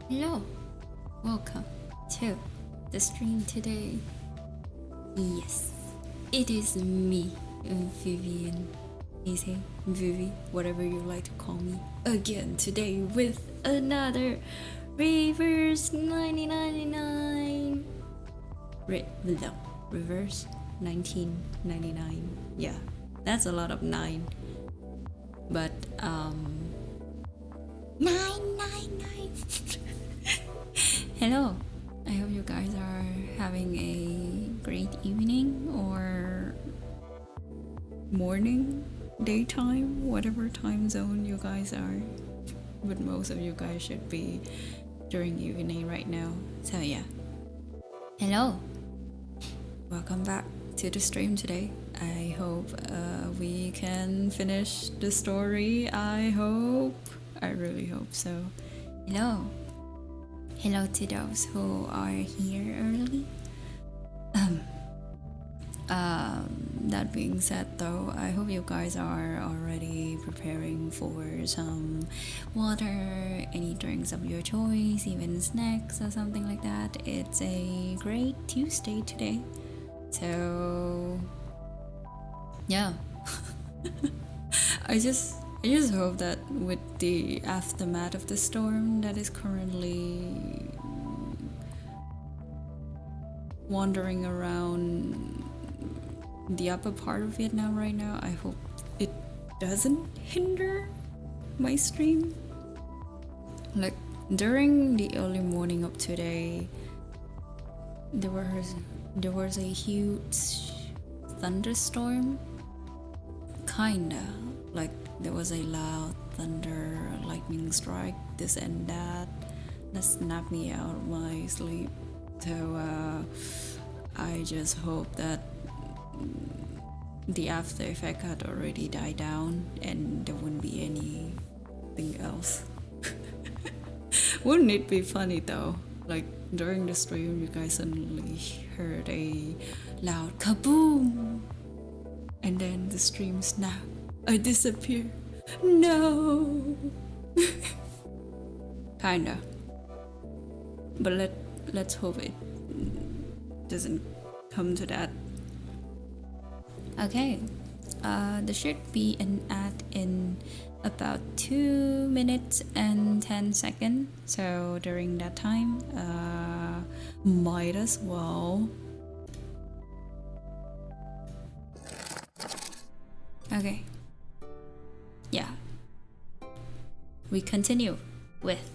Hello, welcome to the stream today. Yes, it is me, Vivyein. Easy, Vivi, whatever you like to call me. Again today with another Reverse 1999. No, Reverse 1999. Yeah, that's a lot of 9. But 999. Hello, I hope you guys are having a great evening or morning, daytime, whatever time zone you guys are. But most of you guys should be during evening right now. So yeah. Hello, welcome back to the stream today. I hope we can finish the story. I really hope so. Hello. Hello to those who are here early. That being said though, I hope you guys are already preparing for some water, any drinks of your choice, even snacks or something like that. It's a great Tuesday today. So yeah. I just hope that with the aftermath of the storm that is currently wandering around the upper part of Vietnam right now, I hope it doesn't hinder my stream. Like during the early morning of today, there was a huge thunderstorm. Kinda like there was a loud thunder, lightning strike, this and that snapped me out of my sleep. So I just hope that the after effect had already died down and there wouldn't be anything else. Wouldn't it be funny though? Like during the stream you guys suddenly heard a loud kaboom and then the stream snapped. I disappear. No. Kinda. But let's hope it doesn't come to that. Okay. There should be an ad in about 2 minutes and 10 seconds. So during that time, might as well. Okay. Yeah. We continue with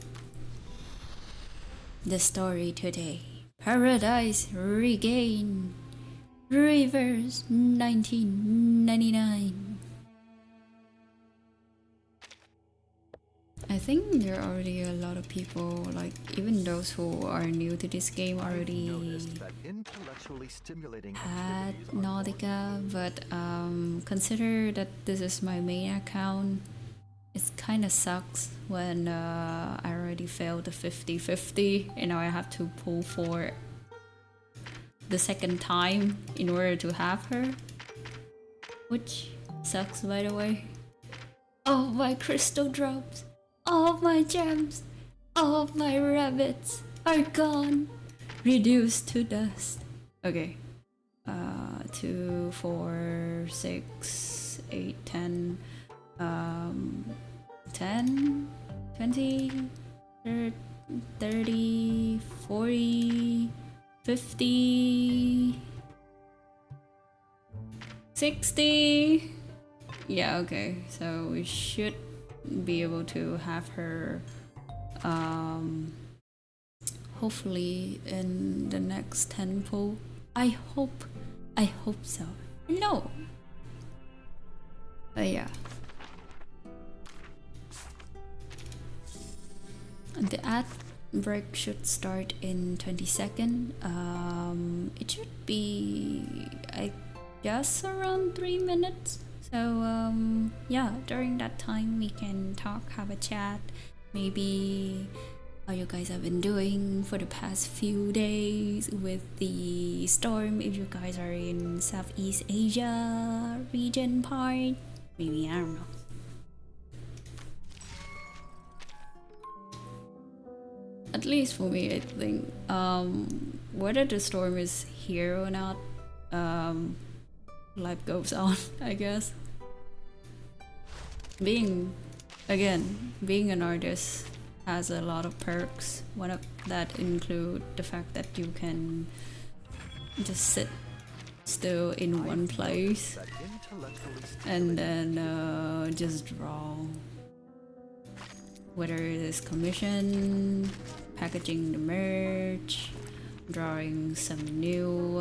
the story today. Paradise Regained. Reverse 1999. I think there are already a lot of people, like even those who are new to this game already had Nautika, but consider that this is my main account. It kind of sucks when I already failed the 50-50 and now I have to pull for the second time in order to have her, which sucks by the way. All my crystal drops, all my gems, all my rabbits are gone, reduced to dust. Okay, 2, 4, 6, 8, 10, 10, 20, 30, 40, 50, 60. Yeah, okay, so we should be able to have her hopefully in the next 10 pull. I hope so. No, but yeah, the ad break should start in 20 seconds. It should be, I guess, around 3 minutes. So yeah, during that time we can talk, have a chat, maybe how you guys have been doing for the past few days with the storm, if you guys are in Southeast Asia region part, maybe, I don't know. At least for me, I think whether the storm is here or not, life goes on, I guess. Being an artist has a lot of perks. One of that include the fact that you can just sit still in one place and then just draw. Whether it is commission, packaging the merch, drawing some new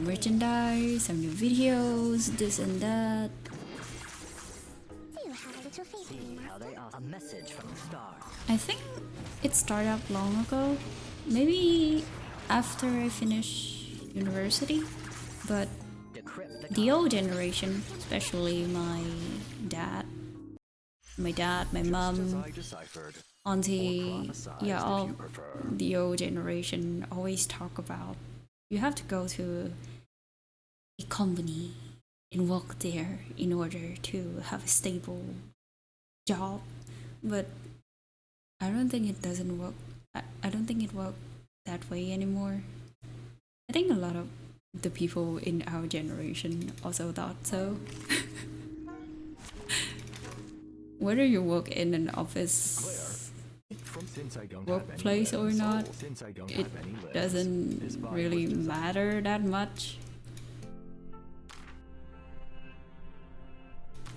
merchandise, some new videos, this and that. I think it started out long ago, maybe after I finished university, but the old generation, especially my dad, my mom, auntie, yeah, all the old generation always talk about you have to go to a company and work there in order to have a stable job. But I don't think it doesn't work. I don't think it works that way anymore. I think a lot of the people in our generation also thought so. Whether you work in an office workplace or not, it doesn't really matter that much.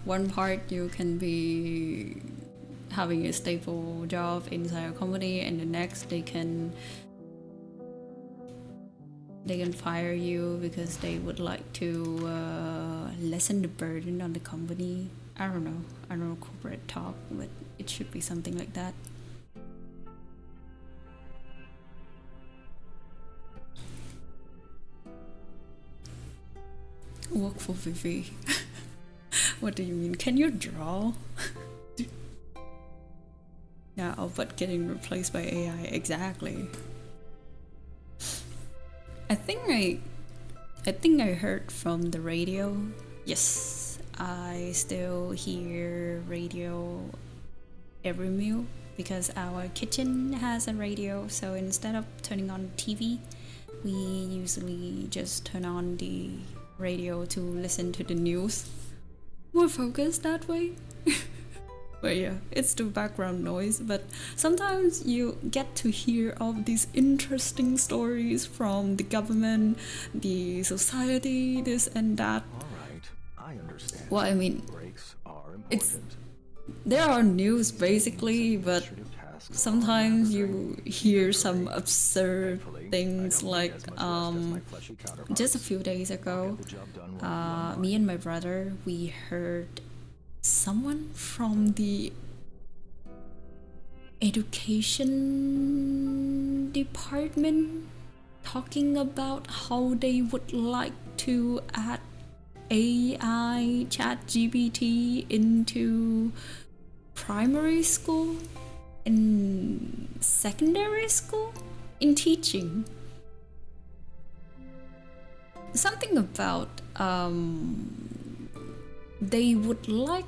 One part you can be having a stable job inside a company, and the next they can fire you because they would like to lessen the burden on the company. I don't know corporate talk, but it should be something like that. Work for Vivi. What do you mean? Can you draw? Yeah, but getting replaced by AI, exactly. I think I heard from the radio. Yes, I still hear radio every meal because our kitchen has a radio, so instead of turning on TV, we usually just turn on the radio to listen to the news. More focused that way. But yeah, it's the background noise, but sometimes you get to hear of these interesting stories from the government, the society, this and that. Alright, I understand. Well, I mean, Breaks are important. there are news basically, but sometimes you hear some absurd things like just a few days ago, me and my brother, we heard someone from the education department talking about how they would like to add AI 𝐁𝐆𝐿 into primary school and secondary school in teaching. Something about they would like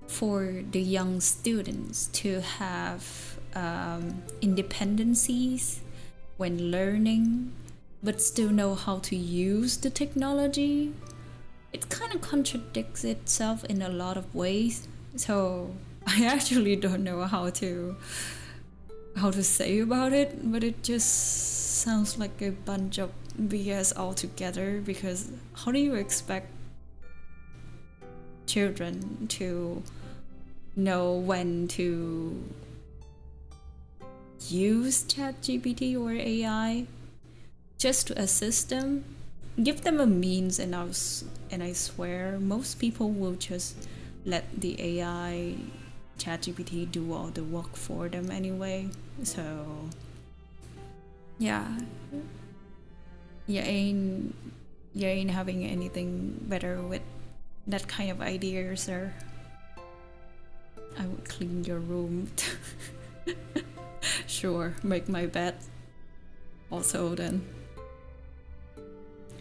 for the young students to have independencies when learning, but still know how to use the technology. It kind of contradicts itself in a lot of ways, so I actually don't know how to say about it, but it just sounds like a bunch of BS altogether, because how do you expect children to know when to use 𝐁𝐆𝐿 or AI just to assist them? Give them a means, and I swear most people will just let the AI 𝐁𝐆𝐿 do all the work for them anyway. So yeah, you ain't having anything better with that kind of idea, sir. I would clean your room. Sure, make my bed also then.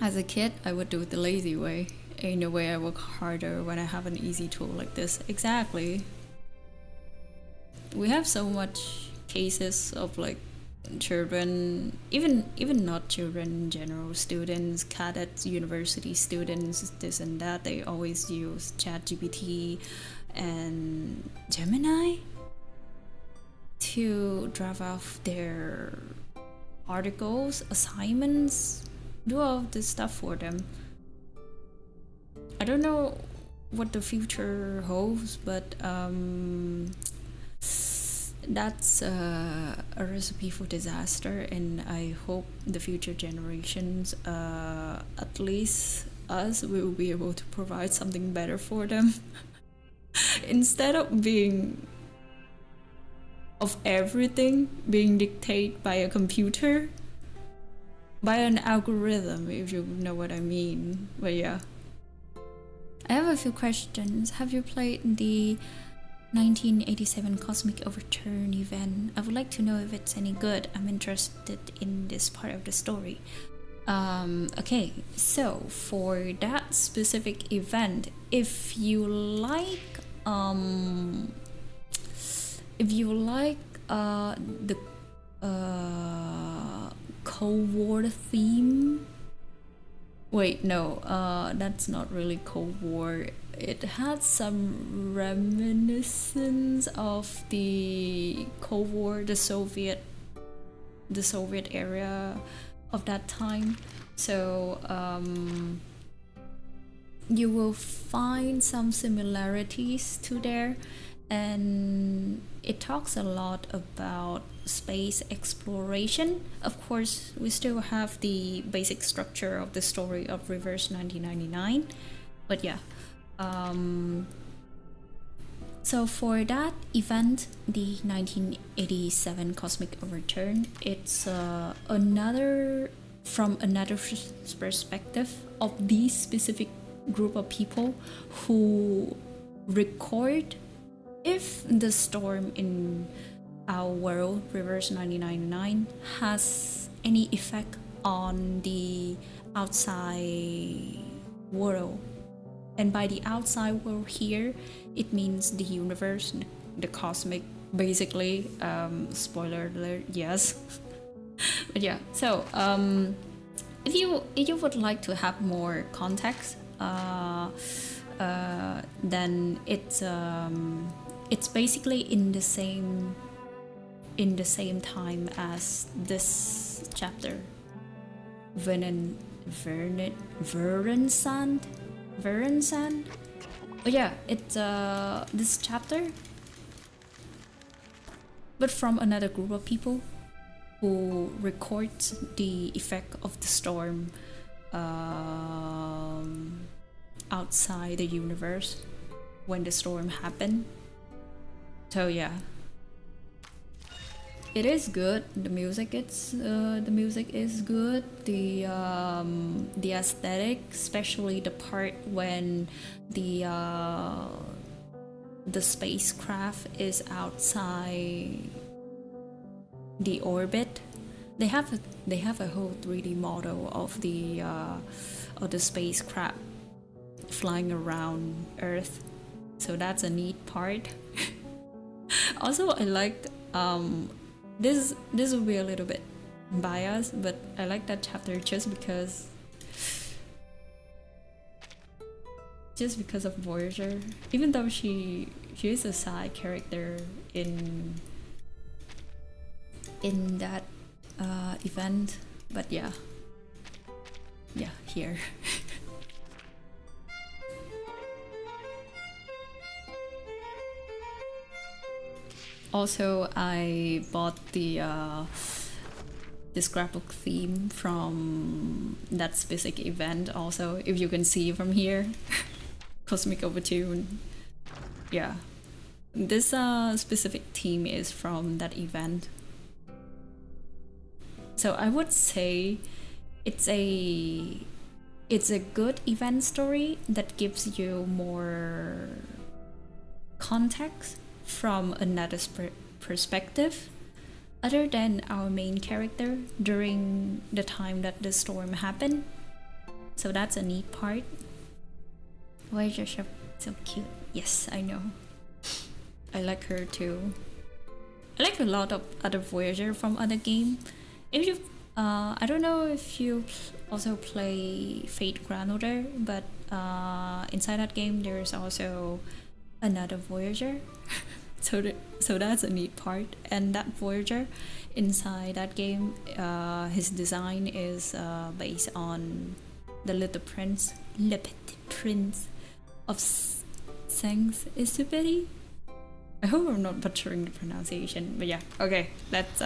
As a kid, I would do it the lazy way. Ain't no way I work harder when I have an easy tool like this. Exactly. we have so much cases of like children, even not children in general, students, cadets, university students, this and that, they always use ChatGPT and Gemini to draft off their articles, assignments, do all this stuff for them. I don't know what the future holds, but that's a recipe for disaster, and I hope the future generations, at least us, will be able to provide something better for them instead of being of everything being dictated by a computer, by an algorithm, if you know what I mean. But yeah, I have a few questions. Have you played the 1987 Cosmic Overturn event? I would like to know if it's any good. I'm interested in this part of the story. Okay, so for that specific event, if you like the Cold War theme. Wait, no, that's not really Cold War. It had some reminiscence of the Cold War, the Soviet era of that time. So you will find some similarities to there, and it talks a lot about space exploration. Of course, we still have the basic structure of the story of Reverse 1999, but yeah. So for that event, the 1987 Cosmic Overturn, it's another perspective of these specific group of people who record if the storm in our world, Reverse 1999, has any effect on the outside world. And by the outside world here, it means the universe, the cosmic, basically. Spoiler alert, yes. But yeah, so if you would like to have more context, then it's basically in the same time as this chapter, Verensand. Oh yeah, it's this chapter, but from another group of people who records the effect of the storm outside the universe when the storm happened. So yeah, it is good. The music is good. The aesthetic, especially the part when the spacecraft is outside the orbit. They have a whole 3D model of the spacecraft flying around Earth. So that's a neat part. Also, I liked this will be a little bit biased, but I like that chapter just because of Voyager. Even though she is a side character in that event, but yeah, here. Also, I bought the scrapbook theme from that specific event. Also, if you can see from here, Cosmic Overtune. Yeah, this specific theme is from that event. So I would say it's a good event story that gives you more context from another perspective other than our main character during the time that the storm happened. So that's a neat part. Why is your shop so cute? Yes, I know. I like her too. I like a lot of other Voyager from other game. If you, I don't know if you also play Fate Grand Order, but inside that game there's also another Voyager. So that's a neat part. And that Voyager inside that game, his design is based on the Little Prince of Saint-Exupéry. I hope I'm not butchering the pronunciation, but yeah. Okay, let's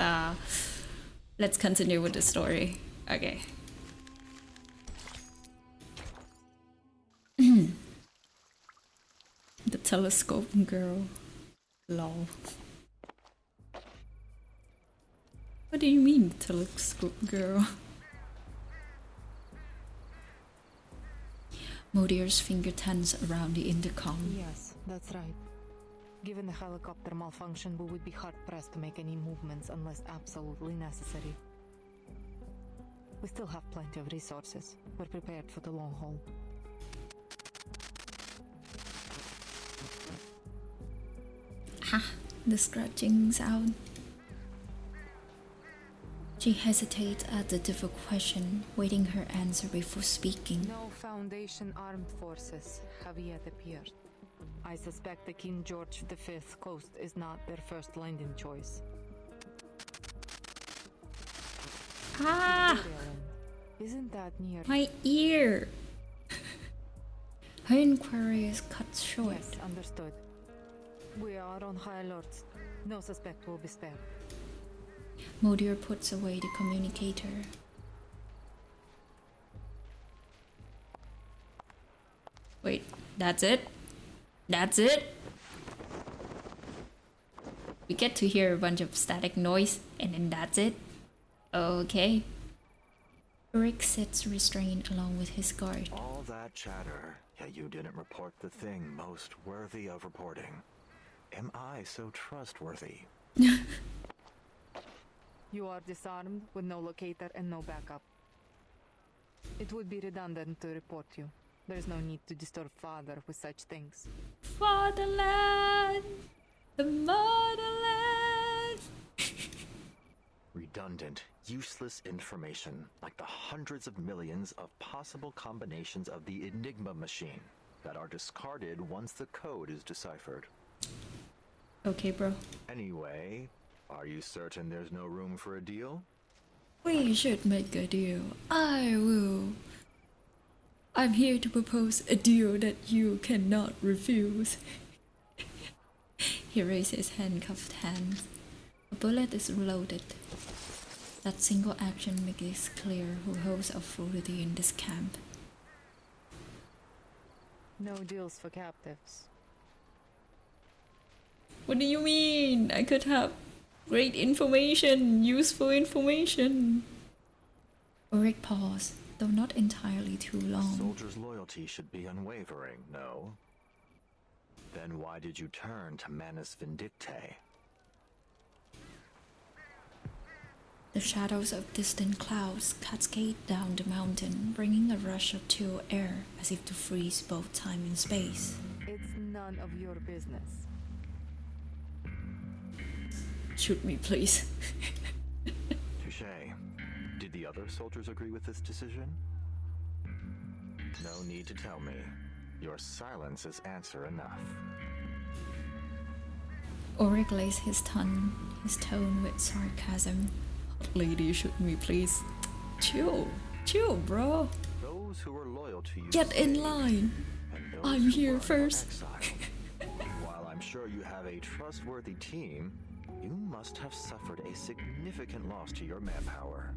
continue with the story. Okay. The telescope girl. Lol. What do you mean, telescope girl? Modier's finger tense around the intercom. Yes, that's right. Given the helicopter malfunction, we would be hard-pressed to make any movements unless absolutely necessary. We still have plenty of resources. We're prepared for the long haul. Ha! The scratching sound. She hesitates at the difficult question, waiting her answer before speaking. No Foundation armed forces have yet appeared. I suspect the 𝐁𝐆𝐿 coast is not their first landing choice. Ah! Isn't that near? My ear! Her inquiry is cut short. Yes, understood. We are on high alert. No suspect will be spared. Modier puts away the communicator. Wait, that's it? That's it? We get to hear a bunch of static noise, and then that's it? Okay. Rick sits restrained along with his guard. All that chatter, yet you didn't report the thing most worthy of reporting. Am I so trustworthy? You are disarmed with no locator and no backup. It would be redundant to report you. There is no need to disturb Father with such things. Fatherland! The motherland! Redundant, useless information, like the hundreds of millions of possible combinations of the Enigma machine that are discarded once the code is deciphered. Okay, bro. Anyway, are you certain there's no room for a deal? We should make a deal. I will. I'm here to propose a deal that you cannot refuse. He raises his handcuffed hands. A bullet is loaded. That single action makes it clear who holds authority in this camp. No deals for captives. What do you mean? I could have great information, useful information. Ulrich paused, though not entirely too A long. soldier's loyalty should be unwavering, no? Then why did you turn to Manus Vindictae? The shadows of distant clouds cascade down the mountain, bringing a rush of chill air as if to freeze both time and space. It's none of your business. Shoot me, please. Touché. Did the other soldiers agree with this decision? No need to tell me. Your silence is answer enough. Ulrich lays his tone with sarcasm. Lady, shoot me, please. Chill, bro. Those who are loyal to you Get in stay, line. and those I'm who here are first. exiled. While I'm sure you have a trustworthy team, you must have suffered a significant loss to your manpower.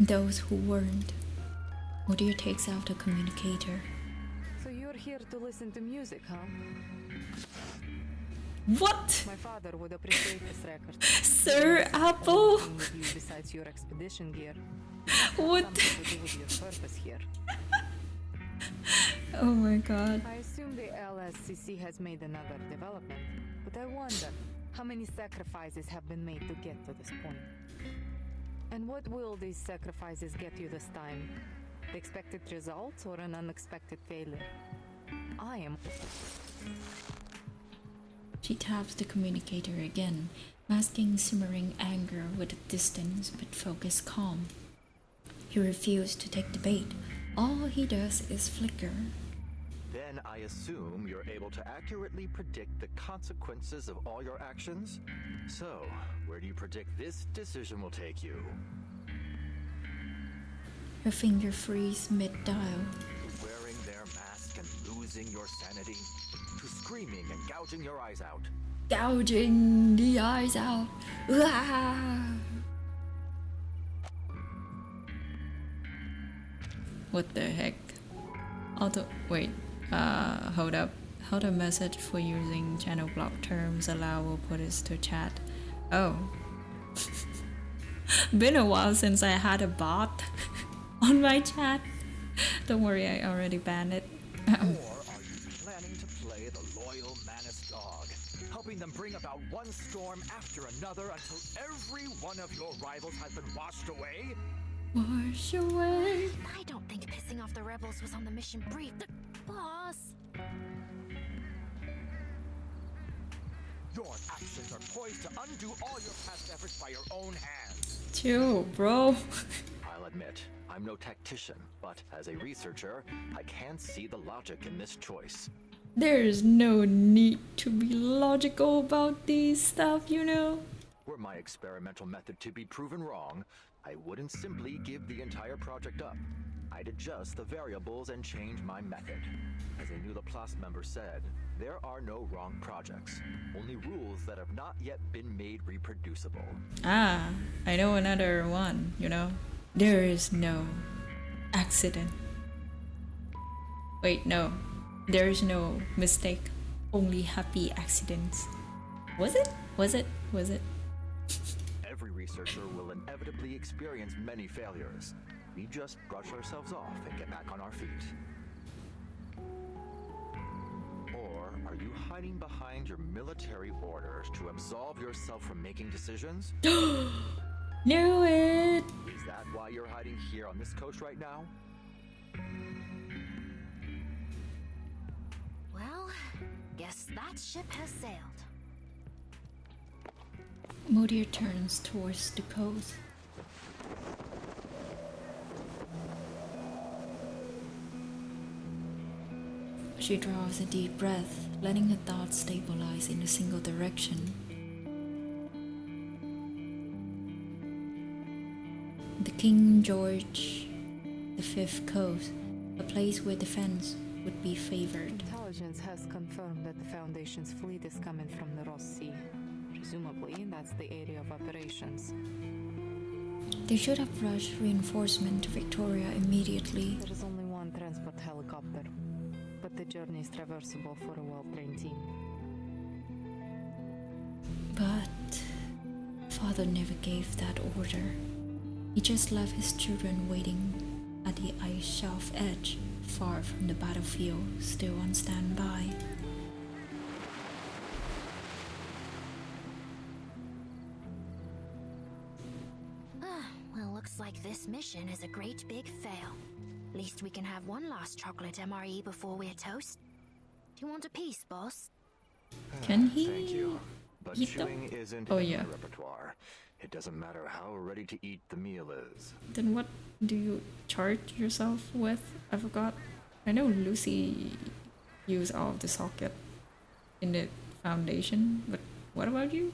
Those who weren't. Mudir takes out a communicator. So you're here to listen to music, huh? What? My father would appreciate this record. Sir Apple? Anything with you besides your expedition gear. What? Something to do with your purpose here. Oh my god. I assume the LSCC has made another development, but I wonder how many sacrifices have been made to get to this point. And what will these sacrifices get you this time? The expected results or an unexpected failure? I am... She taps the communicator again, masking simmering anger with a distant but focused calm. He refused to take the bait. All he does is flicker. Then I assume you're able to accurately predict the consequences of all your actions? So, where do you predict this decision will take you? Her finger frees mid-dial. To wearing their mask and losing your sanity? To screaming and gouging your eyes out? Gouging the eyes out. Ah! What the heck? Wait, hold up. How the message for using channel block terms allow will put us to chat. Oh. Been a while since I had a bot on my chat. Don't worry, I already banned it. Or are you planning to play the loyal Manus dog, helping them bring about one storm after another until every one of your rivals has been washed away? Wash away. I don't think pissing off the rebels was on the mission brief. Boss! Your actions are poised to undo all your past efforts by your own hands. Chill, bro. I'll admit, I'm no tactician, but as a researcher, I can see the logic in this choice. There's no need to be logical about these stuff, you know? Were my experimental method to be proven wrong, I wouldn't simply give the entire project up. I'd adjust the variables and change my method. As a new Laplace member said, there are no wrong projects, only rules that have not yet been made reproducible. Ah, I know another one, you know? There is no accident. Wait, no. There is no mistake. Only happy accidents. Was it? Was it? Was it? Every researcher will inevitably experience many failures. We just brush ourselves off and get back on our feet. Or are you hiding behind your military orders to absolve yourself from making decisions? Knew it! Is that why you're hiding here on this coast right now? Well, guess that ship has sailed. Modir turns towards the coast. She draws a deep breath, letting her thoughts stabilize in a single direction. The 𝐁𝐆𝐿 coast, a place where defense would be favored. Intelligence has confirmed that the Foundation's fleet is coming from the Ross Sea. Presumably, that's the area of operations. They should have rushed reinforcement to Victoria immediately. There is only one transport helicopter, but the journey is traversable for a well-trained team. But Father never gave that order. He just left his children waiting at the ice shelf edge, far from the battlefield, still on standby. Well, looks like this mission is a great big fail. Least we can have one last chocolate MRE before we're toast. Do you want a piece, boss? Can he? Thank you. But eat them? chewing isn't Oh, in yeah. my repertoire. It doesn't matter how ready to eat the meal is. Then what do you charge yourself with? I forgot. I know Lucy used all of the socket in the Foundation, but what about you?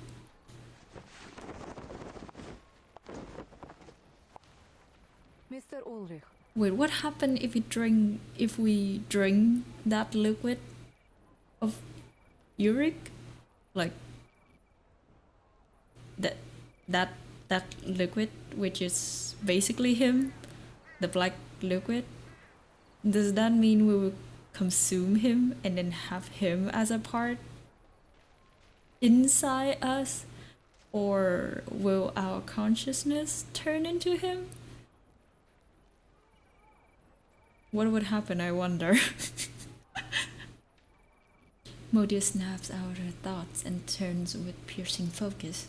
Mr. Ulrich, Wait, what happened if we drink that liquid of uric? Like that liquid, which is basically him, the black liquid. Does that mean we will consume him and then have him as a part inside us? Or will our consciousness turn into him? What would happen, I wonder? Modia snaps out her thoughts and turns with piercing focus.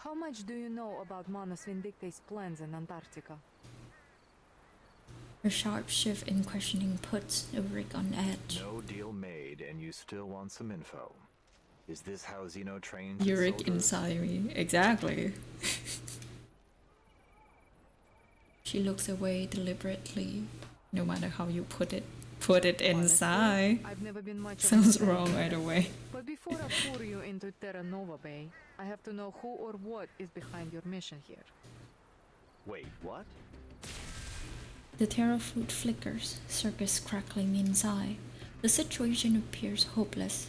how much do you know about Manus Vindicte's plans in Antarctica? Her sharp shift in questioning puts Ulrich on edge. No deal made, and you still want some info. Is this how Xeno trains its 𝐂𝐿𝐵 soldiers? inside me. Exactly. She looks away deliberately. No matter how you put it inside. I've never been much of a Sounds fan. wrong either way. But before I pour you into Terra Nova Bay, I have to know who or what is behind your mission here. Wait, what? The terror fruit flickers, circus crackling inside. The situation appears hopeless.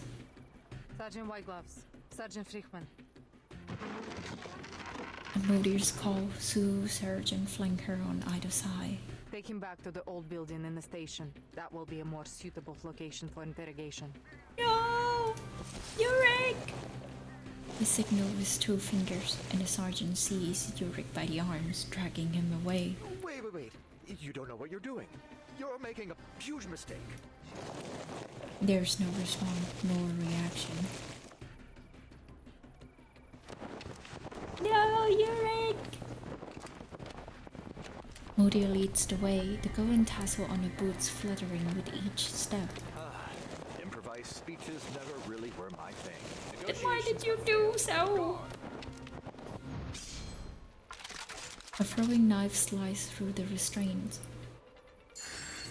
Sergeant Whitegloves, Sergeant Frickman. A Modier's call, Sue, Serge, and flank her on either side. Take him back to the old building in the station. That will be a more suitable location for interrogation. No! 𝐂𝐿𝐵! He signals with 2 fingers, and the sergeant sees 𝐂𝐿𝐵 by the arms, dragging him away. Wait. You don't know what you're doing. You're making a huge mistake. There's no response, nor reaction. No, 𝐂𝐿𝐵! Modier leads the way, the golden tassel on the boots fluttering with each step. Improvised speeches never really were my thing. Then why did you do so? A throwing knife slices through the restraints.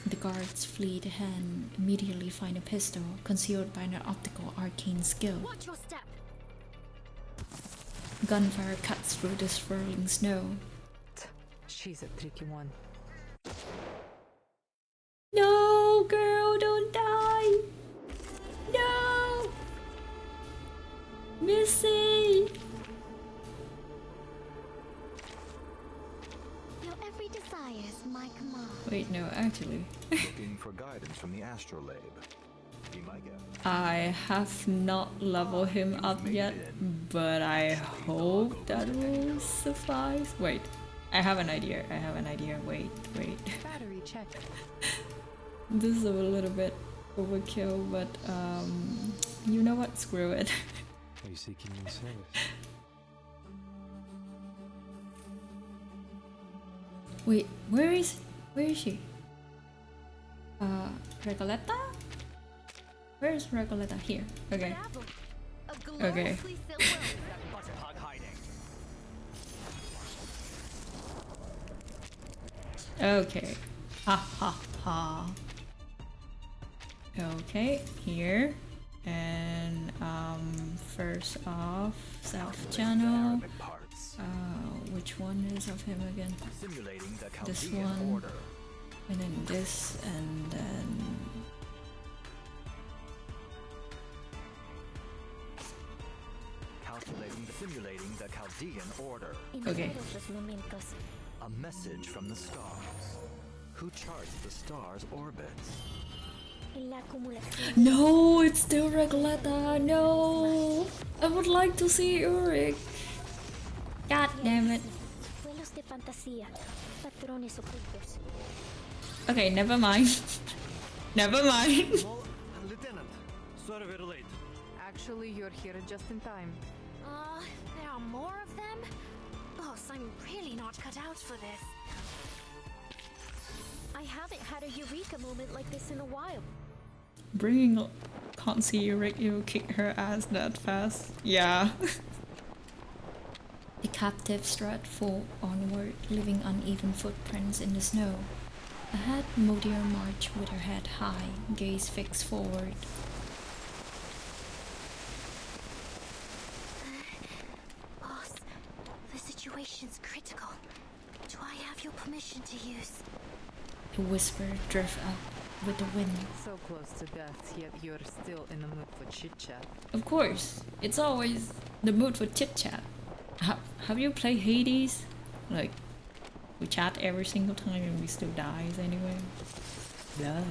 The guards flee the hand, immediately find a pistol, concealed by an optical arcane skill. Watch your step. Gunfire cuts through the swirling snow. She's a tricky one. No, girl, don't die! No! Missy! Your every desire is my command. Wait, no, actually. Looking for guidance from the astrolabe. Be my guest. I have not leveled him up yet, but I hope that will suffice. Wait, I have an idea. Wait. Battery check. This is a little bit overkill, but you know what? Screw it. Are you seeking new service? Wait, where is she? Recoleta? Where is Recoleta? Here. Okay. A Okay. gloriously filled world. Okay. Ha ha ha. Okay, here. And first off, South Channel. Arabic parts. Which one is of him again? Simulating the This Chaldean one. order. And then this, and then Simulating the Chaldean order. Okay. A message from the stars. Who charts the stars' orbits? no, it's still Recoleta. No, I would like to see Ulrich. God damn it. Okay, never mind. Never mind. Lieutenant, sorry we're late. Actually, you're here just in time. There are more of them? Boss, I'm really not cut out for this. I haven't had a eureka moment like this in a while. Bringing can't see Ulrich, you'll kick her ass that fast. Yeah. The captive strut full onward, leaving uneven footprints in the snow. Ahead, Modier marched with her head high, gaze fixed forward. Boss, the situation's critical. Do I have your permission to use? A whisper drifts up with the wind. So close to death, yet you're still in the mood for chit-chat. Of course, it's always the mood for chit-chat. Have you played Hades? Like, we chat every single time and we still dies anyway. Duh.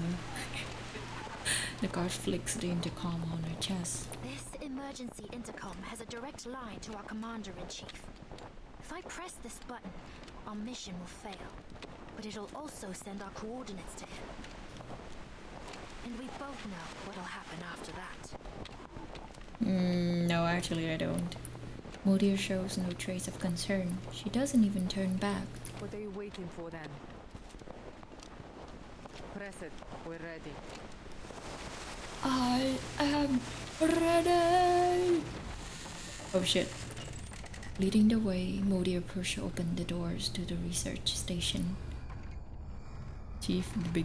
The guard flicks the intercom on her chest. This emergency intercom has a direct line to our commander-in-chief. If I press this button, our mission will fail. But it'll also send our coordinates to him. And we both know what'll happen after that. No, actually I don't. Modier shows no trace of concern. She doesn't even turn back. What are you waiting for then? Press it. We're ready. Ready! Oh shit. Leading the way, Modir pushed open the doors to the research station. Chief, the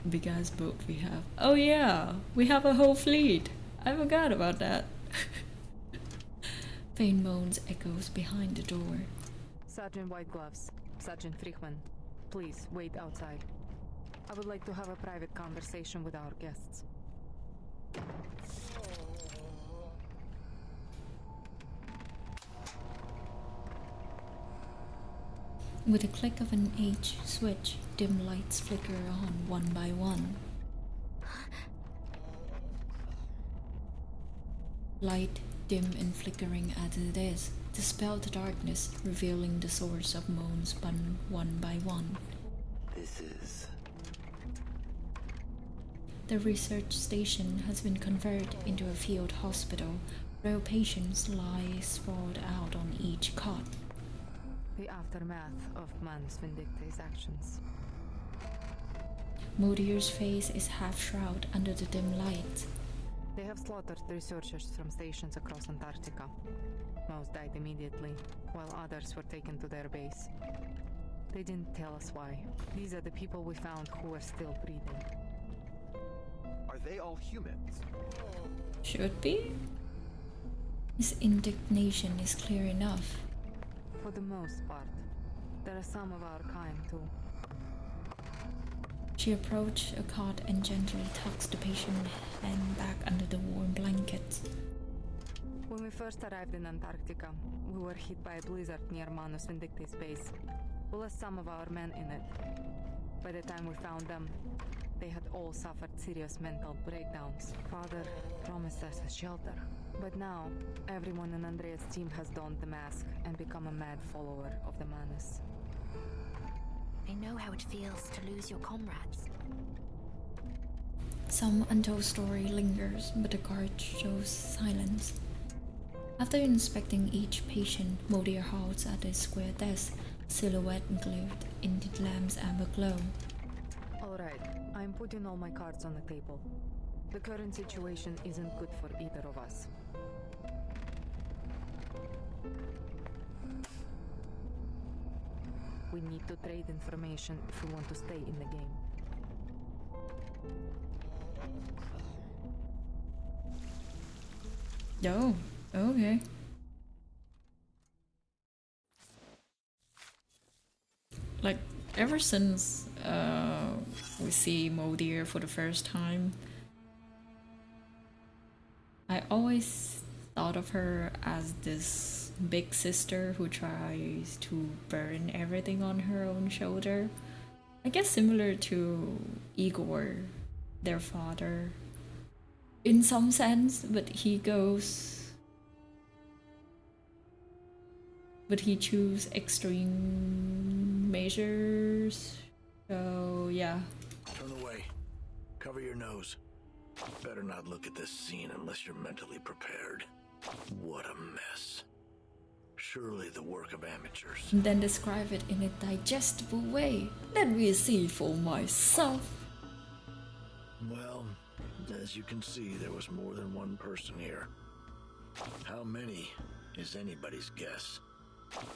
big ass boat we have. Oh yeah, we have a whole fleet. I forgot about that. Faint moans echoes behind the door. Sergeant White Gloves, Sergeant Friedman, please wait outside. I would like to have a private conversation with our guests. With a click of an H switch, dim lights flicker on one by one. Light, dim and flickering as it is, dispel the darkness, revealing the source of moans spun one by one. This is... The research station has been converted into a field hospital, where patients lie sprawled out on each cot. The aftermath of Manus Vindicta's actions. Modir's face is half shrouded under the dim light. They have slaughtered researchers from stations across Antarctica. Most died immediately, while others were taken to their base. They didn't tell us why. These are the people we found who were still breathing. Are they all humans? Should be? His indignation is clear enough. For the most part. There are some of our kind too. She approached a cot and gently tucks the patient hand back under the warm blankets. When we first arrived in Antarctica, we were hit by a blizzard near Manus Vindicta's base. We lost some of our men in it. By the time we found them, they had all suffered serious mental breakdowns. Father promised us a shelter. But now, everyone in Andrea's team has donned the mask and become a mad follower of the Manus. I know how it feels to lose your comrades. Some untold story lingers, but the guard shows silence. After inspecting each patient, Modir halts at a square desk, silhouette glued in the lamp's amber glow. Alright, I'm putting all my cards on the table. The current situation isn't good for either of us. We need to trade information if we want to stay in the game. Oh, okay. Like, ever since we see Modir for the first time, I always thought of her as this big sister who tries to burden everything on her own shoulder. I guess similar to Igor, their father, in some sense, but he chooses extreme measures. So yeah. Turn away. Cover your nose. Better not look at this scene unless you're mentally prepared. What a mess. Surely the work of amateurs. And then describe it in a digestible way. Let me see for myself. Well, as you can see, there was more than one person here. How many is anybody's guess.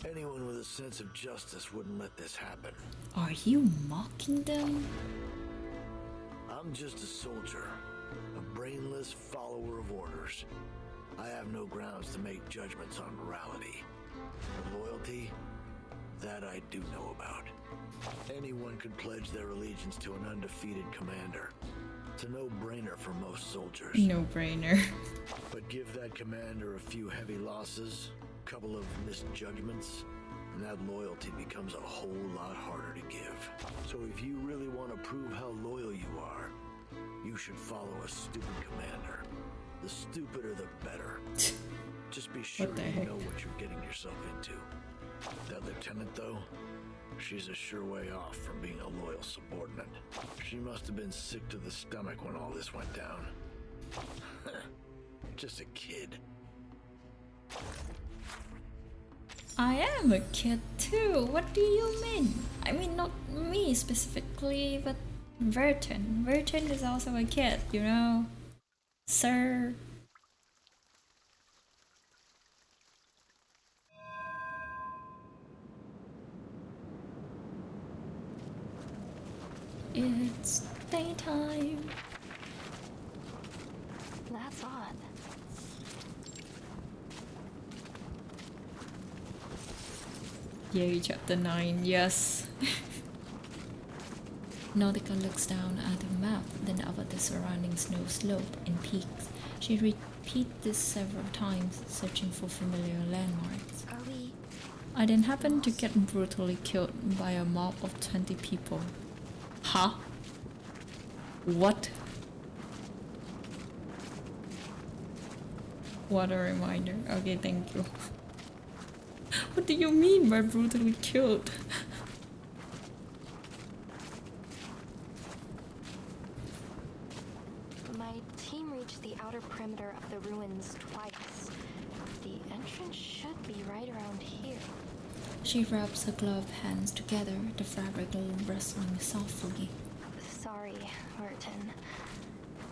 Anyone with a sense of justice wouldn't let this happen. Are you mocking them? I'm just a soldier, a brainless follower of orders. I have no grounds to make judgments on morality. But loyalty, that I do know about. Anyone could pledge their allegiance to an undefeated commander. It's a no-brainer for most soldiers. No-brainer. But give that commander a few heavy losses, a couple of misjudgments, and that loyalty becomes a whole lot harder to give. So if you really want to prove how loyal you are, you should follow a stupid commander. The stupider the better. Just be sure you know what you're getting yourself into. That lieutenant, though, she's a sure way off from being a loyal subordinate. She must have been sick to the stomach when all this went down. Just a kid. I am a kid too. What do you mean? I mean, not me specifically, but Verton. Verton is also a kid, you know? Sir it's daytime. That's odd. Yay, chapter 9, yes. Nautika looks down at the map, then up at the surrounding snow slope and peaks. She repeats this several times, searching for familiar landmarks. Are we... I then happened to get brutally killed by a mob of 20 people. Huh? What? What a reminder. Okay, thank you. What do you mean by brutally killed? My team reached the outer perimeter of the ruins twice. The entrance should be right around here. She rubs her gloved hands together, the fabric rustling softly. Sorry, Merton.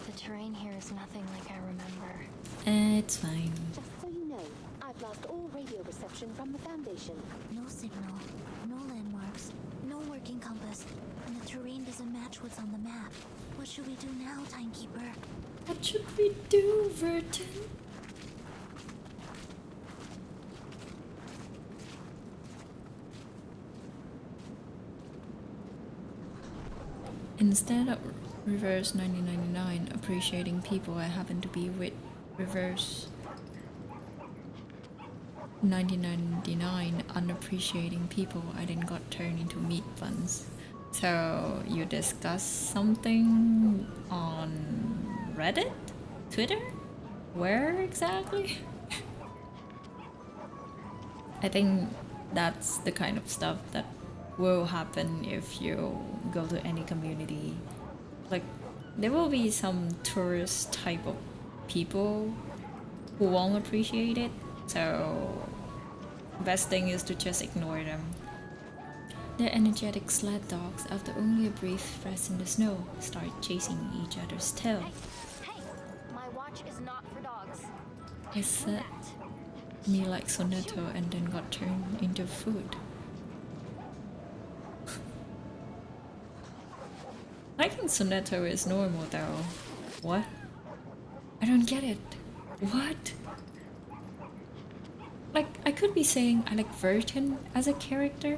The terrain here is nothing like I remember. It's fine. Just so you know, I've lost all radio reception from the Foundation. No signal, no landmarks, no working compass, and the terrain doesn't match what's on the map. What should we do now, Timekeeper? What should we do, Virgin? Instead of reverse 1999 appreciating people I happen to be with, reverse 1999 unappreciating people I then got turned into meat buns. So you discuss something on Reddit? Twitter? Where exactly? I think that's the kind of stuff that will happen if you go to any community. Like, there will be some tourist type of people who won't appreciate it, so best thing is to just ignore them. The energetic sled dogs, after only a brief rest in the snow, start chasing each other's tail. Hey! My watch is not for dogs. I said me like Sonetto and then got turned into food. I think Sonetto is normal though. What? I don't get it. What? Like, I could be saying I like Virgin as a character.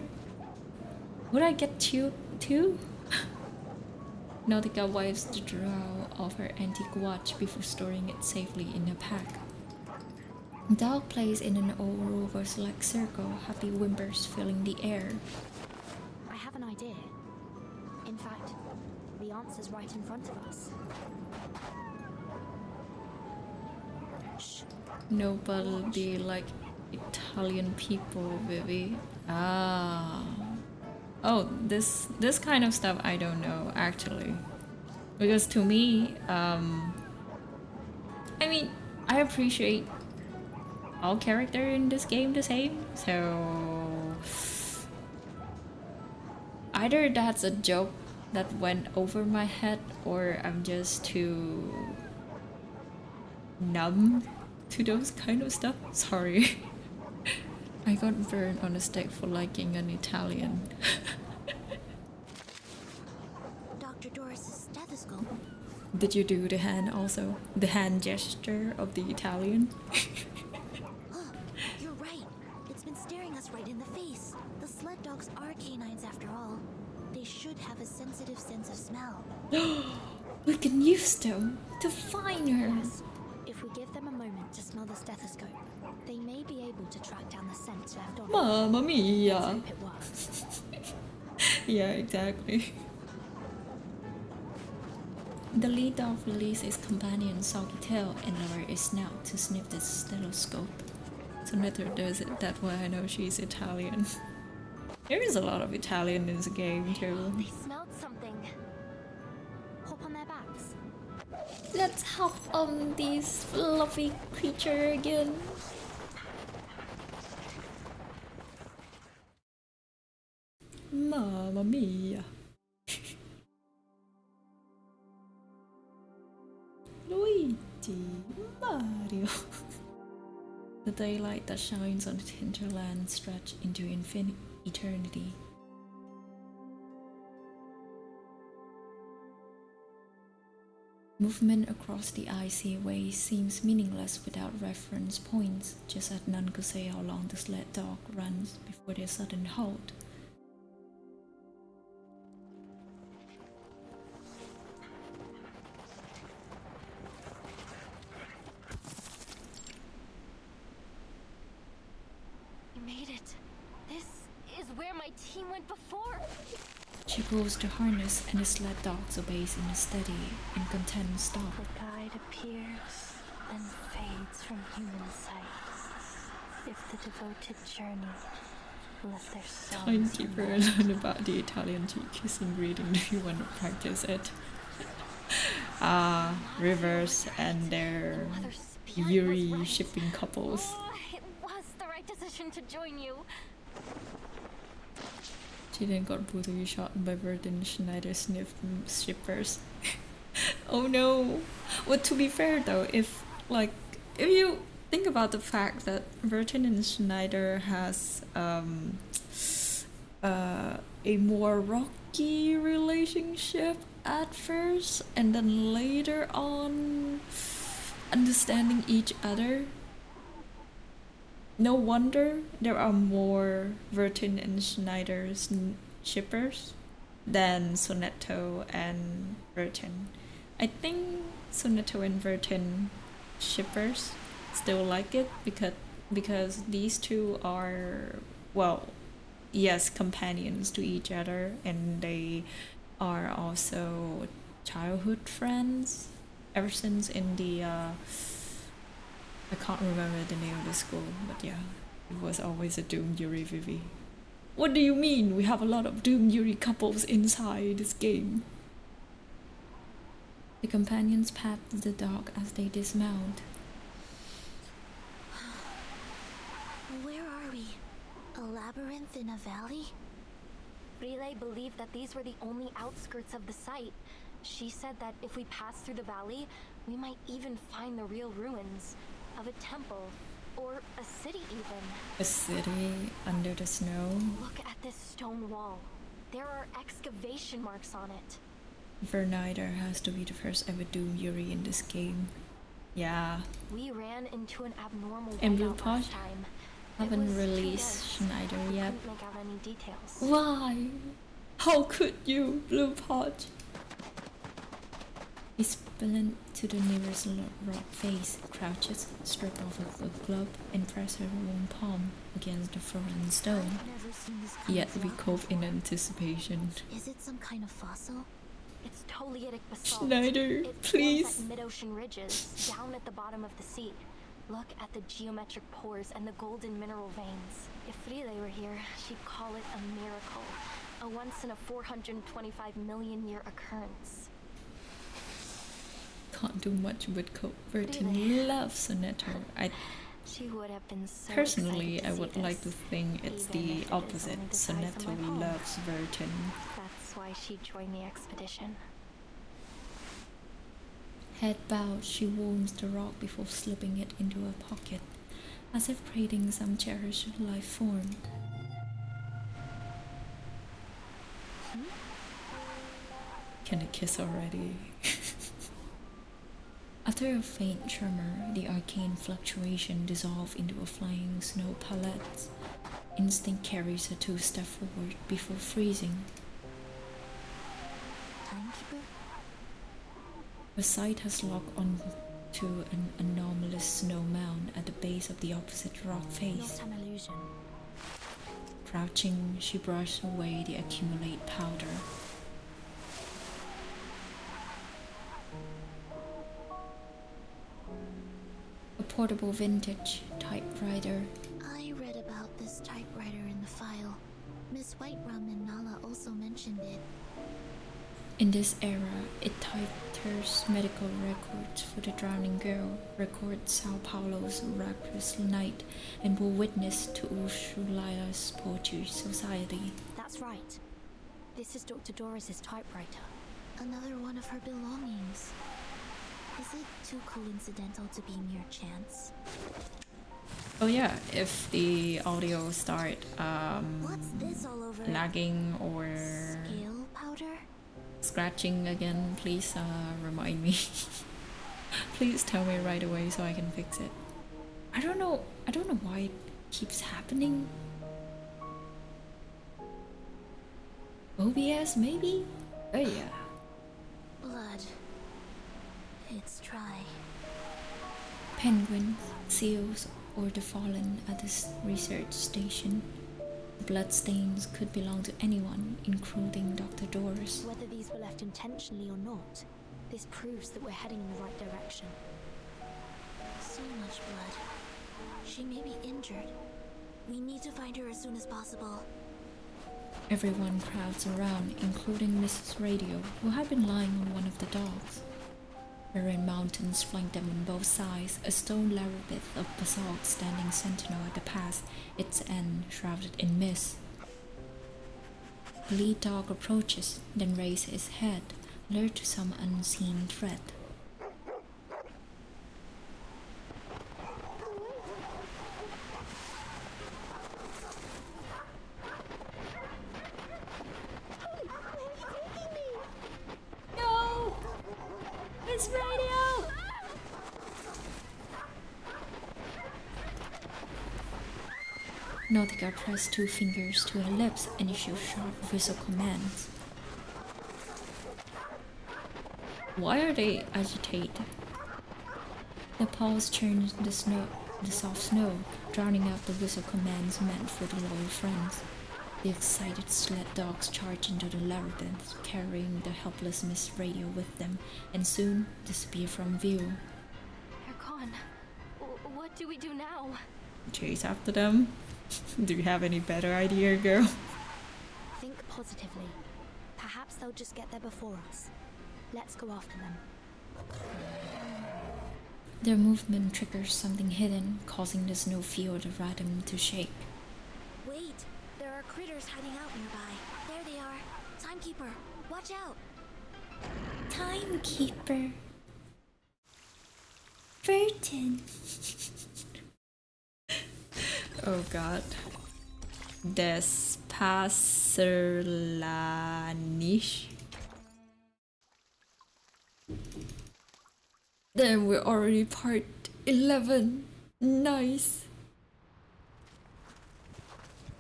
Would I get cute too? Nautika wipes the draw of her antique watch before storing it safely in a pack. Dog plays in an old rovers-like circle, happy whimpers filling the air. I have an idea. In fact, the answer's right in front of us. Shh. Nobody like Italian people, Vivi. Ah. Oh, this kind of stuff I don't know actually. Because to me, I mean, I appreciate all character in this game the same, so either that's a joke that went over my head or I'm just too numb to those kind of stuff. Sorry. I got burned on a stake for liking an Italian. Dr. Doris's stethoscope. Did you do the hand also? The hand gesture of the Italian? You're right. It's been staring us right in the face. The sled dogs are canines after all. They should have a sensitive sense of smell. We can use them to find her. Yes. If we give them a moment to smell the stethoscope, they may be able to track down the scent left on it. Mamma mia. Let's hope it works. Yeah, exactly. The lead dog released its companion soggy tail and lowered its snout to sniff the stethoscope. Sonetto does it that way. I know she's Italian. There is a lot of Italian in this game too. They smelled something. Hop on their backs. Let's hop on this fluffy creature again. Mamma mia. Luigi, Mario. The daylight that shines on the hinterland stretched into eternity. Movement across the icy way seems meaningless without reference points, just as none could say how long the sled dog runs before their sudden halt. We made it. This is where my team went before. She pulls the harness and the sled dog obeys in a steady and content stop. The guide appears, then fades from human sight. If the devoted journey let their Time songs keeper unite. learn about the Italian tea kissing reading if you want to practice it. Rivers and their Mother Spirit was Yuri right. shipping couples. Oh, it was the right decision to join you. She then got brutally shot by Verdun Schneider sniff shippers. Oh no! Well, to be fair though, if you think about the fact that Verdun and Schneider has a more rocky relationship at first, and then later on understanding each other. No wonder there are more Verdun and Schneider's shippers than Sonetto and Verdun. I think Sonetto and Verdun shippers still like it because these two are, well, yes, companions to each other, and they are also childhood friends ever since in the I can't remember the name of the school, but yeah, it was always a Doom Yuri Vivi. What do you mean? We have a lot of Doom Yuri couples inside this game. The companions pat the dog as they dismount. Where are we? A labyrinth in a valley? Relay believed that these were the only outskirts of the site. She said that if we pass through the valley, we might even find the real ruins of a temple or a city even. A city under the snow. Look at this stone wall. There are excavation marks on it. Vernider has to be the first ever Doom Yuri in this game. Yeah. We ran into an abnormal And Blue whiteout last Pod time. haven't It was too released dense. Schneider We yet. couldn't make out any details. Why? How could you, Blue Pod? He sprinted to the nearest rock face, crouches, stripped off of a glove, and pressed her warm palm against the frozen stone. I've never seen this kind Yet of we rock cope in before. anticipation. Is it some kind of fossil? It's Toliitic basalt. Schneider, It please. forms at mid-ocean ridges, down at the bottom of the sea. Look at the geometric pores and the golden mineral veins. If Relay were here, she'd call it a miracle. A once in a 425 million year occurrence. Can't do much with cope. Burton Really? loves Sonetto. She would have been so Personally, excited I to would see like to this, think it's even the if it is opposite. only the size of my Sonetto palm. loves Burton. That's why she joined the expedition. Head bowed, she warms the rock before slipping it into her pocket, as if prating some cherished life form. Can I kiss already? After a faint tremor, the arcane fluctuation dissolves into a flying snow palette. Instinct carries her 2 steps forward before freezing. Timekeeper? Her sight has locked on to an anomalous snow mound at the base of the opposite rock face. Not an illusion. Crouching, she brushed away the accumulated powder. A portable vintage typewriter. I read about this typewriter in the file. Miss Whiterum and Nala also mentioned it. In this era, it types medical records for the drowning girl, records Sao Paulo's reckless night, and will witness to Ursula's Poetry Society. That's right. This is Dr. Doris's typewriter. Another one of her belongings. Is it too coincidental to be mere chance? Oh yeah, if the audio start What's this all over? lagging or Scale powder? scratching again, please remind me. Please tell me right away so I can fix it. I don't know why it keeps happening. OBS maybe? Oh yeah. Blood. It's dry. Penguins, seals, or the fallen at this research station. Bloodstains could belong to anyone, including Dr. Doris. Whether these were left intentionally or not, this proves that we're heading in the right direction. So much blood. She may be injured. We need to find her as soon as possible. Everyone crowds around, including Mrs. Radio, who had been lying on one of the dogs. Barren mountains flank them on both sides, a stone labyrinth of basalt standing sentinel at the pass, its end shrouded in mist. The lead dog approaches, then raises its head, alert to some unseen threat. No! It's Radio! Nautika pressed 2 fingers to her lips and issued sharp whistle commands. Why are they agitated? The pause churned the soft snow, drowning out the whistle commands meant for the loyal friends. The excited sled dogs charged into the labyrinth, carrying the helpless Miss Radio with them, and soon disappeared from view. Arcana, what do we do now? Chase after them? Do you have any better idea, girl? Think positively. Perhaps they'll just get there before us. Let's go after them. Their movement triggers something hidden, causing the snowfield around them to shake. Wait! There are critters hiding out nearby. There they are. Timekeeper, watch out! Timekeeper. Burton. Oh god. Despacerlanish. Then we're already part 11. Nice.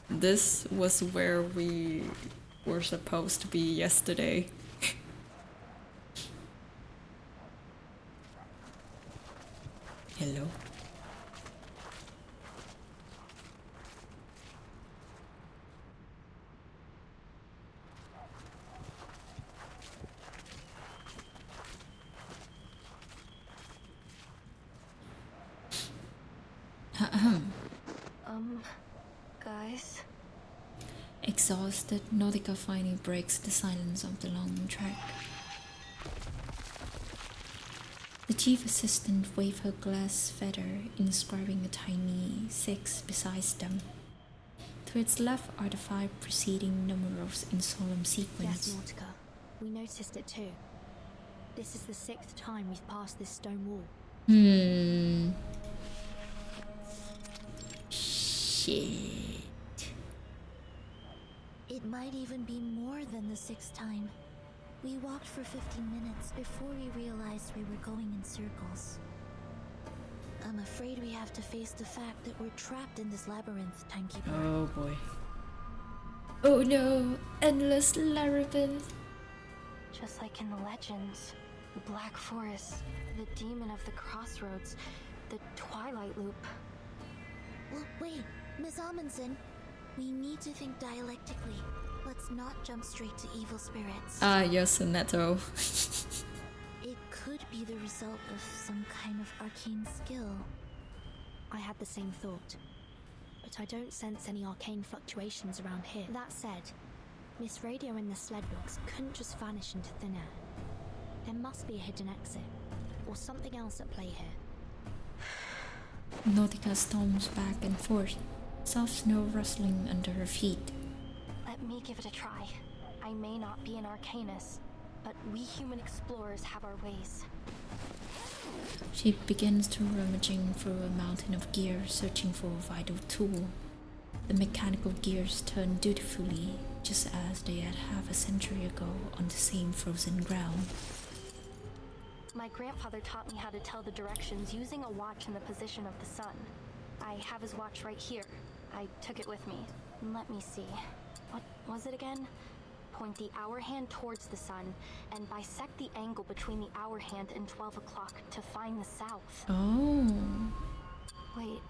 This was where we were supposed to be yesterday. Hello. Guys? Exhausted, Nautika finally breaks the silence of the long trek. The chief assistant waved her glass feather, inscribing a tiny 6 beside them. To its left are the 5 preceding numerals in solemn sequence. Yes, Nautika. We noticed it too. This is the 6th time we've passed this stone wall. Shit. It might even be more than the 6th time. We walked for 15 minutes before we realized we were going in circles. I'm afraid we have to face the fact that we're trapped in this labyrinth, Timekeeper. Oh boy. Oh no, endless labyrinth. Just like in the legends, the Black Forest, the Demon of the Crossroads, the Twilight Loop. Well, wait, Miss Amundsen. We need to think dialectically. Let's not jump straight to evil spirits. Ah, yes, Netto. It could be the result of some kind of arcane skill. I had the same thought, but I don't sense any arcane fluctuations around here. That said, Miss Radio and the sled dogs couldn't just vanish into thin air. There must be a hidden exit, or something else at play here. Nautika storms back and forth, soft snow rustling under her feet. Let me give it a try. I may not be an arcanist, but we human explorers have our ways. She begins to rummaging through a mountain of gear, searching for a vital tool. The mechanical gears turn dutifully, just as they had half a century ago on the same frozen ground. My grandfather taught me how to tell the directions using a watch and the position of the sun. I have his watch right here. I took it with me. Let me see. What was it again? Point the hour hand towards the sun and bisect the angle between the hour hand and 12 o'clock to find the south. Oh. Wait,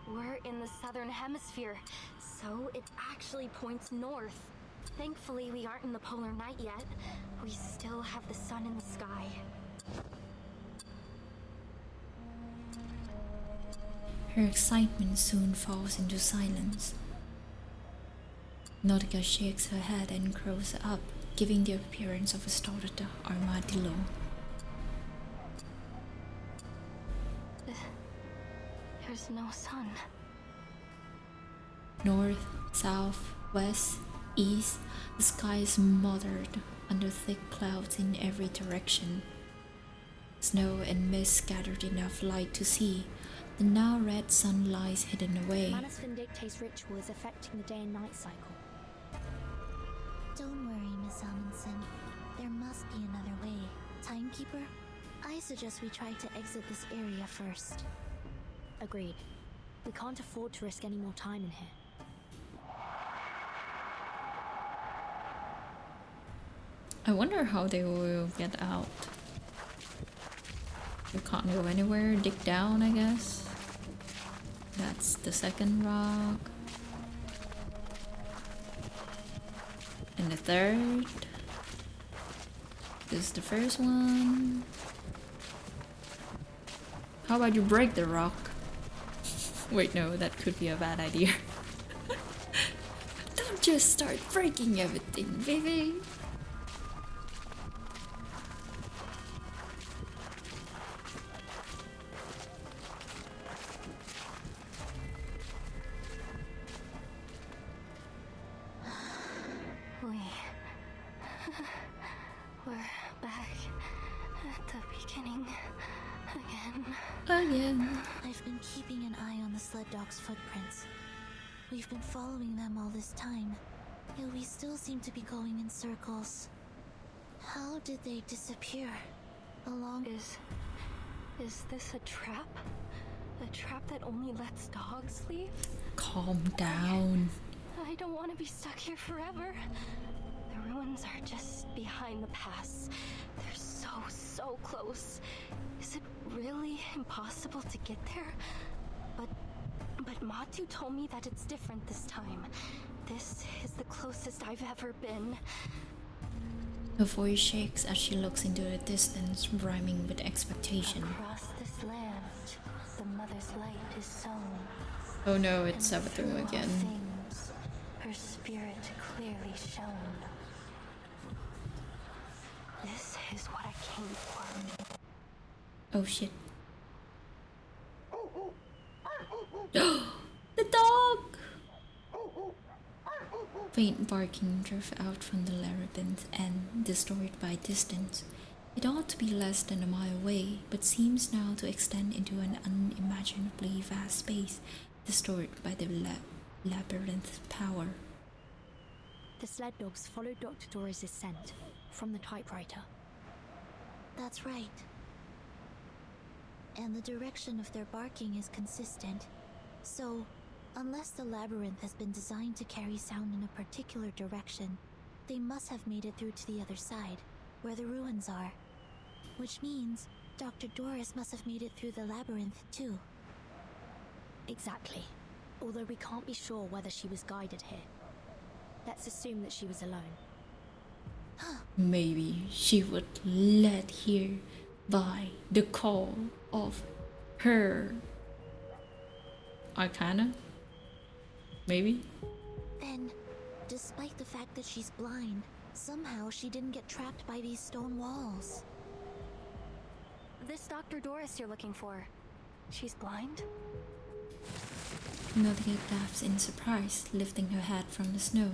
we're in the southern hemisphere, so it actually points north. Thankfully, we aren't in the polar night yet. We still have the sun in the sky. Her excitement soon falls into silence. Nautika shakes her head and curls up, giving the appearance of a startled armadillo. There's no sun. North, south, west, east, the sky is smothered under thick clouds in every direction. Snow and mist scattered enough light to see. The now red sun lies hidden away. Manus Vindicta's ritual is affecting the day and night cycle. Don't worry, Miss Amundsen. There must be another way. Timekeeper, I suggest we try to exit this area first. Agreed. We can't afford to risk any more time in here. I wonder how they will get out. You can't go anywhere, dig down, I guess. That's the second rock. And the third. This is the first one. How about you break the rock? Wait, no, that could be a bad idea. Don't just start breaking everything, baby. We're back at the beginning again. Again. I've been keeping an eye on the sled dog's footprints. We've been following them all this time, yet we still seem to be going in circles. How did they disappear? Along... Is this a trap? A trap that only lets dogs leave? Calm down. I don't want to be stuck here forever. The ruins are just behind the pass. They're so close. Is it really impossible to get there? But Matu told me that it's different this time. This is the closest I've ever been. Her voice shakes as she looks into the distance, rhyming with expectation. Across this land, the mother's light is sown. Oh no, it's And Sabato through all again. things, her spirit clearly shone. This is what I came for. Oh shit. The dog! Faint barking drove out from the labyrinth and, distorted by distance. It ought to be less than a mile away, but seems now to extend into an unimaginably vast space, distorted by the labyrinth's power. The sled dogs followed Dr. Dora's scent from the typewriter. That's right. And the direction of their barking is consistent. So, unless the labyrinth has been designed to carry sound in a particular direction, they must have made it through to the other side, where the ruins are. Which means Dr. Doris must have made it through the labyrinth too. Exactly. Although we can't be sure whether she was guided here. Let's assume that she was alone. Maybe she was led here by the call of her Arcana? Maybe? Then, despite the fact that she's blind, somehow she didn't get trapped by these stone walls. This Dr. Doris you're looking for, she's blind? Nautika laughs in surprise, lifting her head from the snow.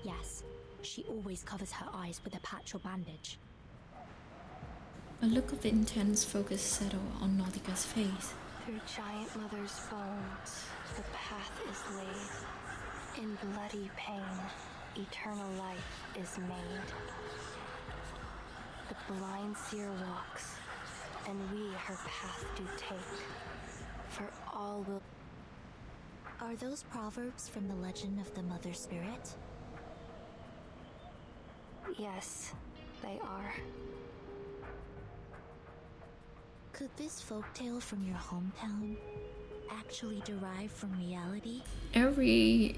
Yes, she always covers her eyes with a patch or bandage. A look of intense focus settled on Nautika's face. Through giant mother's bones, the path is laid. In bloody pain, eternal life is made. The blind seer walks, and we her path do take. For all will... Are those proverbs from the legend of the Mother Spirit? Yes, they are. Could this folktale from your hometown actually derive from reality? Every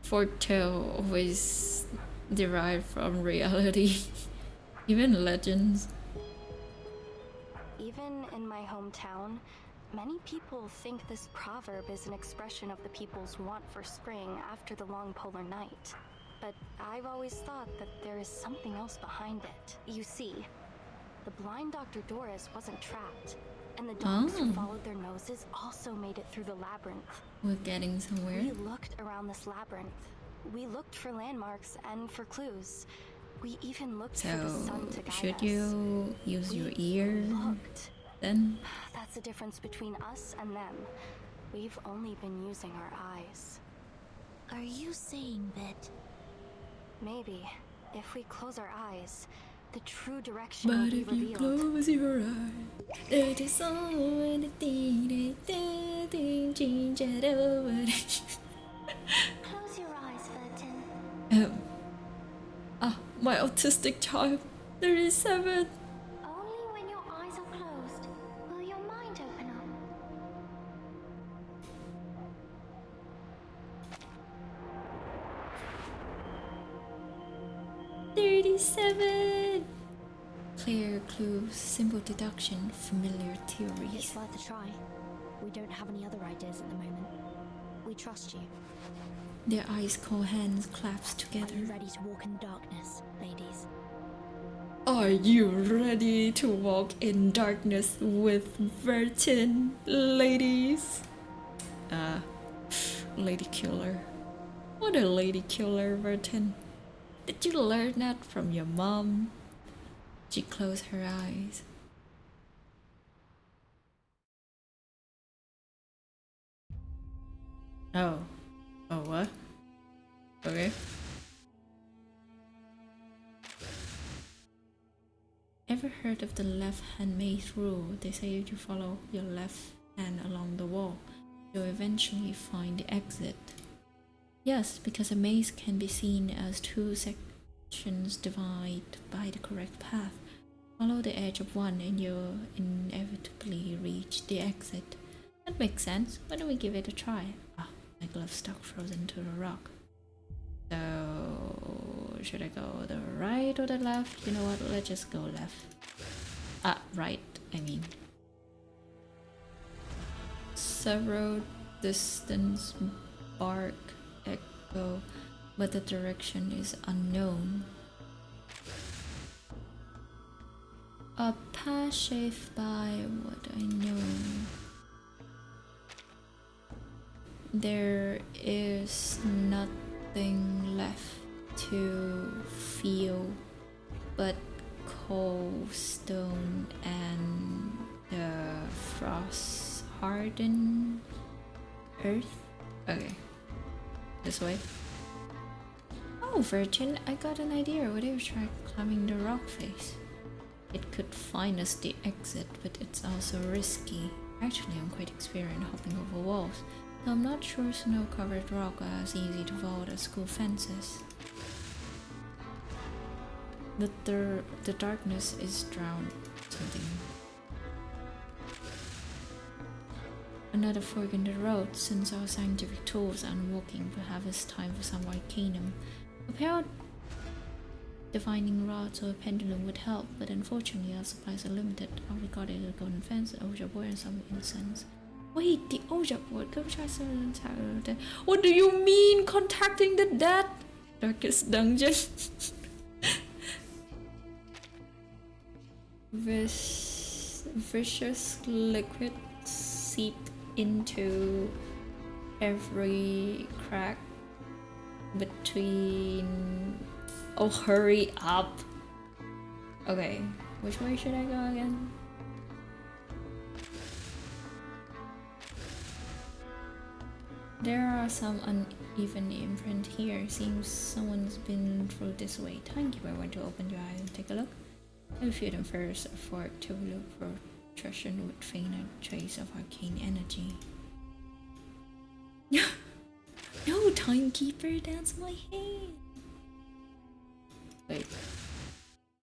folktale always derived from reality. Even legends. Even in my hometown, many people think this proverb is an expression of the people's want for spring after the long polar night. But I've always thought that there is something else behind it. You see, the blind Dr. Doris wasn't trapped, and the dogs who followed their noses also made it through the labyrinth. We're getting somewhere. We looked around this labyrinth. We looked for landmarks and for clues. We even looked for the sun to guide us. Should you use your ear looked. then? That's the difference between us and them. We've only been using our eyes. Are you saying that... Maybe, if we close our eyes, the true direction will But be if you revealed. close your eyes, it is all change it over. Close your eyes, Vertin. My autistic child, 37. Only when your eyes are closed will your mind open up. 37. Clear clues, simple deduction, familiar theories. It's worth a try. We don't have any other ideas at the moment. We trust you. Their ice cold hands clasped together. Are you ready to walk in the darkness, ladies? Are you ready to walk in darkness with Vertin, ladies? Lady killer. What a lady killer, Vertin. Did you learn that from your mom? She closed her eyes. Oh. Oh, what? Okay. Ever heard of the left-hand maze rule? They say if you follow your left hand along the wall, you'll eventually find the exit. Yes, because a maze can be seen as two sections divided by the correct path. Follow the edge of one and you'll inevitably reach the exit. That makes sense. Why don't we give it a try? My glove stuck frozen to the rock. So, should I go the right or the left? You know what, let's just go left. Right, I mean. Several distance bark echo, but the direction is unknown. A path shaped by what I know. There is nothing left to feel but cold stone and the frost hardened earth. Okay, this way. Oh, Virgin, I got an idea. What if we try climbing the rock face? It could find us the exit, but it's also risky. Actually, I'm quite experienced hopping over walls, so I'm not sure snow-covered rock are as easy to vault as school fences. The darkness is drowned something. Another fork in the road. Since our scientific tools aren't working, perhaps it's time for some arcanum. A pair of divining rods or a pendulum would help, but unfortunately our supplies are limited. All we got is a golden fence, a 𝐁𝐆𝐿 and some incense. Wait, the 𝐁𝐆𝐿? Go try some. What do you mean contacting the dead? Darkest dungeon. Vicious liquid seeped into every crack between. Oh, hurry up! Okay, which way should I go again? There are some uneven imprint here. Seems someone's been through this way. Thank you. I want to open your eye and take a look. I feel them first effort to look for treasure with faint trace of arcane energy. No, timekeeper, that's my hand. Wait.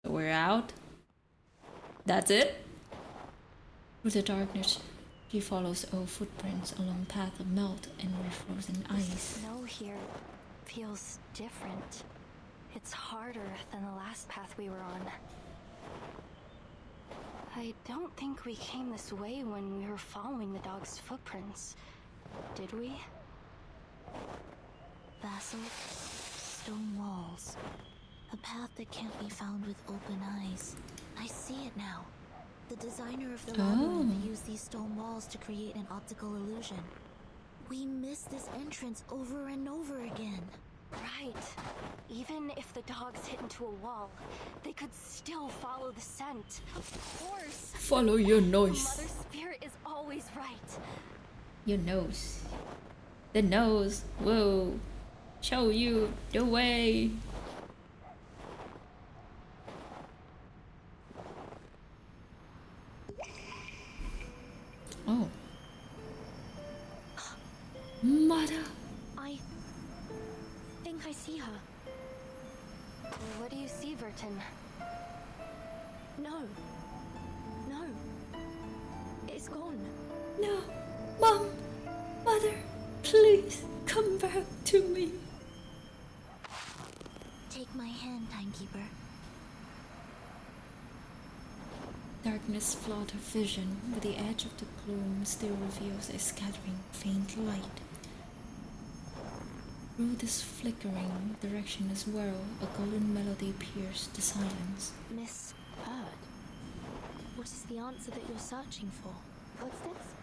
So we're out? That's it? Through the darkness, she follows old footprints along path of melt and frozen ice. Snow here feels different. It's harder than the last path we were on. I don't think we came this way when we were following the dog's footprints, did we? Basalt, stone walls. A path that can't be found with open eyes. I see it now. The designer of the labyrinth used these stone walls to create an optical illusion. We missed this entrance over and over again. Right. Even if the dogs hit into a wall, they could still follow the scent. Of course. Follow your nose. Mother Spirit is always right. Your nose. The nose will show you the way. Oh. Mother. I think I see her. What do you see, Vertin? No. No. It's gone. No. Mom. Mother. Please come back to me. Take my hand, Timekeeper. Darkness flawed her vision, but the edge of the gloom still reveals a scattering faint light. Through this flickering direction as well, a golden melody pierced the silence. Miss Bird, what is the answer that you're searching for? Footsteps?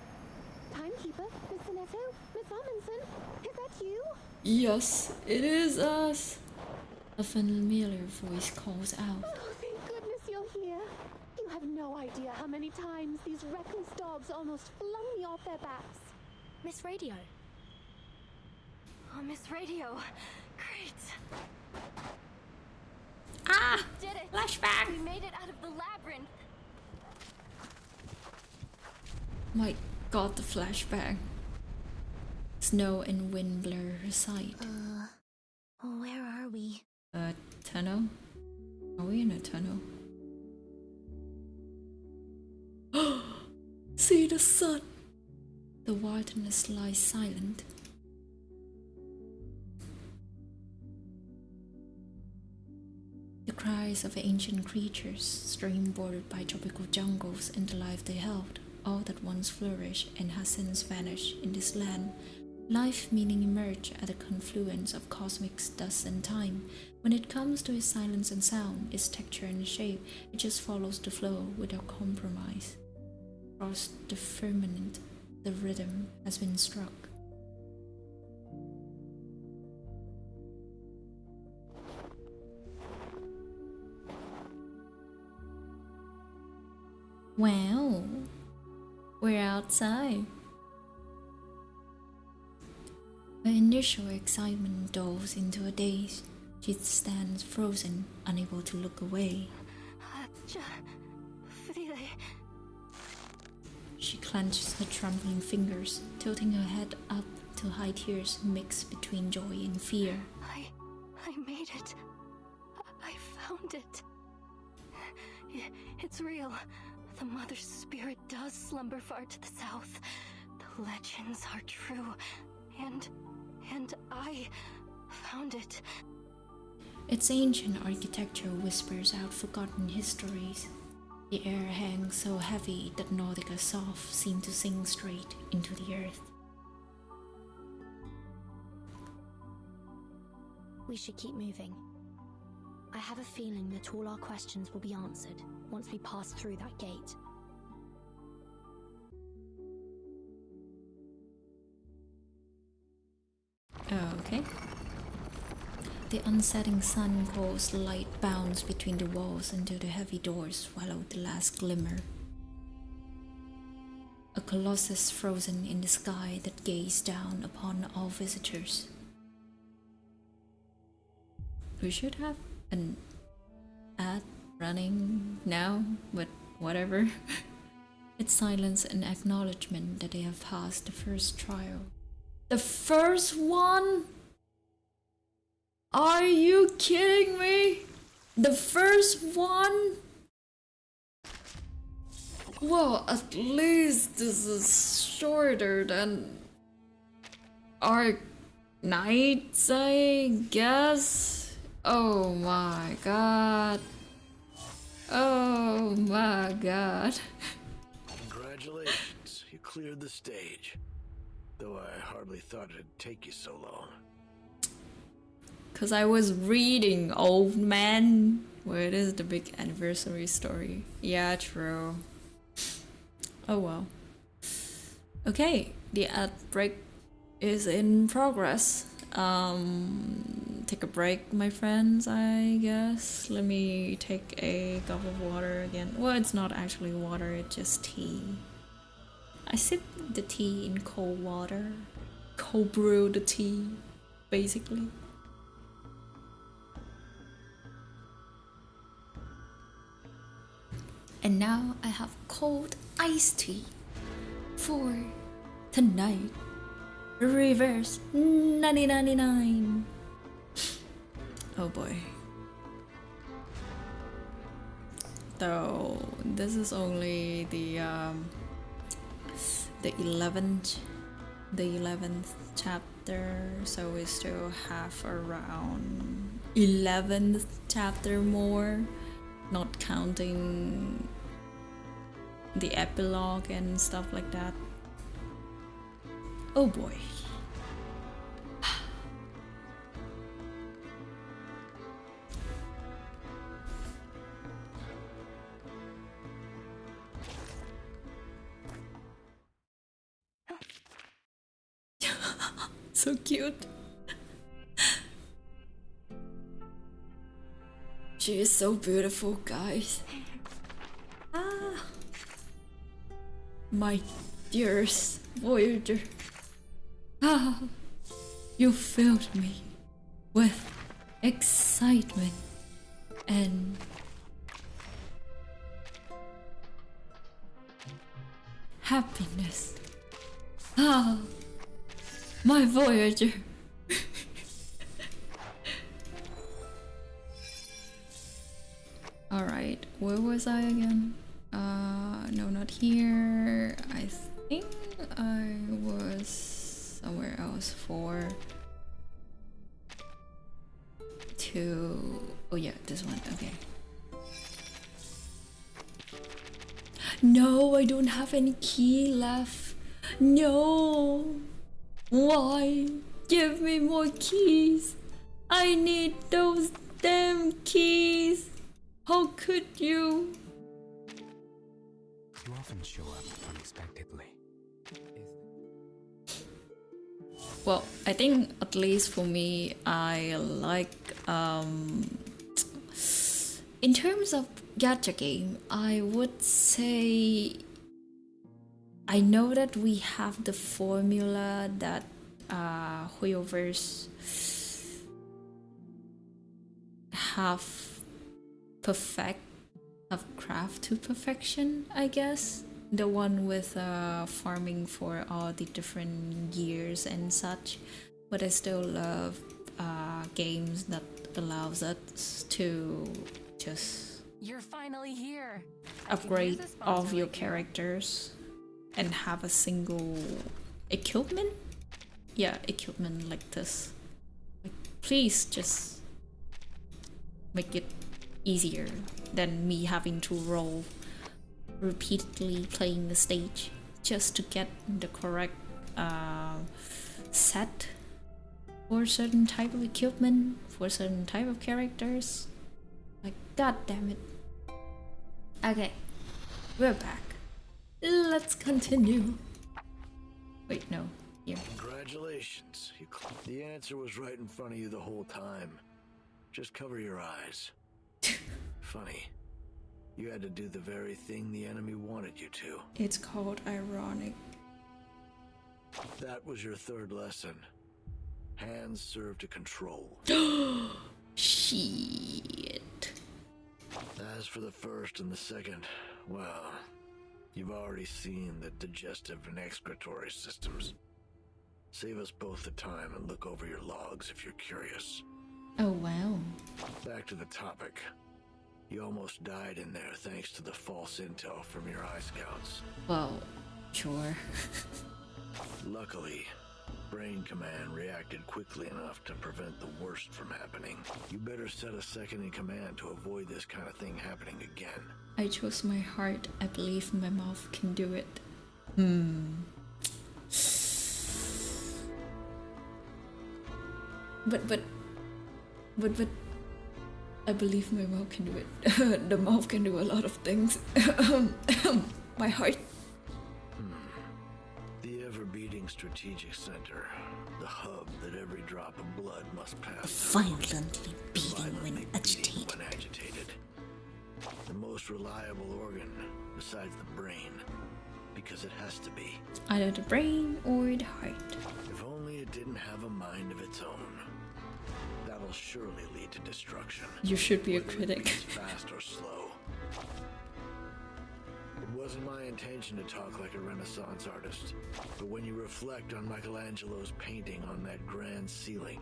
Timekeeper? Mr. Neto? Miss Amundsen? Is that you? Yes, it is us. A familiar voice calls out. Oh, thank goodness you're here. You have no idea how many times these reckless dogs almost flung me off their backs. Miss Radio. Oh, Miss Radio. Great. Ah! Did it. Flashback! We made it out of the labyrinth. My god, the flashback. Snow and wind blur her sight. Where are we? A tunnel? Are we in a tunnel? See the sun! The wilderness lies silent. The cries of ancient creatures, stream bordered by tropical jungles and the life they held, all that once flourished and has since vanished in this land. Life meaning emerge at the confluence of cosmic dust and time. When it comes to its silence and sound, its texture and shape, it just follows the flow without compromise. Across the firmament, the rhythm has been struck. Wow, we're outside. Her initial excitement dulls into a daze. She stands frozen, unable to look away. She clenches her trembling fingers, tilting her head up till high tears mix between joy and fear. I made it. I found it. It's real. The Mother Spirit does slumber far to the south. The legends are true. And I found it. Its ancient architecture whispers out forgotten histories. The air hangs so heavy that Nautika soft seem to sink straight into the earth. We should keep moving. I have a feeling that all our questions will be answered once we pass through that gate. Okay. The unsetting sun caused light bounce between the walls until the heavy doors swallowed the last glimmer. a colossus frozen in the sky that gazed down upon all visitors. We should have an ad running now, but whatever. It's silence and acknowledgement that they have passed the first trial. The first one? Are you kidding me? The first one? Well, at least this is shorter than Arc Knights, I guess. Oh my god. Oh my god. Congratulations, you cleared the stage. Though I hardly thought it'd take you so long. Cause I was reading, old man. Where is the big anniversary story? Yeah, true. Oh well. Okay, the ad break is in progress. Take a break, my friends, I guess. Let me take a cup of water again. Well, it's not actually water, it's just tea. I sip the tea in cold water. Cold brew the tea, basically. And now I have cold iced tea for tonight. Reverse 9099. Oh boy. Though this is only the 11th chapter, so we still have around 11th chapter more, not counting the epilogue and stuff like that. Oh boy. So cute. She is so beautiful, guys. Ah, my dearest Voyager. Ah, you filled me with excitement and happiness. Ah, my Voyager. Alright, where was I again? No, not here. I think I was somewhere else for oh yeah, this one, okay. No, I don't have any key left. No. Why? Give me more keys. I need those damn keys. How could you? You often show up unexpectedly. Well, I think at least for me, I like in terms of gacha game, I would say I know that we have the formula that 𝐂𝐲verse have craft to perfection, I guess. The one with farming for all the different gears and such, but I still love games that allows us to just You're finally here. upgrade all of your characters and have a single equipment. Yeah, equipment like this. Like, please just make it easier than me having to roll repeatedly playing the stage just to get the correct set for a certain type of equipment, for a certain type of characters. Like, god damn it. Okay, we're back. Let's continue. Wait, no, here. Congratulations. The answer was right in front of you the whole time. Just cover your eyes. Funny. You had to do the very thing the enemy wanted you to. It's called ironic. That was your third lesson. Hands serve to control. Shit. As for the first and the second, well, you've already seen the digestive and excretory systems. Save us both the time and look over your logs if you're curious. Oh wow. Back to the topic. You almost died in there thanks to the false intel from your eye scouts. Well, sure. Luckily, Brain Command reacted quickly enough to prevent the worst from happening. You better set a second in command to avoid this kind of thing happening again. I chose my heart. I believe my mouth can do it. But I believe my mouth can do it. The mouth can do a lot of things. My heart. The ever-beating strategic center, the hub that every drop of blood must pass. Violently beating when agitated. The most reliable organ, besides the brain, because it has to be. Either the brain or the heart. If only it didn't have a mind of its own. That'll surely lead to destruction. You should be a whether it critic. beats fast or slow. It wasn't my intention to talk like a Renaissance artist, but when you reflect on Michelangelo's painting on that grand ceiling,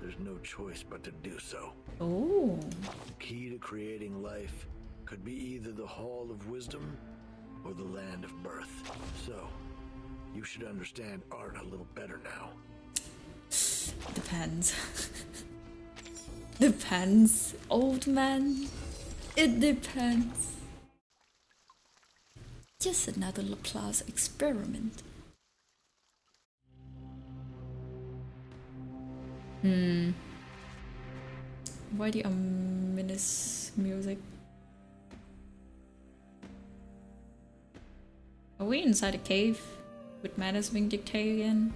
there's no choice but to do so. Oh. The key to creating life could be either the Hall of Wisdom or the Land of Birth. So, you should understand art a little better now. Depends. Depends, old man. It depends. Just another Laplace experiment. Why the ominous music? Are we inside a cave with madness being dictated again?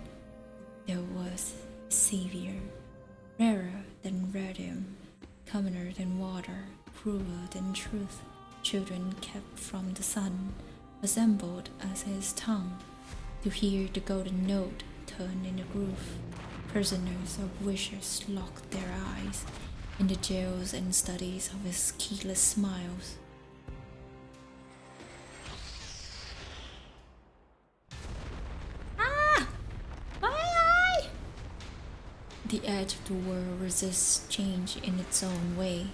There was a savior, rarer than radium, commoner than water, crueler than truth. Children kept from the sun, assembled as his tongue, to hear the golden note turn in the groove. Prisoners of wishes locked their eyes in the jails and studies of his keyless smiles. The edge of the world resists change in its own way.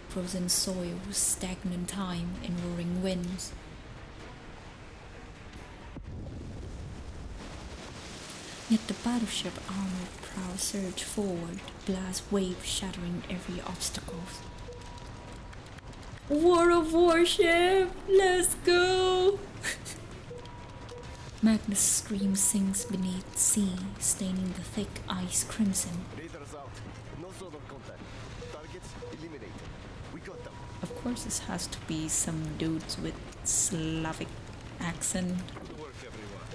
Frozen soil, stagnant time, and roaring winds. Yet the battleship armored prow surged forward, blast waves shattering every obstacle. War of Warship! Let's go! Magnus' scream sinks beneath the sea, staining the thick ice crimson. Raiders out. No sort of contact. Targets eliminated. We got them. Of course, this has to be some dudes with Slavic accent. Good work, everyone.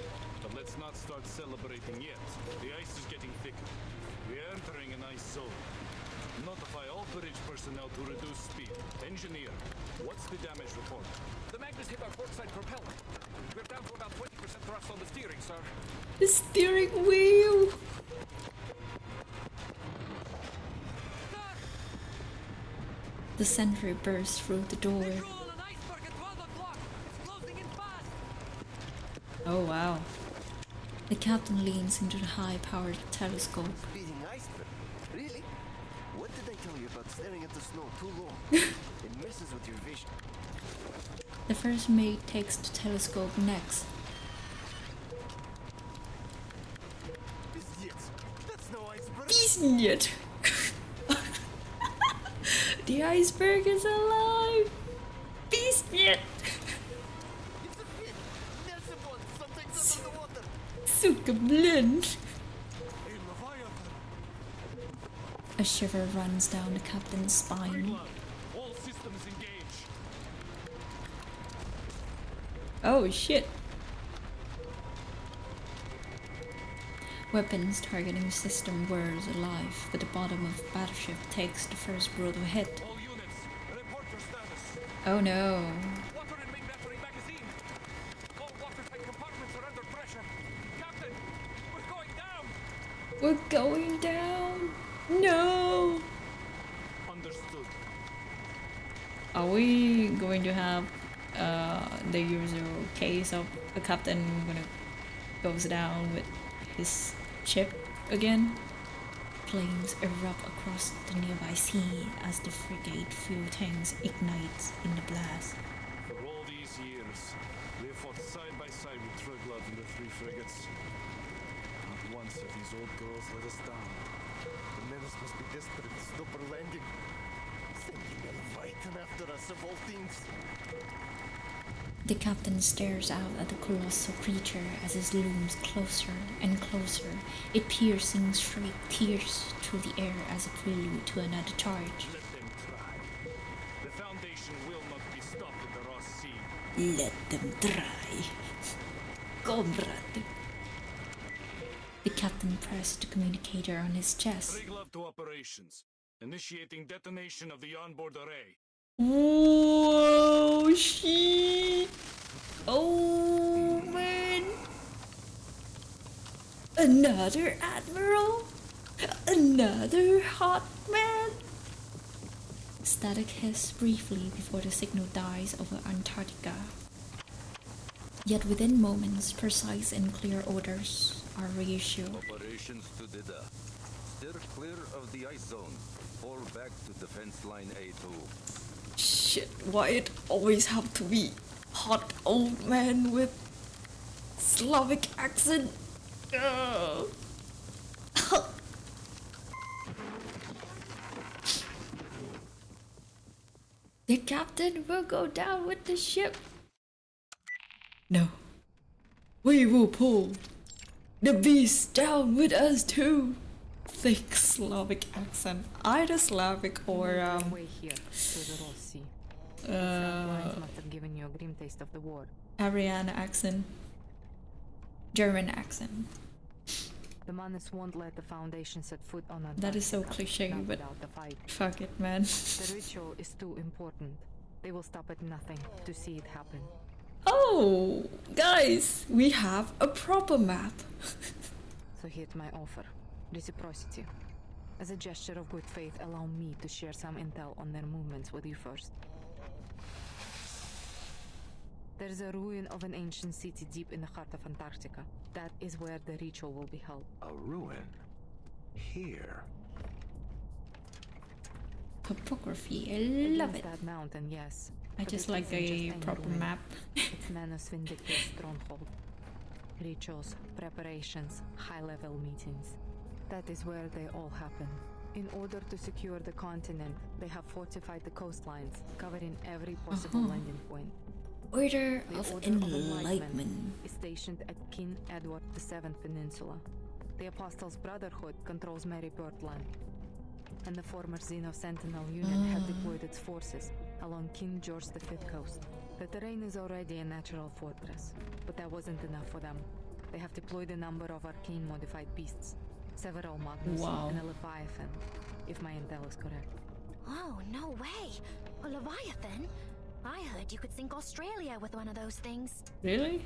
But let's not start celebrating yet. The ice is getting thicker. We are entering an ice zone. Notify all bridge personnel to reduce speed. Engineer, what's the damage report? The Magnus hit our port side propeller. We're down to about 20% thrust on the steering, sir. The steering wheel! The sentry burst through the door. Oh wow. The captain leans into the high-powered telescope. Beating iceberg? Really? What did I tell you about staring at the snow too long? It messes with your vision. The first mate takes the telescope next. That's no iceberg. Bisnit! The iceberg is alive! Bisnit! It's a pit. Merciful. Something's under the water. Super blind! A shiver runs down the captain's spine. All systems engage. Oh shit! Weapons targeting system whirs alive, but the bottom of the battleship takes the first brutal hit. All units, report your status. Oh no. Water in main battery magazine. All watertight compartments are under pressure. Captain, we're going down. We're going down. No. Understood. Are we going to have the usual case of the captain gonna goes down with his ship again? Flames erupt across the nearby sea as the frigate fuel tanks ignites in the blast. For all these years, we have fought side by side with Triglav and the three frigates. Not once have these old girls let us down. The menace must be desperate to stop our landing. Sending a Leviathan after us of all things. The captain stares out at the colossal creature as it looms closer and closer, it piercing straight tears through the air as a prelude to another charge. Let them try. The Foundation will not be stopped in the Ross Sea. Let them try. Go, brother. The captain pressed the communicator on his chest. Triglav to operations. Initiating detonation of the onboard array. Whoa, shit. Oh, man. Another admiral? Another hot man? Static hissed briefly before the signal dies over Antarctica. Yet within moments, precise and clear orders are reissued. Operations to Dida. Steer clear of the ice zone. Fall back to defense line A2. Shit, why it always have to be hot old man with Slavic accent? Ugh. The captain will go down with the ship. No. We will pull the beast down with us too. Thick Slavic accent. Either Slavic or way here to the Ross Sea. The front lines must have given you a grim taste of the war. Ariana accent. German accent. The Manus won't let the Foundation set foot on Antarctica. That is so cliche, not but without the fight. fuck it, man. The ritual is too important. They will stop at nothing to see it happen. Oh, guys, we have a proper map. So here's my offer. Reciprocity. As a gesture of good faith, allow me to share some intel on their movements with you first. There's a ruin of an ancient city deep in the heart of Antarctica. That is where the ritual will be held. A ruin? Here? Topography, I love it. That mountain, yes. I But just it like isn't just a any proper ruin. map. It's Manus Vindictive stronghold. Rituals, preparations, high-level meetings. That is where they all happen. In order to secure the continent, they have fortified the coastlines, covering every possible landing point. Order The of Order Enlightenment. is stationed at King Edward VII Peninsula. The Apostles' Brotherhood controls Mary Birdland. And the former Xeno Sentinel unit have deployed its forces along King George V coast. The terrain is already a natural fortress, but that wasn't enough for them. They have deployed a number of arcane modified beasts. Several Magnus and a Leviathan, if my intel is correct. Oh, no way! A Leviathan? I heard you could sink Australia with one of those things. Really?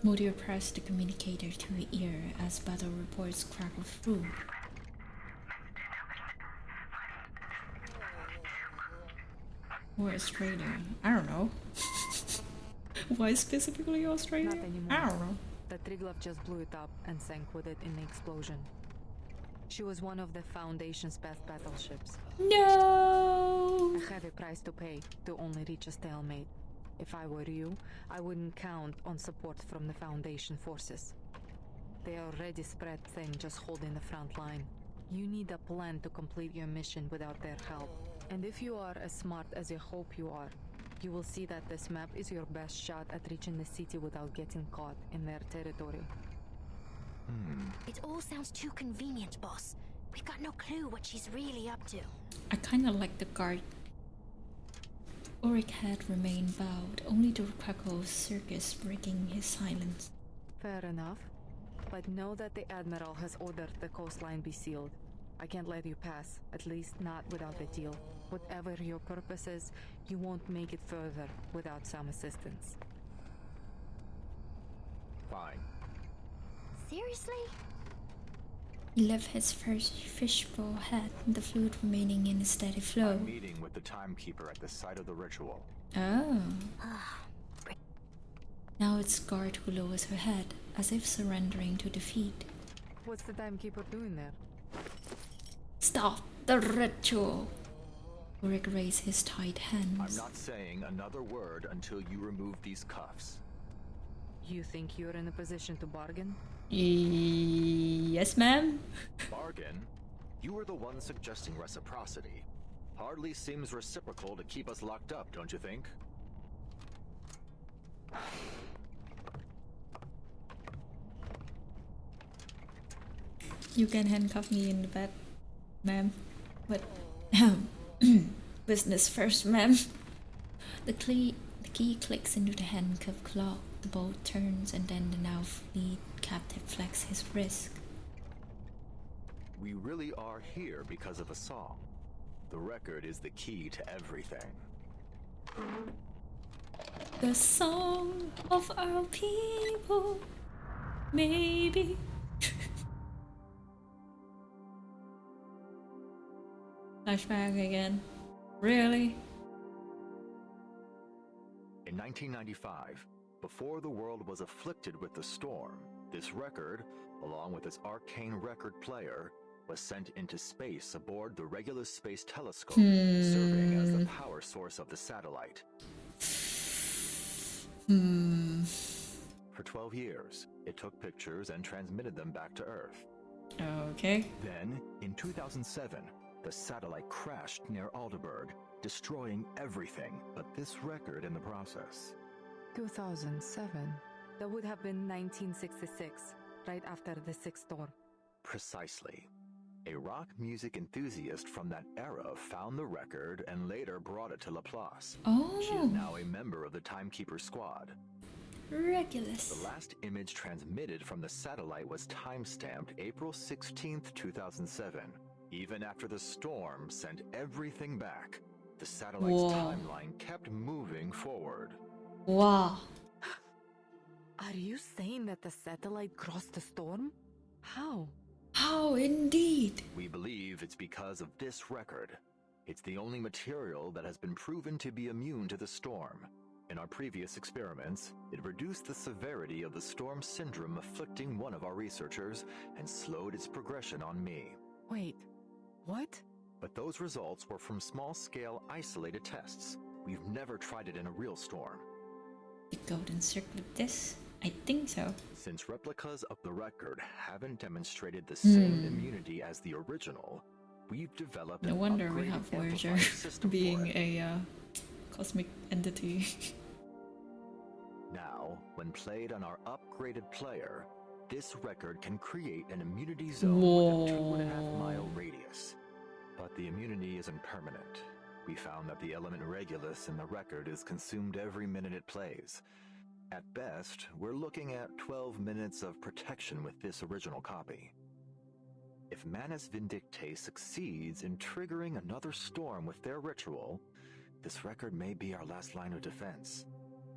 Modir pressed the communicator to her ear as battle reports crackled through. Or Australia? I don't know. Why specifically Australia? Not anymore. I don't know. The Triglav just blew it up and sank with it in the explosion. She was one of the Foundation's best battleships. No! A heavy price to pay to only reach a stalemate. If I were you, I wouldn't count on support from the Foundation forces. They are already spread thin, just holding the front line. You need a plan to complete your mission without their help. And if you are as smart as you hope you are, you will see that this map is your best shot at reaching the city without getting caught in their territory. It all sounds too convenient, boss. We've got no clue what she's really up to. I kinda like the guard. Ulrich had remained bowed, only the crackle of circus breaking his silence. Fair enough. But know that the Admiral has ordered the coastline be sealed. I can't let you pass, at least not without a deal. Whatever your purpose is, you won't make it further without some assistance. Fine. Seriously? He left his first fishbowl head, the fluid remaining in a steady flow. I'm meeting with the timekeeper at the site of the ritual. Oh. Now it's Guard who lowers her head, as if surrendering to defeat. What's the timekeeper doing there? Stop the ritual! Ulrich raised his tight hands. I'm not saying another word until you remove these cuffs. You think you're in a position to bargain? Yes, ma'am. Bargain? You were the one suggesting reciprocity. Hardly seems reciprocal to keep us locked up, don't you think? You can handcuff me in the bed, ma'am. But business first, ma'am. The key clicks into the handcuff lock. The bolt turns, and then the now fleet captive flexes his wrist. We really are here because of a song. The record is the key to everything. The song of our people, maybe. Flashback again. Really? In 1995, before the world was afflicted with the storm, this record, along with its arcane record player, was sent into space aboard the Regulus Space Telescope, serving as the power source of the satellite. For 12 years, it took pictures and transmitted them back to Earth. Okay. Then, in 2007, the satellite crashed near Aldeburgh, destroying everything but this record in the process. 2007. That would have been 1966, right after the Sixth Storm. Precisely. A rock music enthusiast from that era found the record and later brought it to Laplace. Oh. She is now a member of the Timekeeper Squad. Regulus. The last image transmitted from the satellite was time-stamped April 16th, 2007. Even after the storm sent everything back, the satellite's timeline kept moving forward. Wow. Are you saying that the satellite crossed the storm? How? How indeed? We believe it's because of this record. It's the only material that has been proven to be immune to the storm. In our previous experiments, it reduced the severity of the storm syndrome afflicting one of our researchers and slowed its progression on me. Wait, what? But those results were from small-scale isolated tests. We've never tried it in a real storm. The golden circle of this? I think so. Since replicas of the record haven't demonstrated the same immunity as the original, we've developed no wonder we have Voyager being a cosmic entity. Now, when played on our upgraded player, this record can create an immunity zone with a 2.5 mile radius. But the immunity isn't permanent. We found that the element Regulus in the record is consumed every minute it plays. At best, we're looking at 12 minutes of protection with this original copy. If Manus Vindictae succeeds in triggering another storm with their ritual, this record may be our last line of defense.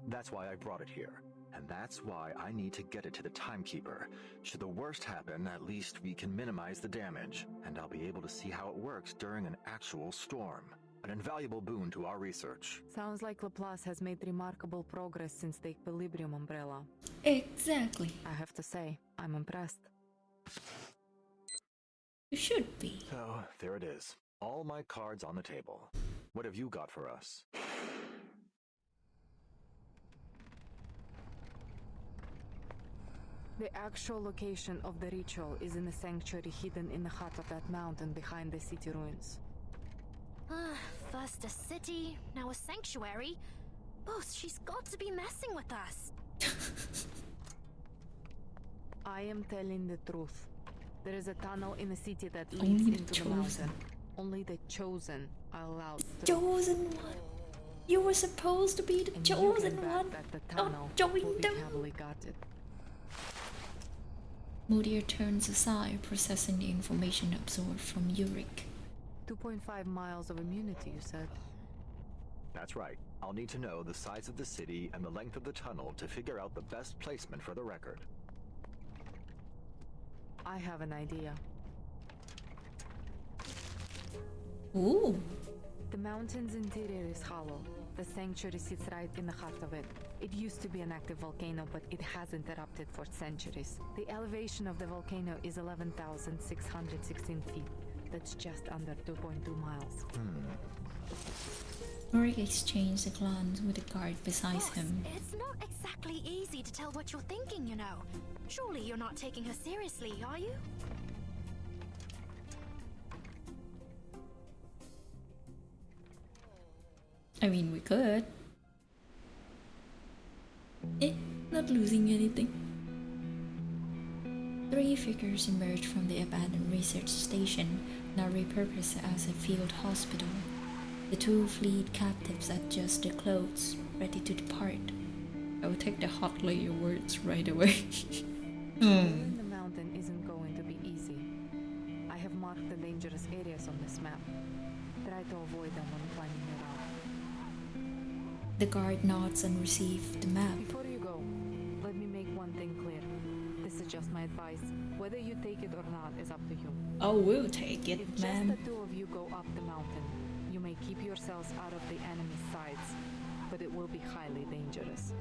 That's why I brought it here, and that's why I need to get it to the Timekeeper. Should the worst happen, at least we can minimize the damage, and I'll be able to see how it works during an actual storm. An invaluable boon to our research. Sounds like Laplace has made remarkable progress since the Equilibrium umbrella. Exactly. I have to say, I'm impressed. You should be. So, there it is. All my cards on the table. What have you got for us? The actual location of the ritual is in a sanctuary hidden in the heart of that mountain behind the city ruins. First a city, now a sanctuary. Boss, she's got to be messing with us. I am telling the truth. There is a tunnel in the city that Only leads the into the mountain. Only the chosen are allowed through. Chosen one. You were supposed to be the And chosen you can bet one. that the tunnel Not will join be them. heavily guarded. Modir turns aside, processing the information absorbed from Yurik. 2.5 miles of immunity, you said? That's right. I'll need to know the size of the city and the length of the tunnel to figure out the best placement for the record. I have an idea. Ooh. The mountain's interior is hollow. The sanctuary sits right in the heart of it. It used to be an active volcano, but it hasn't erupted for centuries. The elevation of the volcano is 11,616 feet. That's just under 2.2 miles. Yurik exchanges a glance with the guard beside him. It's not exactly easy to tell what you're thinking, you know. Surely you're not taking her seriously, are you? I mean, we could. Not losing anything. 3 figures emerge from the abandoned research station, now repurposed as a field hospital. The 2 fleet captives adjust their clothes, ready to depart. I will take the hot layer words right away. Going the mountain isn't going to be easy. I have marked the dangerous areas on this map. Try to avoid them when climbing it out. The guard nods and receives the map. Before you go, let me make one thing clear. This is just my advice. Whether you take it or not is up to you. Oh, we'll take it, If ma'am. just the 2 of you go up the mountain, you may keep yourselves out of the enemy's sights, but it will be highly dangerous.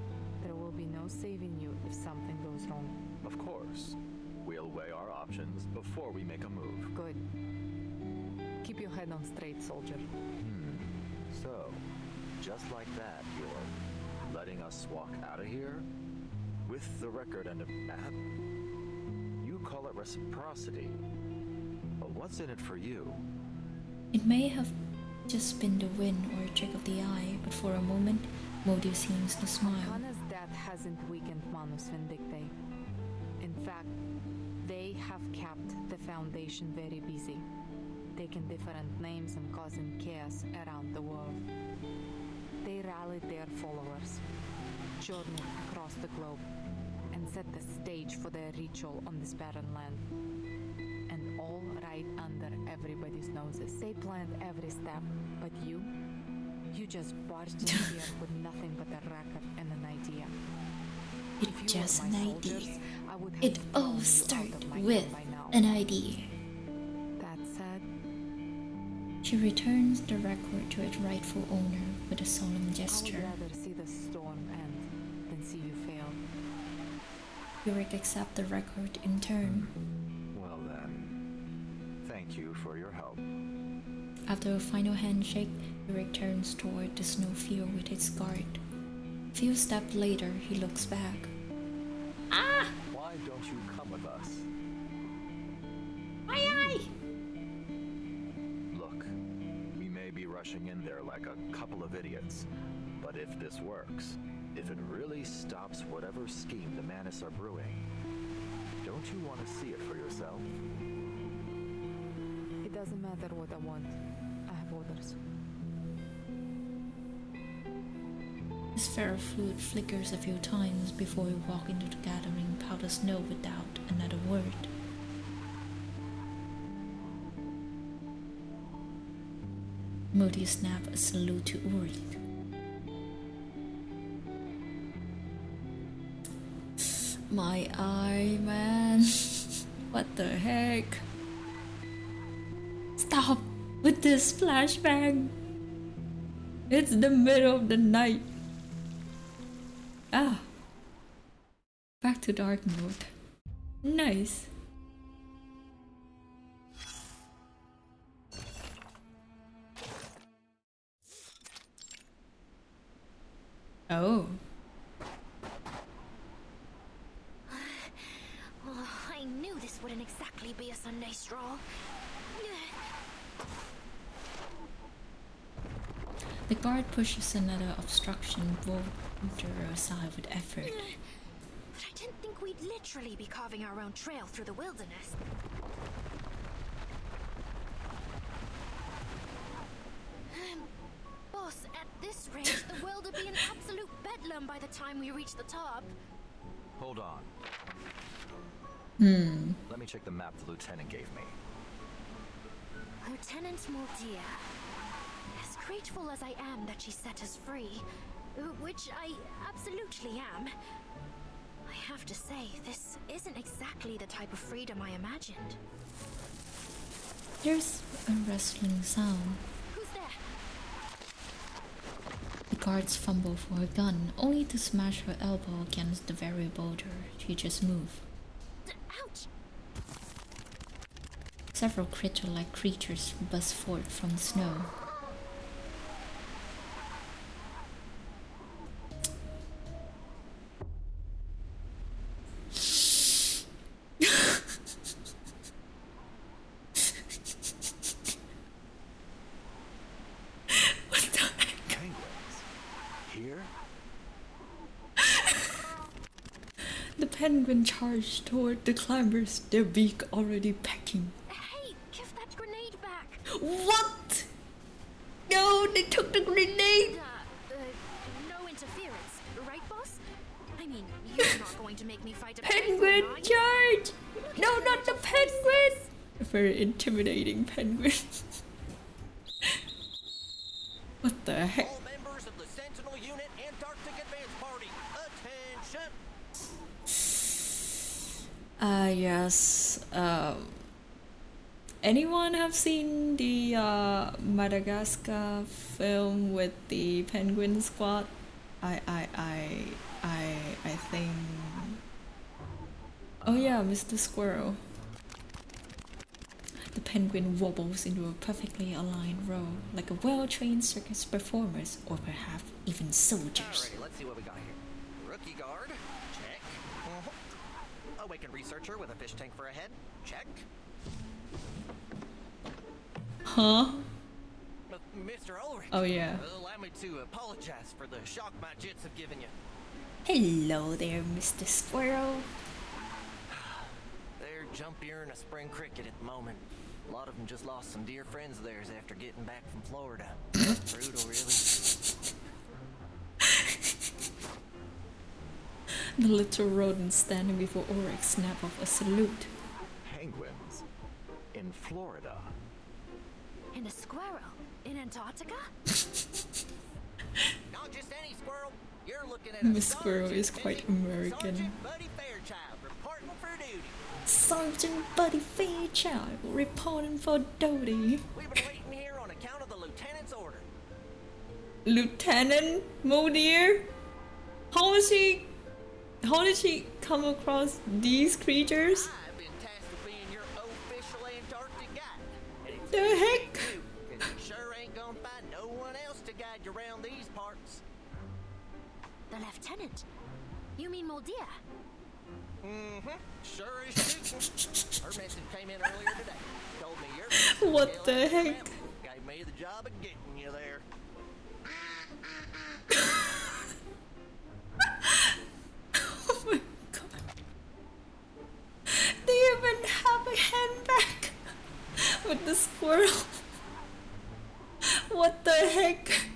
There will be no saving you if something goes wrong. Of course. We'll weigh our options before we make a move. Good. Keep your head on straight, soldier. So, just like that, you're letting us walk out of here? With the record and a map? You call it reciprocity. But what's in it for you? It may have just been the wind or a trick of the eye, but for a moment, Modir seems to smile. Arcana's death hasn't weakened Manus Vindictae. In fact, they have kept the Foundation very busy, taking different names and causing chaos around the world. They rallied their followers, journeyed across the globe, and set the stage for their ritual on this barren land. And all right under everybody's noses. They planned every step, but you just barged in here with nothing but a record and an idea. It's just an idea. I would have It all thrown you out started of my with camp by now. an idea. That said, She returns the record to its rightful owner with a solemn I gesture. would rather see the storm end than see you fail. Yurik accepts the record in turn. Well then, thank you for your help. After a final handshake, Yurik turns toward the snowfield with his guard. A few steps later, he looks back. Why don't you come with us? Aye! Look, we may be rushing in there like a couple of idiots, but if this works, if it really stops whatever scheme the Manus are brewing, don't you want to see it for yourself? It doesn't matter what I want. I have orders. The sphere of fluid flickers a few times before we walk into the gathering powder snow without another word. Moody snaps a salute to Ulrich. My eye, man. What the heck? Stop with this flashbang. It's the middle of the night. Back to dark mode. Nice. Oh. Oh, I knew this wouldn't exactly be a Sunday stroll. The guard pushes another obstruction boulder aside with effort. But I didn't think we'd literally be carving our own trail through the wilderness. Boss, at this rate, the world will be an absolute bedlam by the time we reach the top. Hold on. Let me check the map the lieutenant gave me. Lieutenant Moldia. As grateful as I am that she set us free, which I absolutely am, I have to say, this isn't exactly the type of freedom I imagined. There's a rustling sound. Who's there? The guards fumble for a gun, only to smash her elbow against the very boulder she just moved. Ouch! Several critter-like creatures bust forth from the snow. The penguin charged toward the climbers, their beak already pecking. Hey, give that grenade back! What? No, they took the grenade! No interference, right, boss? I mean, you're not going to make me fight a penguin charge! No, not the penguin! A very intimidating penguin. What the heck? All members of the Sentinel Unit Antarctic Advance Party, attention! Yes. Anyone have seen the Madagascar film with the penguin squad? I think. Oh yeah, Mr. Squirrel. The penguin wobbles into a perfectly aligned row, like a well-trained circus performers, or perhaps even soldiers. Alrighty, let's see what we got here. Rookie guard, check. Awakened researcher with a fish tank for a head, check. Huh? Mr. Ulrich. Oh yeah. Allow me to apologize for the shock my jits have given you. Hello there, Mr. Squirrel. They're jumpier than a spring cricket at the moment. A lot of them just lost some dear friends of theirs after getting back from Florida. Brutal, really. The little rodent standing before Ulrich snap off a salute. Penguins? In Florida? And a squirrel? In Antarctica? Not just any squirrel. You're looking at Miss Squirrel is quite American. Sergeant Buddy Fairchild reporting for duty. Sergeant Buddy Fairchild reporting for duty. We've been waiting here on account of the lieutenant's order. Lieutenant Modier? How did she come across these creatures? I've been tasked with being your official Antarctic guide. And it's The heck? you, 'cause you sure ain't gonna find no one else to guide you around these parts. The lieutenant? You mean Moldia? Mm-hmm. Sure is shooting. Her message came in earlier today. Told me you're What the heck? Gave me the job of getting you there. Oh my god. They even have a handbag with the squirrel. What the heck?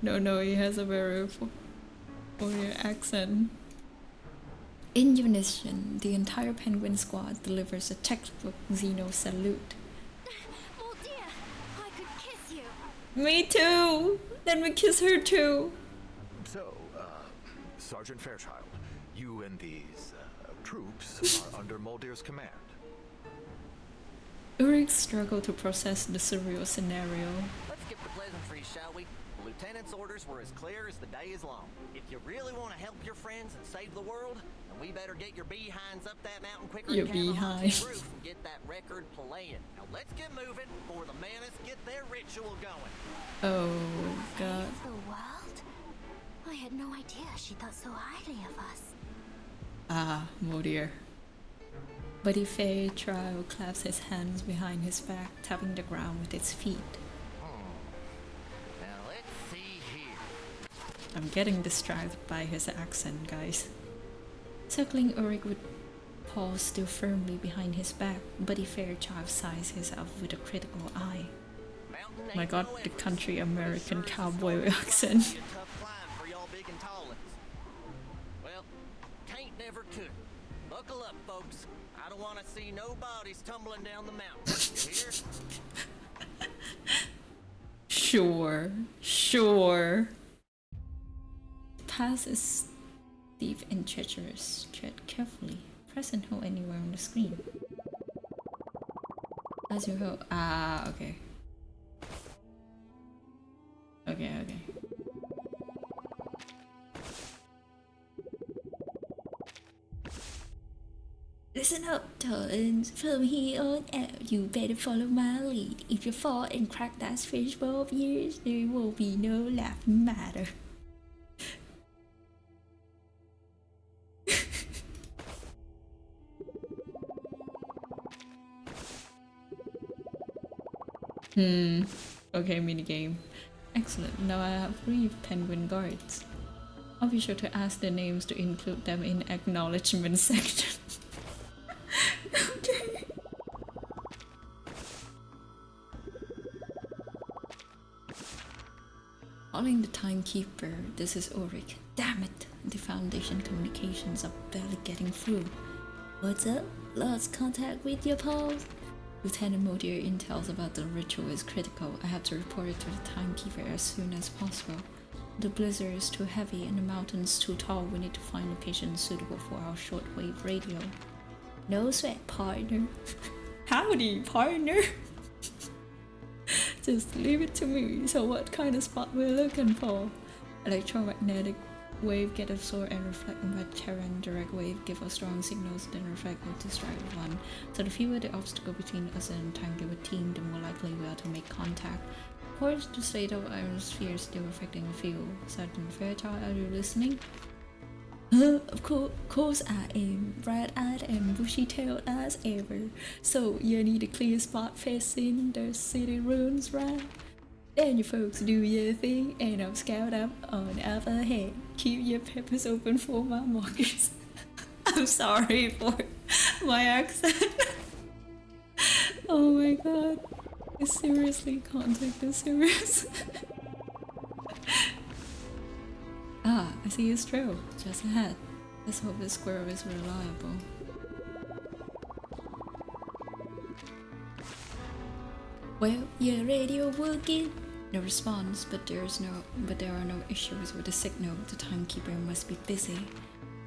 No, he has a very familiar accent. In unison, the entire penguin squad delivers a textbook Xeno salute. Moldia, I could kiss you. Me too! Let me kiss her too! So, Sergeant Fairchild, you and these troops are under Moldier's command. Ulrich struggled to process the surreal scenario. Let's skip the pleasantries, shall we? The lieutenant's orders were as clear as the day is long. If you really want to help your friends and save the world, then we better get your behinds up that mountain quicker Your than cattle behind. on the roof and get that record playing. Now let's get moving before the menace get their ritual going. Oh god. Save the world? I had no idea she thought so highly of us. Ah, Modier. Buddy Fairchild claps his hands behind his back, tapping the ground with his feet. Now let's see here. I'm getting distracted by his accent, guys. Circling Ulrich with paws still firmly behind his back, Buddy Fairchild sighs himself with a critical eye. Mountain My ain't god, no the Everest, country but it American sure is a cowboy stormy accent. climb. Be a tough climb for y'all big and tall uns. Well, can't never could. Buckle up, folks. I don't want to see no bodies tumbling down the mountain. You hear? Sure. Path is steep and treacherous. Tread carefully. Press and hold anywhere on the screen. As you hold. Ah, okay. Okay. Listen up, Titans. From here on out, you better follow my lead. If you fall and crack that fishbowl of yours, there will be no laughing matter. Okay, minigame. Excellent. Now I have 3 penguin guards. I'll be sure to ask their names to include them in acknowledgement section. Okay. Calling the timekeeper. This is Ulrich. Damn it! The Foundation communications are barely getting through. What's up? Lost contact with your pals? Lieutenant Modier intel about the ritual is critical. I have to report it to the timekeeper as soon as possible. The blizzard is too heavy and the mountains too tall. We need to find locations suitable for our shortwave radio. No sweat, partner. Howdy, partner. Just leave it to me. So what kind of spot we're looking for? Electromagnetic wave get absorbed and reflected by terrain. Direct wave give us strong signals, then reflect will distract one. So the fewer the obstacle between us and the timekeeper team, the more likely we are to make contact. Of course, the state of atmosphere is still affecting the field. Sergeant Fairchild, are you listening? Of course I am. Bright-eyed and bushy-tailed as ever. So you need a clear spot facing the city ruins, right? Then you folks do your thing, and I'll scout up on up ahead. Keep your peppers open for my markers. I'm sorry for my accent. Oh my god. I seriously can't take this serious. Ah, I see his trail just ahead. Let's hope this squirrel is reliable. Well, your radio working? No response, but there are no issues with the signal. The timekeeper must be busy.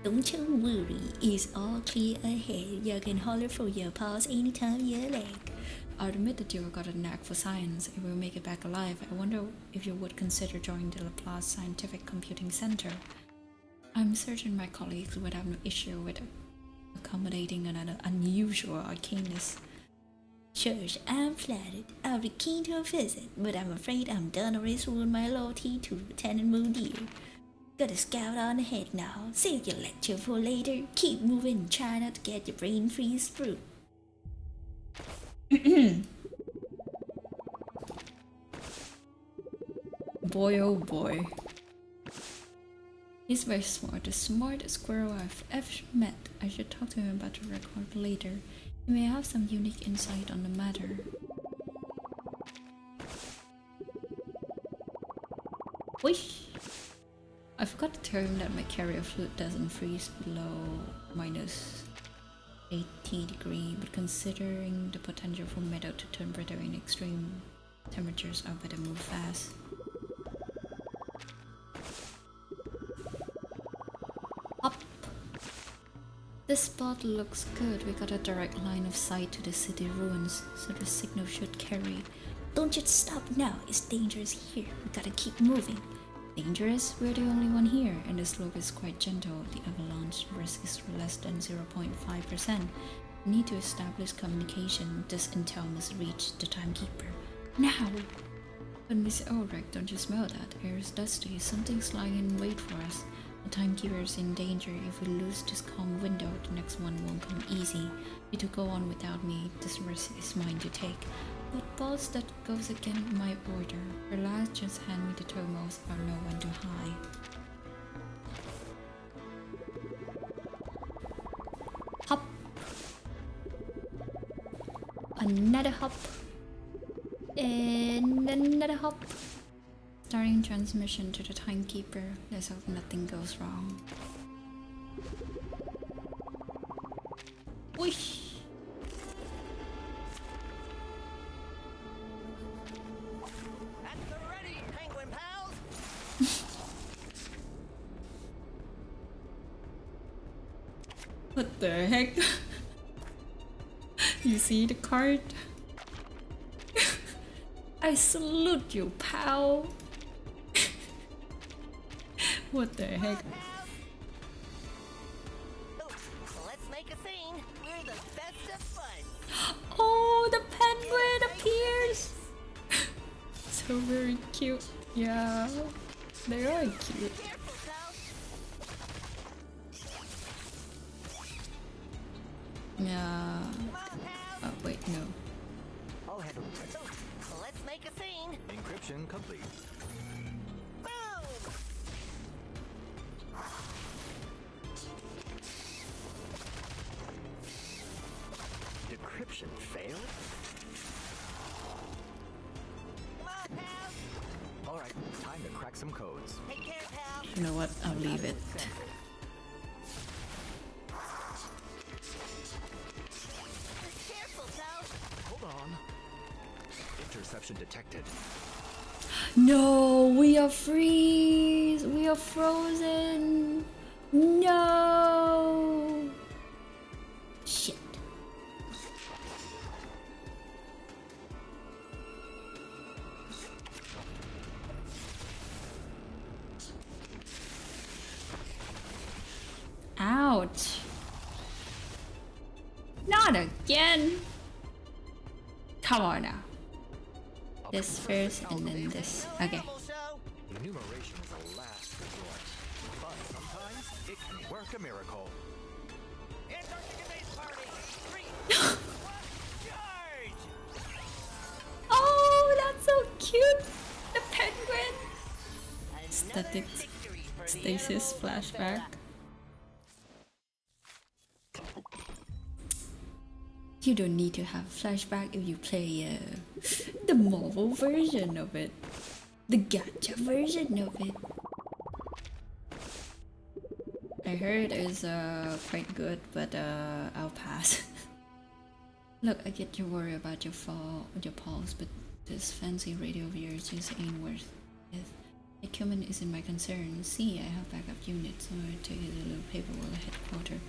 Don't you worry, it's all clear ahead. You can holler for your paws anytime you like. I admit that you've got a knack for science. It will make it back alive. I wonder if you would consider joining the Laplace Scientific Computing Center. I'm certain my colleagues would have no issue with accommodating an unusual arcanist. Shush, I'm flattered. I'll be keen to a visit, but I'm afraid I'm done already sworn my loyalty to Lieutenant Modier. Gotta scout on ahead now. Save your lecture for later. Keep moving and try not to get your brain freeze through. Boy oh boy. He's very smart, the smartest squirrel I've ever met. I should talk to him about the record later. He may have some unique insight on the matter. Wish! I forgot to tell him that my carrier fluid doesn't freeze below minus 80 degrees, but considering the potential for metal to turn brittle in extreme temperatures, I better move fast. Up! This spot looks good. We got a direct line of sight to the city ruins, so the signal should carry. Don't just stop now, it's dangerous here. We gotta keep moving. Dangerous? We're the only one here, and the slope is quite gentle. The avalanche risk is less than 0.5%. We need to establish communication. This intel must reach the timekeeper. Now! But Miss Ulrich, don't you smell that? Air is dusty. Something's lying in wait for us. The timekeeper is in danger. If we lose this calm window, the next one won't come easy. You to go on without me. This risk is mine to take. But boss, that goes against my order. Relax, just hand me the thermos. I'll know when to hide. Hop! Another hop. And another hop. Starting transmission to the timekeeper. Let's hope nothing goes wrong. Whoosh. At the ready, penguin pals! What the heck? You see the card? I salute you, pal. What the heck? Let's make a scene. We're the best of fun. Oh, the penguin appears. So very cute. Yeah, they are cute. Yeah. Oh wait, no. I'll handle it. Let's make a scene. Encryption complete. Boom! Decryption failed? Come on, pals! Alright, time to crack some codes. Take care, pal. You know what? I'll leave it. Careful, pal. Hold on. Interception detected. No, we are freeze. We are frozen. No. Shit. Ouch. Not again. Come on now. This first and then this. Okay. Enumeration is a last resort, but sometimes it can work a miracle. Oh, that's so cute. The penguin. Static stasis flashback. You don't need to have flashback if you play the Marvel version of it. The Gacha version of it. I heard it's quite good, but I'll pass. Look, I get you worried about your pulse, but this fancy radio of yours just ain't worth it. Equipment isn't my concern. See, I have backup units, so I take it a little paperwork headquarters.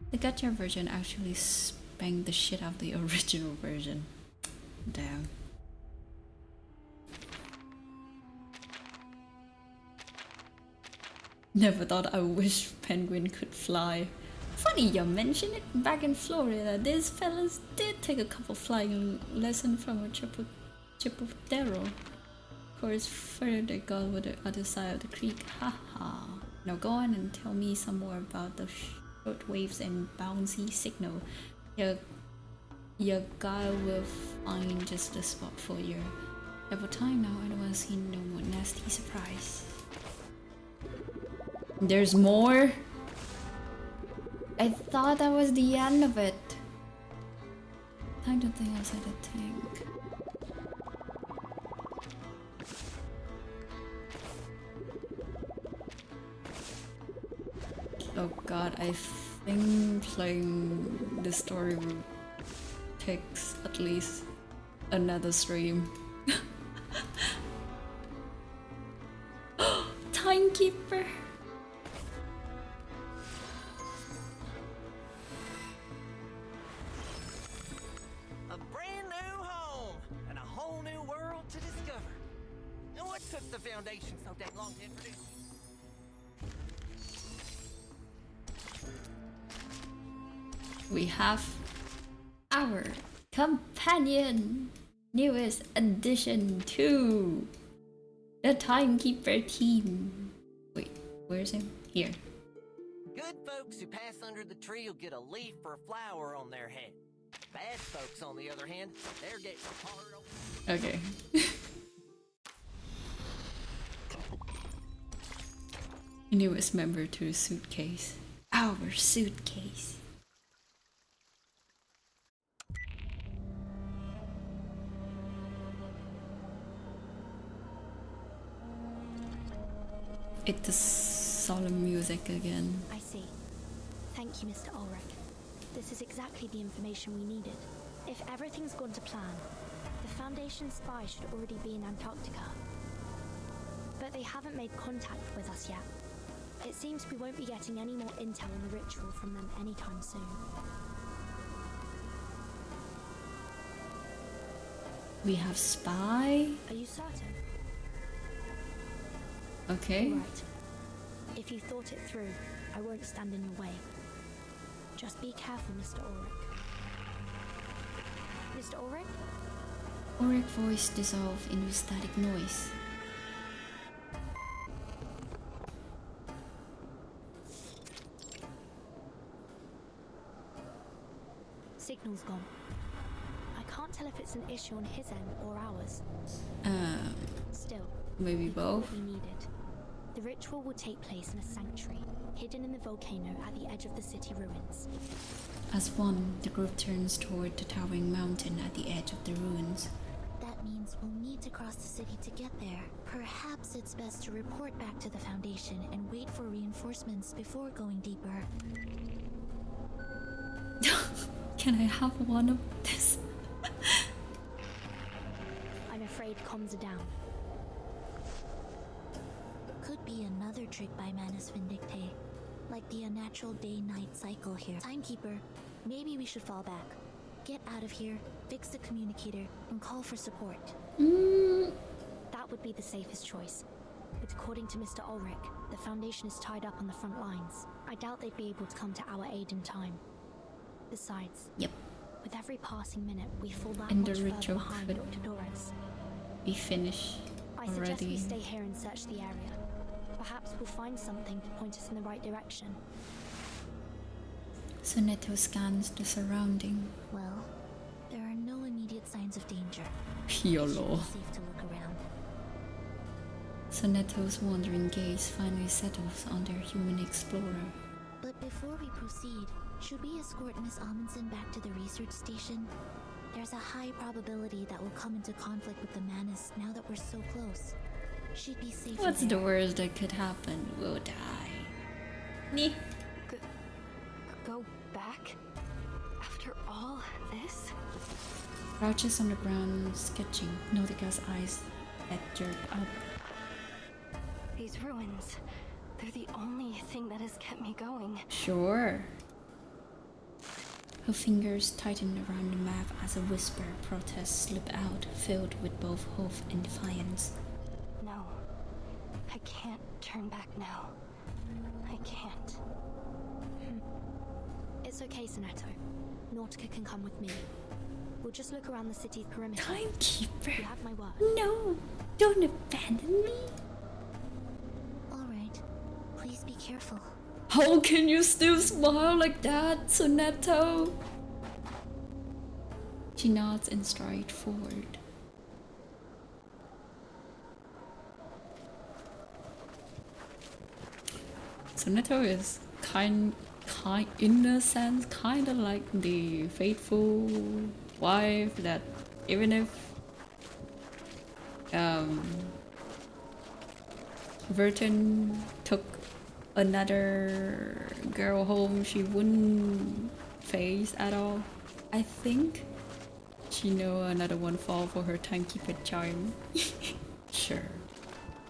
The Gacha version actually spanked the shit out of the original version. Damn. Never thought I wish penguin could fly. Funny you mention it. Back in Florida, these fellas did take a couple flying lessons from a Chipodero. Of course, further they got with the other side of the creek. Haha. Now go on and tell me some more about the short waves and bouncy signal. Your guy will find just the spot for your double time now. I don't want to see no more nasty surprise. There's more? I thought that was the end of it. Time to think outside the tank. Oh god, I think playing the story will takes at least another stream. Timekeeper! A brand new home and a whole new world to discover. And what took the Foundation so damn long to introduce? We have our companion, newest addition to the Timekeeper team. Wait, where's him? Here. Good folks who pass under the tree will get a leaf or a flower on their head. Bad folks, on the other hand, they're getting hard on. Okay. Newest member to the suitcase. Our suitcase. It's the solemn music again. I see. Thank you, Mr. Ulrich. This is exactly the information we needed. If everything's gone to plan, the Foundation spy should already be in Antarctica. But they haven't made contact with us yet. It seems we won't be getting any more intel on the ritual from them anytime soon. We have spy? Are you certain? Okay. Right. If you thought it through, I won't stand in your way. Just be careful, Mr. Ulrich. Mr. Ulrich? Ulrich's voice dissolved into static noise. Signal's gone. I can't tell if it's an issue on his end or ours. Still, maybe both. What we needed. The ritual will take place in a sanctuary, hidden in the volcano at the edge of the city ruins. As one, the group turns toward the towering mountain at the edge of the ruins. That means we'll need to cross the city to get there. Perhaps it's best to report back to the Foundation and wait for reinforcements before going deeper. Can I have one of this? I'm afraid comms are down. Could be another trick by Manus Vindictae, like the unnatural day-night cycle here. Timekeeper, maybe we should fall back. Get out of here, fix the communicator, and call for support. That would be the safest choice. But according to Mr. Ulrich, the Foundation is tied up on the front lines. I doubt they'd be able to come to our aid in time. Besides, with every passing minute, we fall that much further behind Dr. Doris. We finish I already. suggest we stay here and search the area. Perhaps we'll find something to point us in the right direction. Sonetto scans the surrounding. Well, there are no immediate signs of danger. YOLO. It's safe to look around. Sonetto's wandering gaze finally settles on their human explorer. But before we proceed, should we escort Miss Amundsen back to the research station? There's a high probability that we'll come into conflict with the Manus now that we're so close. She'd be safe. What's the worst that could happen? We'll die. Nee. Go back? After all this? Crouches on the ground, sketching. Nautika's eyes had jerked up. These ruins, they're the only thing that has kept me going. Sure. Her fingers tightened around the map as a whisper of protest slipped out, filled with both hope and defiance. No, I can't turn back now. I can't. It's okay, Sonetto. Nautica can come with me. We'll just look around the city's perimeter. Timekeeper! You have my word. No! Don't abandon me! Alright, please be careful. How can you still smile like that, Sonetto? She nods and strides forward. Sonetto is kind in a sense, kind of like the faithful wife that even if Verton took another girl home, she wouldn't face at all. I think she know another one fall for her timekeeper charm. Sure.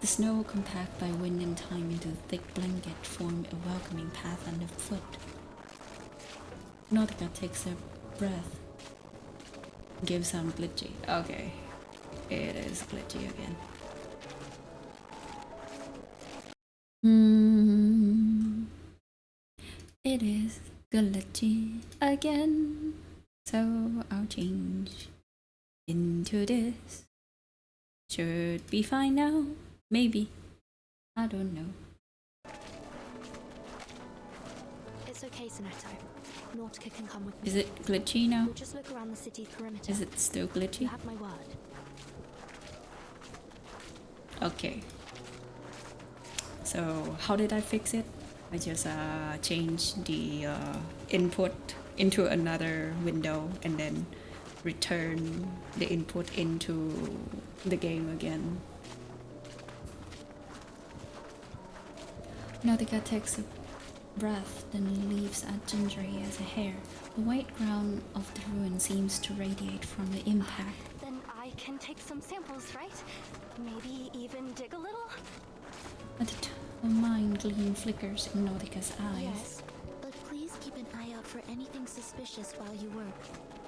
The snow, compact by wind and time into a thick blanket, formed a welcoming path underfoot. Nautica takes a breath. Gives some glitchy. Okay. It is glitchy again. It is glitchy again. So I'll change into this. Should be fine now. Maybe. I don't know. It's okay, Sonetto. Nautica can come with me. Is it glitchy now? We'll just look around the city's perimeter. Is it still glitchy? You have my word. Okay. So how did I fix it? I just changed the input into another window and then return the input into the game again. Nautica takes a breath, then leaves as gingery as a hair. The white ground of the ruin seems to radiate from the impact. Then I can take some samples, right? Maybe even dig a little? A mind gleam flickers in Nautika's eyes. Yes, but please keep an eye out for anything suspicious while you work.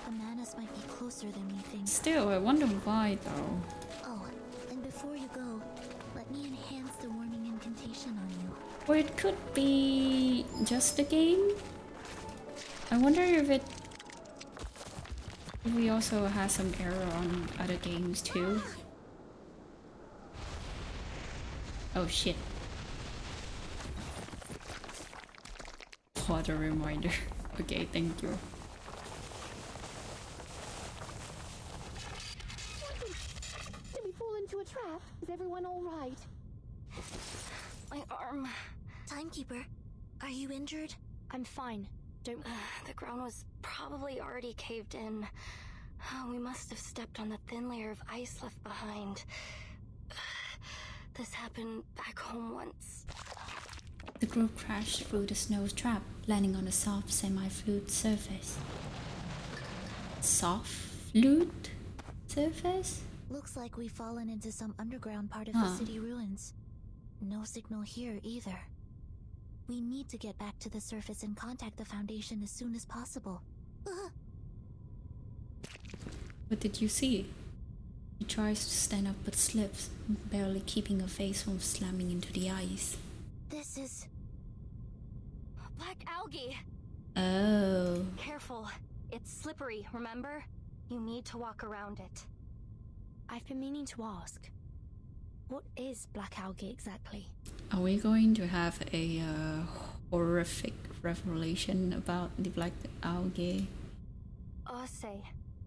The manas might be closer than we think. Still, I wonder why though. Oh, and before you go, let me enhance the warning incantation on you. Or it could be just a game? I wonder if we also have some error on other games too. Oh shit. What a reminder. Okay, thank you. Did we fall into a trap? Is everyone alright? My arm. Timekeeper, are you injured? I'm fine. Don't. The ground was probably already caved in. We must have stepped on the thin layer of ice left behind. This happened back home once. The group crashed through the snow trap, landing on a soft semi-fluid surface. Soft fluid surface? Looks like we've fallen into some underground part of the city ruins. No signal here either. We need to get back to the surface and contact the Foundation as soon as possible. What did you see? He tries to stand up but slips, barely keeping her face from slamming into the ice. This is... black algae! Oh. Careful. It's slippery, remember? You need to walk around it. I've been meaning to ask. What is black algae exactly? Are we going to have a horrific revelation about the black algae? Ose,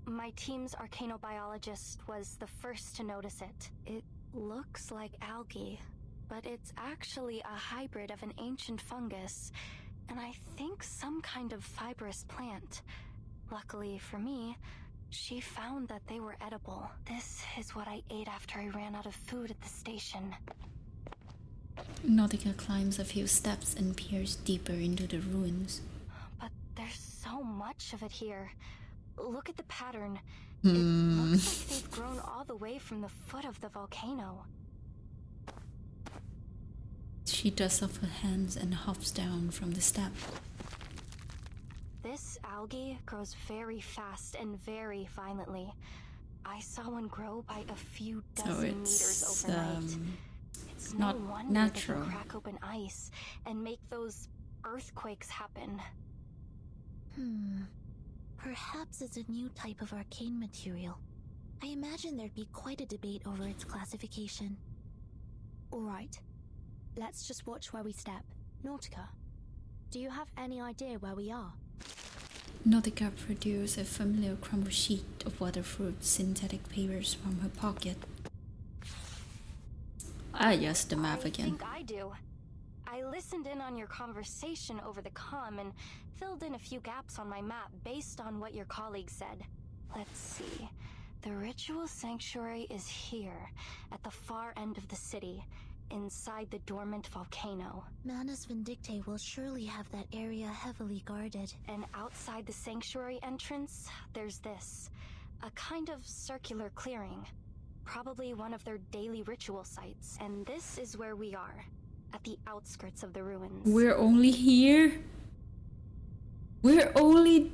my team's arcanobiologist, was the first to notice it. It looks like algae, but it's actually a hybrid of an ancient fungus, and I think some kind of fibrous plant. Luckily for me, she found that they were edible. This is what I ate after I ran out of food at the station. Nautika climbs a few steps and peers deeper into the ruins. But there's so much of it here. Look at the pattern. It looks like they've grown all the way from the foot of the volcano. She dusts off her hands and hops down from the step. This algae grows very fast and very violently. I saw one grow by a few dozen meters overnight. It's not no wonder natural. They can crack open ice and make those earthquakes happen. Perhaps it's a new type of arcane material. I imagine there'd be quite a debate over its classification. Alright. Let's just watch where we step. Nautika, do you have any idea where we are? Nautika produced a familiar crumpled sheet of waterproof synthetic papers from her pocket. Yes, the map again. I think I do. I listened in on your conversation over the comm and filled in a few gaps on my map based on what your colleague said. Let's see. The ritual sanctuary is here, at the far end of the city, inside the dormant volcano. Manus Vindictae will surely have that area heavily guarded. And outside the sanctuary entrance, there's this. A kind of circular clearing. Probably one of their daily ritual sites. And this is where we are. At the outskirts of the ruins. We're only here? We're only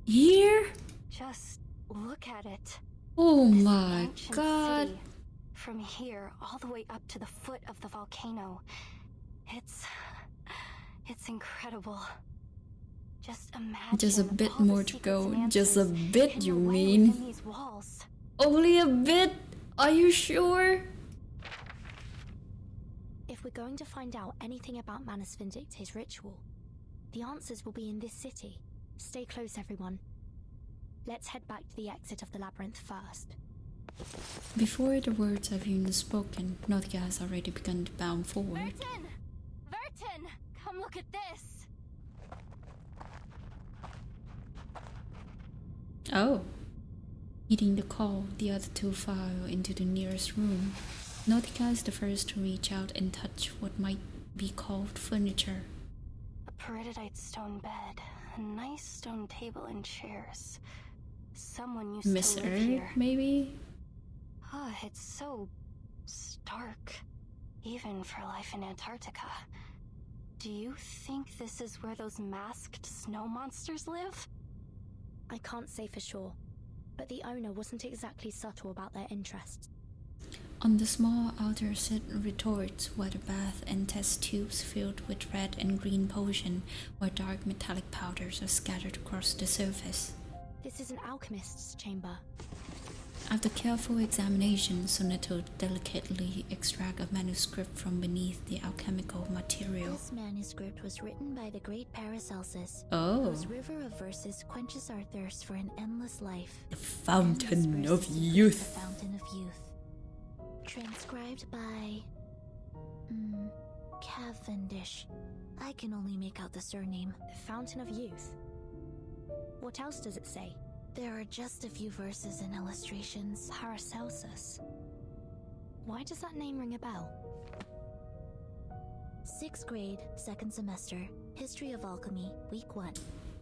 here? Just look at it. Oh This my ancient god. city. From here all the way up to the foot of the volcano. It's incredible. Just imagine Just a bit all the more to secrets go. and Just a answers bit, hidden you away mean? within these walls. Only a bit? Are you sure? If we're going to find out anything about Manus Vindictae's ritual, the answers will be in this city. Stay close, everyone. Let's head back to the exit of the labyrinth first. Before the words have even spoken, Nautika has already begun to bound forward. Vertin! Vertin! Come look at this! Oh. Heeding the call, the other two file into the nearest room. Nautika is the first to reach out and touch what might be called furniture. A peridotite stone bed, a nice stone table and chairs. Someone used Miss to live Earth, here. maybe? Oh, it's so stark, even for life in Antarctica. Do you think this is where those masked snow monsters live? I can't say for sure, but the owner wasn't exactly subtle about their interests. On the small outer sit retorts were the bath and test tubes filled with red and green potion, where dark metallic powders are scattered across the surface. This is an alchemist's chamber. After careful examination, Sonetto delicately extracts a manuscript from beneath the alchemical material. This manuscript was written by the great Paracelsus, Oh. whose river of verses quenches our thirst for an endless life. The Fountain Endless of verses Youth. The Fountain of Youth. Transcribed by... Cavendish. I can only make out the surname. The Fountain of Youth? What else does it say? There are just a few verses and illustrations. Paracelsus. Why does that name ring a bell? 6th grade, 2nd semester, History of Alchemy, Week 1.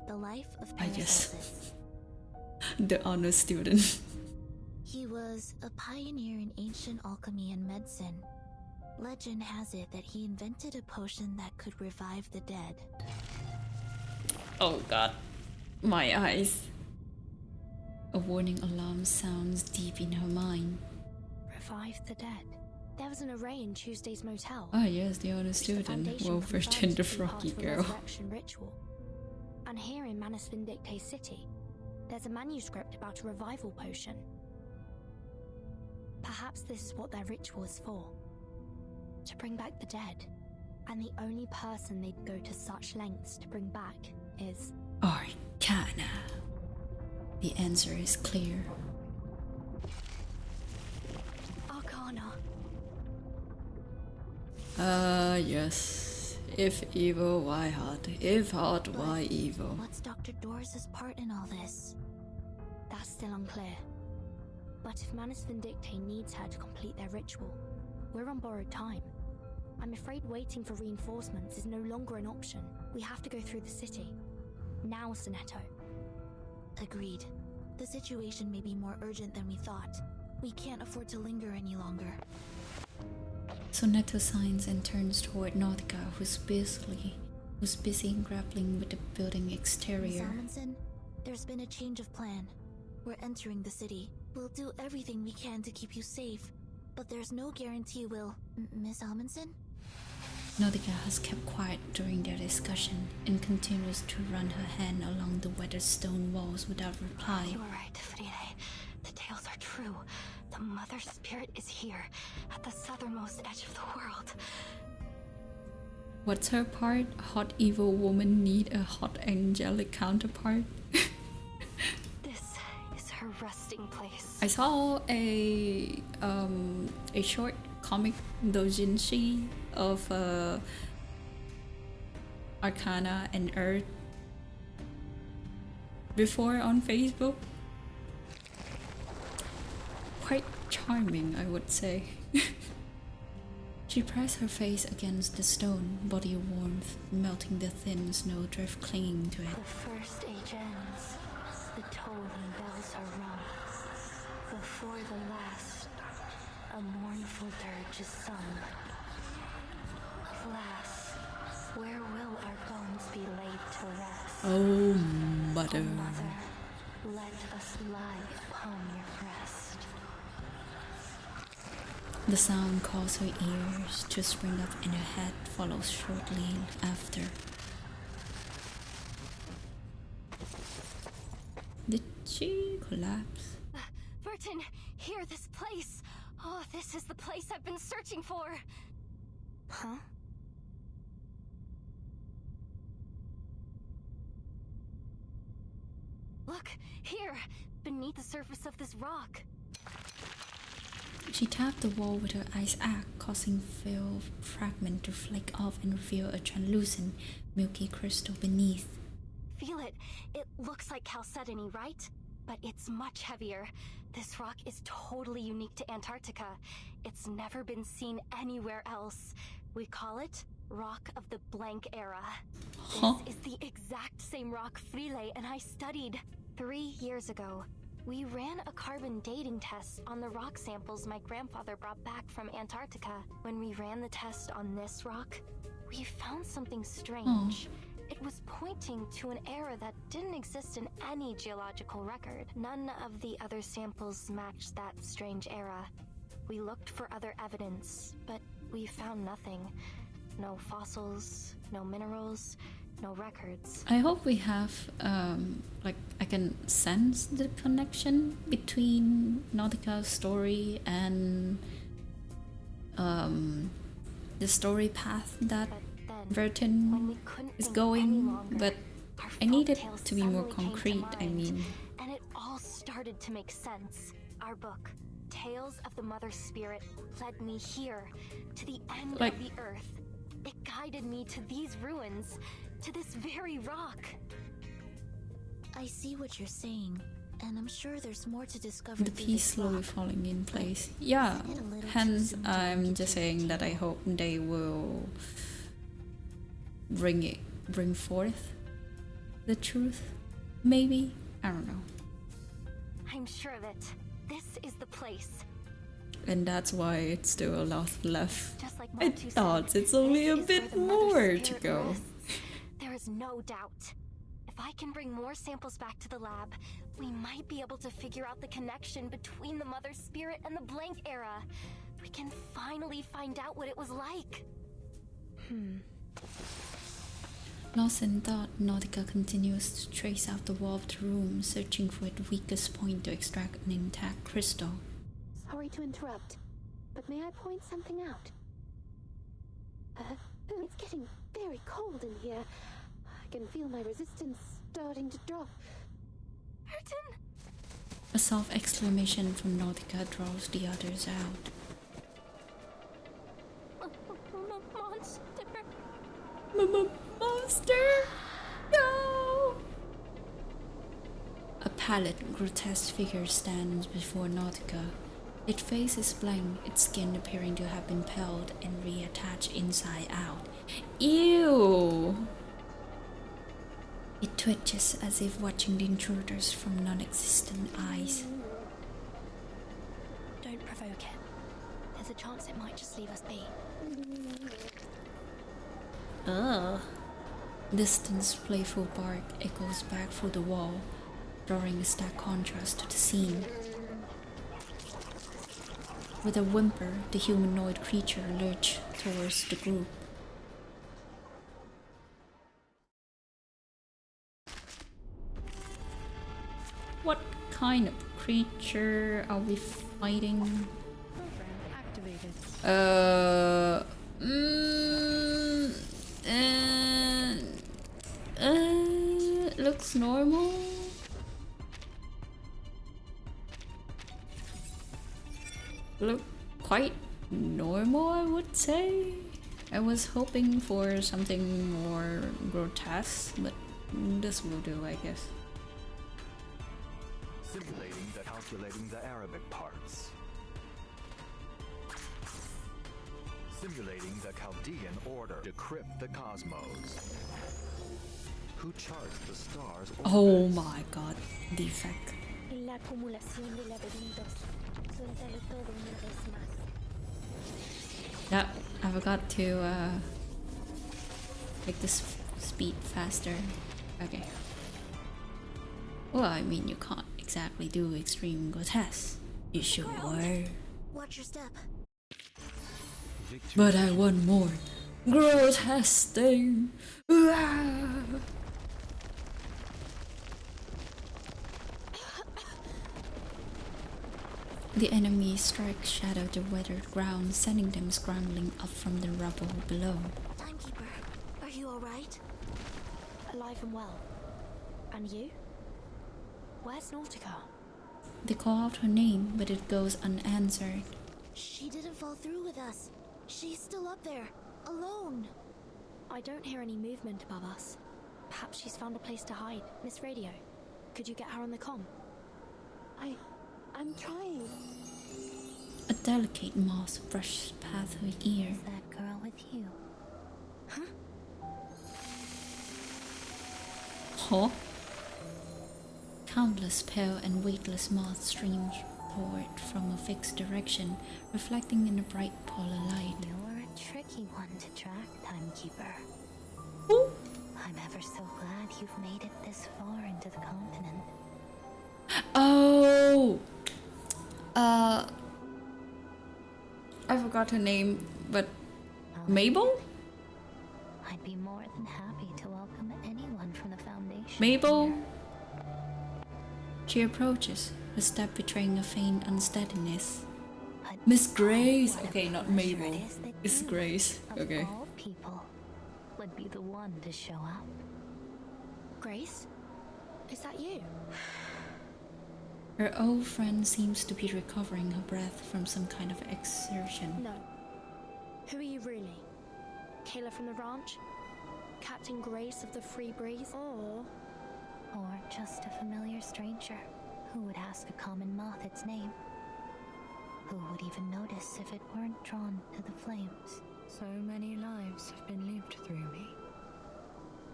The Life of I guess. Paracelsus. The honor student. He was a pioneer in ancient alchemy and medicine. Legend has it that he invented a potion that could revive the dead. Oh god. My eyes. A warning alarm sounds deep in her mind. Revive the dead. There was an array in Tuesday's motel. Ah yes, the honor which the student. Foundation Well, confirmed first in the to be part froggy of a girl. resurrection ritual. And here in Manus Vindictae City, there's a manuscript about a revival potion. Perhaps this is what their ritual is for. To bring back the dead. And the only person they'd go to such lengths to bring back is... Arcana. The answer is clear. Arcana. Yes. If evil, why hot? If hot, why evil? What's Dr. Doris' part in all this? That's still unclear. But if Manus Vindictae needs her to complete their ritual, we're on borrowed time. I'm afraid waiting for reinforcements is no longer an option. We have to go through the city. Now, Sonetto. Agreed. The situation may be more urgent than we thought. We can't afford to linger any longer. Sonetto signs and turns toward Nautika, who's busy grappling with the building Miss exterior. Amundsen, there's been a change of plan. We're entering the city. We'll do everything we can to keep you safe, but there's no guarantee we'll... Miss Amundsen? Nautika has kept quiet during their discussion and continues to run her hand along the weathered stone walls without reply. You were right, Vivyein. The tales are true. The Mother Spirit is here, at the southernmost edge of the world. What's her part? Hot evil woman need a hot angelic counterpart? This is her resting place. I saw a short comic doujinshi of Arcana and Earth before on Facebook. Quite charming, I would say. She pressed her face against the stone, body warmth melting the thin snowdrift clinging to it. The first age ends. The tolling bells are rung. Before the last, a mournful dirge is sung. Alas, where will our bones be laid to rest? Oh, mother. Oh, mother, let us lie upon your breast. The sound caused her ears to spring up and her head follows shortly after. Did she collapse? Burton, here, this place. Oh, this is the place I've been searching for. Huh? Look, here, beneath the surface of this rock. She tapped the wall with her ice axe, causing fell fragment to flake off and reveal a translucent, milky crystal beneath. Feel it. It looks like chalcedony, right? But it's much heavier. This rock is totally unique to Antarctica. It's never been seen anywhere else. We call it Rock of the Blank Era. Huh? This is the exact same rock Frile and I studied 3 years ago. We ran a carbon dating test on the rock samples my grandfather brought back from Antarctica. When we ran the test on this rock, we found something strange. It was pointing to an era that didn't exist in any geological record. None of the other samples matched that strange era. We looked for other evidence, but we found nothing. No fossils, no minerals, no records. I hope we have, like, I can sense the connection between Nautika's story and the story path that Vivyein is going, but I need it to be more concrete, I mean. And it all started to make sense. Our book, Tales of the Mother Spirit, led me here, to the end of the earth. It guided me to these ruins, to this very rock. I see what you're saying, and I'm sure there's more to discover. The piece slowly falling in place. Yeah, hence I'm just saying that I hope they will bring forth the truth. Maybe, I don't know. I'm sure of it. This is the place. And that's why it's still a lot left. Just like I Pt.2 thought said, it's only a this is bit where the Mother more to Spirit go. rests. There is no doubt. If I can bring more samples back to the lab, we might be able to figure out the connection between the Mother Spirit and the Blank Era. We can finally find out what it was like. Lost in thought, Nautika continues to trace out the wall of the room, searching for the weakest point to extract an intact crystal. Sorry to interrupt, but may I point something out? It's getting very cold in here. I can feel my resistance starting to drop. Hurtin! A soft exclamation from Nautika draws the others out. Monster! Monster! No! A pallid, grotesque figure stands before Nautika. Its face is blank, its skin appearing to have been peeled and reattached inside out. Ew! It twitches as if watching the intruders from non-existent eyes. Don't provoke it. There's a chance it might just leave us be. Ugh. Distant, playful bark echoes back through the wall, drawing a stark contrast to the scene. With a whimper, the humanoid creature lurched towards the group. What kind of creature are we fighting? Program activated. Looks normal. Look quite normal, I would say. I was hoping for something more grotesque, but this will do, I guess. Simulating the calculating the Arabic parts. Simulating the Chaldean order. Decrypt the cosmos. Who charts the stars? Oh my god, defect. La acumulación de laberintos. Suéltalo todo una vez más. Yeah, I forgot to make this speed faster. Okay. Well, I mean, you can't exactly do extreme grotesque. You sure? Watch your step. But I want more grotesque thing. The enemy strike shattered the weathered ground, sending them scrambling up from the rubble below. Timekeeper, are you alright? Alive and well. And you? Where's Nautika? They call out her name, but it goes unanswered. She didn't fall through with us. She's still up there, alone. I don't hear any movement above us. Perhaps she's found a place to hide. Miss Radio, could you get her on the comm? I'm trying. A delicate moth brushes past her ear. Is that girl with you? Huh? Countless pale and weightless moths streamed forward from a fixed direction, reflecting in a bright polar light. You're a tricky one to track, Timekeeper. Ooh. I'm ever so glad you've made it this far into the continent. Oh! I forgot her name, but Mabel? I'd be more than happy to welcome anyone from the Foundation. Mabel? here. She approaches, her step betraying a faint unsteadiness. Miss Grace! Okay, not Mabel. It's Grace. Okay. Of all people, would be the one to show up. Grace? Is that you? Her old friend seems to be recovering her breath from some kind of exertion. No. Who are you really? Kayla from the ranch? Captain Grace of the Free Breeze? Or just a familiar stranger who would ask a common moth its name. Who would even notice if it weren't drawn to the flames? So many lives have been lived through me.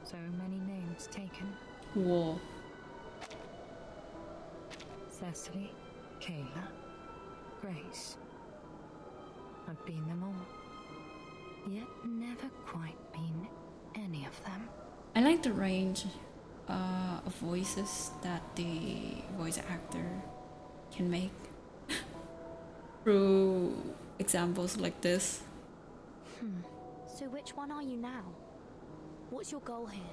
So many names taken. Whoa. Cecily, Kayla, Grace. I've been them all. Yet never quite been any of them. I like the range of voices that the voice actor can make through examples like this. So which one are you now? What's your goal here?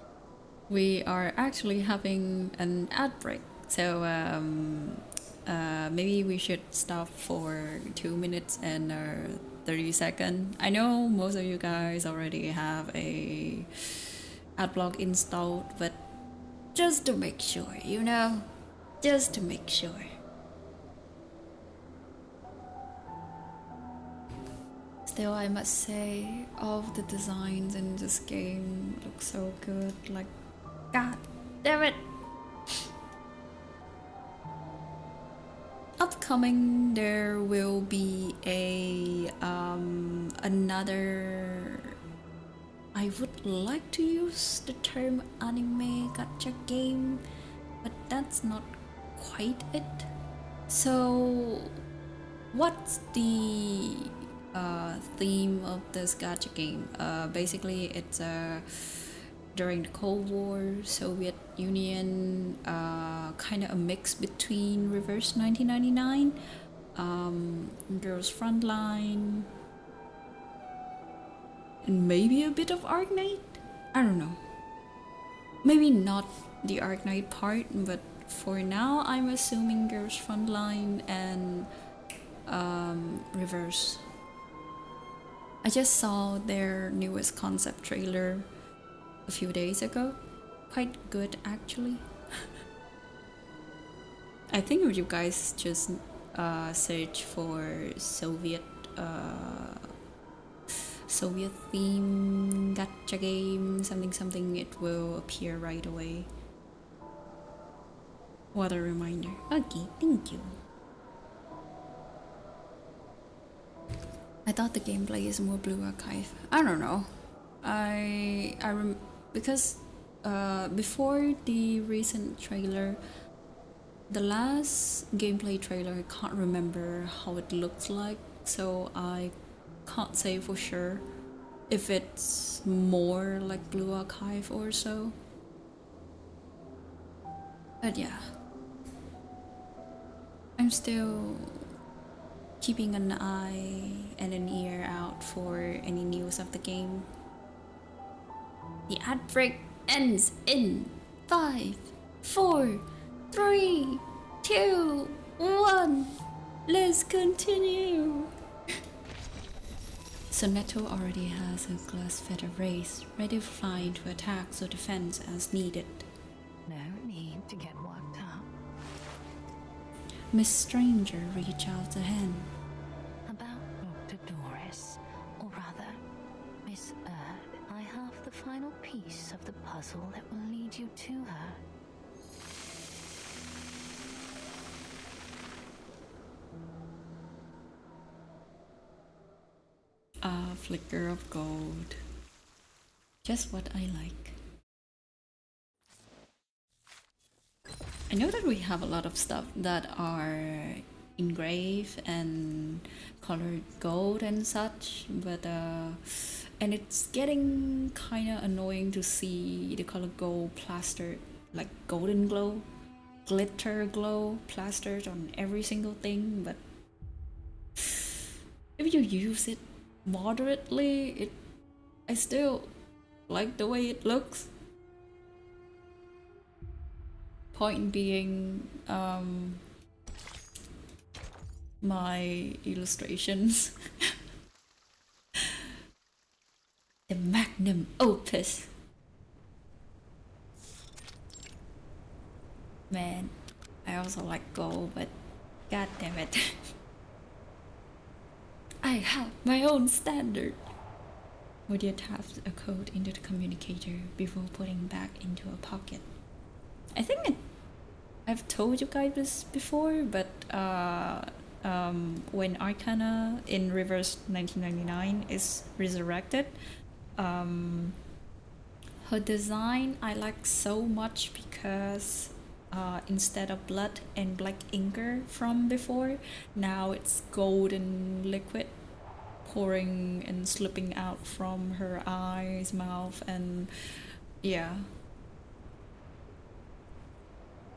We are actually having an ad break, so maybe we should stop for 2 minutes and 30 seconds. I know most of you guys already have a Adblock installed, but just to make sure, you know, just to make sure. Still, I must say, all of the designs in this game look so good. Like, god damn it! Upcoming, there will be a another. I would like to use the term anime gacha game, but that's not quite it. So, what's the theme of this gacha game? Basically, it's during the Cold War, Soviet Union, kind of a mix between Reverse 1999, Girls Frontline, and maybe a bit of Arknight? I don't know. Maybe not the Arknight part, but for now I'm assuming Girls Frontline and Reverse. I just saw their newest concept trailer a few days ago. Quite good actually. I think if you guys just search for Soviet theme gacha game something, it will appear right away. What a reminder. Okay, thank you. I thought the gameplay is more Blue Archive. I don't know. Because before the recent trailer, the last gameplay trailer, I can't remember how it looks like, so I can't say for sure if it's more like Blue Archive or so. But yeah, I'm still keeping an eye and an ear out for any news of the game. The ad break ends in 5, 4, 3, 2, 1. Let's continue. Sonetto already has a glass feather raised, ready to fly into attacks or defense as needed. No need to get worked up. Miss Stranger reached out a hand. About Dr. Doris, or rather, Miss Erd, I have the final piece of the puzzle that will lead you to her. A flicker of gold. Just what I like. know that we have a lot of stuff that are engraved and colored gold and such, but and it's getting kind of annoying to see the color gold plastered, like golden glow, glitter glow plastered on every single thing. But if you use it moderately, I still like the way it looks. Point being, my illustrations. The magnum opus. Man, I also like gold, but god damn it. I have my own standard. Modia taps a code into the communicator before putting back into a pocket. I think I've told you guys this before, but when Arcana in Reverse 1999 is resurrected, her design I like so much because instead of blood and black inker from before, now it's golden liquid pouring and slipping out from her eyes, mouth, and yeah.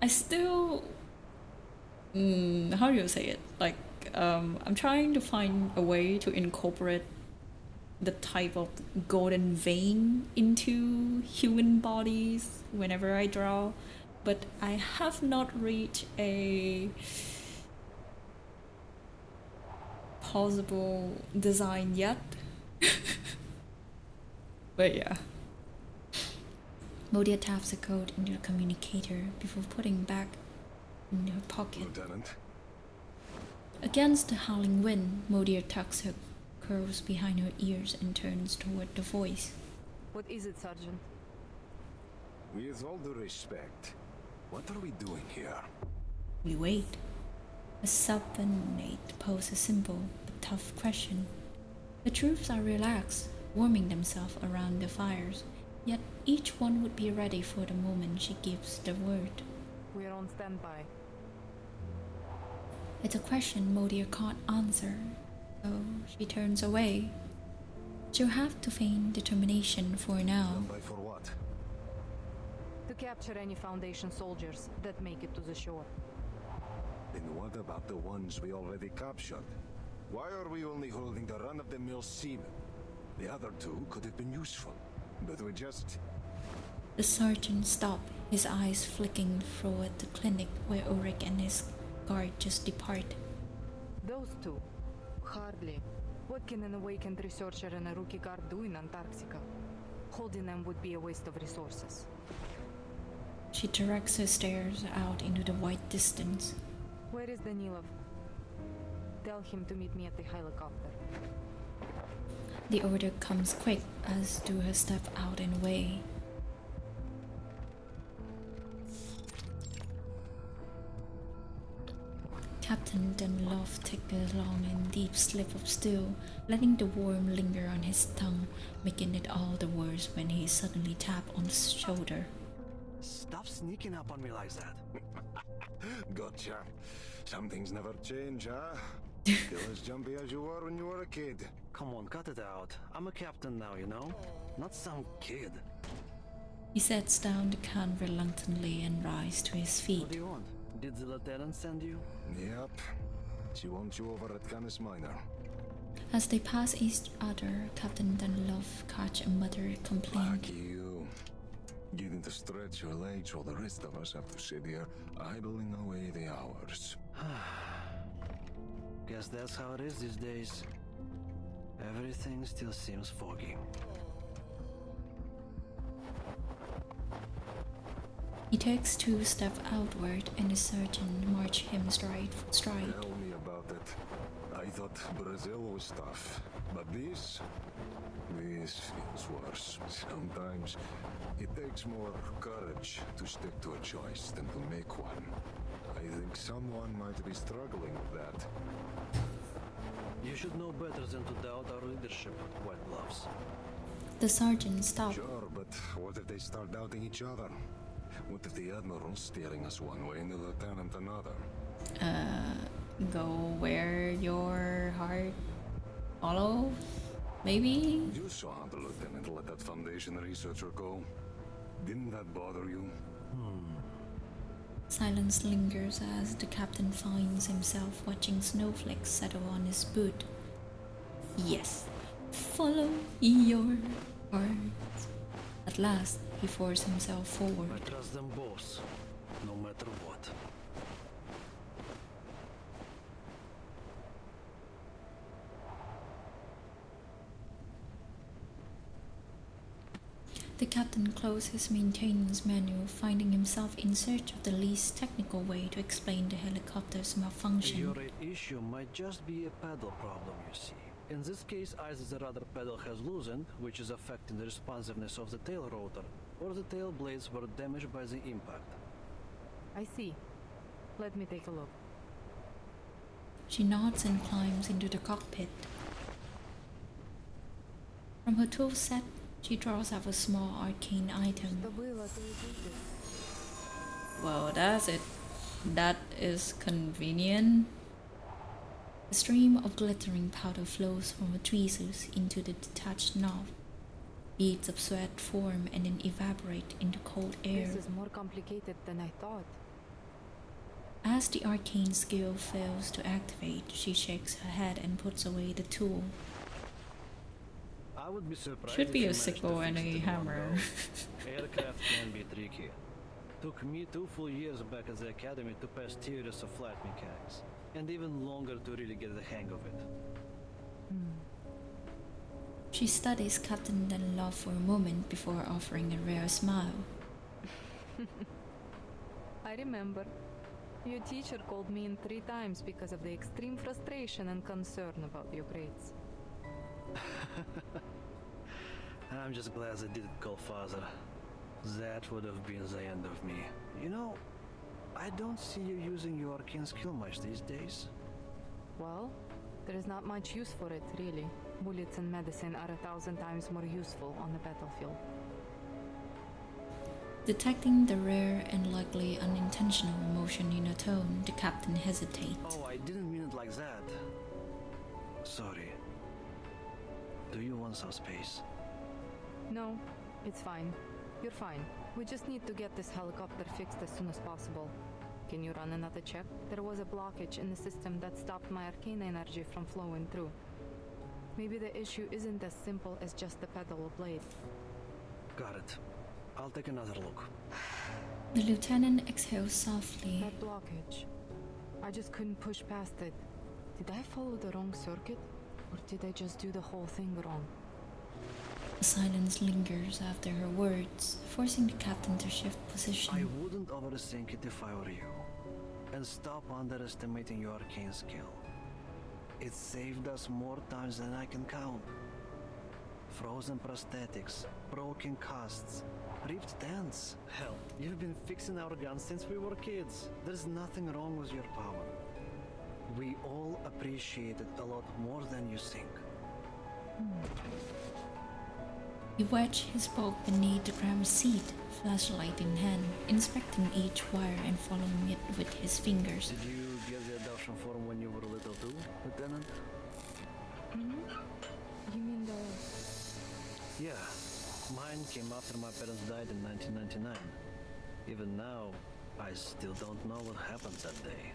I still, how do you say it? Like, I'm trying to find a way to incorporate the type of golden vein into human bodies whenever I draw, but I have not reached a possible design yet. But yeah. Modia taps the code into the communicator before putting back in her pocket. Lieutenant? Against the howling wind, Modia tucks her curls behind her ears and turns toward the voice. What is it, Sergeant? With all due respect, what are we doing here? We wait. A subordinate poses a simple but tough question. The troops are relaxed, warming themselves around the fires, yet each one would be ready for the moment she gives the word. We are on standby. It's a question Modia can't answer, so she turns away. She'll have to feign determination for now. Standby for what? To capture any Foundation soldiers that make it to the shore. Then what about the ones we already captured? Why are we only holding the run-of-the-mill seamen? The other two could have been useful, but we just... The sergeant stopped, his eyes flicking toward the clinic where Ulrich and his guard just depart. Those two? Hardly. What can an awakened researcher and a rookie guard do in Antarctica? Holding them would be a waste of resources. She directs her stares out into the white distance. Where is Danilov? Tell him to meet me at the helicopter. The order comes quick as do her step out and away. Captain Danilov takes a long and deep slip of still, letting the worm linger on his tongue, making it all the worse when he suddenly tapped on the shoulder. Stop sneaking up on me like that. Gotcha. Some things never change, huh? Still as jumpy as you were when you were a kid. Come on, cut it out. I'm a captain now, you know? Not some kid. He sets down the can reluctantly and rises to his feet. What do you want? Did the lieutenant send you? Yep. She wants you over at Canis Minor. As they pass each other, Captain Danilov catch a muttered complaint. Lucky you. Getting to stretch your legs while the rest of us have to sit here idling away the hours. Guess that's how it is these days. Everything still seems foggy. He takes 2 steps outward and the sergeant marches him stride for stride. Tell me about it. I thought Brazil was tough, but this feels worse. Sometimes it takes more courage to stick to a choice than to make one. I think someone might be struggling with that. You should know better than to doubt our leadership, White Gloves. The sergeant stopped. Sure, but what if they start doubting each other? What if the Admiral's steering us one way and the Lieutenant another? Go where your heart follows? Maybe? You saw how the Lieutenant let that Foundation researcher go. Didn't that bother you? Silence lingers as the captain finds himself watching snowflakes settle on his boot. Yes, follow your heart. At last, he forced himself forward. I trust them both, no matter what. The captain closed his maintenance manual, finding himself in search of the least technical way to explain the helicopter's malfunction. Your issue might just be a pedal problem, you see. In this case, either the rudder pedal has loosened, which is affecting the responsiveness of the tail rotor, or the tail blades were damaged by the impact. I see. Let me take a look. She nods and climbs into the cockpit. From her tool set, she draws out a small arcane item. Well, that's it. That is convenient. A stream of glittering powder flows from her tweezers into the detached knob. Beads of sweat form and then evaporate into cold air. This is more complicated than I thought. As the arcane skill fails to activate, she shakes her head and puts away the tool. I would be surprised. Should be if a you sickle managed and to a fix it in one hammer. go. Aircraft can be tricky. Took me 2 full years back at the academy to pass theories of flight mechanics, and even longer to really get the hang of it. She studies Captain Danilov for a moment before offering a rare smile. I remember. Your teacher called me in 3 times because of the extreme frustration and concern about your grades. I'm just glad I didn't call father. That would have been the end of me. You know, I don't see you using your arcane skill much these days. Well, there is not much use for it, really. Bullets and medicine are 1,000 times more useful on the battlefield. Detecting the rare and likely unintentional emotion in her tone, the captain hesitates. Oh, I didn't mean it like that. Sorry. Do you want some space? No, it's fine. You're fine. We just need to get this helicopter fixed as soon as possible. Can you run another check? There was a blockage in the system that stopped my arcane energy from flowing through. Maybe the issue isn't as simple as just the pedal or blade. Got it. I'll take another look. The lieutenant exhales softly. That blockage. I just couldn't push past it. Did I follow the wrong circuit? Or did I just do the whole thing wrong? A silence lingers after her words, forcing the captain to shift position. I wouldn't overthink it if I were you. And stop underestimating your arcane skill. It saved us more times than I can count. Frozen prosthetics, broken casts, ripped dents. Hell, you've been fixing our guns since we were kids. There's nothing wrong with your power. We all appreciate it a lot more than you think. He wedged his bulk beneath the cramped seat, flashlight in hand, inspecting each wire and following it with his fingers. Did you get the adoption form when you were little too, Lieutenant? You mean the... Yeah. Mine came after my parents died in 1999. Even now, I still don't know what happened that day.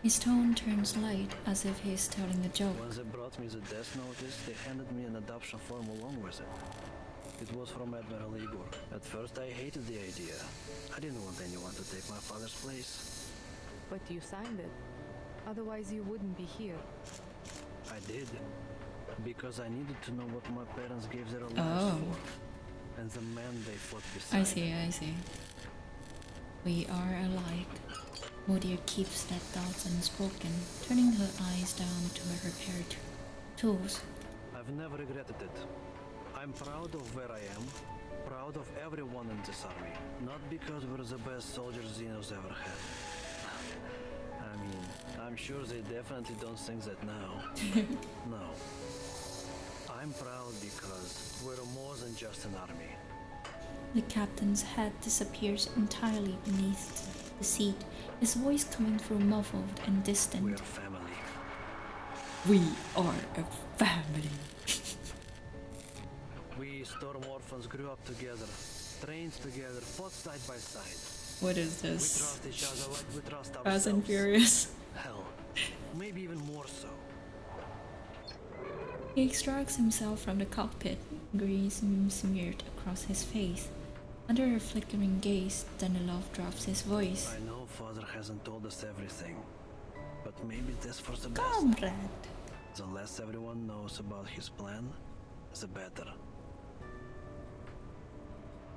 His tone turns light, as if he is telling a joke. When they brought me the death notice, they handed me an adoption form along with it. It was from Admiral Igor. At first I hated the idea. I didn't want anyone to take my father's place. But you signed it. Otherwise you wouldn't be here. I did. Because I needed to know what my parents gave their lives for. And the man they fought beside. I see. We are alike. Modia keeps that thought unspoken, turning her eyes down to her repair tools. I've never regretted it. I'm proud of where I am, proud of everyone in this army. Not because we're the best soldiers Xenos ever had. I mean, I'm sure they definitely don't think that now. No. I'm proud because we're more than just an army. The captain's head disappears entirely beneath the seat, his voice coming through muffled and distant. We're family. We are a family. We Storm Orphans grew up together, trained together, fought side by side. What is We this? trust each other like we trust ourselves. Fast and Furious. Hell, maybe even more so. He extracts himself from the cockpit, grease smeared across his face. Under her flickering gaze, Danilov drops his voice. I know Father hasn't told us everything, but maybe this for the best. Comrade! The less everyone knows about his plan, the better.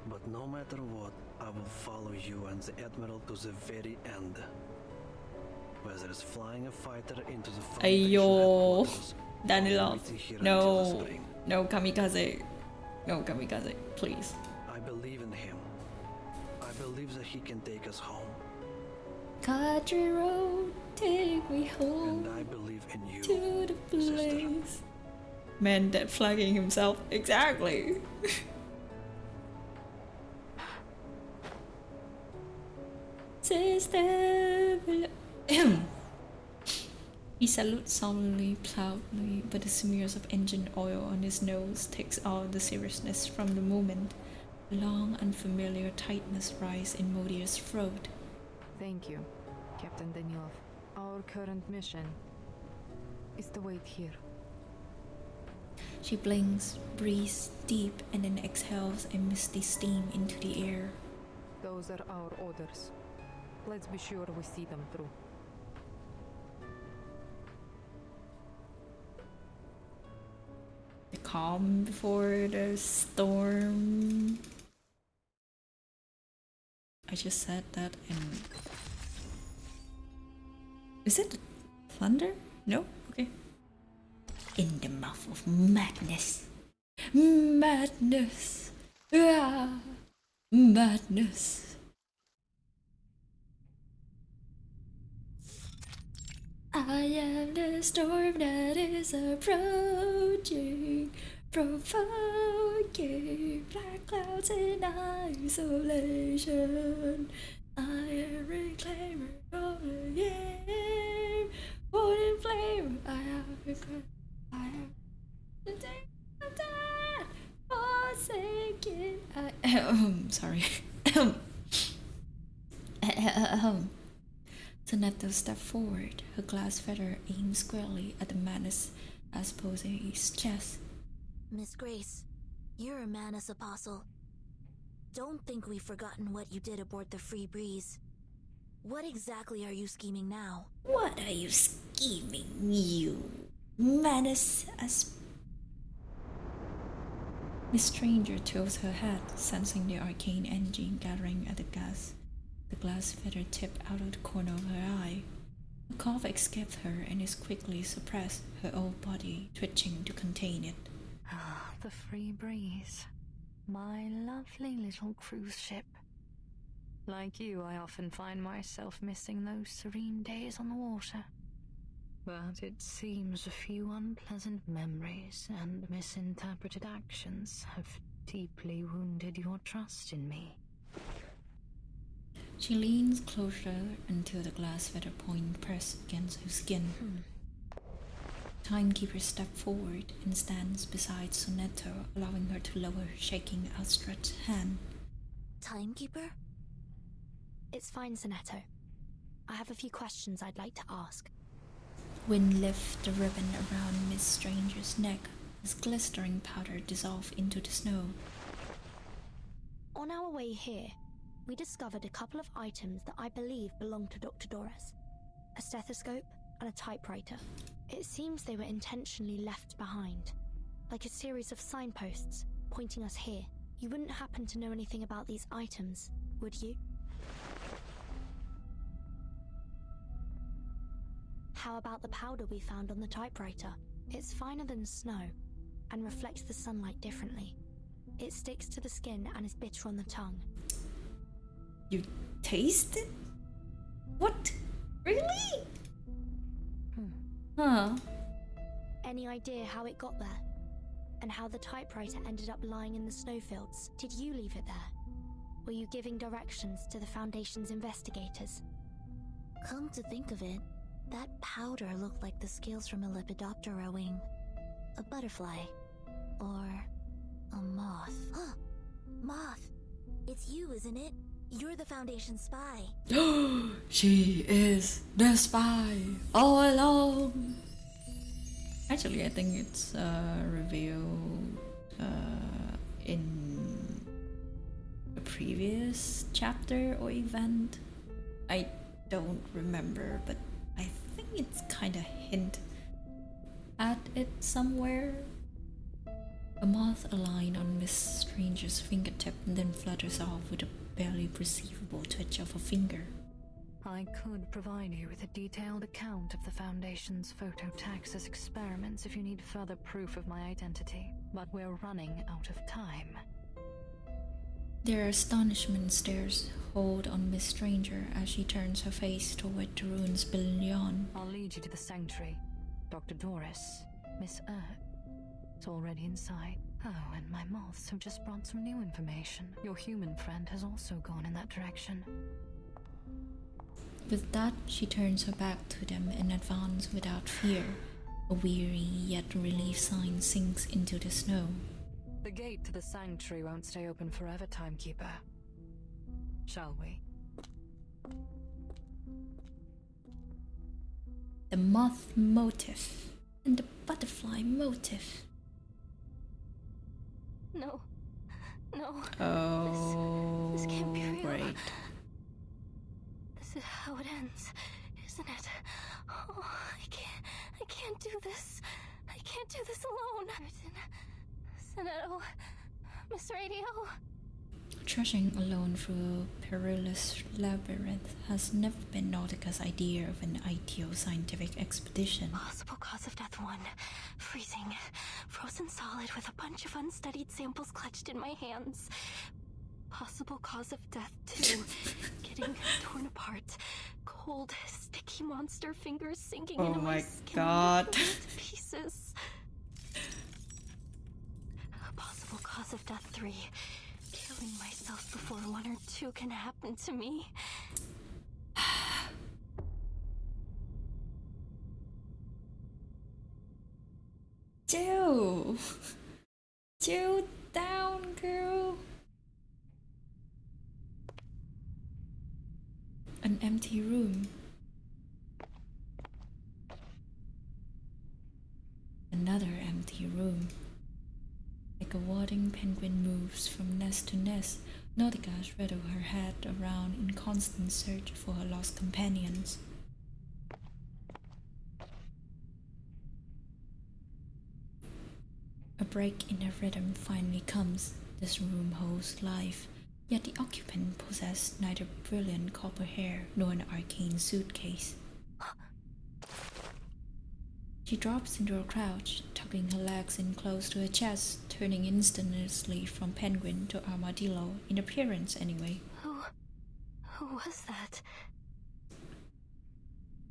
But no matter what, I will follow you and the Admiral to the very end. Whether it's flying a fighter into the Foundation Ayo, headquarters, Danilov, waiting here until the no, spring. no kamikaze, no kamikaze, please. I believe in him. I believe that he can take us home. Country road, take me home. And I believe in you, to the place. sister. Man dead flagging himself, exactly. Sister. He salutes solemnly, proudly, but the smears of engine oil on his nose takes all the seriousness from the moment. A long, unfamiliar tightness rises in Modia's throat. Thank you, Captain Danilov. Our current mission is to wait here. She blinks, breathes deep, and then exhales a misty steam into the air. Those are our orders. Let's be sure we see them through. The calm before the storm. I just said that and... Is it thunder? No? Okay. In the mouth of madness. Madness. Ah, madness. I am the storm that is approaching, provoking black clouds in isolation. I am reclaimer of the air, holding flame. I am the day of death, forsaken. Sorry. Sonetta stepped forward. Her glass feather aimed squarely at the Manus as posing his chest. Miss Grace, you're a Manus apostle. Don't think we've forgotten what you did aboard the Free Breeze. What exactly are you scheming now? What are you scheming, you Manus as... The stranger tilts her head, sensing the arcane engine gathering at the gas. The glass feather tipped out of the corner of her eye. A cough escaped her and is quickly suppressed, her whole body twitching to contain it. Ah, the Free Breeze. My lovely little cruise ship. Like you, I often find myself missing those serene days on the water. But it seems a few unpleasant memories and misinterpreted actions have deeply wounded your trust in me. She leans closer until the glass feather point pressed against her skin. Timekeeper steps forward and stands beside Sonetto, allowing her to lower her shaking, outstretched hand. Timekeeper? It's fine, Sonetto. I have a few questions I'd like to ask. Wind lifts the ribbon around Miss Stranger's neck as glistering powder dissolves into the snow. On our way here, we discovered a couple of items that I believe belong to Dr. Doris. A stethoscope and a typewriter. It seems they were intentionally left behind, like a series of signposts pointing us here. You wouldn't happen to know anything about these items, would you? How about the powder we found on the typewriter? It's finer than snow and reflects the sunlight differently. It sticks to the skin and is bitter on the tongue. You taste it? What? Really? Huh. Any idea how it got there? And how the typewriter ended up lying in the snowfields? Did you leave it there? Were you giving directions to the Foundation's investigators? Come to think of it, that powder looked like the scales from a Lepidoptera wing. A butterfly. Or a moth. Huh! Moth! It's you, isn't it? You're the Foundation spy. She is the spy all along. Actually, I think it's revealed in a previous chapter or event. I don't remember, but I think it's kind of hint at it somewhere. A moth aligned on Miss Strange's fingertip and then flutters off with a barely perceivable twitch of a finger. I could provide you with a detailed account of the Foundation's phototaxis experiments if you need further proof of my identity, but we're running out of time. Their astonishment stares hold on Miss Stranger as she turns her face toward the ruins beyond. I'll lead you to the sanctuary. Dr. Doris, Miss It's already inside. Oh, and my moths have just brought some new information. Your human friend has also gone in that direction. With that, she turns her back to them and advances without fear. A weary yet relieved sign sinks into the snow. The gate to the sanctuary won't stay open forever, Timekeeper. Shall we? The moth motif and the butterfly motif. No. No. Oh, this can't be real. Great. This is how it ends, isn't it? Oh, I can't do this. I can't do this alone. Sonetto, Miss Radio. Trudging alone through a perilous labyrinth has never been Nautika's idea of an ideal scientific expedition. Possible cause of death 1. Freezing. Frozen solid with a bunch of unstudied samples clutched in my hands. Possible cause of death 2. Getting torn apart. Cold, sticky monster fingers sinking into my skin. God. To pieces. Possible cause of death 3. Killing myself before 1 or 2 can happen to me. Chill down, girl. An empty room. Another empty room. Like a wadding penguin moves from nest to nest, Nautika straddles her head around in constant search for her lost companions. A break in her rhythm finally comes. This room holds life, yet the occupant possessed neither brilliant copper hair nor an arcane suitcase. She drops into a crouch, tucking her legs in close to her chest, turning instantaneously from penguin to armadillo, in appearance anyway. Who was that?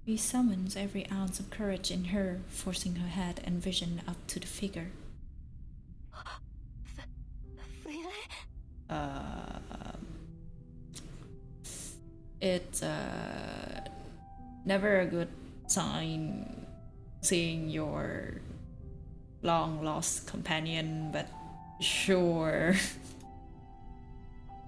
She summons every ounce of courage in her, forcing her head and vision up to the figure. It's never a good sign seeing your long lost companion, but sure.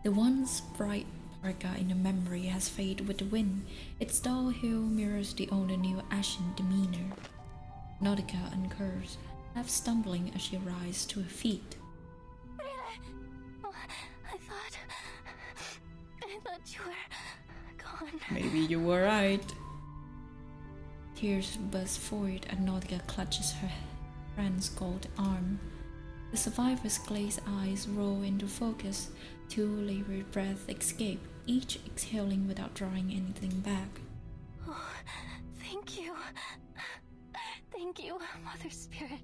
The once bright parka in the memory has faded with the wind. Its dull hue mirrors the owner new ashen demeanor. Nautika uncurves, half stumbling as she rises to her feet. I thought you were gone. Maybe you were right. Tears burst forward and Nautika clutches her friend's gold arm. The survivor's glazed eyes roll into focus. 2 labored breaths escape, each exhaling without drawing anything back. Oh, thank you. Thank you, Mother Spirit.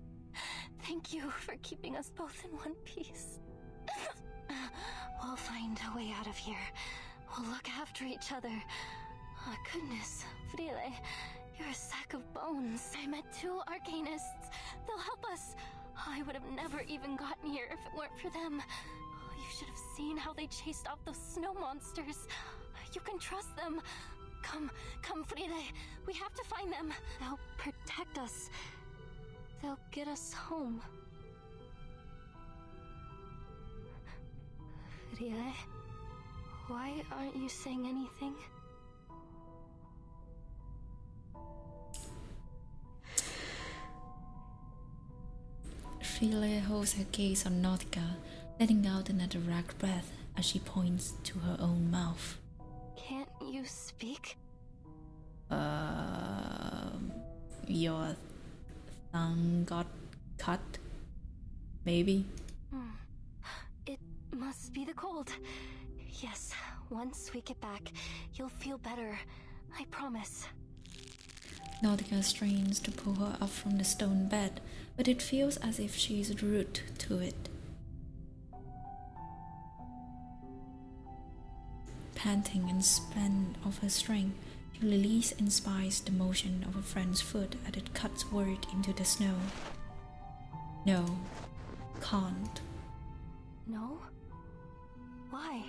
Thank you for keeping us both in one piece. We'll find a way out of here. We'll look after each other. Oh, goodness, Vivyein, you're a sack of bones. I met 2 Arcanists. They'll help us. I would have never even gotten here if it weren't for them. Oh, you should have seen how they chased off those snow monsters. You can trust them. Come, Friede. We have to find them. They'll protect us. They'll get us home. Friede, why aren't you saying anything? Friede holds her gaze on Nautika, letting out another ragged breath as she points to her own mouth. Can't you speak? Your tongue got cut? Maybe? It must be the cold. Yes, once we get back, you'll feel better. I promise. Nautica strains to pull her up from the stone bed, but it feels as if she is root to it. Panting and spent of her strength, Lilith inspires the motion of a friend's foot as it cuts word into the snow. No, can't. No? Why?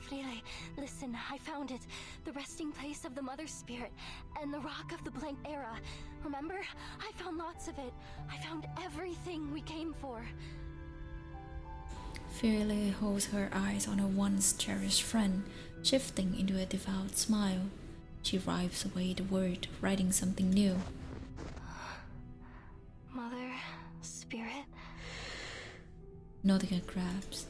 Friede, listen, I found it. The resting place of the Mother Spirit and the Rock of the Blank Era. Remember? I found lots of it. I found everything we came for. Friede holds her eyes on her once cherished friend, shifting into a devout smile. She wipes away the word, writing something new. Mother Spirit? Nautica grabs.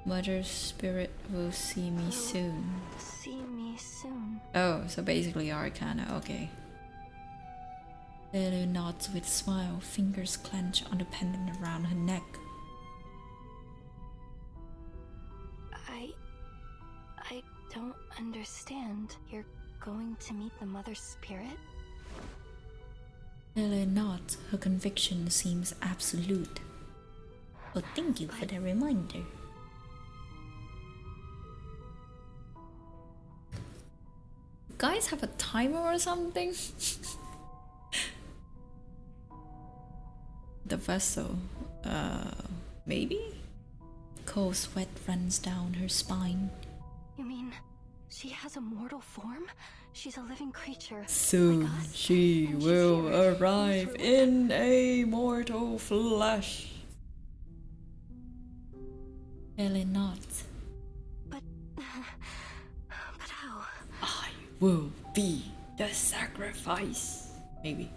Mother Spirit will see me soon. See me soon. Oh, so basically Arcana, okay. Lily nods with a smile, fingers clench on the pendant around her neck. I don't understand. You're going to meet the Mother Spirit? Lily nods, her conviction seems absolute. Oh, thank you for the reminder. Guys have a timer or something? The vessel, maybe? Cold sweat runs down her spine. You mean she has a mortal form? She's a living creature. Soon like us, she and will she's here. arrive in a mortal flesh. Ellie nods. But how? I will be the sacrifice. Maybe.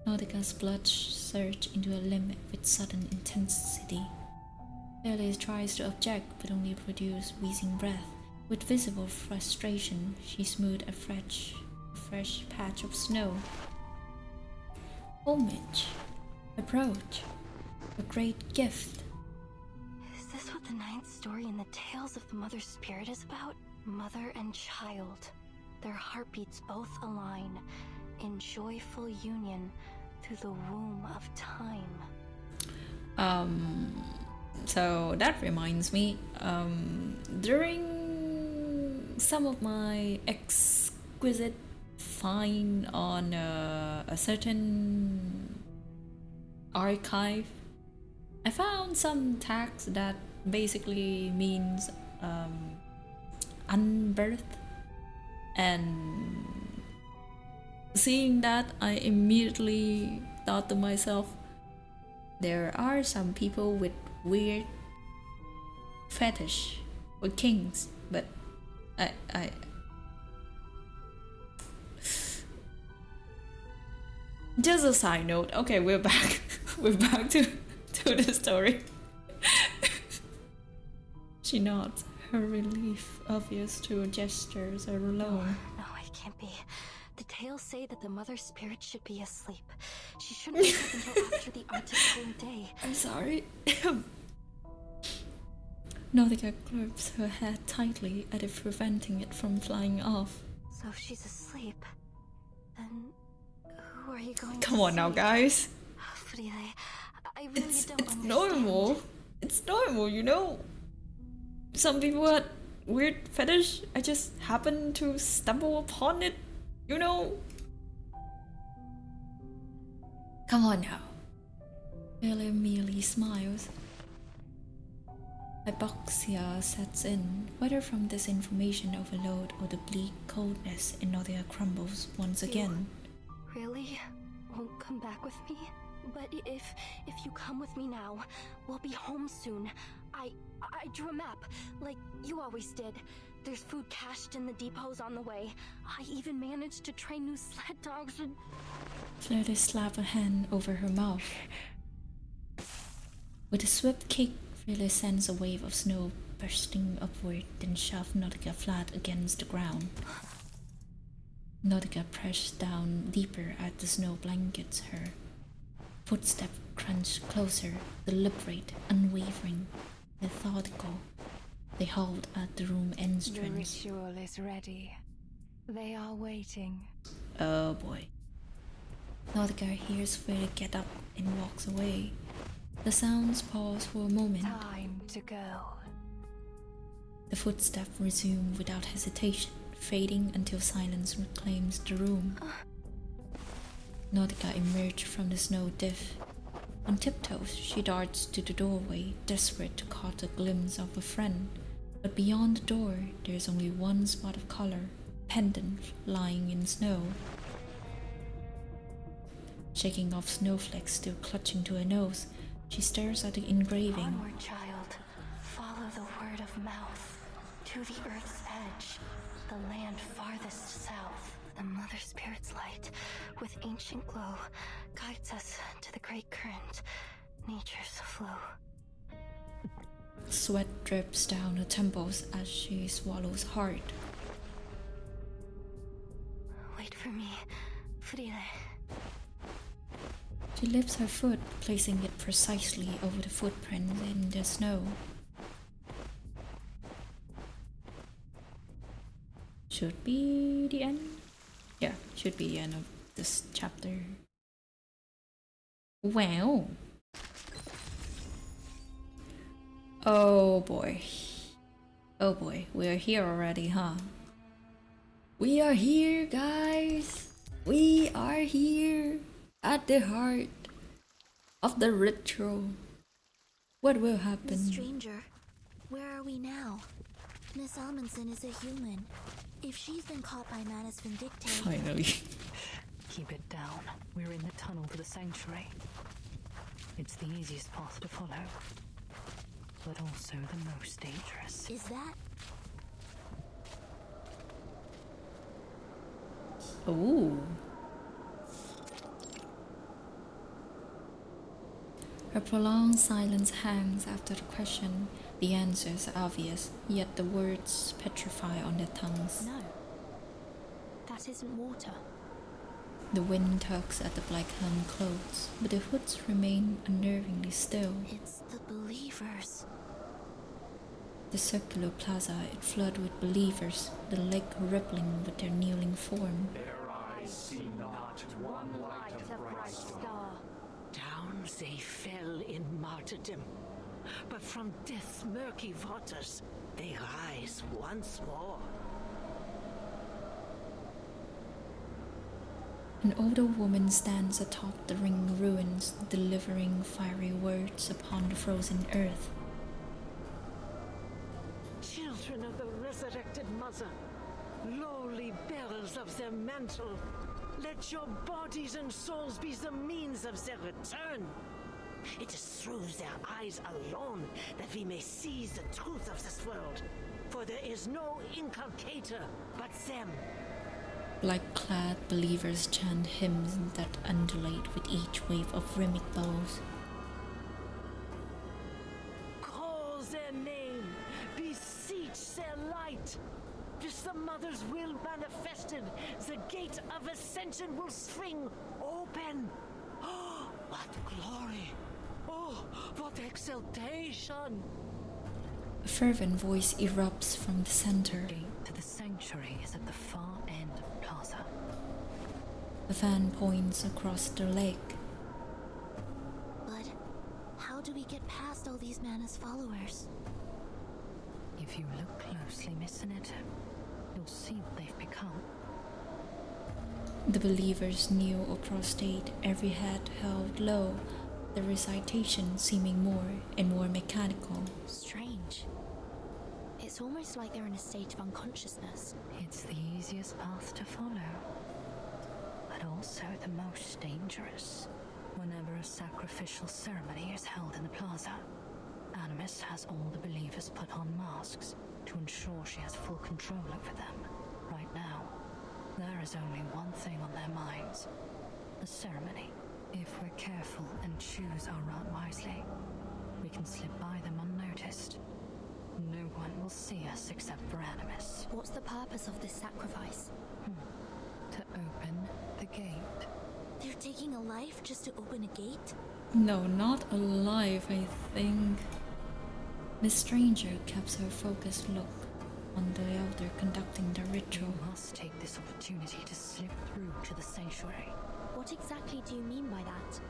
Nautica's blood surged into a limit with sudden intensity. Ellie tries to object, but only produces wheezing breath. With visible frustration, she smoothed a fresh patch of snow. Homage. Approach. A great gift. Is this what the ninth story in the Tales of the Mother Spirit is about? Mother and child. Their heartbeats both align in joyful union through the womb of time. So that reminds me, during some of my exquisite find on a certain archive, I found some tags that basically means unbirth, and seeing that, I immediately thought to myself, there are some people with weird fetish with kings, but I just a side note. Okay, we're back. We're back to the story. She nods, her relief obvious to gestures alone. No, it can't be. The tales say that the Mother Spirit should be asleep. She shouldn't wake up until after the Arctic cold day. I'm sorry. Nautica grips her head tightly as if preventing it from flying off. So if she's asleep, then who are you going to Come on now, guys. Friede, I really don't It's understand. normal. It's normal, you know? Some people had weird fetish. I just happened to stumble upon it, you know? Come on now. Taylor merely smiles. Hypoxia sets in, whether from this information overload or the bleak coldness in Nautika crumbles once again. Really? Won't come back with me? But if you come with me now, we'll be home soon. I drew a map, like you always did. There's food cached in the depots on the way. I even managed to train new sled dogs and... Fleur slapped a hand over her mouth. With a swift kick, Fleur sends a wave of snow bursting upward, then shoved Nautika flat against the ground. Nautika pressed down deeper as the snow blankets her. Footsteps crunched closer, deliberate, unwavering, methodical. They halted at the room entrance. The ritual is ready. They are waiting. Oh boy. Nautika hears Fleur get up and walks away. The sounds pause for a moment. Time to go. The footsteps resume without hesitation, fading until silence reclaims the room. Nautika emerged from the snow drift. On tiptoes, she darts to the doorway, desperate to catch a glimpse of a friend. But beyond the door, there is only one spot of color, pendant, lying in snow. Shaking off snowflakes still clutching to her nose, she stares at the engraving. Onward, child. Follow the word of mouth. To the earth's edge. The land farthest south. The Mother Spirit's light, with ancient glow, guides us to the great current, nature's flow. Sweat drips down her temples as she swallows hard. Wait for me, Friele. She lifts her foot, placing it precisely over the footprint in the snow. Should be the end? Yeah, should be the end of this chapter. Wow. Oh boy. Oh boy, we are here already, huh? We are here, guys. We are here at the heart of the ritual. What will happen? Miss Stranger, where are we now? Miss Amundsen is a human. If she's been caught by Manus Vindicte... Finally. Keep it down. We're in the tunnel to the sanctuary. It's the easiest path to follow, but also the most dangerous. Is that... Ooh. A prolonged silence hangs after the question. The answer is obvious, yet the words petrify on their tongues. No. That isn't water. The wind tugs at the black-helmed clothes, but the hoods remain unnervingly still. It's the believers. The circular plaza is flooded with believers, the lake rippling with their kneeling form. Their eyes see not one light of bright star. Down they fell in martyrdom, but from death's murky waters they rise once more. An older woman stands atop the ring ruins, delivering fiery words upon the frozen earth. Children of the resurrected mother, lowly bearers of their mantle, let your bodies and souls be the means of their return. It is through their eyes alone that we may see the truth of this world, for there is no inculcator but them. Black-clad believers chant hymns that undulate with each wave of rhythmic bells. Call their name, beseech their light. This the Mother's will manifested, the gate of ascension will swing open. Oh, what glory! Oh, what exaltation! A fervent voice erupts from the center. To the sanctuary is at the far end of the plaza. The fan points across the lake. But how do we get past all these Manus followers? If you look closely, Miss Annette, you'll see what they've become. The believers kneel or prostrate, every head held low, the recitation seeming more and more mechanical. Strange. It's almost like they're in a state of unconsciousness. It's the easiest path to follow, but also the most dangerous. Whenever a sacrificial ceremony is held in the plaza, Animus has all the believers put on masks to ensure she has full control over them. Right now, there is only one thing on their minds: the ceremony. If we're careful and choose our route wisely, we can slip by them unnoticed. No one will see us except for Animus. What's the purpose of this sacrifice? To open the gate. They're taking a life just to open a gate? No, not alive, I think. Miss Stranger kept her focused look on the elder conducting the ritual. You must take this opportunity to slip through to the sanctuary. What exactly do you mean by that?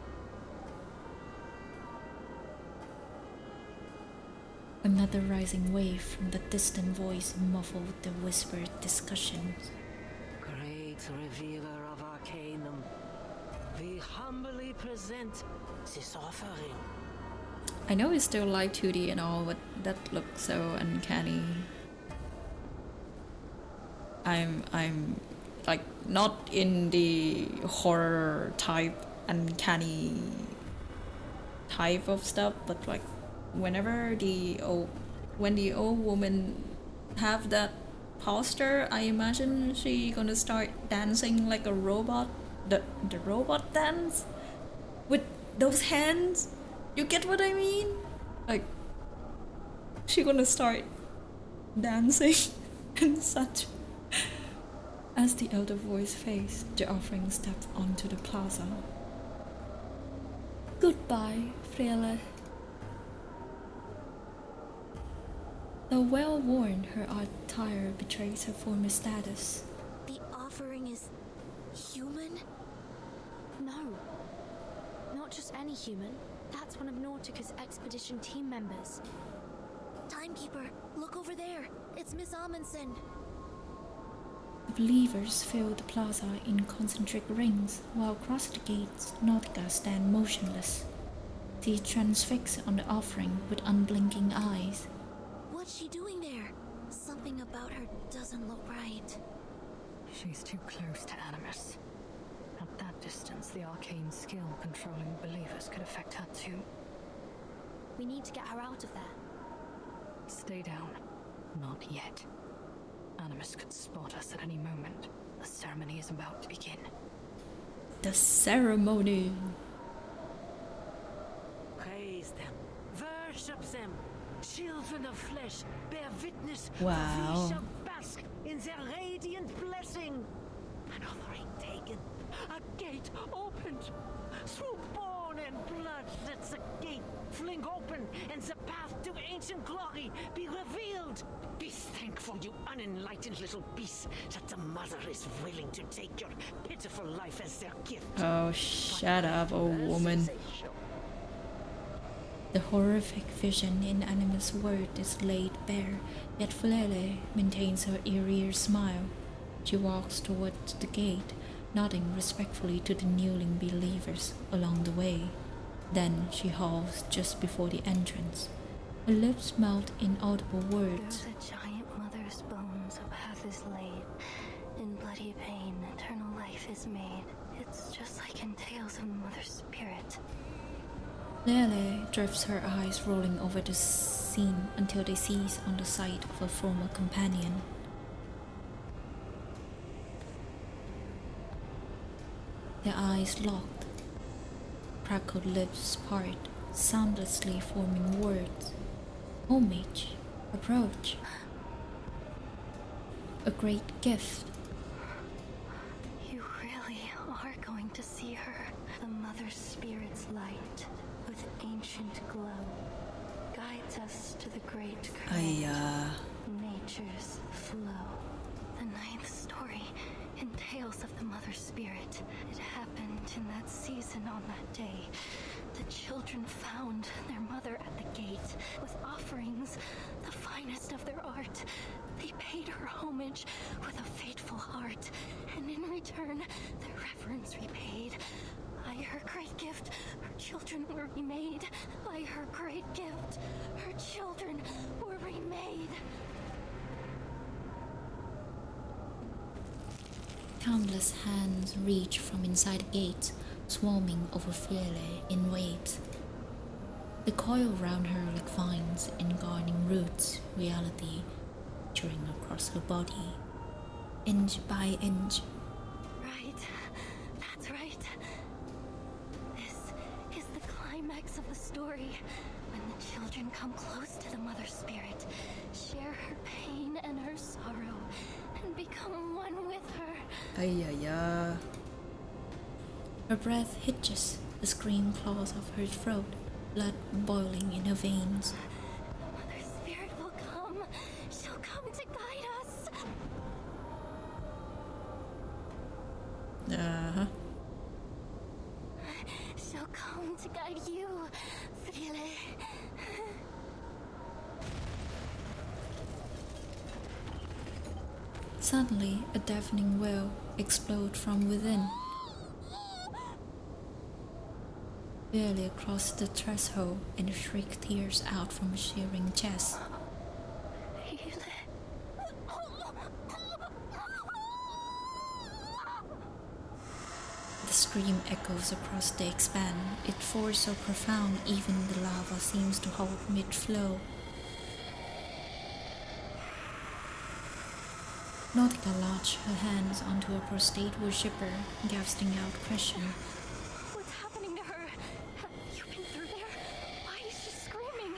Another rising wave from the distant voice muffled the whispered discussions. Great revealer of Arcanum, we humbly present this offering. I know it's still like 2D and all, but that looks so uncanny. I'm like not in the horror type uncanny type of stuff, but like when the old woman have that posture, I imagine she gonna start dancing like a robot, the robot dance with those hands. You get what I mean? Like she gonna start dancing and such. As the elder voice fades, the offering stepped onto the plaza. Goodbye, Frele. Though well worn, her attire betrays her former status. The offering is human? No. Not just any human. That's one of Nautika's expedition team members. Timekeeper, look over there. It's Miss Amundsen. The believers fill the plaza in concentric rings, while across the gates, Nautika stands motionless. She transfixed on the offering with unblinking eyes. What's she doing there? Something about her doesn't look right. She's too close to Animus. At that distance, the arcane skill controlling believers could affect her too. We need to get her out of there. Stay down. Not yet. Animus could spot us at any moment. The ceremony is about to begin. The ceremony! Praise them, worship them. Children of flesh, bear witness. Wow. For we shall bask in their radiant blessing. An offering taken, a gate opened. Through bone and blood, let the gate fling open, and the path to ancient glory be revealed. Be thankful, you unenlightened little beasts, that the mother is willing to take your pitiful life as their gift. Oh, shut up, old woman. The horrific vision in Animus' word is laid bare, yet Flele maintains her eerie smile. She walks towards the gate, nodding respectfully to the kneeling believers along the way. Then she halts just before the entrance. Her lips mouth inaudible words. Through the giant mother's bones a path is laid. In bloody pain, eternal life is made. It's just like in tales of the mother's spirit. Lele drifts her eyes rolling over the scene until they seize on the sight of a former companion. Their eyes locked. Crackled lips part, soundlessly forming words. Homage, approach. A great gift. You really are going to see her. The mother's spirit's light, with ancient glow, guides us to the great creator. Nature's flow. The ninth story entails of the mother's spirit. It happened in that season on that day. The children found their mother at the gate with offerings, the finest of their art. They paid her homage with a faithful heart, and in return, their reverence repaid. I By her great gift, her children were remade. By her great gift, her children were remade. Countless hands reach from inside the gates, swarming over Vivyein in waves. They coil around her like vines, engulfing roots, reality tearing across her body, inch by inch. Right. That's right. This is the climax of the story. When the children come close to the Mother Spirit, share her pain and her sorrow, and become one with her. Ay. Her breath hitches, the scream claws off her throat, blood boiling in her veins. The Mother Spirit will come. She'll come to guide us. She'll come to guide you, Vivyein. Suddenly, a deafening wail explodes from within. Barely across the threshold, and a shriek tears out from a shivering chest. The scream echoes across the expanse, its force so profound even the lava seems to hold mid-flow. Nautika latched her hands onto a prostrate worshipper, gasping out question. What's happening to her? Have you been through there? Why is she screaming?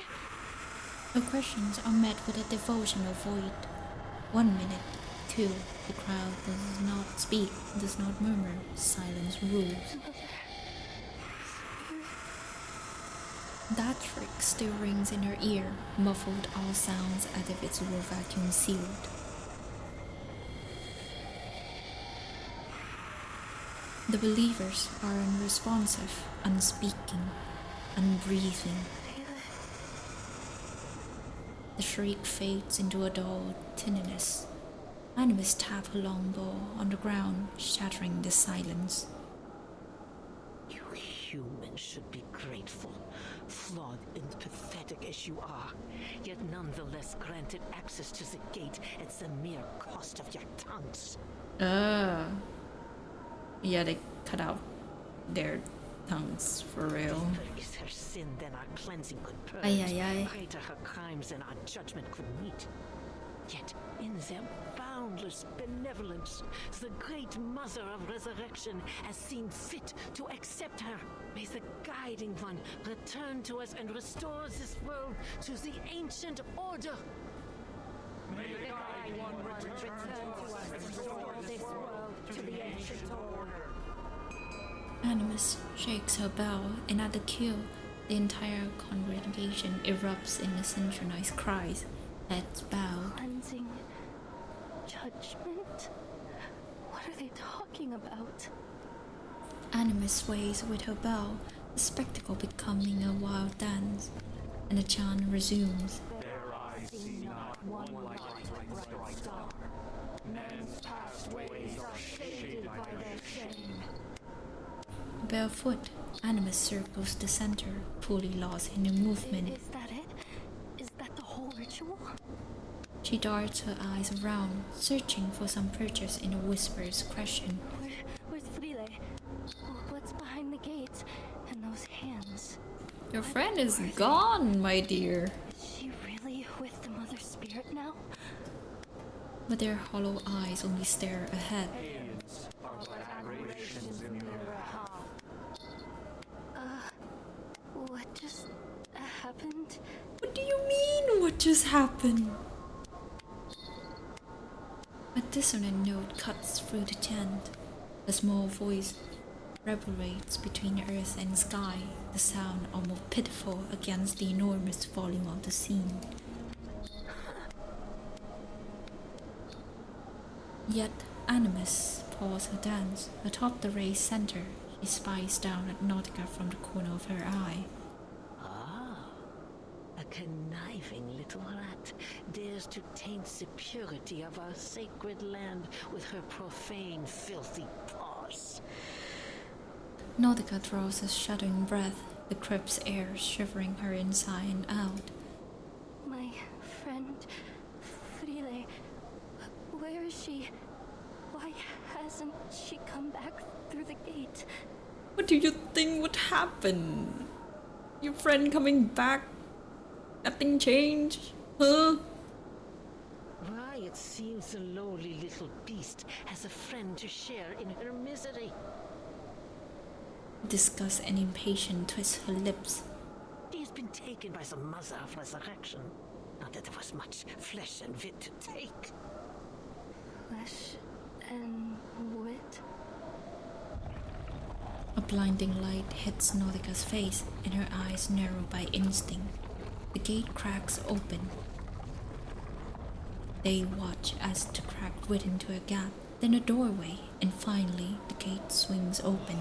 Her questions are met with a devotional void. 1 minute, 2, the crowd does not speak, does not murmur, silence rules. That shriek still rings in her ear, muffled all sounds as if it were vacuum sealed. The believers are unresponsive, unspeaking, unbreathing. The shriek fades into a dull tinniness. Animus tap her longbow on the ground, shattering the silence. You humans should be grateful, flawed and pathetic as you are, yet nonetheless granted access to the gate at the mere cost of your tongues. Yeah, they cut out their tongues for real. Greater is her sin than our cleansing could purge. Ay. Greater her crimes than our judgment could meet. Yet, in their boundless benevolence, the great Mother of Resurrection has seen fit to accept her. May the Guiding One return to us and restore this world to the ancient order. May the Guiding One return to us and restore this world to the ancient order. Animus shakes her bell, and at the cue, the entire congregation erupts in a synchronized cries. Heads bow. Cleansing. Judgment? What are they talking about? Animus sways with her bell, the spectacle becoming a wild dance, and the chant resumes. Their eyes see not one light like the bright star. Men's past ways are shaded by their shame. Barefoot, Animus circles the center, fully lost in her movement. Is that it? Is that the whole ritual? She darts her eyes around, searching for some purchase in a whisper's question. Where's Vivyein? What's behind the gates? And those hands? Your friend is gone, my dear. Is she really with the Mother Spirit now? But their hollow eyes only stare ahead. Aliens are but aberrations in your What just happened? What do you mean, what just happened? A dissonant note cuts through the chant. A small voice reverberates between earth and sky, the sound almost pitiful against the enormous volume of the scene. Yet Animus pauses her dance. Atop the raised center, she spies down at Nautika from the corner of her eye. A conniving little rat dares to taint the purity of our sacred land with her profane, filthy paws. Nautica draws a shuddering breath, the crypt's air shivering her inside and out. My friend, Frile, where is she? Why hasn't she come back through the gate? What do you think would happen? Your friend coming back? Nothing changed? Huh? Why, it seems the lowly little beast has a friend to share in her misery. Disgust and impatience twist her lips. She has been taken by the mother of resurrection. Not that there was much flesh and wit to take. Flesh and wit? A blinding light hits Nautica's face, and her eyes narrow by instinct. The gate cracks open. They watch as the crack widens into a gap, then a doorway, and finally the gate swings open.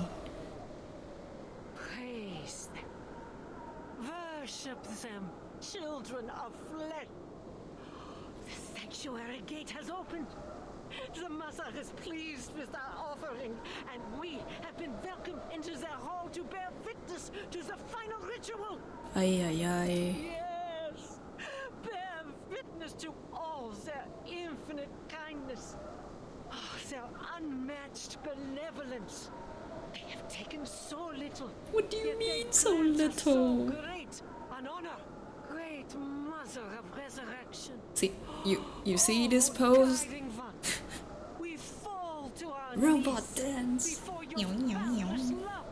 Praise them. Worship them, children of flesh. The sanctuary gate has opened. The Mother is pleased with our offering, and we have been welcomed into their hall to bear witness to the final ritual. Ay, ay, ay. Yes, bear witness to all their infinite kindness, their unmatched benevolence. They have taken so little. What do you yet mean they so grant us so little? great an honor. Great Mother of Resurrection. See, you see this pose? Guiding one. We fall to our Robot knees dance. before your boundless love.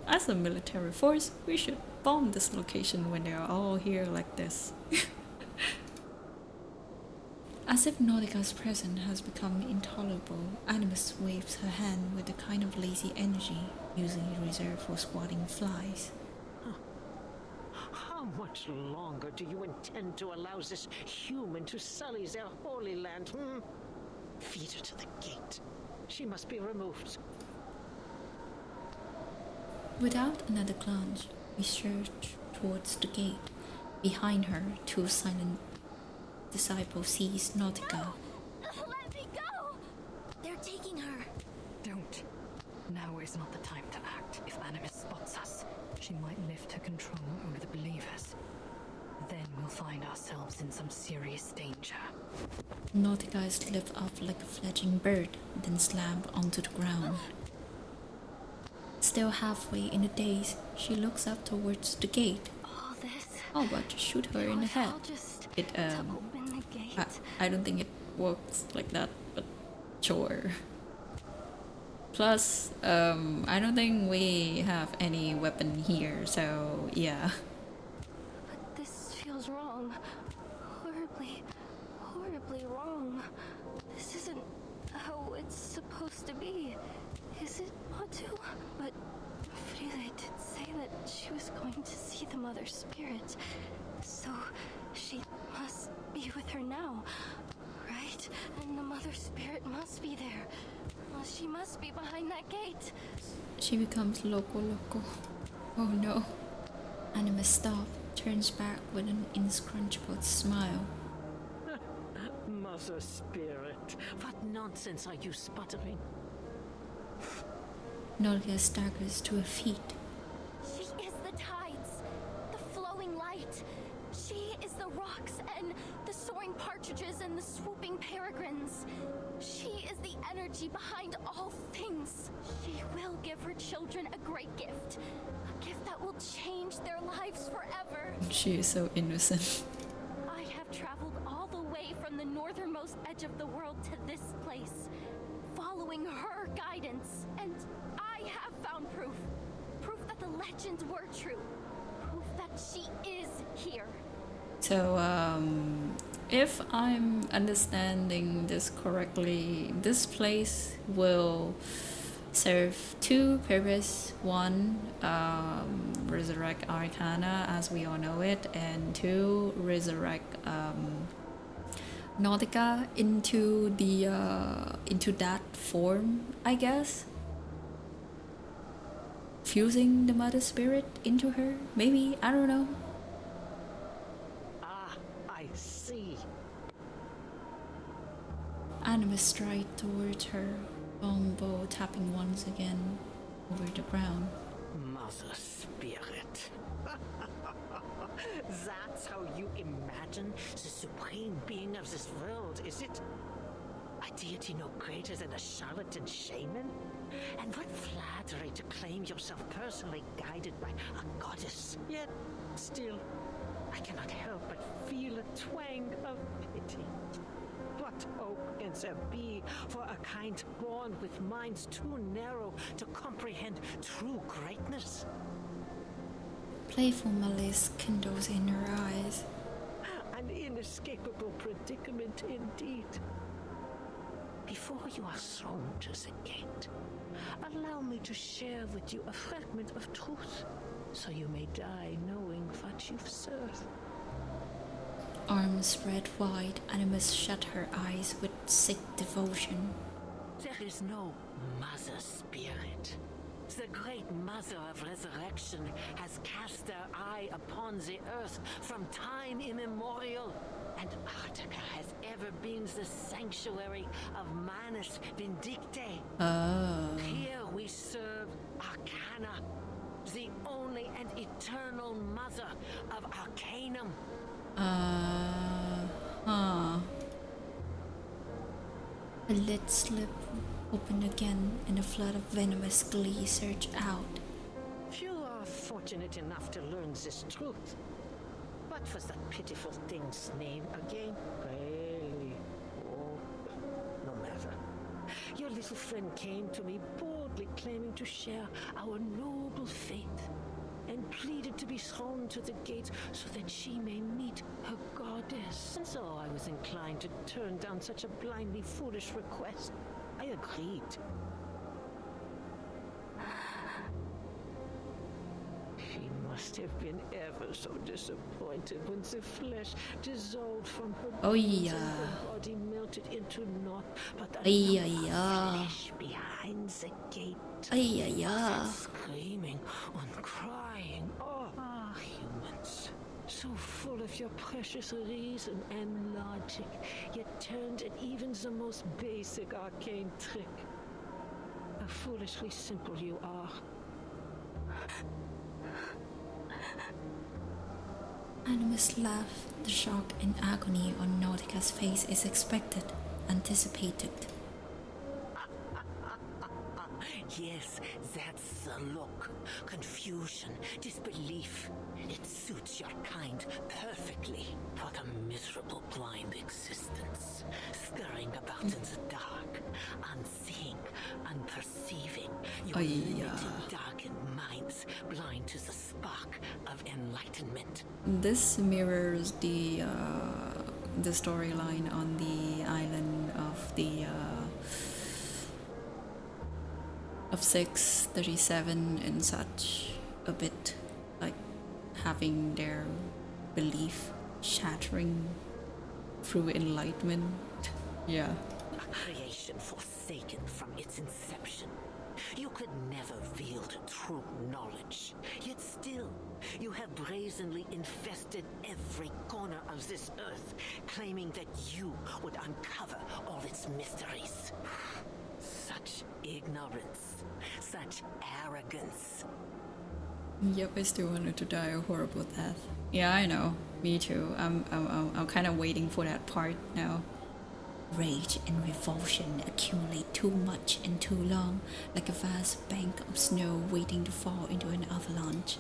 As a military force, we should bomb this location when they are all here like this. As if Nautica's presence has become intolerable, Animus waves her hand with a kind of lazy energy, usually reserved for swatting flies. How much longer do you intend to allow this human to sully their holy land? Feed her to the gate. She must be removed. Without another glance, we surge towards the gate. Behind her, two silent disciples seize Nautica. Let me go! They're taking her. Don't. Now is not the time to act. If Animus spots us, she might lift her control over the believers. Then we'll find ourselves in some serious danger. Nautica is lifted up like a fledgling bird, then slammed onto the ground. Still halfway in a daze, she looks up towards the gate. All this. How about to shoot her in the head? I don't think it works like that, but sure. Plus, I don't think we have any weapon here, so yeah. But this feels wrong. Horribly, horribly wrong. This isn't how it's supposed to be. Is it, Pt.2? But Frile did say that she was going to see the Mother Spirit. So she must be with her now, right? And the Mother Spirit must be there. Well, she must be behind that gate. She becomes loco. Oh no. Animus stops, turns back with an inscrunchable smile. Mother Spirit, what nonsense are you sputtering? Nautica staggers to her feet. She is the tides, the flowing light. She is the rocks and the soaring partridges and the swooping peregrines. She is the energy behind all things. She will give her children a great gift. A gift that will change their lives forever. She is so innocent. I have traveled all the way from the northernmost edge of the world to this place, following her guidance, and I have found proof. Proof that the legends were true. Proof that she is here. So, if I'm understanding this correctly, this place will serve two purposes. One, resurrect Arcana as we all know it, and two, resurrect Nautica into that form, I guess. Fusing the Mother Spirit into her, maybe, I don't know. I see. Animus strides towards her, longbow tapping once again. over the ground. Mother Spirit. That's how you imagine the supreme being of this world, is it? A deity no greater than a charlatan shaman? And what flattery to claim yourself personally guided by a goddess. Yet, still, I cannot help but feel a twang of pity. What hope can there be for a kind born with minds too narrow to comprehend true greatness? Playful malice kindles in her eyes. An inescapable predicament indeed. Before you are thrown to the gate, allow me to share with you a fragment of truth, so you may die knowing what you've served. Arms spread wide, Animus shut her eyes with sick devotion. There is no Mother Spirit. The great Mother of Resurrection has cast their eye upon the earth from time immemorial, and Nautika has ever been the sanctuary of Manus Vindicte. Here we serve Arcana, the only and eternal mother of Arcanum. The lid slip open again, and a flood of venomous glee surged out. Few are fortunate enough to learn this truth. What was that pitiful thing's name again? Really? Oh, no matter. Your little friend came to me boldly claiming to share our noble faith, and pleaded to be thrown to the gates so that she may meet her goddess. And so I was inclined to turn down such a blindly foolish request. I agreed. She must have been ever so disappointed when the flesh dissolved from her bones and her body melted into naught but flesh behind the gate. Screaming and crying. Oh, humans. So full of your precious reason and logic, yet turned at even the most basic arcane trick. How foolishly simple you are. Animus laughed. The shock and agony on Nautika's face is expected, anticipated. Yes, that's the look. Confusion, disbelief. It suits your kind perfectly. What a miserable blind existence. Scurrying about in the dark, unseeing, unperceiving. Your limited, darkened minds blind to the spark of enlightenment. This mirrors the storyline on the island of the of 637 and such, a bit like having their belief shattering through enlightenment. Yeah. A creation forsaken from its inception. You could never wield true knowledge, yet still you have brazenly infested every corner of this earth, claiming that you would uncover all its mysteries. Such ignorance, such arrogance. Yep, I still wanted to die a horrible death. Yeah, I know. Me too. I'm kind of waiting for that part now. Rage and revulsion accumulate too much and too long, like a vast bank of snow waiting to fall into an avalanche.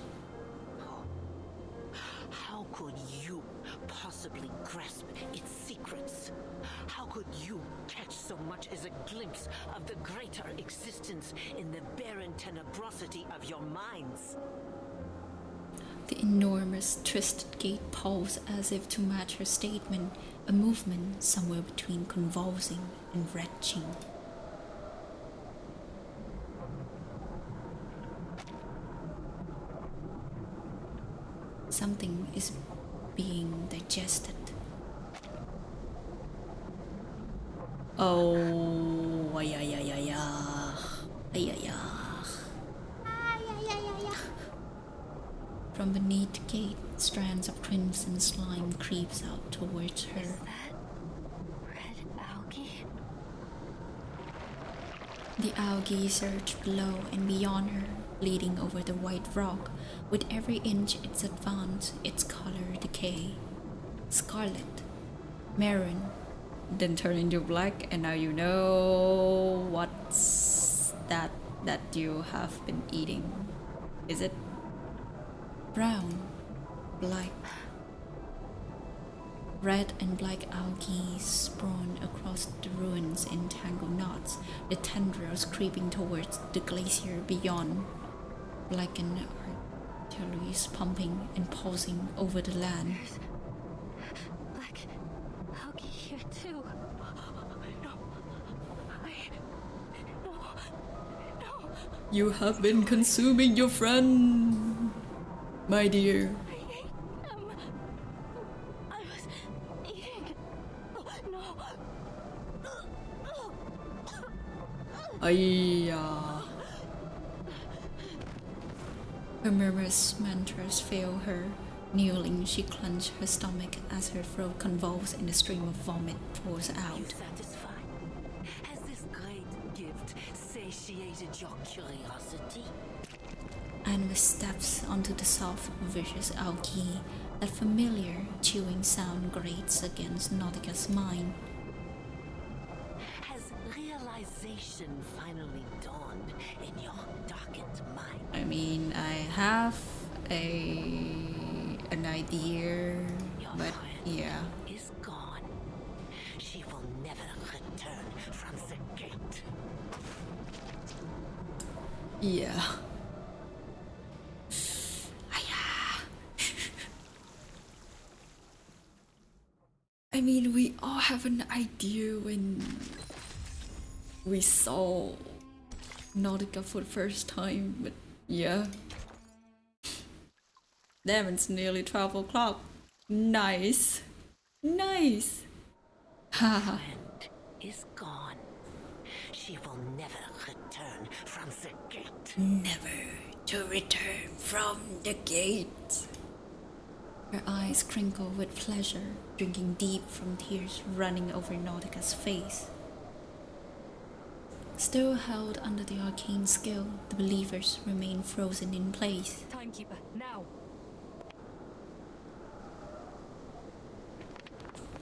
How could you possibly grasp its secrets? How could you catch so much as a glimpse of the greater existence in the barren tenebrosity of your minds? The enormous twisted gate pulsed as if to match her statement, a movement somewhere between convulsing and retching. Something is being digested. Oh, ay, ay, ay, ay, ay, ay, ay. From beneath the gate, strands of crimson slime creeps out towards her. Is that red algae? The algae surged below and beyond her, bleeding over the white rock. With every inch its advance, its color decay. Scarlet, maroon, then turn into black, and now you know what's that you have been eating. Is it brown, black? Red and black algae sprawn across the ruins in tangled knots, the tendrils creeping towards the glacier beyond. Blackened arteries pumping and pulsing over the land. Black algae here too. No. You have been consuming your friend, my dear. Ayya. Her murmurous mantras fail her. Kneeling, she clenched her stomach as her throat convulsed and a stream of vomit pours out. Satisfied? Has this great gift satiated your curiosity? Animus steps onto the soft, vicious algae. That familiar chewing sound grates against Nautika's mind. Has realization finally dawned in your darkened mind? I mean, I have an idea, but yeah. Is gone. She will never return from the gate. Yeah. I mean, we all have an idea when we saw Nautica for the first time, but yeah. Damn, it's nearly 12 o'clock. Nice. Nice. Haha. Is gone. She will never return from the gate. Never to return from the gate. Her eyes crinkle with pleasure, drinking deep from tears running over Nautica's face. Still held under the arcane skill, the believers remain frozen in place. Timekeeper, now!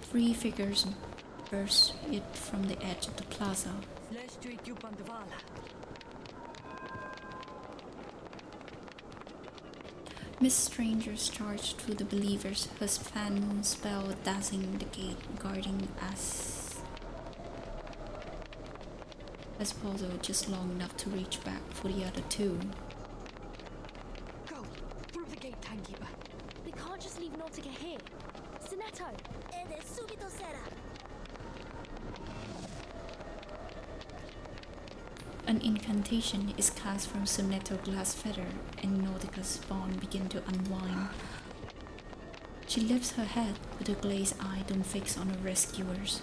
3 figures burst it from the edge of the plaza. Miss Strangers charged through the believers, her fan spell dazzling the gate, guarding as possible just long enough to reach back for the other 2. Go! Through the gate, Timekeeper! We can't just leave Nautica here. Sonetto! Ed subito sera! An incantation is cast from Sonetto Glass Feather, and Nautica's bond begins to unwind. She lifts her head, with her glazed eye don't fix on her rescuers.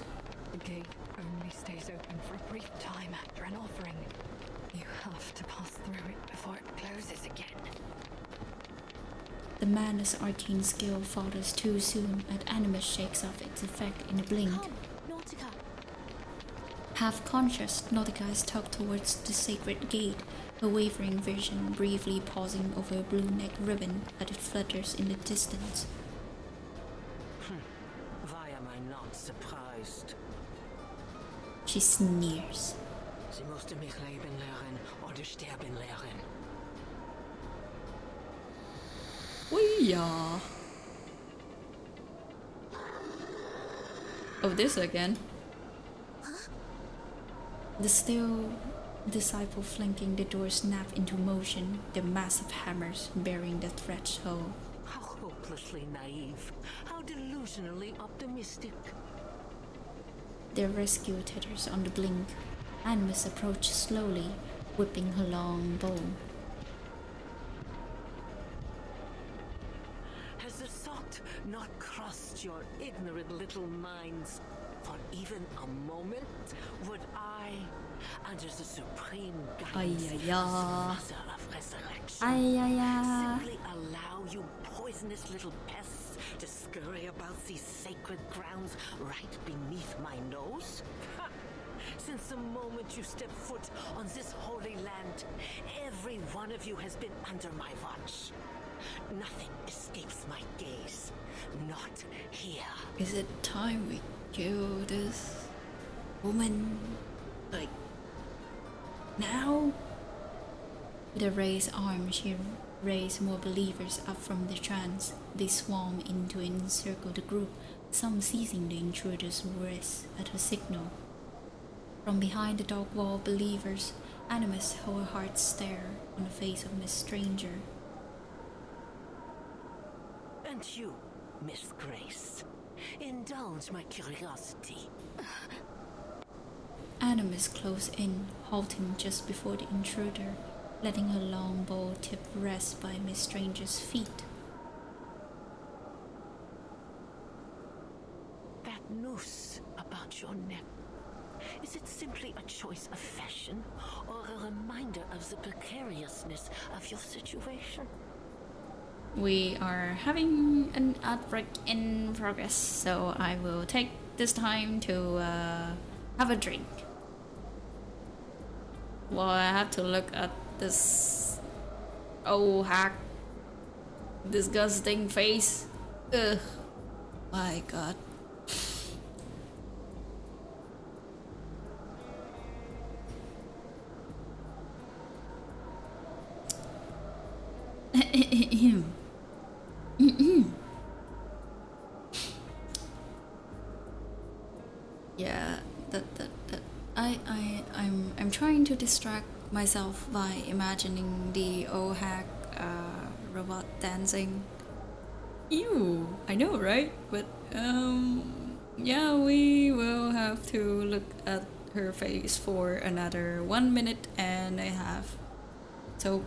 The gate only stays open for a brief time after an offering. You have to pass through it before it closes again. The madness arcane skill falters too soon, and Animus shakes off its effect in a blink. Come, Nautica! Half conscious, Nautica is tugged towards the sacred gate, her wavering vision briefly pausing over a blue neck ribbon as it flutters in the distance. Why am I not surprised? She sneers. Sie musste mich leben lernen oder sterben lernen. Wee-ya. Oh, this again. The still disciple flanking the door snap into motion, their massive hammers bearing the threshold. How hopelessly naive. How delusionally optimistic. Their rescue titters on the blink. Animus approaches slowly, whipping her long bow. Has the thought not crossed your ignorant little minds? For even a moment, would I, under the supreme guidance of the Mother of Resurrection, simply allow you poisonous little pests to scurry about these sacred grounds right beneath my nose? Ha! Since the moment you step foot on this holy land, every one of you has been under my watch. Nothing escapes my gaze. Not here. Is it time we kill this woman? Like, now? With a raised arm, she raised more believers up from the trance. They swarm into and encircle the group, some seizing the intruder's wrist at her signal. From behind the dark wall, believers, Animus held a hard stare on the face of Miss Stranger. And you, Miss Grace, indulge my curiosity. Animus closed in, halting just before the intruder, letting her long bow tip rest by Miss Stranger's feet. That noose about your neck, is it simply a choice of fashion or a reminder of the precariousness of your situation? We are having an outbreak in progress, so I will take this time to have a drink. Well, I have to look at this old hack disgusting face. Ugh. My god. Yeah, I'm trying to distract myself by imagining the old hack robot dancing. Ew, I know, right? But yeah, we will have to look at her face for another 1 minute and a half. So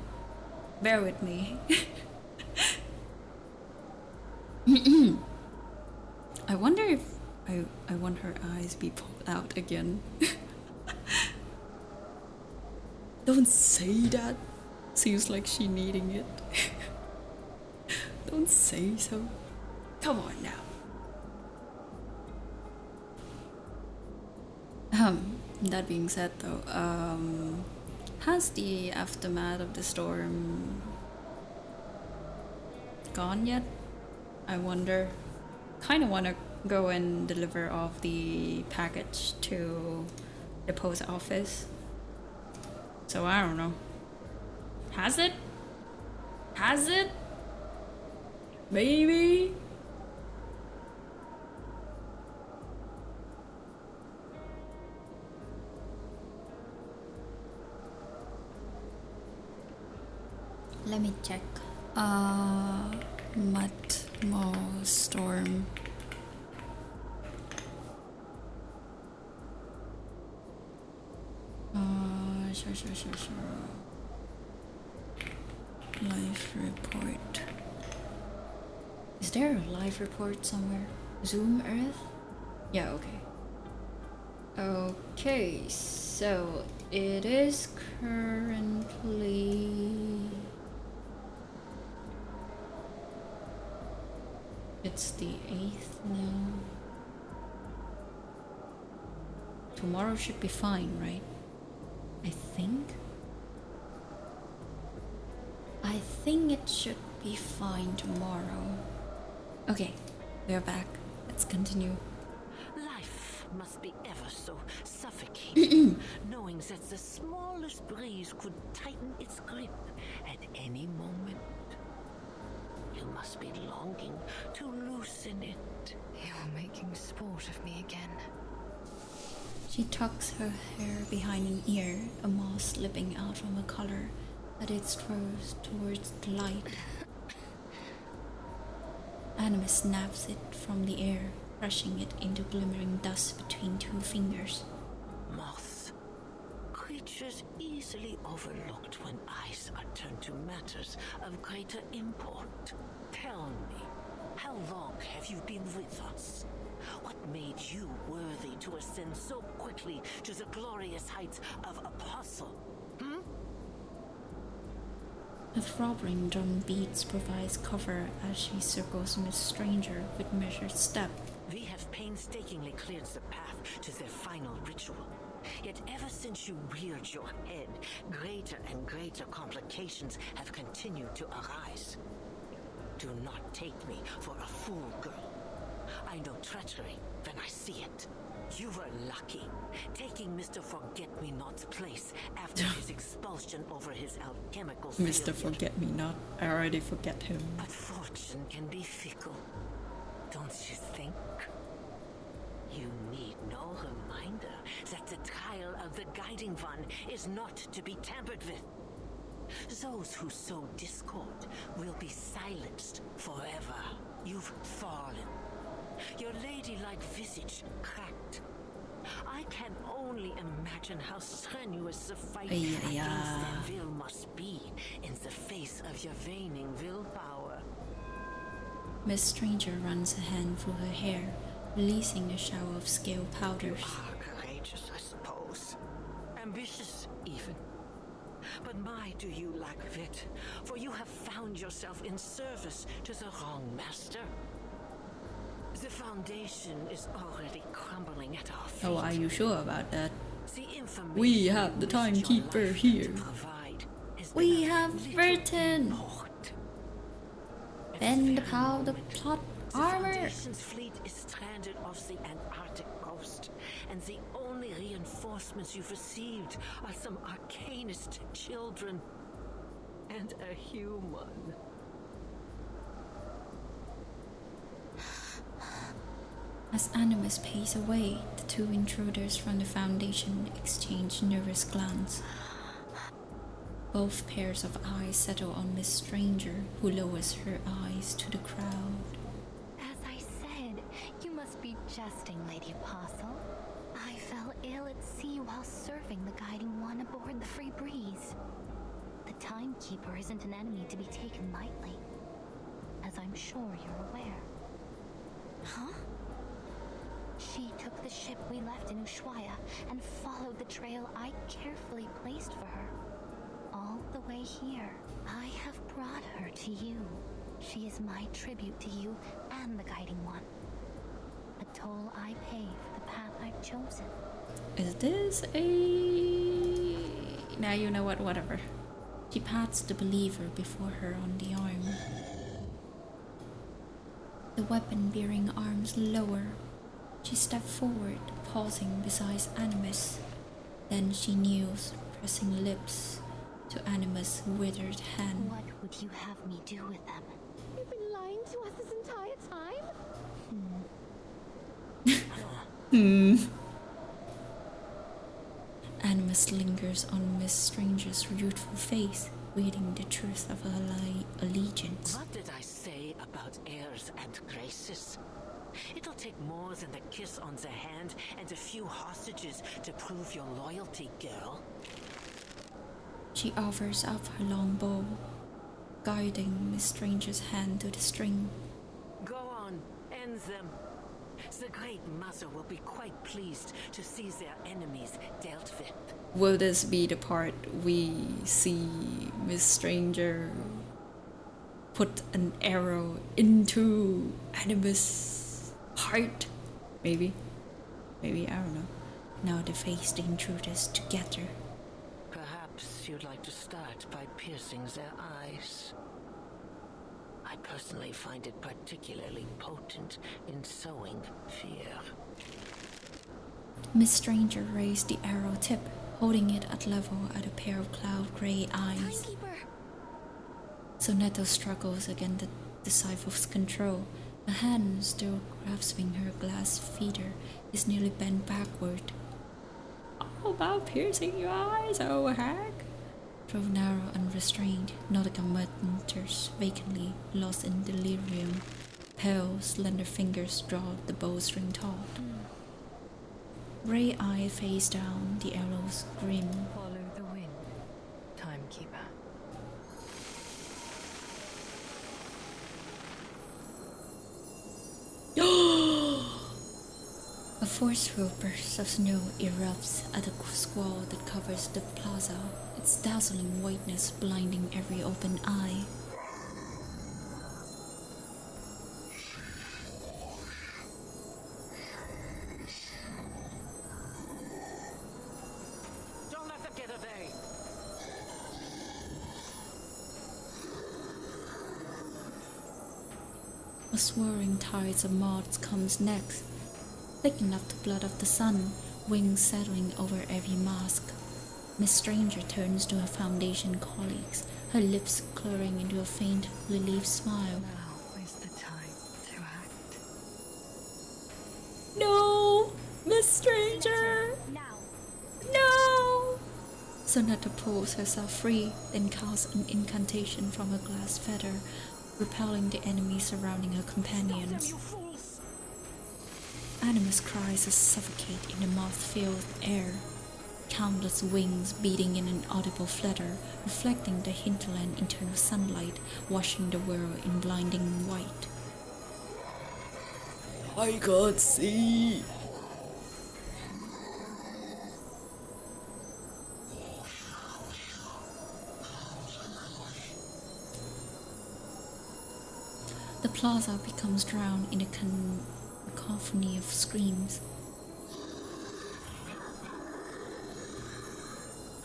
bear with me. I wonder if I want her eyes be pulled out again. Don't say that. Seems like she needing it. Don't say so. Come on now. That being said though, has the aftermath of the storm gone yet? I wonder. Kinda wanna go and deliver off the package to the post office. So I don't know. Has it? Has it? Maybe? Let me check. Matmo storm. Sure. Live report. Is there a live report somewhere? Zoom Earth? Yeah, okay. Okay, so it is currently... It's the 8th now. Tomorrow should be fine, right? I think it should be fine tomorrow. Okay, we're back. Let's continue. Life must be ever so suffocating, knowing that the smallest breeze could tighten its grip at any moment. You must be longing to loosen it. You're making sport of me again. She tucks her hair behind an ear, a moss slipping out from a collar that it throws towards the light. Animus snaps it from the air, crushing it into glimmering dust between two fingers. Moths. Creatures easily overlooked when eyes are turned to matters of greater import. Tell me, how long have you been with us? What made you worthy to ascend so quickly to the glorious heights of Apostle? A throbbing drum beats provides cover as she circles Miss Stranger with measured step. We have painstakingly cleared the path to their final ritual. Yet ever since you reared your head, greater and greater complications have continued to arise. Do not take me for a fool, girl. I know treachery when I see it. You were lucky, taking Mr. Forget-Me-Not's place after his expulsion over his alchemical failure. Mr. Forget-Me-Not, I already forget him. But fortune can be fickle, don't you think? You need no reminder that the trial of the Guiding One is not to be tampered with. Those who sow discord will be silenced forever. You've fallen. Your ladylike visage cracked. I can only imagine how strenuous the fight against their will must be in the face of your waning willpower. Miss Stranger runs a hand through her hair, releasing a shower of scale powders. You are courageous, I suppose. Ambitious, even. But my, do you lack wit, for you have found yourself in service to the wrong master. The foundation is already crumbling at our feet. Oh, are you sure about that? The We have the timekeeper here. We have written. Then the powder plot armor. The Foundation's fleet is stranded off the Antarctic coast, and the only reinforcements you've received are some arcanist children and a human. As Animus pays away, the two intruders from the Foundation exchange nervous glances. Both pairs of eyes settle on Miss Stranger, who lowers her eyes to the crowd. As I said, you must be jesting, Lady Apostle. I fell ill at sea while serving the Guiding One aboard the Free Breeze. The Timekeeper isn't an enemy to be taken lightly, as I'm sure you're aware. Huh? She took the ship we left in 𝐂𝐿 and followed the trail I carefully placed for her. All the way here, I have brought her to you. She is my tribute to you and the Guiding One. A toll I pay for the path I've chosen. Is this a... Now you know what, whatever. She pats the believer before her on the arm. The weapon-bearing arms lower. She steps forward, pausing beside Animus. Then she kneels, pressing lips to Animus' withered hand. What would you have me do with them? You've been lying to us this entire time? Animus lingers on Miss Stranger's youthful face, reading the truth of her allegiance. What did I say about airs and graces? It'll take more than a kiss on the hand and a few hostages to prove your loyalty, girl. She offers up her long bow, guiding Miss Stranger's hand to the string. Go on, end them. The Great Mother will be quite pleased to see their enemies dealt with. Will this be the part we see Miss Stranger put an arrow into Animus' heart? Maybe, I don't know. Now they face the intruders together. Perhaps you'd like to start by piercing their eyes. I personally find it particularly potent in sowing fear. Miss Stranger raised the arrow tip, holding it at level at a pair of cloud-gray eyes. Sonetto struggles against the disciple's control. A hand still grasping her glass feeder is nearly bent backward. How about piercing your eyes, oh hag? Through narrow unrestrained, Nautika mutters vacantly, lost in delirium. Pale, slender fingers draw the bowstring taut. Gray eye face down, the arrows grim. Follow the wind, Timekeeper. A forceful burst of snow erupts at the squall that covers the plaza, its dazzling whiteness blinding every open eye. A swirling tide of moths comes next, picking up the blood of the sun, wings settling over every mask. Miss Stranger turns to her Foundation colleagues, her lips curling into a faint, relieved smile. Now is the time to act. No! Miss Stranger! Now. No! Sonata pulls herself free, then casts an incantation from her glass feather, repelling the enemies surrounding her companions. Animus cries suffocate in the moth-filled air, countless wings beating in an audible flutter, reflecting the hinterland internal sunlight, washing the world in blinding white. I can't see! The plaza becomes drowned in a cacophony of screams.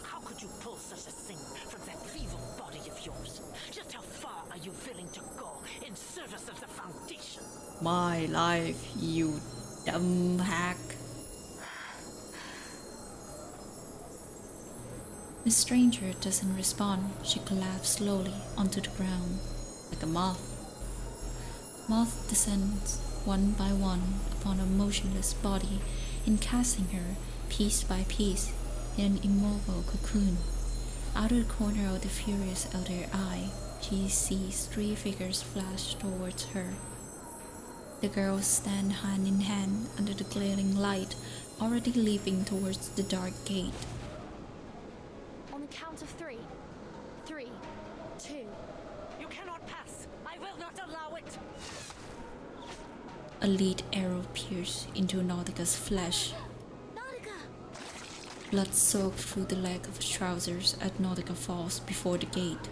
How could you pull such a thing from that evil body of yours? Just how far are you willing to go in service of the Foundation? My life, you dumb hack. Miss Stranger doesn't respond. She collapses slowly onto the ground, like a moth. Moth descends one by one upon her motionless body, encasing her, piece by piece, in an immobile cocoon. Out of the corner of the furious outer eye, she sees three figures flash towards her. The girls stand hand in hand under the glaring light, already leaping towards the dark gate. On the count of 3. 3, 2. You cannot pass! I will not allow it! A lead arrow pierces into Nautika's flesh. Blood soaked through the leg of her trousers as Nautika falls before the gate.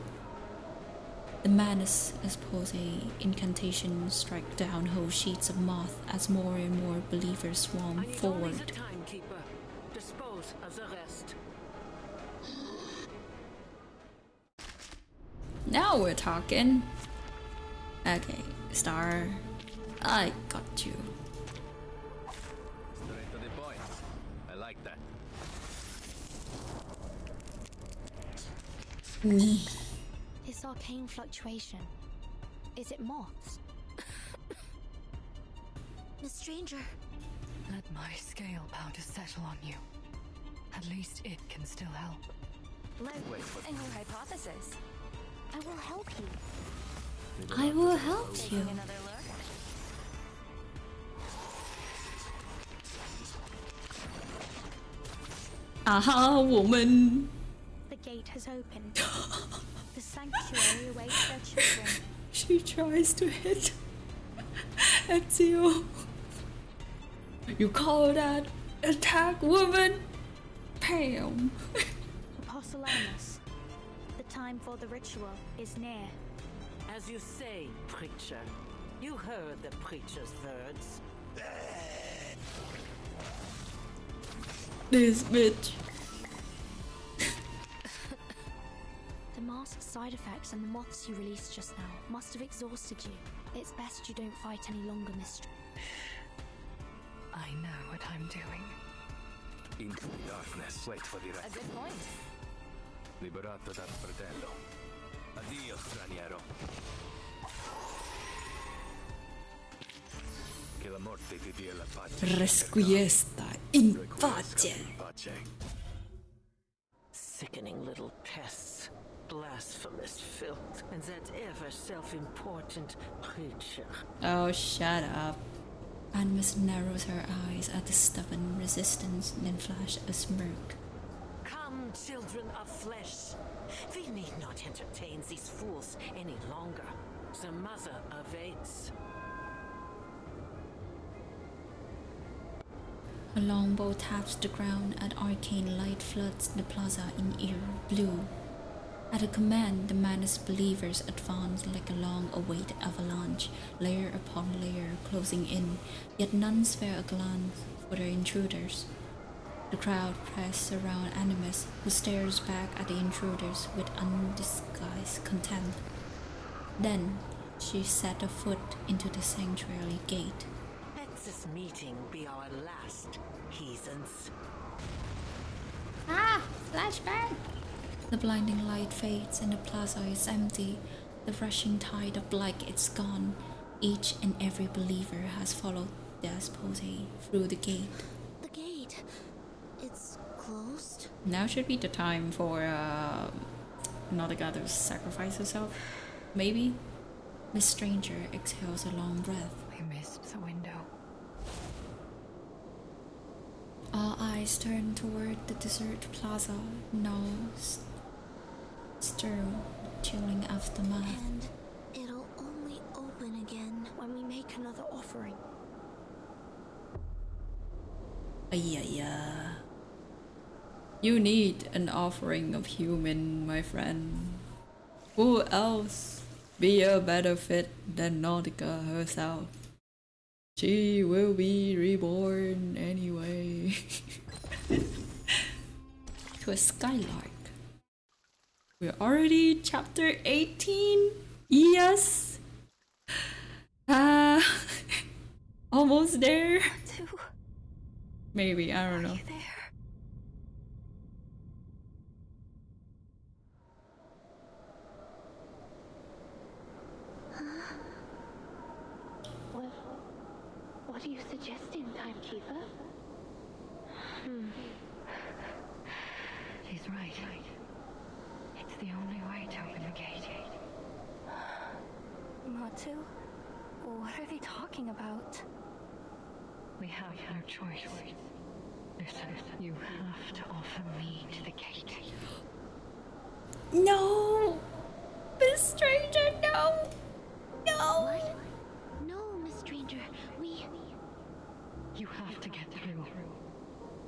The madness expose incantation strike down whole sheets of moth as more and more believers swarm forward. The timekeeper. Dispose of the rest. Now we're talking. Okay, Star, I got you. Straight to the point. I like that. This arcane fluctuation. Is it moths? Miss Stranger. Let my scale powder settle on you. At least it can still help. And your hypothesis? I will help you. I will help you. Another look? Aha, woman! The gate has opened. The sanctuary awaits their children. She tries to hit Ezio. You call that attack, woman? Bam! Apostle Amos, the time for the ritual is near. As you say, preacher. You heard the preacher's words. This bitch. The masked side effects and the moths you released just now must have exhausted you. It's best you don't fight any longer, Miss. I know what I'm doing. Into the darkness. Wait for the A rest. good point. Liberato dal fratello. Addio, straniero. Che la morte ti dia la pace. Resquiesta in pace. Sickening little pests. Blasphemous filth. And that ever self-important preacher. Oh, shut up. Animus narrows her eyes at the stubborn resistance, then flashes a smirk. Come, children of flesh. We need not entertain these fools any longer. The mother awaits. A longbow taps the ground and arcane light floods the plaza in eerie blue. At a command, the madness believers advance like a long-awaited avalanche, layer upon layer closing in, yet none spare a glance for the intruders. The crowd press around Animus, who stares back at the intruders with undisguised contempt. Then, She set a foot into the sanctuary gate. Let this meeting be our last, heathens. Ah! Flashback! The blinding light fades and the plaza is empty. The rushing tide of black is gone. Each and every believer has followed Despote through the gate. The gate. It's closed. Now should be the time for Nautika to sacrifice herself. Maybe? Miss Stranger exhales a long breath. We missed the window. All eyes turn toward the desert plaza, now sterile, chilling aftermath. And it'll only open again when we make another offering. Yeah. You need an offering of human, my friend. Who else be a better fit than Nautika herself? She will be reborn anyway. To a skylark. We're already chapter 18. Yes. Almost there. Maybe, I don't know. What are you suggesting, Timekeeper? She's right. It's the only way to open the gate. Matu? What are they talking about? We have no choice. Listen, you have to offer me to the gate. No! Miss Stranger, no! No! What? No, Miss Stranger. You have to get through.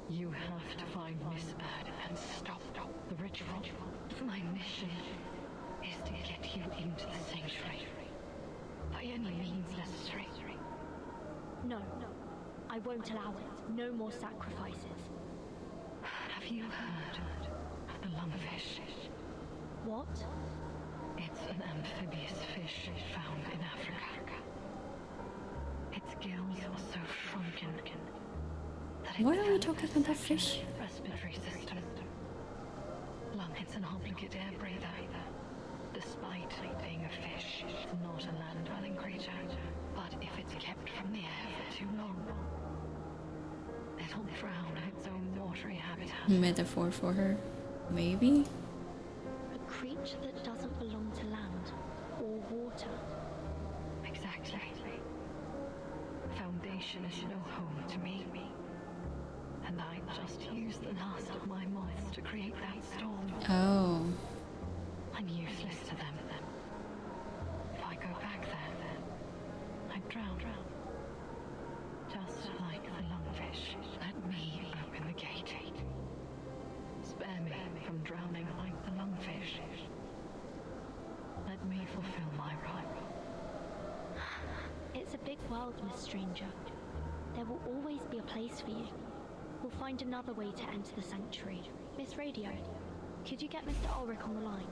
You have to find Miss Bird and stop the ritual. My mission is to get you into the sanctuary. By any means necessary. No. I won't allow it. No more sacrifices. Have you heard of the lungfish? What? It's an amphibious fish found in Africa. Its gills are so shrunken that it Why are we talking about fish? respiratory system. It's an obligate air breather. Despite being a fish, it's not a land-dwelling creature. But if it's kept from the air for too long, it'll drown in its own watery habitat. Metaphor for her. Maybe? A creature that doesn't belong to land or water. Exactly. Foundation is no home to me. And I just used the last of my moths to create that storm. Oh. I'm useless to them. If I go back there, I'd drown. Just like the lungfish. Let me open the gate. Spare me from drowning like the lungfish. Let me fulfill my role. It's a big world, Miss Stranger. There will always be a place for you. We'll find another way to enter the sanctuary. Miss Radio, could you get Mr. Ulrich on the line?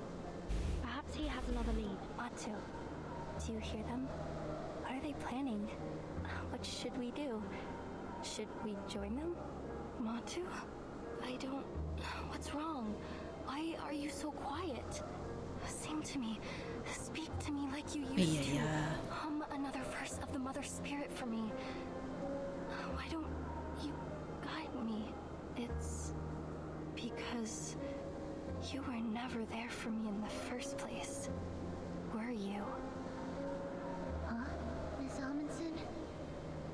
Perhaps he has another lead. Matu, do you hear them? What are they planning? What should we do? Should we join them? Matu? I don't... What's wrong? Why are you so quiet? Sing to me. Speak to me like you used to. Hum another verse of the Mother Spirit for me. Why don't you guide me? It's because you were never there for me in the first place. Were you? Huh? Miss Amundsen?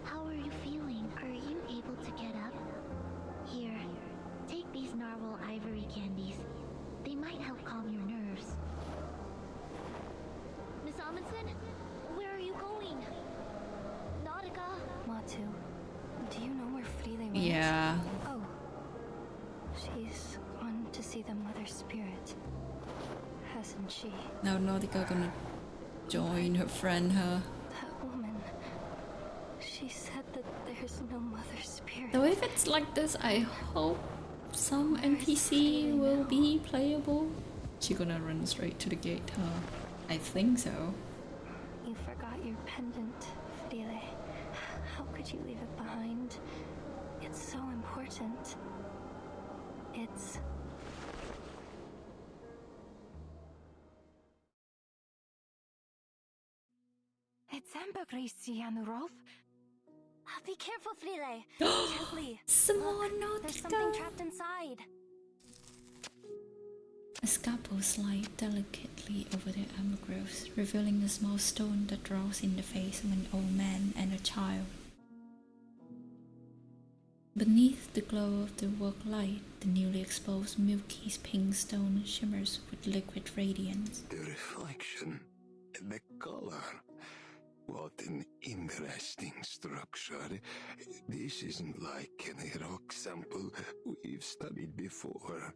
How are you feeling? Are you able to get up? Here, take these narwhal ivory candies. They might help calm your nerves. Miss Amundsen? Where are you going? Nautika? Matu, do you know where Freely went? Yeah. Oh. She's gone to see the Mother Spirit. Hasn't she? Now Nautika gonna join her friend, huh? That woman. She said that there's no Mother Spirit. So if it's like this, I hope some NPC will be playable. She gonna run straight to the gate, huh? I think so. You pendant, Frile. How could you leave it behind? It's so important. It's... It's ambergris, Yanurov. Be careful, Frile. Gently. Look, there's something trapped inside. A scalpel slides delicately over the ambergris, revealing a small stone that draws in the face of an old man and a child. Beneath the glow of the work light, the newly exposed milky pink stone shimmers with liquid radiance. The reflection, the color. What an interesting structure. This isn't like any rock sample we've studied before.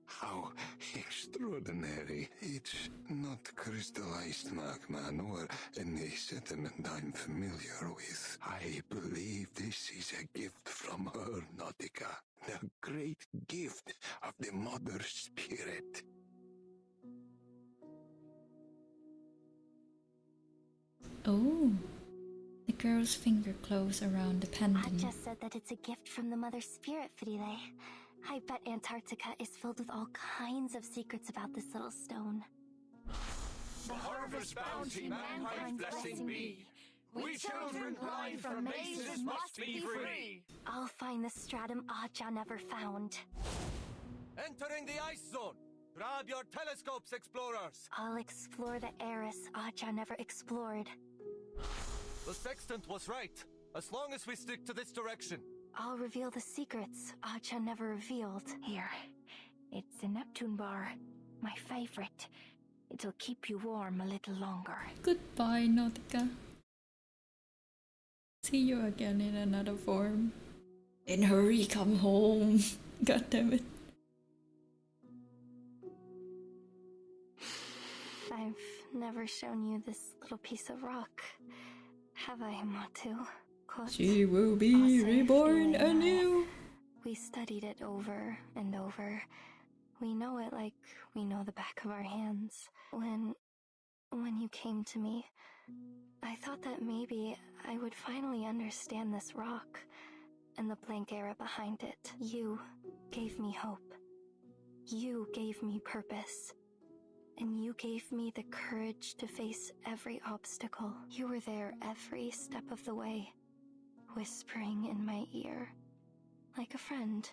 How extraordinary. It's not crystallized magma nor any sediment I'm familiar with. I believe this is a gift from her, Nautika. The great gift of the Mother Spirit. Oh, the girl's finger closed around the pendant. I just said that it's a gift from the Mother Spirit, Frile. I bet Antarctica is filled with all kinds of secrets about this little stone. The harvest bounty, mankind blessing be. We children blind from mazes must be free. I'll find the stratum 𝐁𝐆 never found. Entering the ice zone. Grab your telescopes, explorers. I'll explore the Eris 𝐁𝐆 never explored. The sextant was right. As long as we stick to this direction. I'll reveal the secrets 𝐁𝐆 never revealed. Here. It's a Neptune bar. My favorite. It'll keep you warm a little longer. Goodbye, Nautika. See you again in another form. And hurry, come home. God damn it. I've never shown you this little piece of rock. Have I, Matu? She will be reborn anew. We studied it over and over. We know it like we know the back of our hands. When you came to me, I thought that maybe I would finally understand this rock and the blank era behind it. You gave me hope. You gave me purpose. And you gave me the courage to face every obstacle. You were there every step of the way, whispering in my ear, like a friend.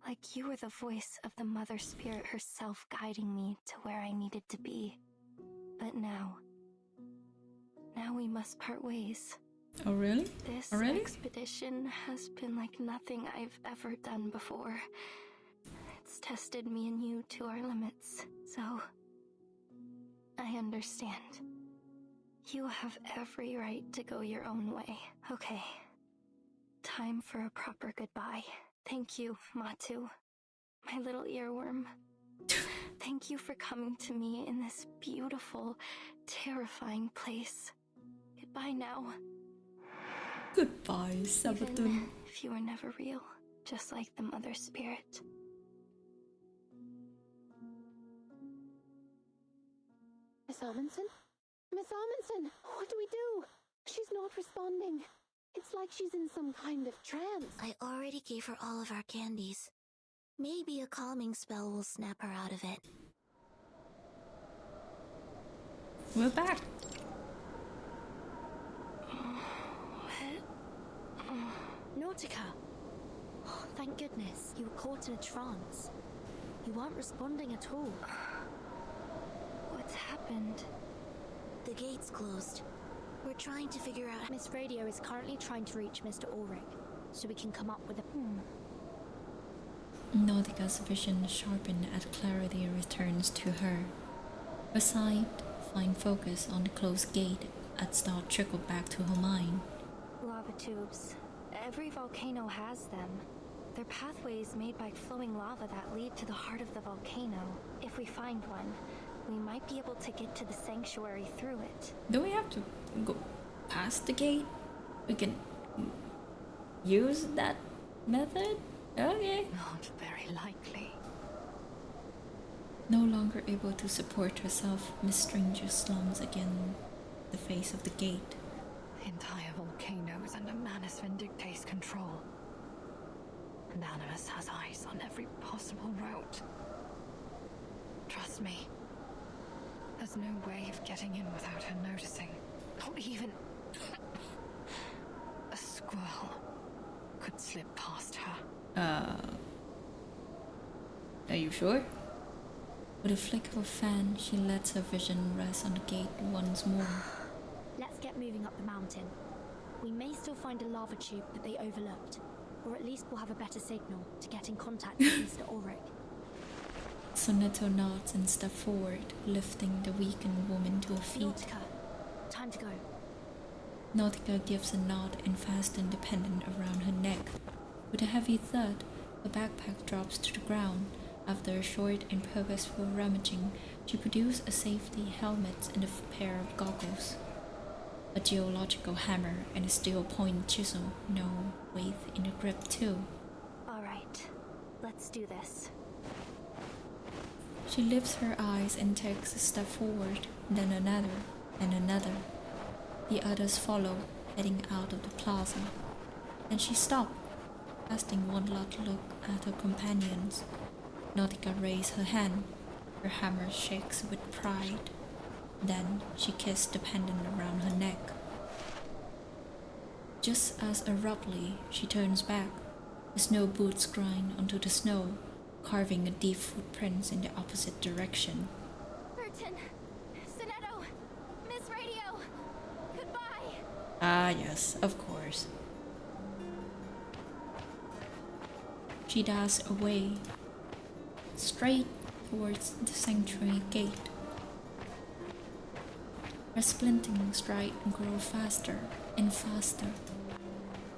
Like you were the voice of the Mother Spirit herself guiding me to where I needed to be. But now we must part ways. Oh really? This Already? expedition has been like nothing I've ever done before. It's tested me and you to our limits, so I understand. You have every right to go your own way. Okay. Time for a proper goodbye. Thank you, Matu. My little earworm. Thank you for coming to me in this beautiful, terrifying place. Goodbye now. Goodbye, Sabaton. Even if you were never real, just like the Mother Spirit. Miss Amundsen? Miss Amundsen, what do we do? She's not responding. It's like she's in some kind of trance. I already gave her all of our candies. Maybe a calming spell will snap her out of it. We're back. Nautika! Oh, thank goodness. You were caught in a trance. You weren't responding at all. What's happened? The gate's closed. We're trying to figure out... Miss Radio is currently trying to reach Mr. Ulrich, so we can come up with a... Nautika's vision sharpened as clarity returns to her. Her sight, find focus on the closed gate as thought trickled back to her mind. Lava tubes. Every volcano has them. They're pathways made by flowing lava that lead to the heart of the volcano. If we find one, we might be able to get to the sanctuary through it. Do we have to go past the gate? We can use that method? Okay. Not very likely. No longer able to support herself, Miss Stranger slumps again the face of the gate. entire volcano is under Manus Vindictate's control. And Animus has eyes on every possible route. Trust me, there's no way of getting in without her noticing. Not even a squirrel could slip past her. Are you sure? With a flick of a fan, she lets her vision rest on the gate once more. Let's get moving up the mountain. We may still find a lava tube that they overlooked, or at least we'll have a better signal to get in contact with Mr. Ulrich. Sonetto nods and steps forward, lifting the weakened woman to her feet. Nautika, time to go. Nautika gives a nod and fastens the pendant around her neck. With a heavy thud, the backpack drops to the ground. After a short and purposeful rummaging, she produces a safety helmet and a pair of goggles. A geological hammer and a steel-point chisel, no weight in the grip too. Alright, let's do this. She lifts her eyes and takes a step forward, then another, and another. The others follow, heading out of the plaza. Then she stopped, casting one last look at her companions. Nautika raised her hand. Her hammer shakes with pride. Then she kissed the pendant around her neck. Just as abruptly, she turns back. The snow boots grind onto the snow, carving a deep footprint in the opposite direction. Burton, Sonetto, Miss Radio, goodbye. Ah, yes, of course. She dashes away, straight towards the sanctuary gate. Her splinting stride grows faster and faster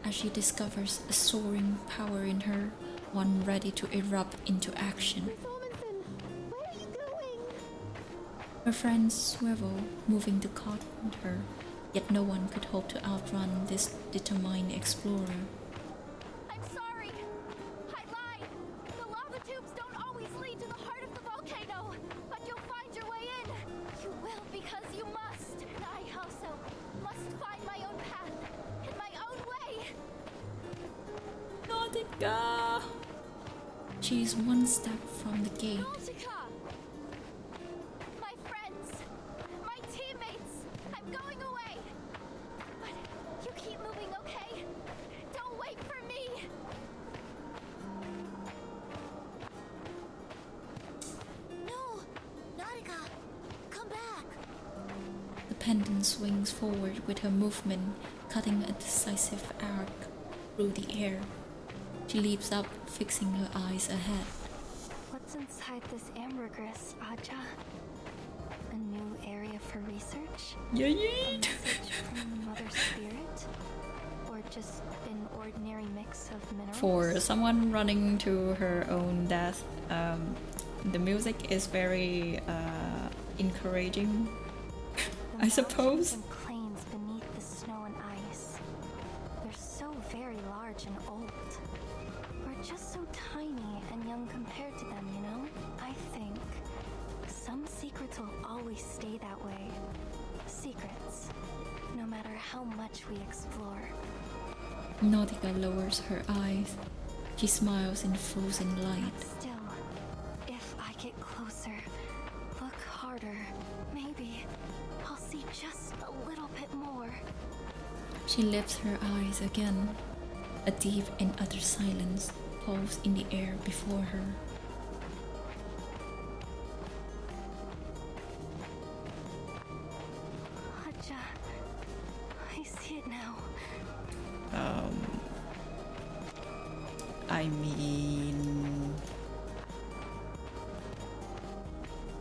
as she discovers a soaring power in her, one ready to erupt into action. Miss Amundsen, where are you going? Her friends swivel, moving to court her, yet no one could hope to outrun this determined explorer. I'm sorry. I lied. The lava tubes don't always lead to the heart of the volcano, but you'll find your way in. You will because you must. And I also must find my own path in my own way. Nautika! She is one step from the gate. Nautika! My friends, my teammates, I'm going away. But you keep moving, okay? Don't wait for me. No! Nautika! Come back! The pendant swings forward with her movement, cutting a decisive arc through the air. She leaps up, fixing her eyes ahead. What's inside this ambergris, Aja? A new area for research? Yeah, A message from the Mother Spirit? Or just an ordinary mix of minerals? For someone running to her own death, the music is very encouraging, I suppose. And plains beneath the snow and ice. They're so very large and old. We're just so tiny and young compared to them, you know? I think some secrets will always stay that way. Secrets, no matter how much we explore. Nautika lowers her eyes. She smiles in the frozen light. Still, if I get closer, look harder, maybe I'll see just a little bit more. She lifts her eyes again. A deep and utter silence pulls in the air before her. Aja, I see it now. I mean...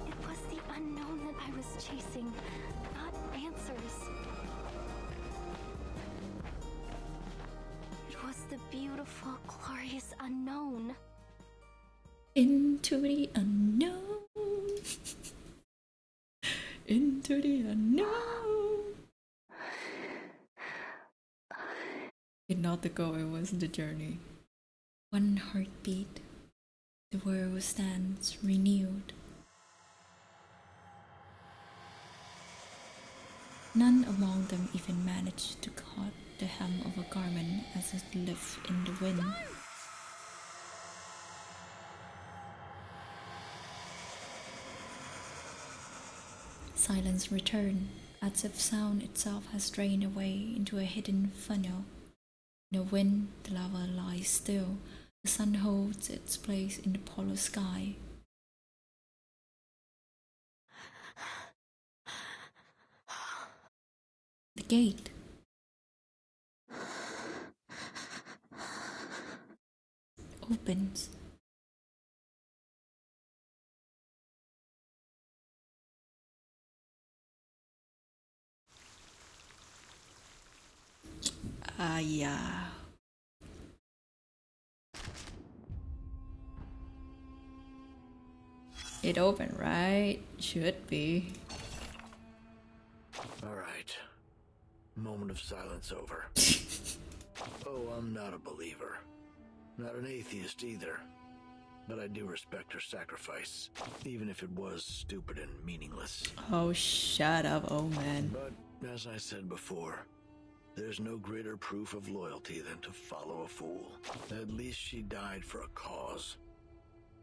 It was the unknown that I was chasing, not answers. It was the beautiful, glorious unknown. Into the unknown. Into the unknown. It's not the goal, it was the journey. One heartbeat. The world stands renewed. None among them even managed to caught the hem of a garment as it lifted in the wind. Silence returned, as if sound itself has drained away into a hidden funnel. In the wind, the lava lies still. The sun holds its place in the polar sky. The gate. Opens. Yeah. It opened, right? Should be. Alright. Moment of silence over. Oh, I'm not a believer. Not an atheist either. But I do respect her sacrifice, even if it was stupid and meaningless. Oh, shut up, old man. But, as I said before, there's no greater proof of loyalty than to follow a fool. At least she died for a cause.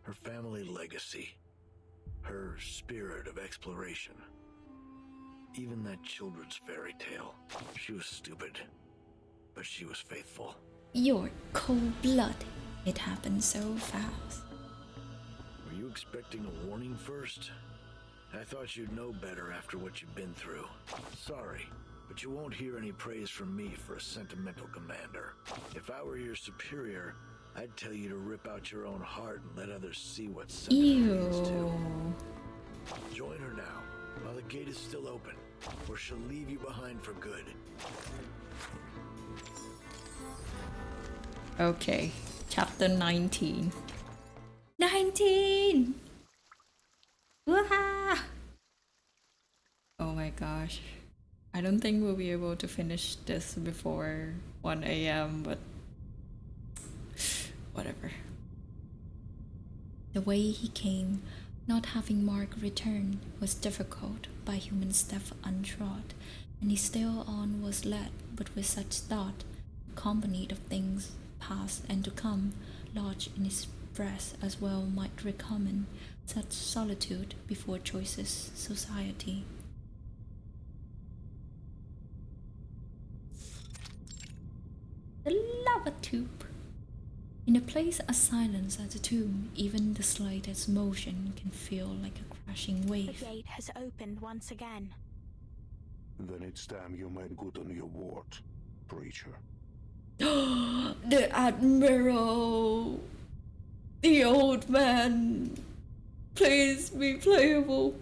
Her family legacy. Her spirit of exploration. Even that children's fairy tale. She was stupid, but she was faithful. You're cold-blooded. It happened so fast. Were you expecting a warning first? I thought you'd know better after what you've been through. Sorry, but you won't hear any praise from me for a sentimental commander. If I were your superior, I'd tell you to rip out your own heart and let others see what sentiment means to. Join her now, while the gate is still open, or she'll leave you behind for good. Okay, chapter 19. 19! Wah! Oh my gosh. I don't think we'll be able to finish this before 1 a.m., but whatever. The way he came, not having Mark return, was difficult by human step untrod, and he still on was led, but with such thought, accompanied of things past and to come, lodged in his breast as well might recommend such solitude before choices society. The lava tube. In a place as silent as a tomb, even the slightest motion can feel like a crashing wave. The gate has opened once again. Then it's time you made good on your word, preacher. The Admiral! The old man! Please be playable!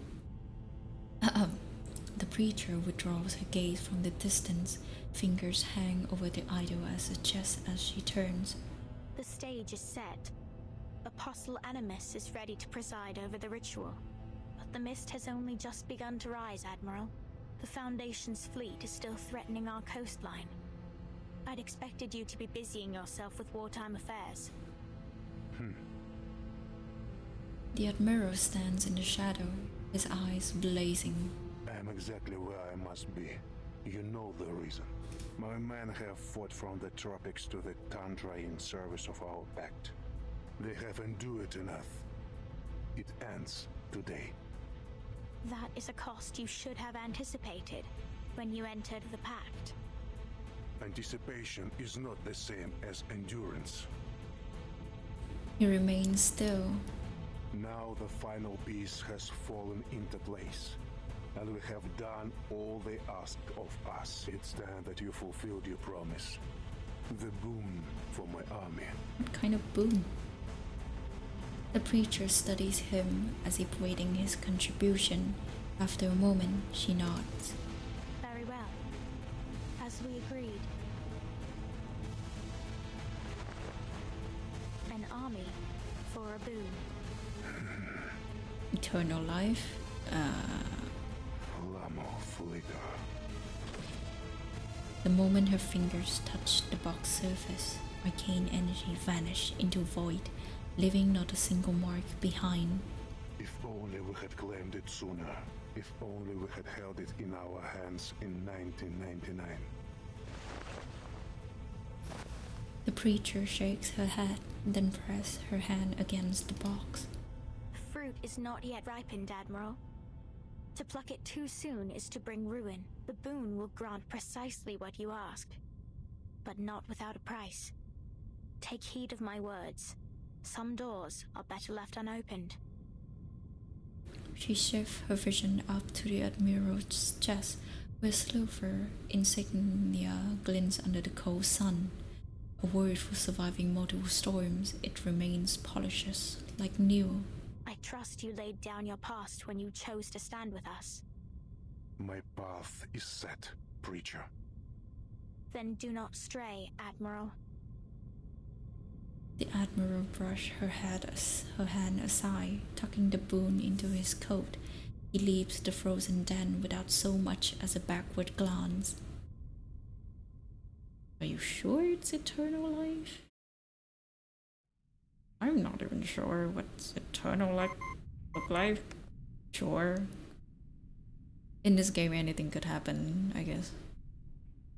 The preacher withdraws her gaze from the distance. Fingers hang over the idol as a chest as she turns. The stage is set. Apostle Animus is ready to preside over the ritual. But the mist has only just begun to rise, Admiral. The Foundation's fleet is still threatening our coastline. I'd expected you to be busying yourself with wartime affairs. The Admiral stands in the shadow, his eyes blazing. I'm exactly where I must be. You know the reason. My men have fought from the tropics to the tundra in service of our pact. They haven't do it enough. It ends today. That is a cost you should have anticipated when you entered the pact. Anticipation is not the same as endurance. He remains still. Now the final piece has fallen into place, and we have done all they asked of us. It's time that you fulfilled your promise. The boon for my army. What kind of boon? The preacher studies him as if waiting his contribution. After a moment, she nods. Very well. As we agreed. An army for a boon. Eternal life? The moment her fingers touched the box surface, arcane energy vanished into void, leaving not a single mark behind. If only we had claimed it sooner. If only we had held it in our hands in 1999. The preacher shakes her head, then presses her hand against the box. Fruit is not yet ripened, Admiral. To pluck it too soon is to bring ruin. The boon will grant precisely what you asked, but not without a price. Take heed of my words. Some doors are better left unopened. She shifts her vision up to the Admiral's chest, where silver insignia glints under the cold sun. A word for surviving multiple storms, it remains polishes like new. I trust you laid down your past when you chose to stand with us. My path is set, preacher. Then do not stray, Admiral. The Admiral brushed her hand aside, tucking the boon into his coat. He leaves the frozen den without so much as a backward glance. Are you sure it's eternal life? I'm not even sure what's eternal life look like. Sure. In this game, anything could happen, I guess.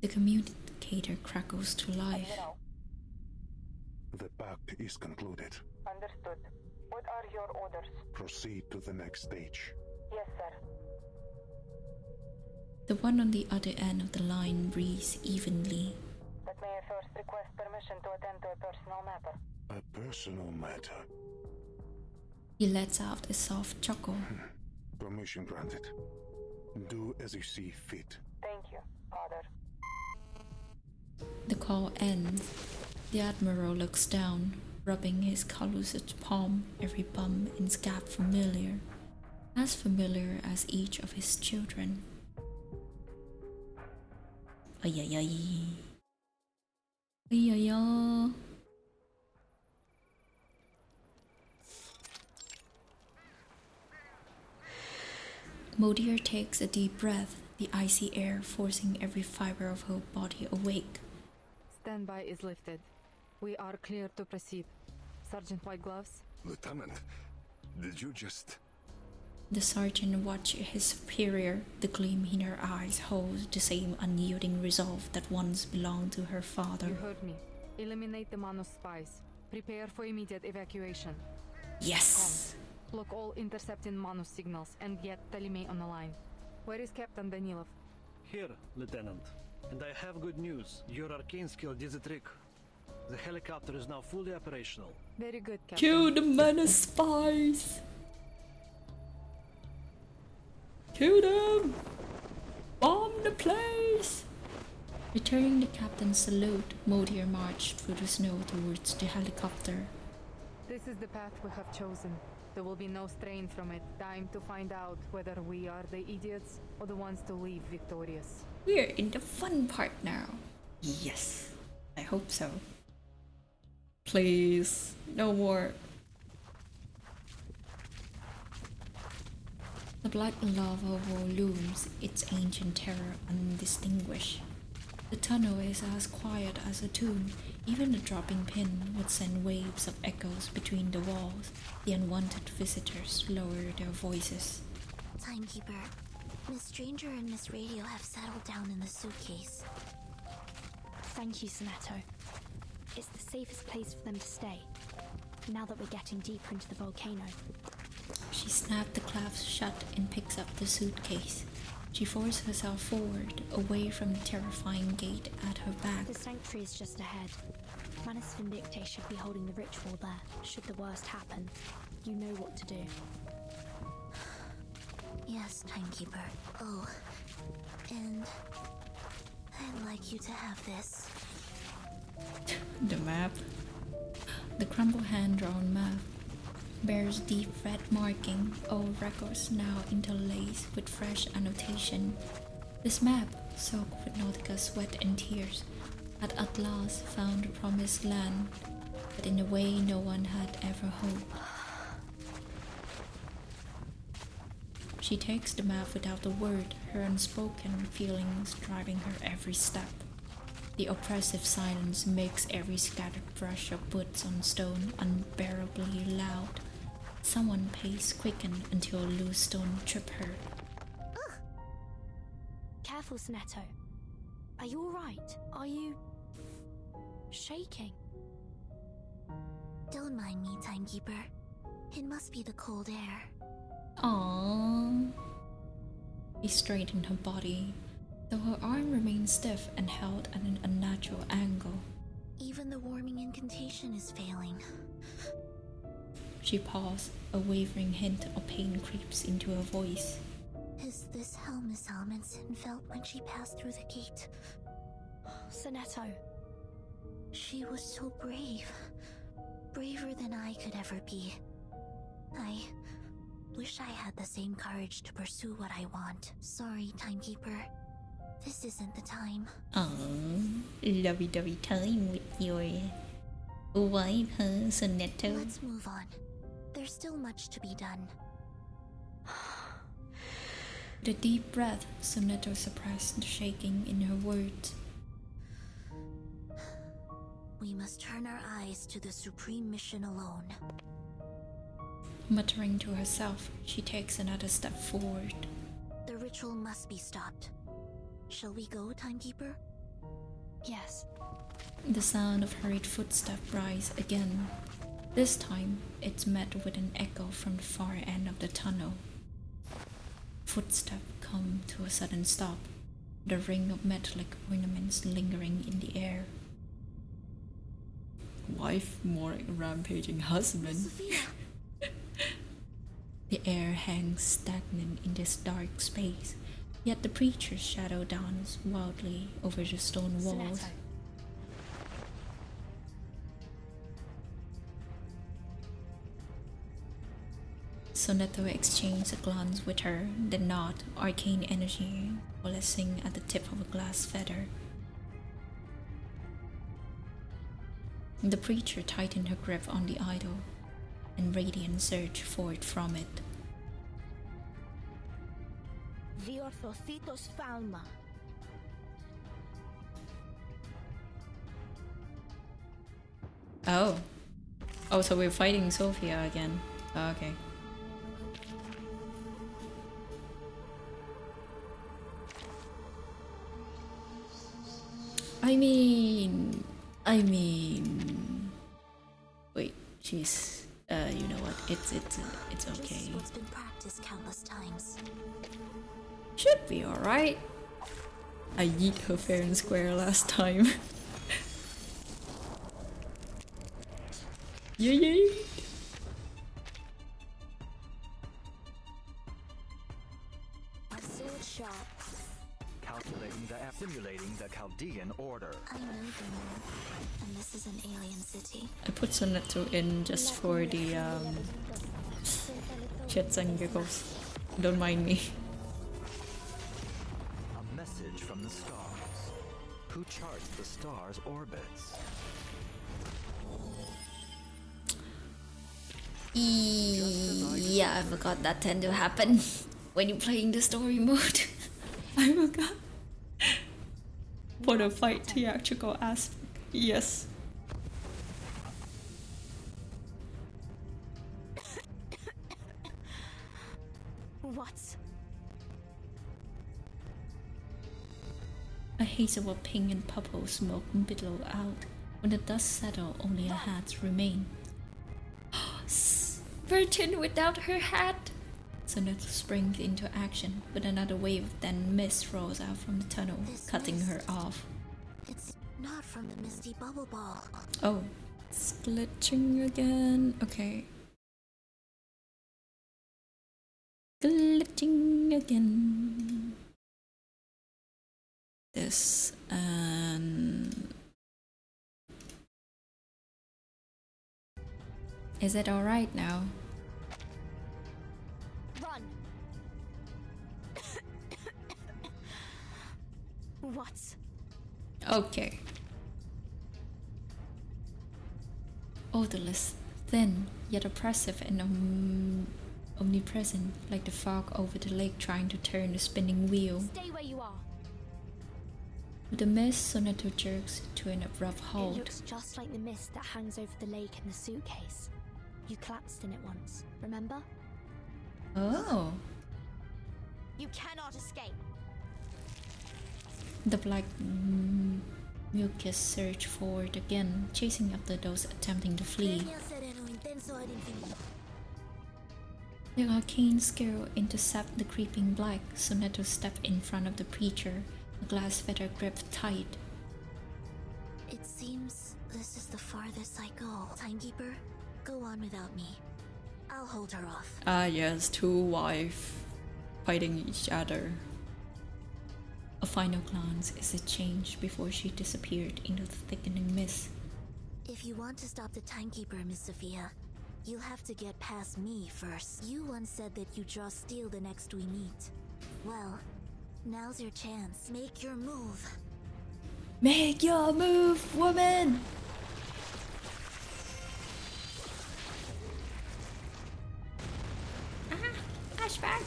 The communicator crackles to life. The pact is concluded. Understood. What are your orders? Proceed to the next stage. Yes, sir. The one on the other end of the line breathes evenly. But may I first request permission to attend to a personal matter? A personal matter? He lets out a soft chuckle. Permission granted. Do as you see fit. Thank you, Father. The call ends. The Admiral looks down, rubbing his calloused palm, every bump and scab familiar as each of his children. Ay ay ay. Ay ay ay. Modir takes a deep breath, the icy air forcing every fiber of her body awake. Standby is lifted. We are clear to proceed. Sergeant White Gloves? Lieutenant, did you just... The sergeant watches his superior. The gleam in her eyes holds the same unyielding resolve that once belonged to her father. You heard me. Eliminate the Manus spies. Prepare for immediate evacuation. Yes! Come. Block all intercepting Manus signals and get Telemay on the line. Where is Captain Danilov? Here, Lieutenant. And I have good news. Your arcane skill did the trick. The helicopter is now fully operational. Very good, Captain. Kill the Manus spies! Kill them! Bomb the place! Returning the captain's salute, Modir marched through the snow towards the helicopter. This is the path we have chosen. There will be no strain from it. Time to find out whether we are the idiots or the ones to leave victorious. We're in the fun part now. Yes, I hope so. Please, no more. The black lava wall looms, its ancient terror undistinguished. The tunnel is as quiet as a tomb. Even the dropping pin would send waves of echoes between the walls. The unwanted visitors lower their voices. Timekeeper, Miss Stranger and Miss Radio have settled down in the suitcase. Thank you, Sonato. It's the safest place for them to stay, now that we're getting deeper into the volcano. She snapped the clasp shut and picks up the suitcase. She forced herself forward, away from the terrifying gate at her back. The sanctuary is just ahead. Manus Vindicte should be holding the ritual there, should the worst happen. You know what to do. Yes, Timekeeper. Oh, and I'd like you to have this. The map. The crumpled hand-drawn map bears deep red marking, all records now interlaced with fresh annotation. This map, soaked with Nautika's sweat and tears, had at last found the promised land, but in a way no one had ever hoped. She takes the map without a word, her unspoken feelings driving her every step. The oppressive silence makes every scattered brush of boots on stone unbearably loud. Someone's pace quickened until a loose stone tripped her. careful, Sonetto. Are you alright? Are you... shaking? Don't mind me, Timekeeper. It must be the cold air. Aww. He straightened her body, though her arm remained stiff and held at an unnatural angle. Even the warming incantation is failing. She paused, a wavering hint of pain creeps into her voice. Is this how Miss Amundsen felt when she passed through the gate? Sonetto. She was so brave. Braver than I could ever be. I wish I had the same courage to pursue what I want. Sorry, Timekeeper. This isn't the time. Lovey-dovey time with your wife, huh, Sonetto? Let's move on. There's still much to be done. With a deep breath, Sonetto suppressed the shaking in her words. We must turn our eyes to the supreme mission alone. Muttering to herself, she takes another step forward. The ritual must be stopped. Shall we go, Timekeeper? Yes. The sound of hurried footsteps rise again. This time, it's met with an echo from the far end of the tunnel. Footsteps come to a sudden stop, the ring of metallic ornaments lingering in the air. Wife more like a rampaging husband. The air hangs stagnant in this dark space, yet the preacher's shadow dance wildly over the stone walls. Sonetto exchanged a glance with her, then nod, arcane energy coalescing at the tip of a glass feather. The preacher tightened her grip on the idol, and radiance surged forth from it. Viorthositos Falma. Oh. Oh, so we're fighting Sophia again. Oh, okay. I mean... Wait, she's... you know what? It's okay. This is what's been practiced countless times. Should be alright. I yeet her fair and square last time. Yay! A sword sharp. Simulating the Chaldean order. I know them, and this is an alien city. I put Sonetto in just for the shits and giggles. Don't mind me. A message from the stars. Who charts the stars' orbits? Yeah, I forgot that tend to happen when you're playing the story mode. I forgot. For the fight theatrical aspect, yes. What? A haze of pink and purple smoke billowed out. When the dust settled, only her hat remained. Virgin without her hat! Sonetto springs into action, but another wave of thin mist rolls out from the tunnel, cutting her off. It's not from the misty bubble ball. Oh, it's glitching again. Okay. Glitching again. This and... Is it alright now? Run! What? Okay. Odorless, thin, yet oppressive and omnipresent, like the fog over the lake trying to turn the spinning wheel. Stay where you are. With the mist, Sonetto jerks to an abrupt halt. It looks just like the mist that hangs over the lake in the suitcase. You collapsed in it once, remember? Oh. You cannot escape. The black mucus surged forward again, chasing after those attempting to flee. The arcane skill intercepted the creeping black. Soneto stepped in front of the preacher, a glass feather gripped tight. It seems this is the farthest I go. Timekeeper, go on without me. I'll hold her off. Ah yes, two wives fighting each other. A final glance is exchanged before she disappeared into the thickening mist. If you want to stop the Timekeeper, Miss Sophia, you'll have to get past me first. You once said that you draw steel the next we meet. Well, now's your chance. Make your move. Make your move, woman! Flashback!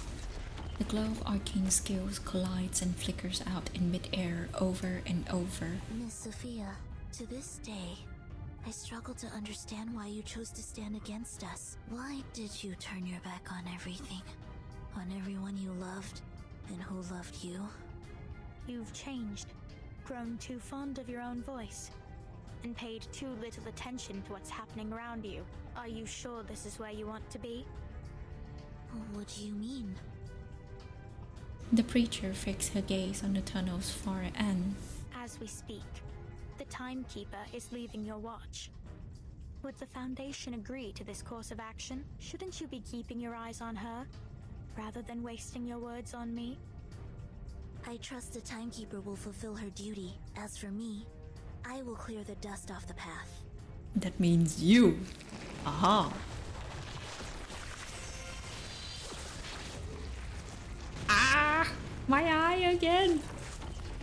The glow of arcane skills collides and flickers out in mid-air over and over. Miss Sophia, to this day, I struggle to understand why you chose to stand against us. Why did you turn your back on everything? On everyone you loved, and who loved you? You've changed, grown too fond of your own voice, and paid too little attention to what's happening around you. Are you sure this is where you want to be? What do you mean? The preacher fixed her gaze on the tunnel's far end. As we speak, the Timekeeper is leaving your watch. Would the Foundation agree to this course of action? Shouldn't you be keeping your eyes on her, rather than wasting your words on me? I trust the Timekeeper will fulfill her duty. As for me, I will clear the dust off the path. That means you. Aha. Ah! My eye again!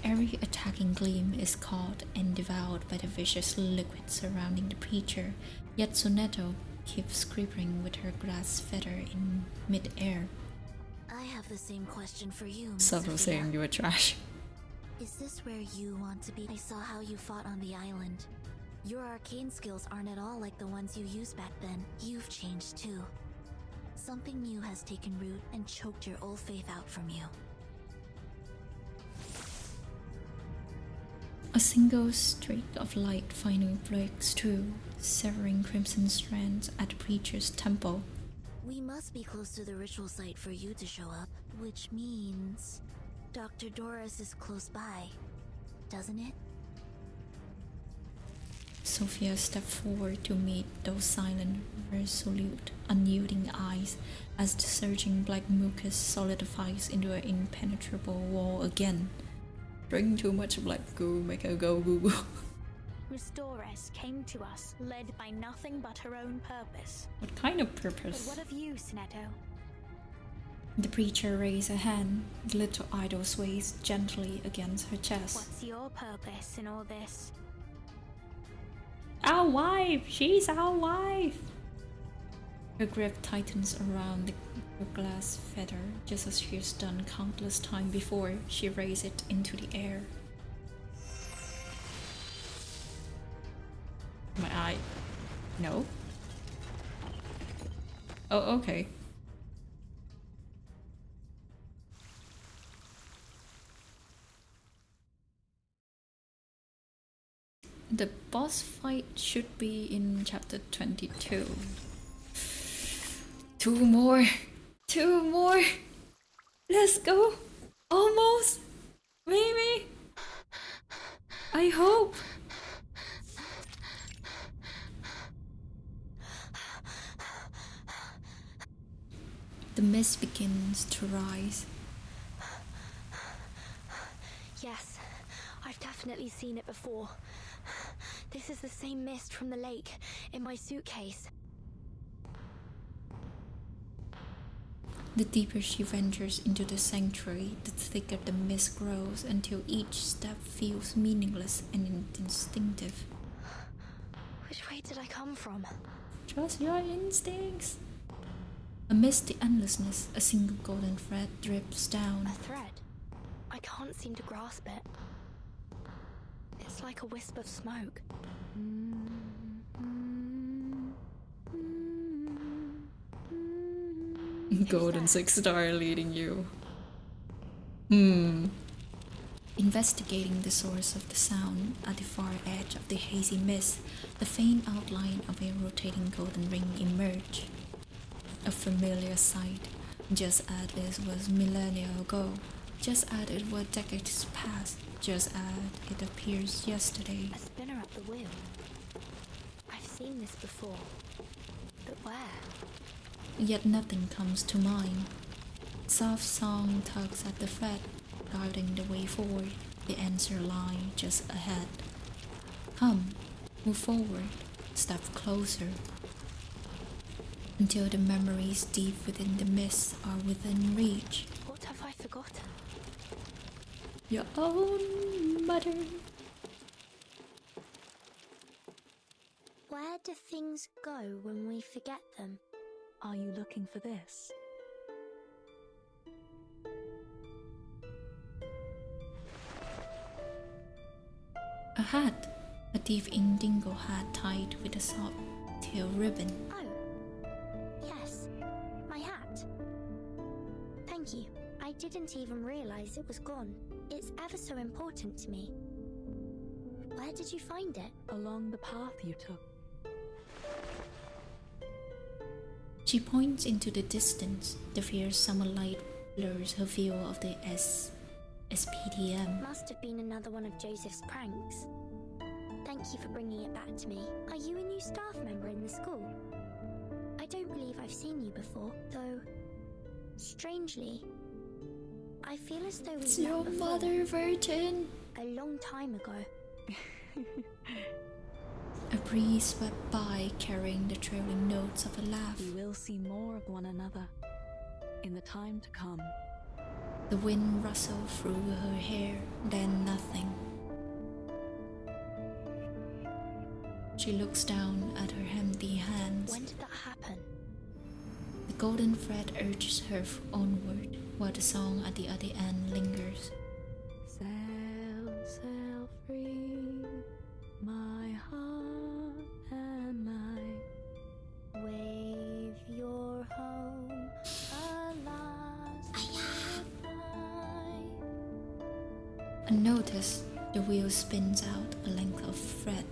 Every attacking gleam is caught and devoured by the vicious liquid surrounding the preacher, yet Soneto keeps creeping with her glass feather in mid-air. I have the same question for you, Miss Subtle Sophia. saying you were trash. Is this where you want to be? I saw how you fought on the island. Your arcane skills aren't at all like the ones you used back then. You've changed too. Something new has taken root and choked your old faith out from you. A single streak of light finally breaks through, severing crimson strands at the preacher's temple. We must be close to the ritual site for you to show up, which means Dr. Doris is close by, doesn't it? Sophia stepped forward to meet those silent, resolute, unyielding eyes as the surging black mucus solidifies into an impenetrable wall again. Drink too much black goo, make her go goo goo. Miss Doris came to us, led by nothing but her own purpose. What kind of But purpose? what of you, Soneto? The preacher raised a hand. The little idol sways gently against her chest. What's your purpose in all this? Our wife! She's our wife! Her grip tightens around her glass feather, just as she has done countless times before. She raised it into the air. My eye. No? Oh, okay. The boss fight should be in chapter 22. Two more! Two more! Let's go! Almost! Maybe! I hope! The mist begins to rise. Yes, I've definitely seen it before. This is the same mist from the lake in my suitcase. The deeper she ventures into the sanctuary, the thicker the mist grows until each step feels meaningless and instinctive. Which way did I come from? Trust your instincts. Amidst the endlessness, a single golden thread drips down. A thread? I can't seem to grasp it. It's like a wisp of smoke. Golden 6-star leading you. Investigating the source of the sound, at the far edge of the hazy mist, the faint outline of a rotating golden ring emerged. A familiar sight, just as it was millennia ago, just as it was decades past, just as it appears yesterday. A spinner at the wheel. I've seen this before. But where? Yet nothing comes to mind. Soft song tugs at the thread, guiding the way forward, the answer lie just ahead. Come, move forward, step closer, until the memories deep within the mist are within reach. What have I forgotten? Your own mother. Where do things go when we forget them? Are you looking for this? A hat, a deep indigo hat tied with a soft tail ribbon. Oh, yes, my hat. Thank you. I didn't even realize it was gone. It's ever so important to me. Where did you find it? Along the path you took. She points into the distance. The fierce summer light blurs her view of the SPDM. Must have been another one of Joseph's pranks. Thank you for bringing it back to me. Are you a new staff member in the school? I don't believe I've seen you before, though, strangely, I feel as though It's we've your met before. mother, Virgin. A long time ago. A breeze swept by, carrying the trailing notes of a laugh. We will see more of one another in the time to come. The wind rustled through her hair, then nothing. She looks down at her empty hands. When did that happen? The golden thread urges her onward, while the song at the other end lingers. Sail, sail free, my heart and I. Wave your home, a last goodbye. Unnoticed, the wheel spins out a length of thread.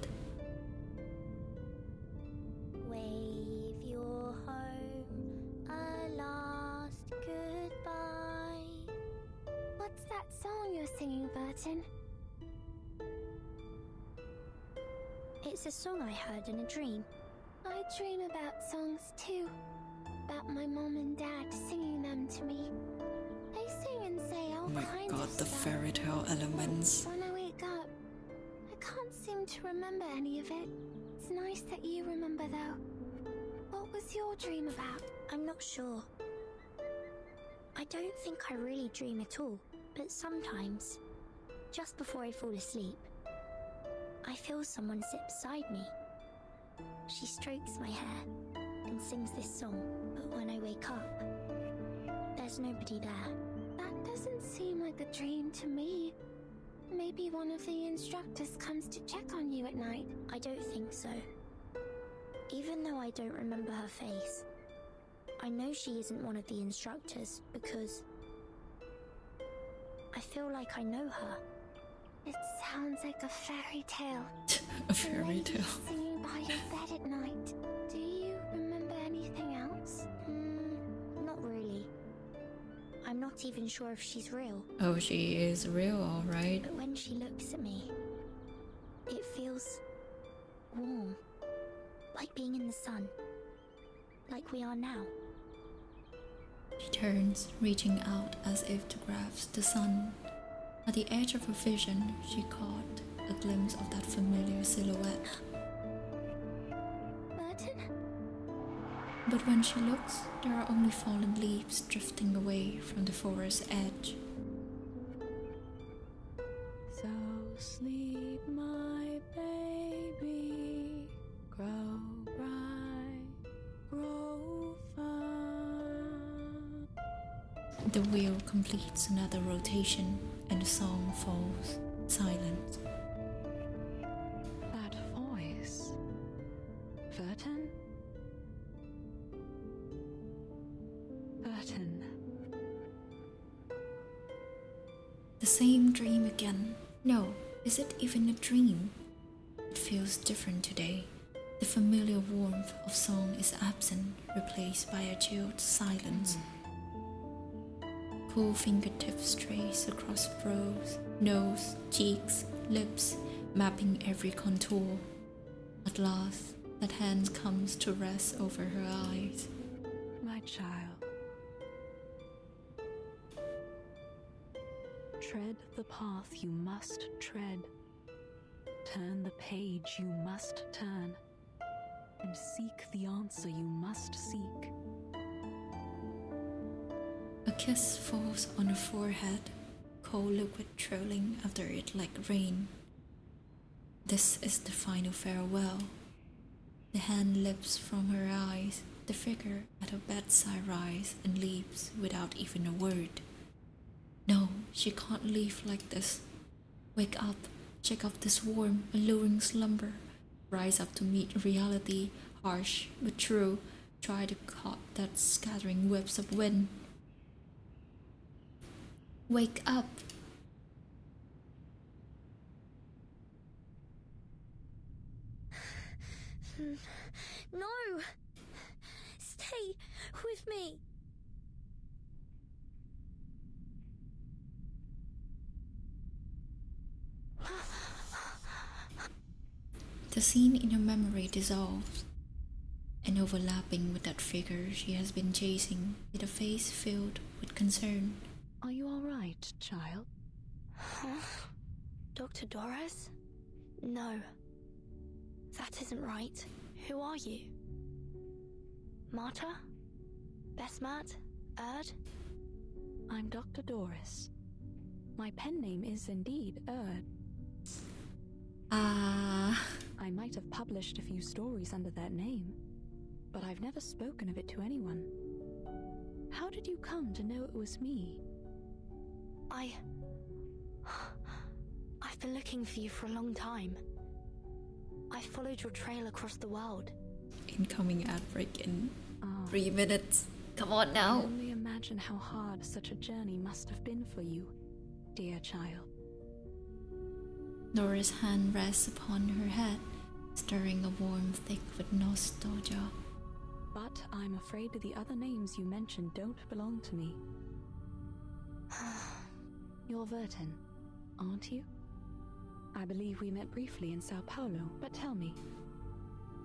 Wave your home, a last goodbye. What's that song you're singing, Burton? It's a song I heard in a dream. I dream about songs too. About my mom and dad singing them to me. They sing and say all Oh my kinds god, of the stuff. fairy tale elements. When I wake up, I can't seem to remember any of it. It's nice that you remember though. What was your dream about? I'm not sure. I don't think I really dream at all, but sometimes, just before I fall asleep, I feel someone sit beside me. She strokes my hair and sings this song, but when I wake up, there's nobody there. That doesn't seem like a dream to me. Maybe one of the instructors comes to check on you at night. I don't think so. Even though I don't remember her face, I know she isn't one of the instructors because I feel like I know her. It sounds like a fairy tale. A fairy tale. Singing by your bed at night. Do you remember anything else? Not really. I'm not even sure if she's real. Oh, she is real, alright. But when she looks at me, it feels warm. Like being in the sun. Like we are now. She turns, reaching out as if to grasp the sun. At the edge of her vision, she caught a glimpse of that familiar silhouette. Burton? But when she looks, there are only fallen leaves drifting away from the forest edge. So sleep, my baby, grow bright, grow fun. The wheel completes another rotation, and the song falls silent. That voice. Verton? Verton. The The same dream again. No, is it even a dream? It feels different today. The familiar warmth of song is absent, replaced by a chilled silence. Cool fingertips trace across brows, nose, cheeks, lips, mapping every contour. At last, that hand comes to rest over her eyes. My child, tread the path you must tread. Turn the page you must turn. And seek the answer you must seek. A kiss falls on her forehead, cold liquid trailing after it like rain. This is the final farewell. The hand lifts from her eyes, the figure at her bedside rise and leaves without even a word. No, she can't leave like this. Wake up, shake off this warm, alluring slumber. Rise up to meet reality, harsh but true. Try to cut that scattering whips of wind. Wake up! No! Stay with me! The scene in her memory dissolves, and overlapping with that figure she has been chasing, with a face filled with concern. Are you all right, child? Huh? Dr. Doris? No. That isn't right. Who are you? Marta? Besmat? Erd? I'm Dr. Doris. My pen name is indeed Erd. I might have published a few stories under that name, but I've never spoken of it to anyone. How did you come to know it was me? I've been looking for you for a long time. I followed your trail across the world. Incoming ad break in 3 minutes. Come on now. I can only imagine how hard such a journey must have been for you, dear child. Dora's hand rests upon her head, stirring a warmth thick with nostalgia. But I'm afraid the other names you mentioned don't belong to me. You're Vertin, aren't you? I believe we met briefly in Sao Paulo, but tell me,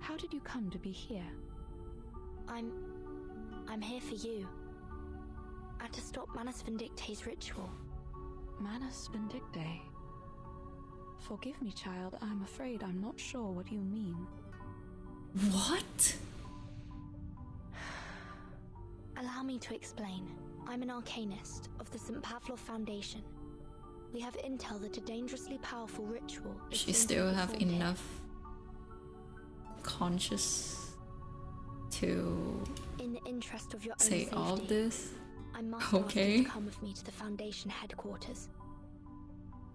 how did you come to be here? I'm here for you. And to stop Manus Vindicte's ritual. Manus Vindicte? Forgive me, child, I'm afraid I'm not sure what you mean. What? Allow me to explain. I'm an arcanist of the St. Pavlov Foundation. We have intel that a dangerously powerful ritual is She soon to still be have performed enough conscious to in the interest of your own say safety. all of this? I must Okay. ask you to come with me to the Foundation headquarters.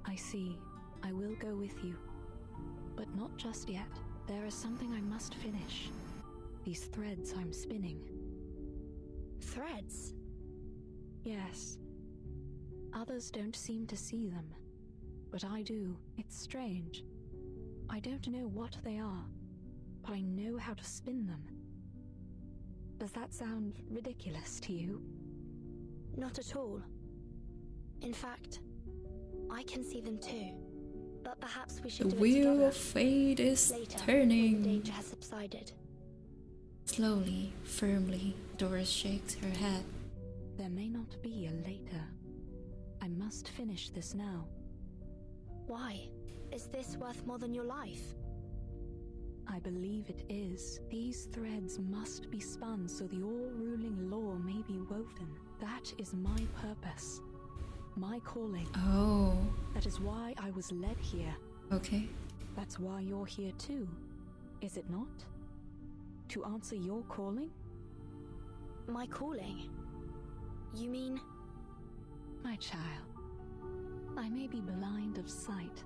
I see. I will go with you. But not just yet. There is something I must finish. These threads I'm spinning. Threads? Yes. Others don't seem to see them. But I do. It's strange. I don't know what they are, but I know how to spin them. Does that sound ridiculous to you? Not at all. In fact, I can see them too. But perhaps we should The do it wheel together. of fate is Later, turning. when the danger has subsided. Slowly, firmly, Doris shakes her head. There may not be a later. I must finish this now. Why? Is this worth more than your life? I believe it is. These threads must be spun so the all-ruling law may be woven. That is my purpose. My calling. Oh. That is why I was led here. Okay. That's why you're here too, is it not? To answer your calling? My calling? You mean? My child, I may be blind of sight,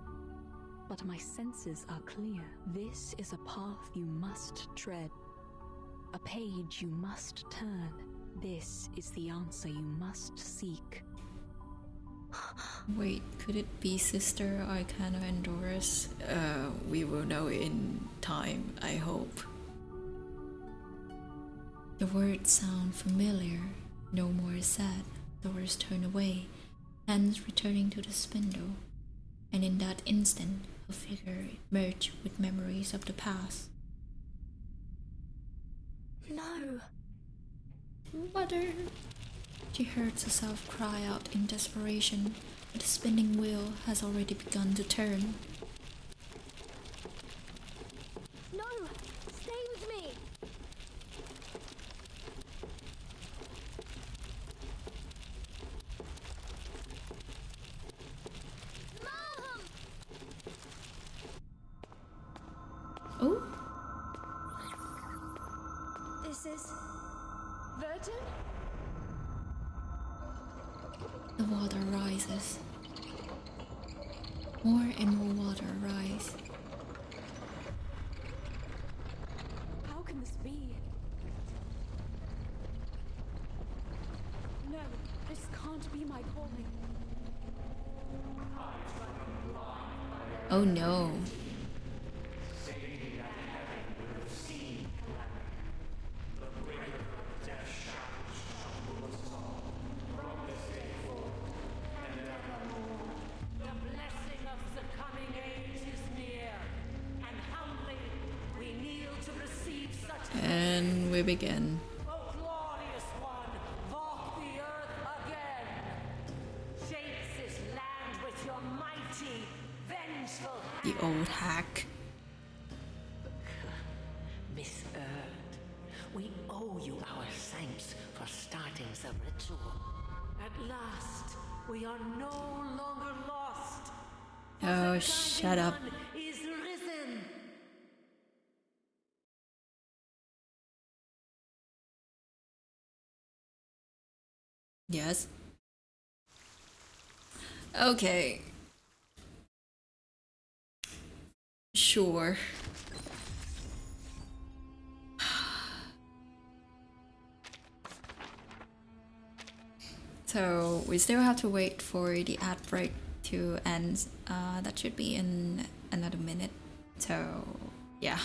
but my senses are clear. This is a path you must tread, a page you must turn. This is the answer you must seek. Wait, could it be Sister Arcana and Doris? We will know in time, I hope. The words sound familiar. No more is said. Doris turned away, hands returning to the spindle. And in that instant, her figure merged with memories of the past. No! Mother! She heard herself cry out in desperation, but the spinning wheel has already begun to turn. No! Stay with me! Mom! Oh? This is... Virgin? The water rises. More and more water rise. How can this be? No, this can't be my calling. Oh no. And we begin. O glorious one, walk the earth again. Shapes this land with your mighty, vengeful The old hack. Miss Earth, we owe you our thanks for starting the ritual. At last, we are no longer lost. Oh, shut up. Is risen. Yes. Okay. Sure. So we still have to wait for the ad break to end. That should be in another minute. So yeah.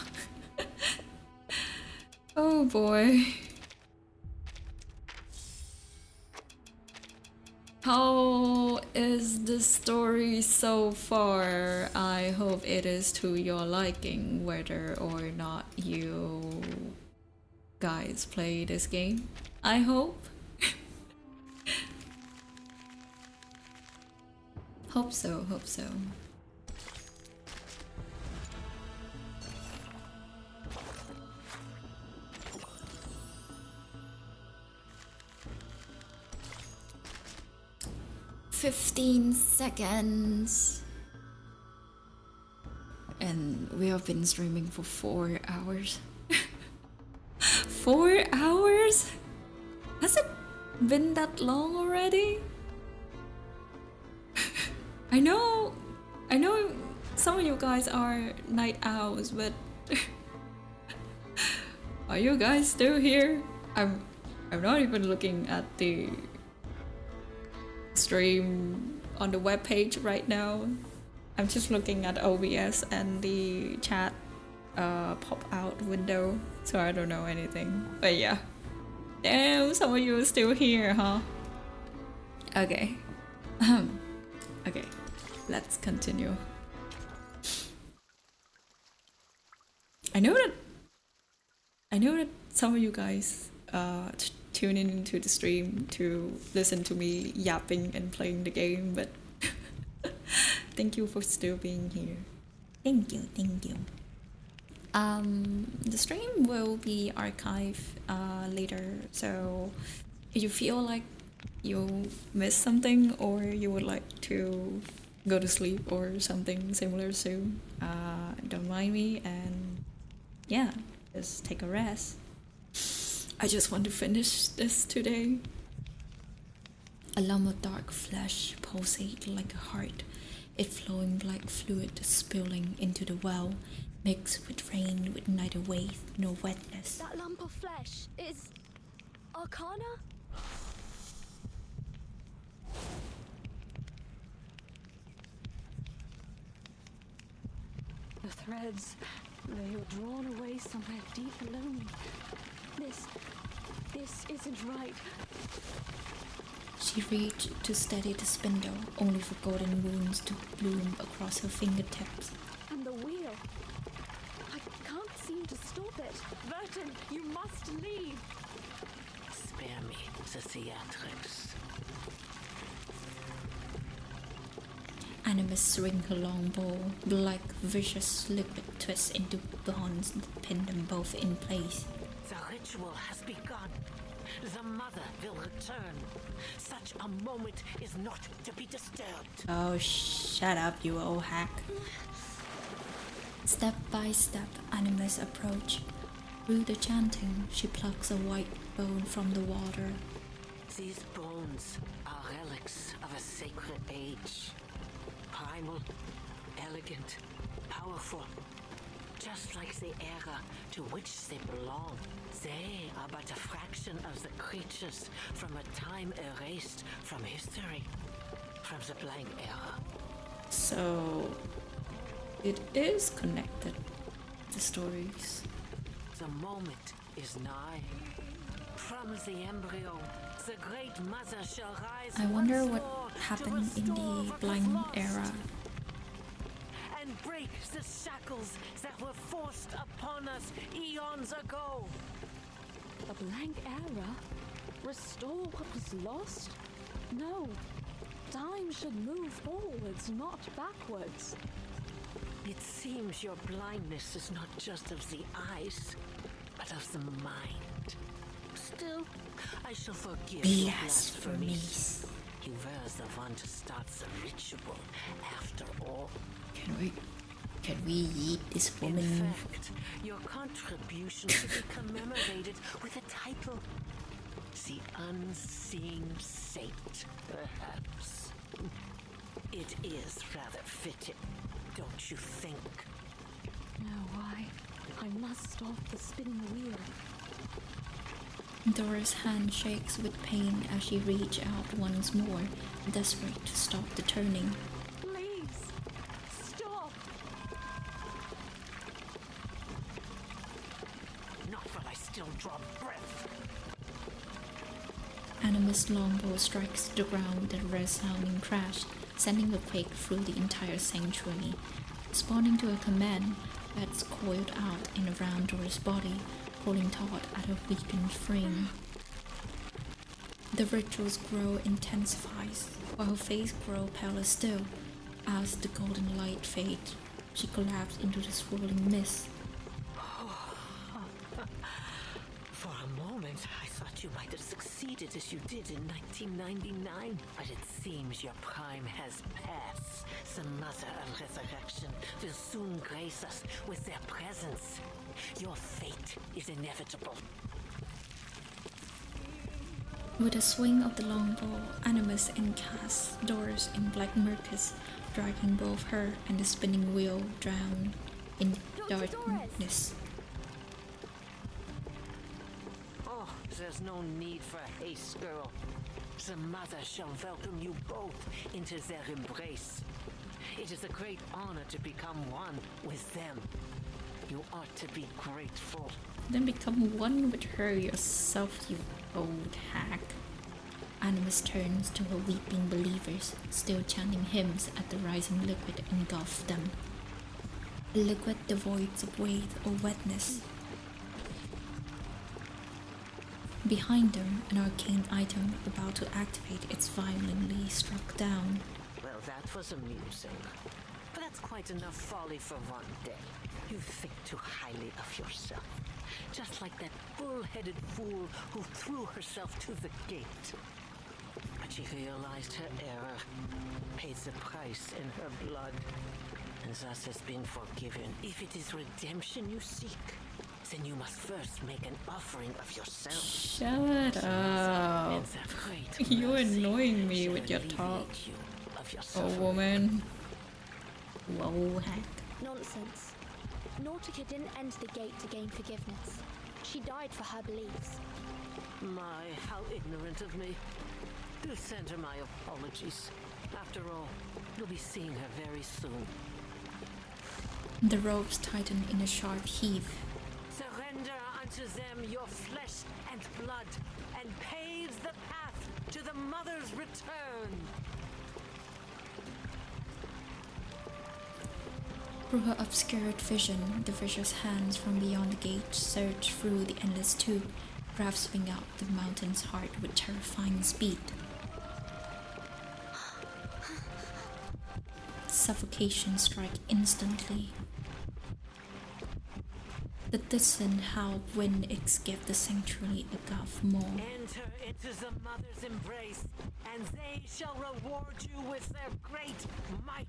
Oh boy. How is the story so far? I hope it is to your liking, whether or not you guys play this game. I hope. Hope so, hope so. $15 and we have been streaming for 4 hours. 4 hours? Has it been that long already? I know some of you guys are night owls, but are you guys still here? I'm not even looking at the stream on the webpage right now. I'm just looking at OBS and the chat pop out window, so I don't know anything. But yeah. Damn, some of you are still here, huh? Okay. Okay, let's continue. I know that some of you guys tune in into the stream to listen to me yapping and playing the game, but thank you for still being here. Thank you. The stream will be archived later, so if you feel like you missed something or you would like to go to sleep or something similar soon, don't mind me, and yeah, just take a rest. I just want to finish this today. A lump of dark flesh pulsated like a heart, it flowing like fluid spilling into the well, mixed with rain with neither weight nor wetness. That lump of flesh is... Arcana? threads. They were drawn away somewhere deep below me. This isn't right. She reached to steady the spindle, only for golden wounds to bloom across her fingertips. And the wheel. I can't seem to stop it. Verton, you must leave. Spare me the theatrics. Animus swing her long bow, black vicious liquid twists into bonds that pin them both in place. The ritual has begun. The mother will return. Such a moment is not to be disturbed. Oh, shut up, you old hack. Step by step, Animus approach. Through the chanting, she plucks a white bone from the water. These bones are relics of a sacred age. Primal, elegant, powerful. Just like the era to which they belong. They are but a fraction of the creatures from a time erased from history. From the blank era. So, it is connected, the stories. The moment is nigh. From the embryo, the great mother shall rise. I wonder once what more happened to in restore the what blank was lost, era. and break the shackles that were forced upon us eons ago. A blank era? Restore what was lost? No. Time should move forwards, not backwards. It seems your blindness is not just of the eyes, but of the mind. Still, I shall forgive your blasphemies. You were the one to start the ritual, after all. Can we eat this woman? In fact, your contribution should be commemorated with a title. The Unseen Saint, perhaps. It is rather fitting, don't you think? No, I must stop the spinning wheel. Dora's hand shakes with pain as she reaches out once more, desperate to stop the turning. Please, stop! Not while I still draw breath. Animus' longbow strikes the ground with a resounding crash, sending a quake through the entire sanctuary. Responding to a command, bats coiled out and around Dora's body, pulling taut at her weakened frame. The rituals grow intensifies, while her face grows paler still. As the golden light fades, she collapsed into the swirling mist. For a moment, I thought you might have succeeded as you did in 1999. But it seems your prime has passed. The Mother of Resurrection will soon grace us with their presence. Your fate is inevitable. With a swing of the longbow, Animus encasts Doris in black murkness, dragging both her and the spinning wheel down in darkness. Oh, there's no need for haste, girl. The Mother shall welcome you both into their embrace. It is a great honor to become one with them. You ought to be grateful. Then become one with her yourself, you old hack. Animus turns to her weeping believers, still chanting hymns as the rising liquid engulfs them. A liquid devoid of weight or wetness. Behind them, an arcane item about to activate its violently struck down. Well, that was amusing. But that's quite enough folly for one day. You think too highly of yourself. Just like that bull-headed fool who threw herself to the gate. But she realized her error, paid the price in her blood, and thus has been forgiven. If it is redemption you seek, then you must first make an offering of yourself. Shut up. You're annoying me with your talk. Oh, woman. Whoa, heck. Nonsense. Nautica didn't enter the gate to gain forgiveness. She died for her beliefs. My, how ignorant of me. Do send her my apologies. After all, you'll be seeing her very soon. The ropes tighten in a sharp heave. Surrender unto them your flesh and blood, and pave the path to the mother's return. Through her obscured vision, the vicious hands from beyond the gate surge through the endless tube, grasping out the mountain's heart with terrifying speed. Suffocation strikes instantly. The distant howl of wind gives the sanctuary a gulf more. Enter into the mother's embrace, and they shall reward you with their great might.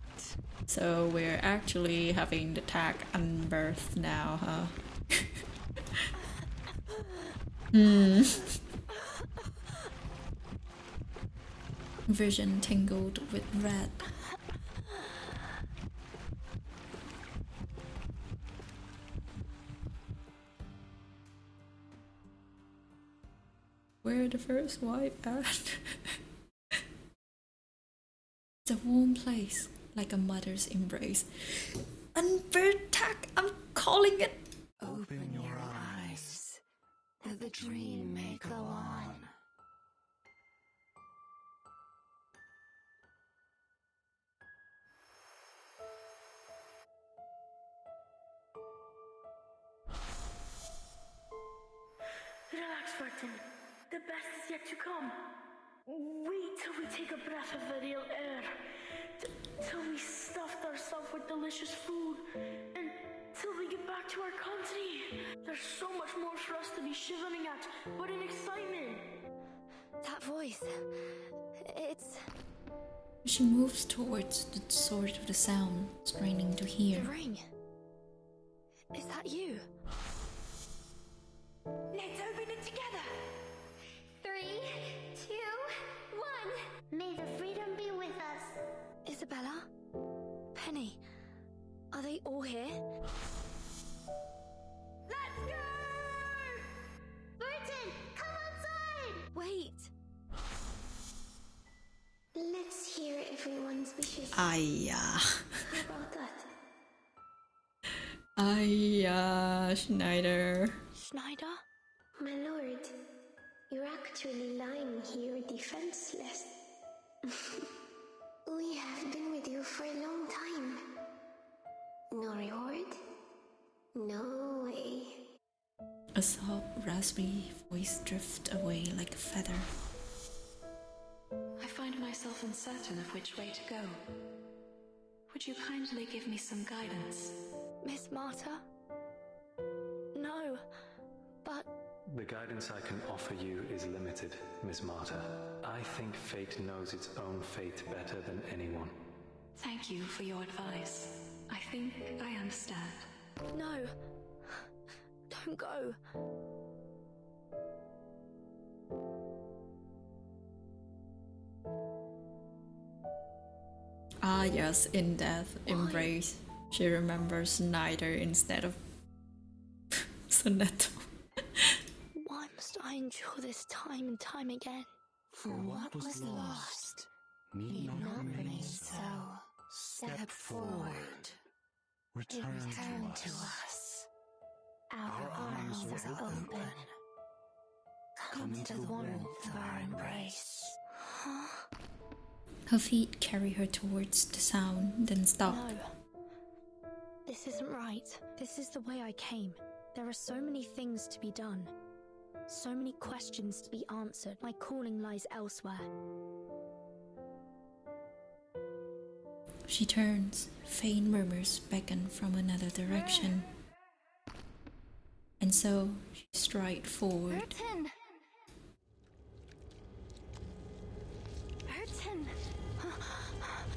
So we're actually having the tag Unbirth now, huh? Vision tingled with red. Where the first wife at? It's a warm place, like a mother's embrace. Unbird tag, I'm calling it. Open your eyes, that the dream may go on. Relax, Burton. The best is yet to come. Wait till we take a breath of the real air. Till we stuffed ourselves with delicious food. And till we get back to our country. There's so much more for us to be shivering at, but in excitement. That voice. It's... She moves towards the source of the sound, straining to hear. The ring. Is that you? Let's open it together. 3, 2, 1. May the freedom be with us. Isabella? Penny? Are they all here? Let's go! Burton, come outside! Wait! Let's hear everyone's wishes. Aya. How about that? Aya, Schneider. Schneider? My lord, you're actually lying here defenseless. We have been with you for a long time. No reward? No way. A soft, raspy voice drifts away like a feather. I find myself uncertain of which way to go. Would you kindly give me some guidance? Miss Marta? No, but... The guidance I can offer you is limited, Miss Marta. I think fate knows its own fate better than anyone. Thank you for your advice. I think I understand. No. Don't go. Ah yes, in death embrace. She remembers Snyder instead of Sonetto. Why must I endure this time and time again? For what was lost need not remain so. Step forward. Return to us. Our arms are open. Come to the warmth of our embrace. Her feet carry her towards the sound, then stop. No. This isn't right. This is the way I came. There are so many things to be done. So many questions to be answered. My calling lies elsewhere. She turns. Faint murmurs beckon from another direction. And so she strides forward. Burton! Burton!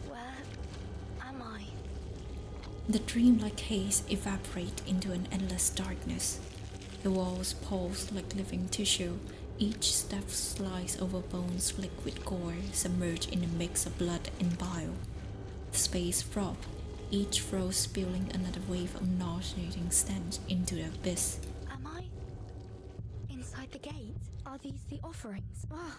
Where am I? The dreamlike haze evaporates into an endless darkness. The walls pulse like living tissue. Each step slides over bones slick with gore, submerged in a mix of blood and bile. The space throbs, each throw spilling another wave of nauseating stench into the abyss. Am I inside the gate? Are these the offerings? Ah.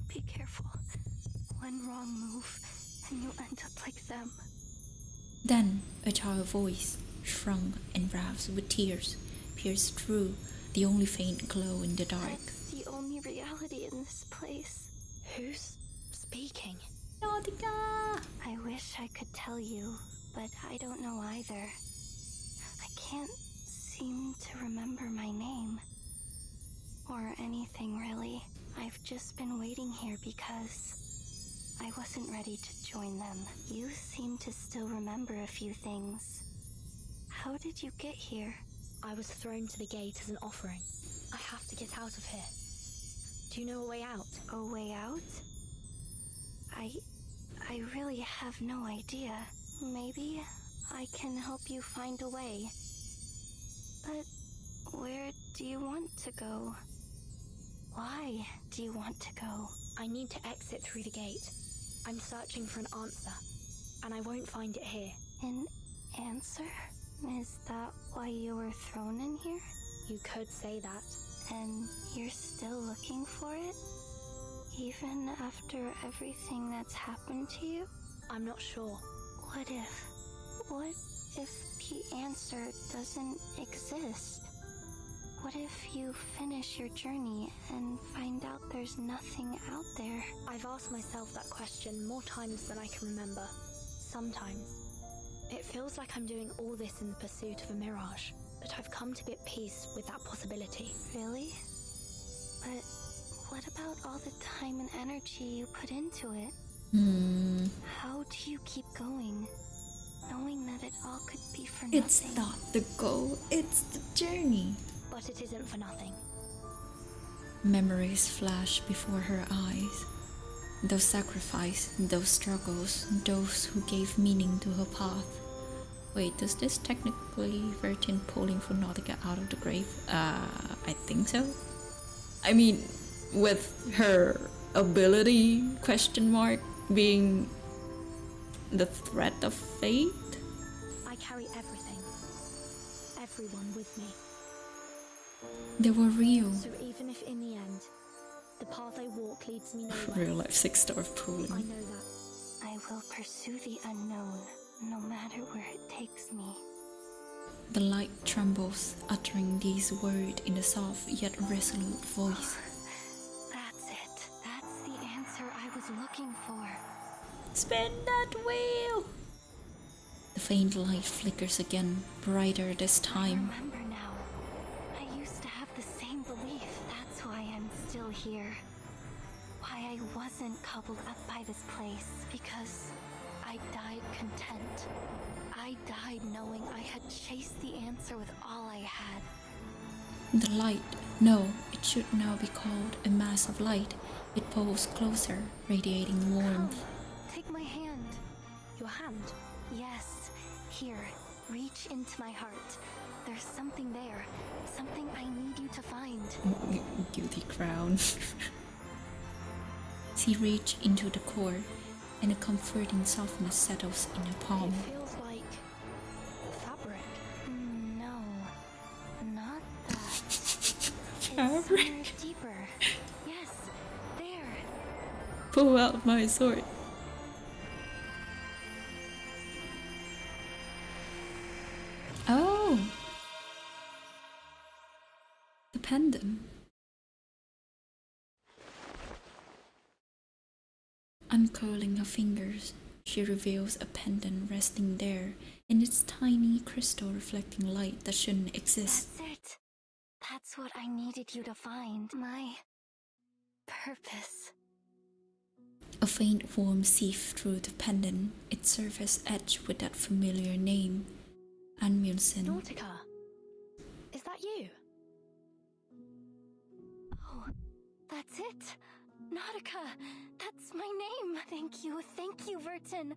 Be careful. One wrong move, and you'll end up like them. Then a child voice, shrunk and roused with tears, pierced through the only faint glow in the dark. That's the only reality in this place. Who's speaking? Nautika! I wish I could tell you, but I don't know either. I can't seem to remember my name. Or anything, really. I've just been waiting here because I wasn't ready to join them. You seem to still remember a few things. How did you get here? I was thrown to the gate as an offering. I have to get out of here. Do you know a way out? A way out? I really have no idea. Maybe I can help you find a way. But where do you want to go? Why do you want to go? I need to exit through the gate. I'm searching for an answer, and I won't find it here. An answer? Is that why you were thrown in here? You could say that. And you're still looking for it? Even after everything that's happened to you? I'm not sure. What if the answer doesn't exist? What if you finish your journey and find out there's nothing out there? I've asked myself that question more times than I can remember. Sometimes. It feels like I'm doing all this in the pursuit of a mirage, but I've come to be at peace with that possibility. Really? But what about all the time and energy you put into it? How do you keep going, knowing that it all could be for nothing? It's not the goal, it's the journey. But it isn't for nothing. Memories flash before her eyes. Those sacrifices, those struggles, those who gave meaning to her path. Wait, does this technically Vivyein pulling for Nautika out of the grave? I think so. I mean, with her ability, question mark, being the threat of fate? I carry everything. Everyone with me. They were real. So even if in the end, the path I walk leads me nowhere. Real life 6-star pulling. I know that. I will pursue the unknown, no matter where it takes me. The light trembles, uttering these words in a soft yet resolute voice. That's it. That's the answer I was looking for. Spin that wheel! The faint light flickers again, brighter this time. I remember now. I used to have the same belief. That's why I'm still here. Why I wasn't cobbled up by this place. Because I died content. I died knowing I had chased the answer with all I had. The light, no, it should now be called a mass of light. It pulls closer, radiating warmth. Come, take my hand. Your hand? Yes, here, reach into my heart. There's something there, something I need you to find. Guilty crown. She reaches into the core, and a comforting softness settles in her palm. It feels like fabric. No, not that. Fabric? It's deeper. Yes, there. Pull out my sword. Oh! The pendant. Uncurling her fingers, she reveals a pendant resting there in its tiny crystal reflecting light that shouldn't exist. That's it. That's what I needed you to find. My purpose. A faint warmth seeps through the pendant, its surface etched with that familiar name, 𝐂𝐵 Nautika, is that you? Oh, that's it. Nautika, that's my name. Thank you, Vivyein.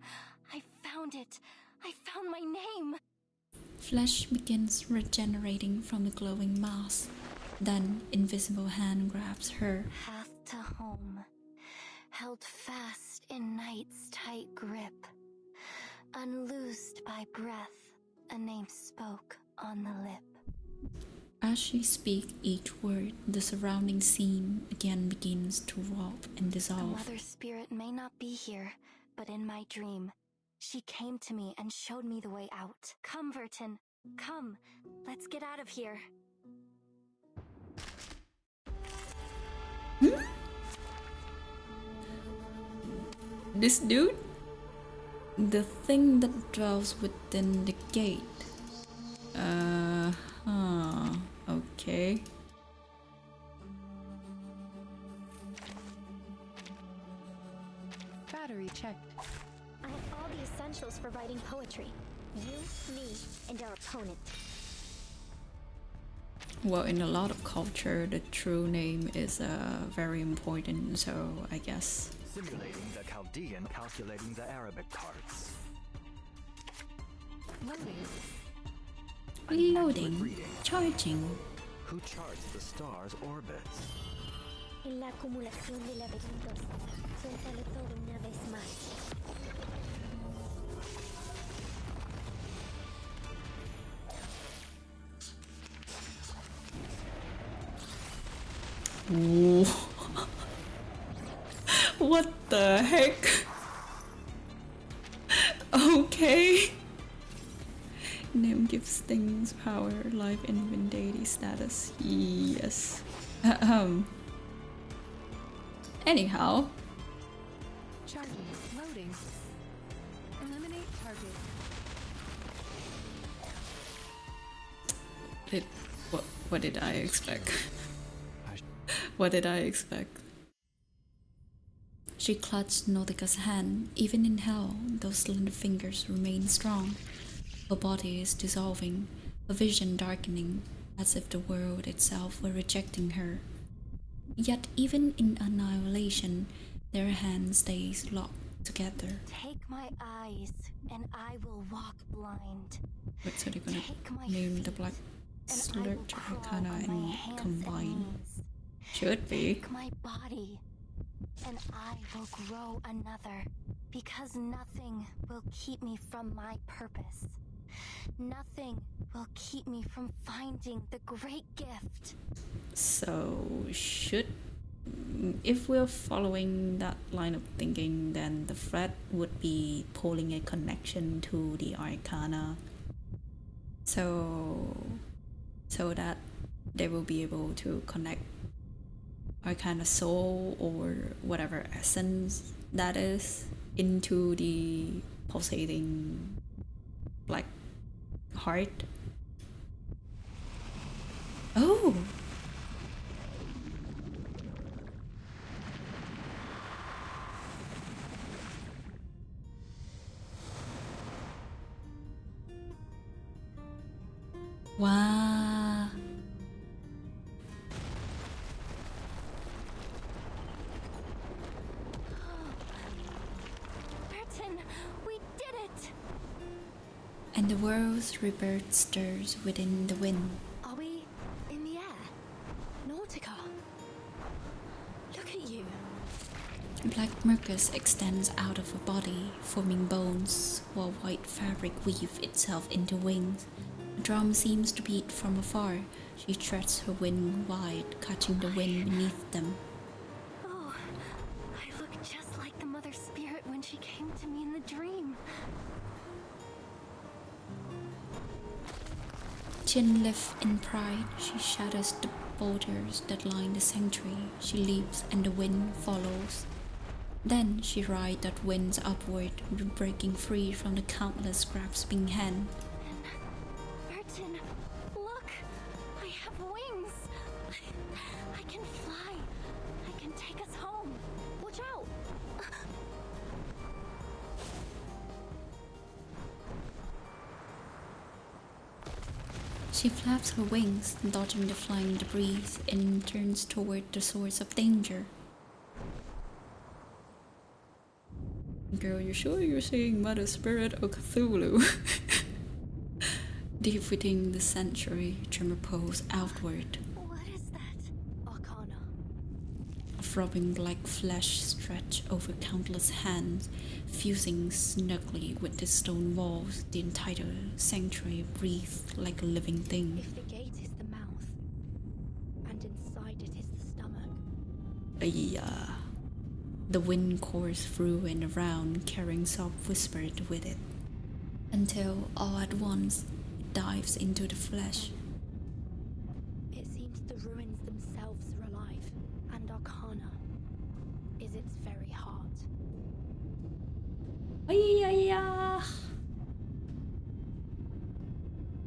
I found it. I found my name. Flesh begins regenerating from the glowing mass. Then, invisible hand grabs her. Path to home, held fast in night's tight grip, unloosed by breath, a name spoke on the lip. As she speaks each word, the surrounding scene again begins to warp and The dissolve. mother spirit may not not be here, but in my dream, she came to me and showed me the way out. Come, Vertin. Come. Let's get out of here. This dude? The thing that dwells within the gate. Okay. Battery checked. I have all the essentials for writing poetry. You, me, and our opponent. Well, in a lot of culture, the true name is very important, so I guess. Simulating the Chaldean, calculating the Arabic parts. Loading. Charging. Who charts the stars' orbits? En la acumulación de laberintos, suéltalo todo una vez más. What the heck? Okay. Name gives things power, life, and deity status. Yes. Anyhow. Charging. Loading. Eliminate target. What did I expect? What did I expect? She clutched Nautika's hand. Even in hell, those slender fingers remain strong. Her body is dissolving, her vision darkening, as if the world itself were rejecting her. Yet even in annihilation, their hands stay locked together. Take my eyes, and I will walk blind. Wait, so they're gonna name the black slurch Arcana and combine? Should be. Take my body, and I will grow another, because nothing will keep me from my purpose. Nothing will keep me from finding the great gift. So, if we're following that line of thinking, then the thread would be pulling a connection to the Arcana, so that they will be able to connect Arcana soul or whatever essence that is into the pulsating black heart. Oh! Wow! Burton, we did it! And the world's rebirth stirs within the wind. Are we in the air? Nautica! Look at you! Black mucus extends out of her body, forming bones, while white fabric weaves itself into wings. The drum seems to beat from afar. She stretches her wing wide, catching the wind beneath them. Oh, I look just like the Mother Spirit when she came to me in the dream. Chin lift in pride, she shatters the boulders that line the sanctuary. She leaps and the wind follows. Then she rides that winds upward, breaking free from the countless grasping hands. Burton, look! I have wings! I can fly! I can take us home! Watch out! She flaps her wings, dodging the flying debris, and turns toward the source of danger. Girl, you sure you're seeing Mother Spirit or Cthulhu? Deep within the sanctuary, tremor pulls outward. What is that? Arcana. A throbbing black flesh stretch over countless hands, fusing snugly with the stone walls. The entire sanctuary breathes like a living thing. If the gate is the mouth, and inside it is the stomach. Yeah. The wind coursed through and around, carrying soft whispered with it, until all at once it dives into the flesh. It seems the ruins themselves are alive, and Arcana is its very heart. Ay-ya-ya.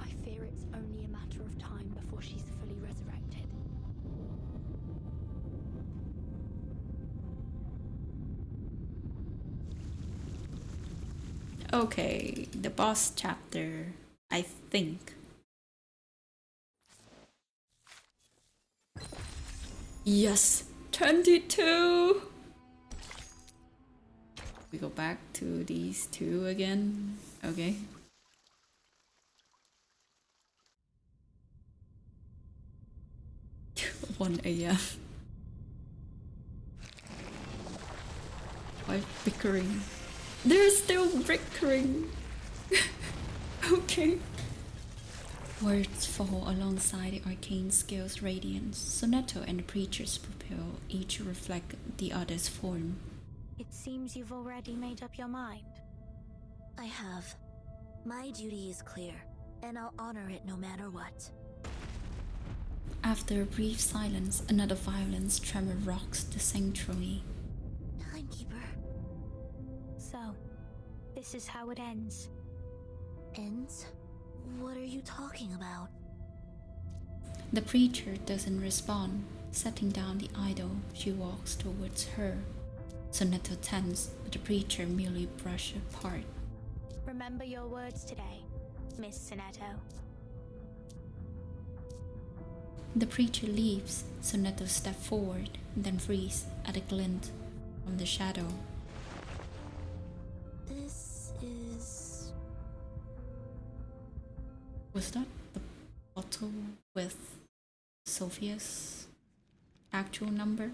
I fear it's only a matter of time before she's fully resurrected. Okay, the boss chapter, I think. Yes, 22! We go back to these two again. Okay. One AM. Why bickering? They're still bickering. Okay. Words fall alongside the arcane scale's radiance. Sonetto and the preacher's pupil each reflect the other's form. It seems you've already made up your mind. I have. My duty is clear, and I'll honor it no matter what. After a brief silence, another violent tremor rocks the sanctuary. Timekeeper. So, this is how it ends. Ends? What are you talking about? The preacher doesn't respond. Setting down the idol, she walks towards her. Sonetto tense, but the preacher merely brushes apart. Remember your words today, Miss Sonetto. The preacher leaves. Sonetto steps forward, then freezes at a glint from the shadow. This is... Was that the bottle with Sophia's actual number?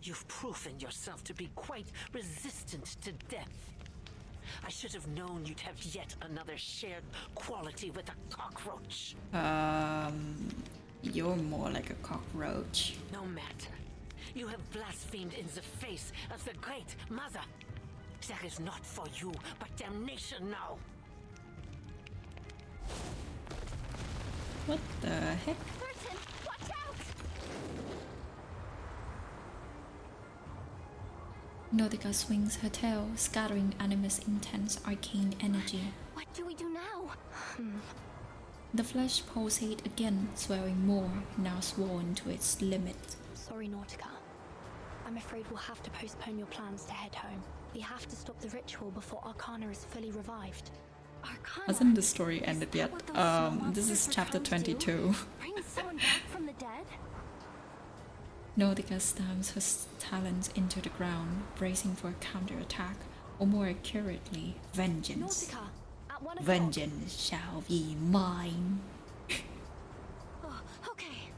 You've proven yourself to be quite resistant to death. I should have known you'd have yet another shared quality with a cockroach. You're more like a cockroach. No matter. You have blasphemed in the face of the Great Mother. There is not for you, but damnation now. What the heck? Burton, watch out! Nautika swings her tail, scattering Animus' intense arcane energy. What do we do now? The flesh pulsates again, swelling more, now swollen to its limit. Sorry, Nautika. I'm afraid we'll have to postpone your plans to head home. We have to stop the ritual before Arcana is fully revived. Arcana? Hasn't the story ended yet? This is chapter 22. Bring someone back from the dead? Nautika stamps her talons into the ground, bracing for a counterattack, or more accurately, vengeance. Nautika, at 1 o'clock. Vengeance shall be mine. Oh, okay.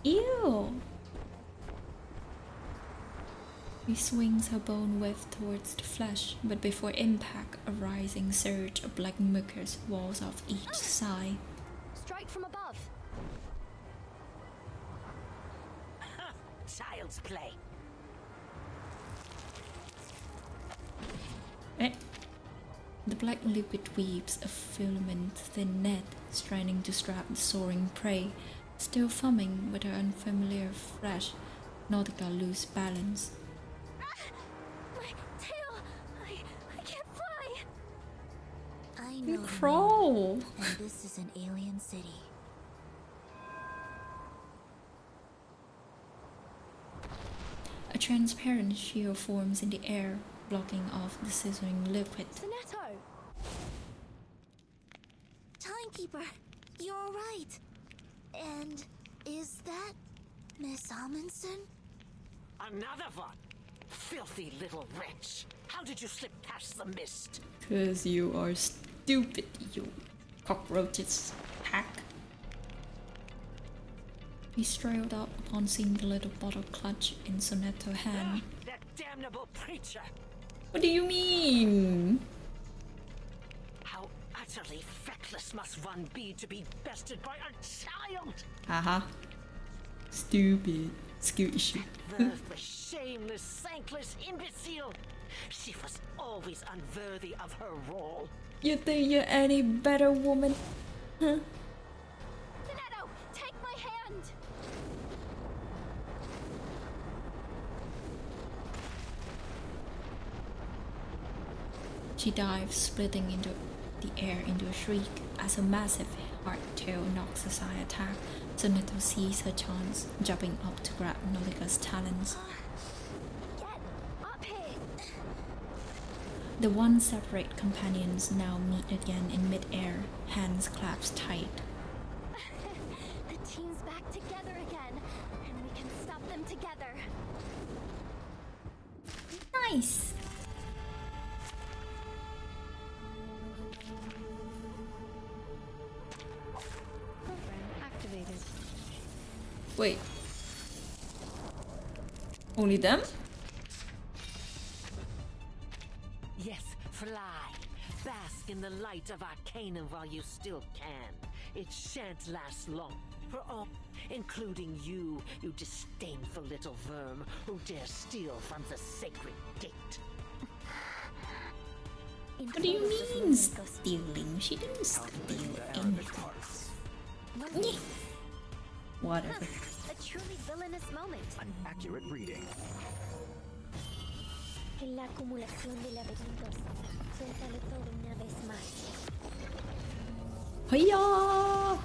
Ew! She swings her bone whip towards the flesh, but before impact, a rising surge of black mucus walls off each side. Strike from above. Child's play. The black liquid weaves a filament-thin net, straining to strap the soaring prey. Still fumbling with her unfamiliar flesh, Nautika loses balance. My tail! I can't fly! I know. You crawl! And this is an alien city. A transparent shield forms in the air, blocking off the sizzling liquid. Sonetto! Timekeeper, you're right. And is that Miss Amundsen? Another one! Filthy little wretch! How did you slip past the mist? 'Cause you are stupid, you cockroaches. Hack. He strode up upon seeing the little bottle clutch in Sonetto's hand. That damnable preacher! What do you mean? How utterly feckless use must one be to be bested by a child? Haha. Stupid. Skill issue. The shameless, thankless imbecile. She was always unworthy of her role. You think you're any better woman? Huh? Finetto, take my hand! She dives, splitting into the air into a shriek as a massive hardtail knocks aside attack. Finetto sees her chance, jumping up to grab Nautika's talons. Up here! The one separate companions now meet again in mid-air, hands clasped tight. The team's back together again, and we can stop them together. Nice! Activated. Wait. Only them? Yes, fly. Bask in the light of Arcana while you still can. It shan't last long. For all, including you, you disdainful little worm who dare steal from the sacred gate. What do you mean stealing? She didn't steal anything. Whatever. A truly villainous moment. An accurate reading. En la acumulación de laberintos, suéltalo todo una vez más. Hiya!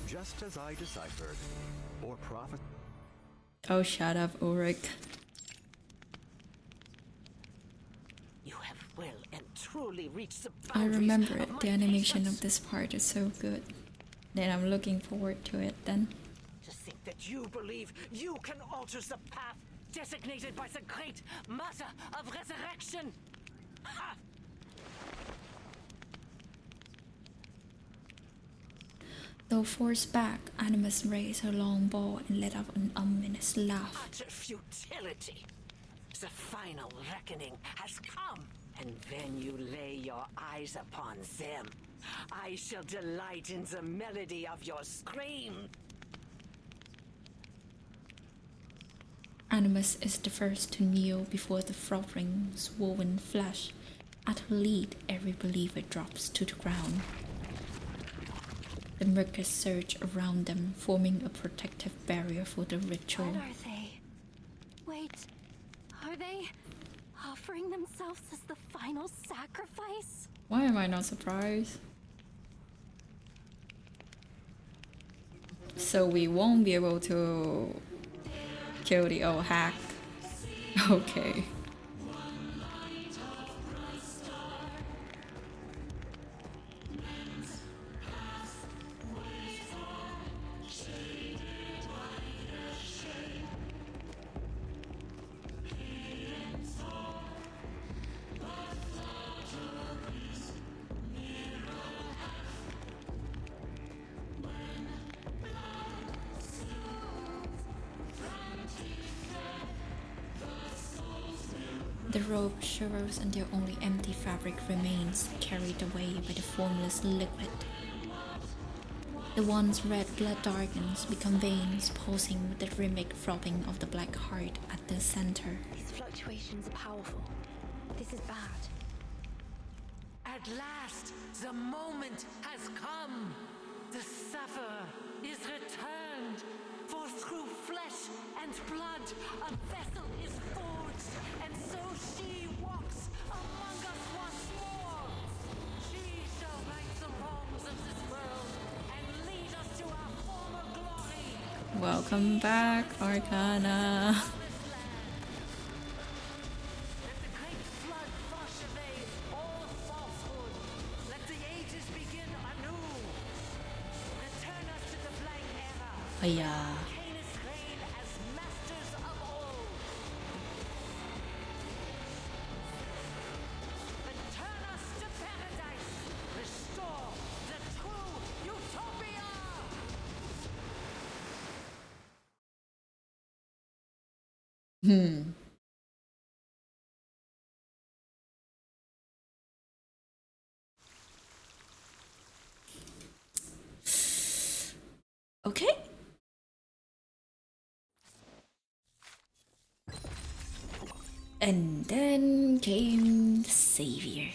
Just as I deciphered, or prophet. Oh, shut up, Ulrich. You have well and truly reached the I boundaries remember of it. my The animation patience. of this part is so good. Then I'm looking forward to it then. To think that you believe you can alter the path designated by the great Mother of Resurrection. Ha! Though forced back, Animus raised her long bow and let out an ominous laugh. Utter futility. The final reckoning has come. And when you lay your eyes upon them, I shall delight in the melody of your scream. Animus is the first to kneel before the throbbing, swollen flesh. At her lead, every believer drops to the ground. The murkers surge around them, forming a protective barrier for the ritual. What are they? Wait, are they offering themselves as the final sacrifice? Why am I not surprised? So we won't be able to kill the old hack. Okay. The robe shivers until only empty fabric remains, carried away by the formless liquid. The once red blood darkens, become veins, pulsing with the rhythmic throbbing of the black heart at the center. These fluctuations are powerful. This is bad. At last, the moment has come. The sufferer is returned. For through flesh and blood, a vessel is forged, and so she walks among us once more. She shall right the wrongs of this world and lead us to our former glory. Welcome back, Arcana. Let the great flood wash away all falsehood. Let the ages begin anew. Return us to the blank era. Hiya. Canis reign as masters of all. Return us to paradise. Restore the true utopia. And then came the savior.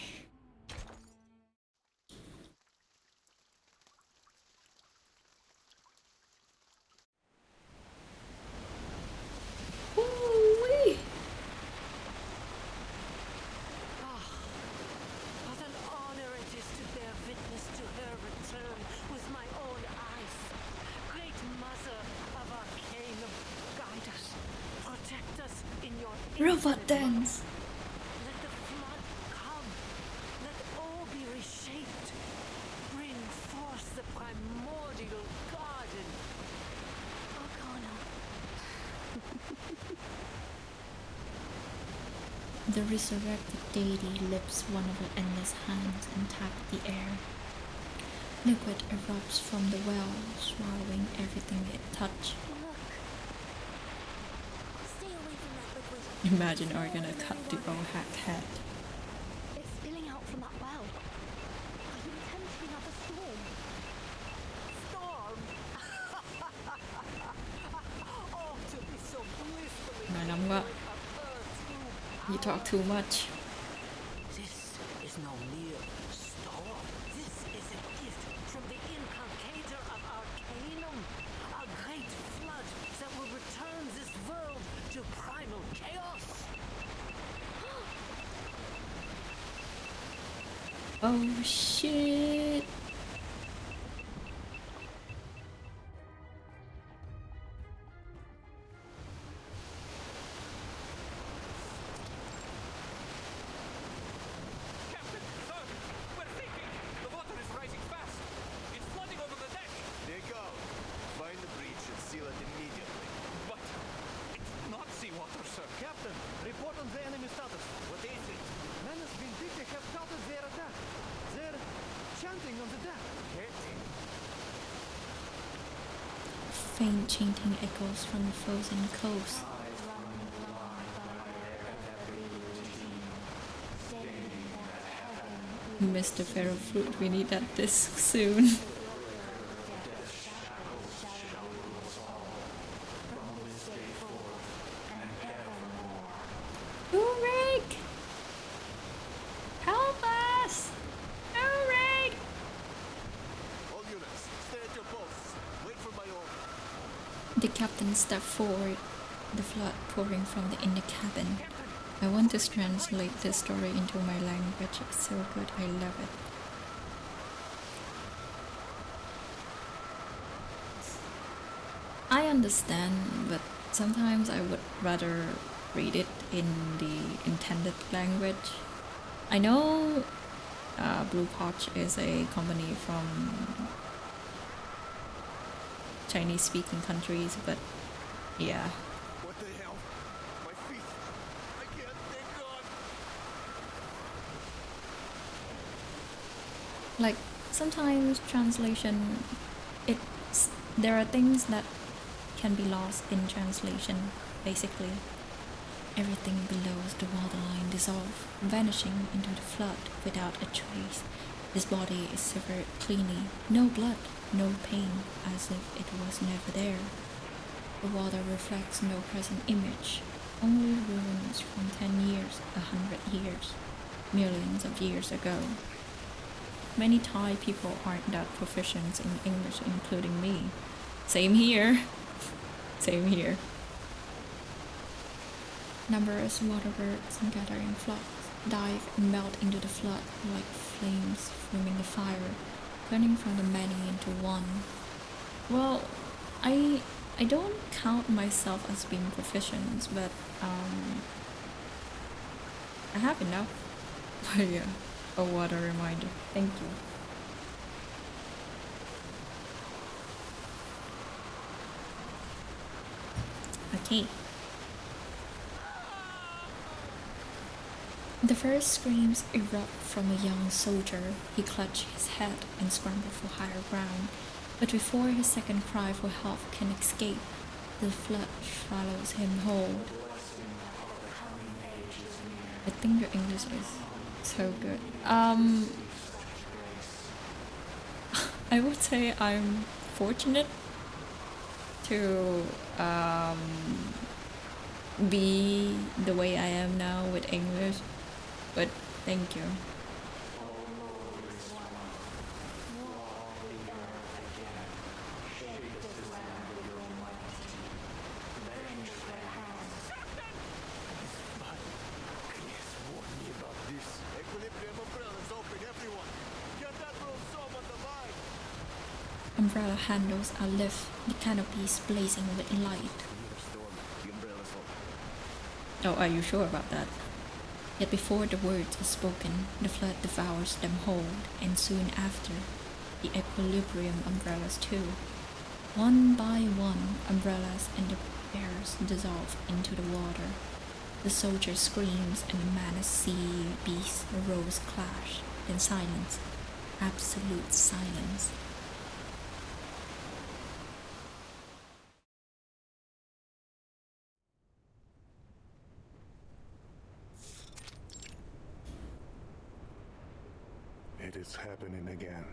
Ooh-wee. What an honor it is to bear witness to her return with my own eyes. Great Mother of Arcana, guide us, protect us in your Robot infinite dance. love. Let the flood come. Let all be reshaped. Bring forth the primordial garden. Arcana. The resurrected deity lifts one of her endless hands and taps the air. Liquid erupts from the well, swallowing everything it touches. Stay away from that liquid. Imagine Arcana cut the hack head. It's spilling out from that well. Are you intending another storm? Storm? Oh, to be so blissfully Mà nóng quá. You talk too much. This is no mere storm. This is a gift from the inculcator of Arcanum. A great flood that will return this world to primal chaos. Oh shit. Captain, sir, we're sinking. The water is rising fast. It's flooding over the deck. Dig out. Find the breach and seal it immediately. But it's not seawater, sir. Captain, report on the enemy status. What is it? Men of Vindicta have started their attack. They're chanting on the deck. Faint chanting echoes from the frozen coast. Mr. Pharaoh Fruit, we need that disc soon. Ulrich! Help us! Ulrich! All units, stay at your posts. Wait for my order. The captain stepped forward, the flood pouring from the inner cabin. I want to translate this story into my language. It's so good, I love it. I understand, but sometimes I would rather read it in the intended language. I know Blue Potch is a company from Chinese-speaking countries, but yeah. What the hell? My feet. I can't. Thank God. Like sometimes translation, there are things that can be lost in translation. Basically, everything below the waterline dissolved, vanishing into the flood without a trace. His body is severed cleanly, no blood, no pain, as if it was never there. The water reflects no present image, only ruins from 10 years, 100 years, millions of years ago. Many Thai people aren't that proficient in English, including me. Same here. Same here. Numerous water birds gather in flocks, dive and melt into the flood like flames flaming the fire, turning from the many into one. Well, I don't count myself as being proficient, but I have enough. But yeah, a water reminder. Thank you. Okay. The first screams erupt from a young soldier. He clutches his head and scrambles for higher ground. But before his second cry for help can escape, the flood swallows him whole. I think your English is so good. I would say I'm fortunate to be the way I am now with English, but thank you. Umbrella handles are lift, the canopies blazing with light. Oh, are you sure about that? Yet before the words are spoken, the flood devours them whole, and soon after, the equilibrium umbrellas too. One by one, umbrellas and the bears dissolve into the water. The soldier screams and the menaced sea beasts arose clash, then silence, absolute silence. It is happening again,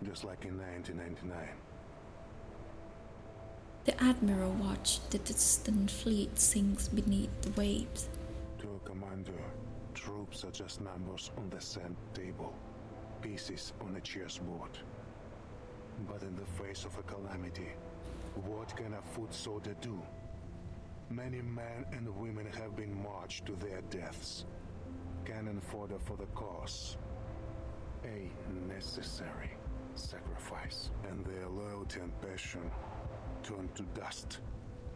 just like in 1999. The Admiral watched the distant fleet sink beneath the waves. To a commander, troops are just numbers on the sand table, pieces on a chessboard. But in the face of a calamity, what can a foot soldier do? Many men and women have been marched to their deaths. Cannon fodder for the cause. A necessary sacrifice, and their loyalty and passion turned to dust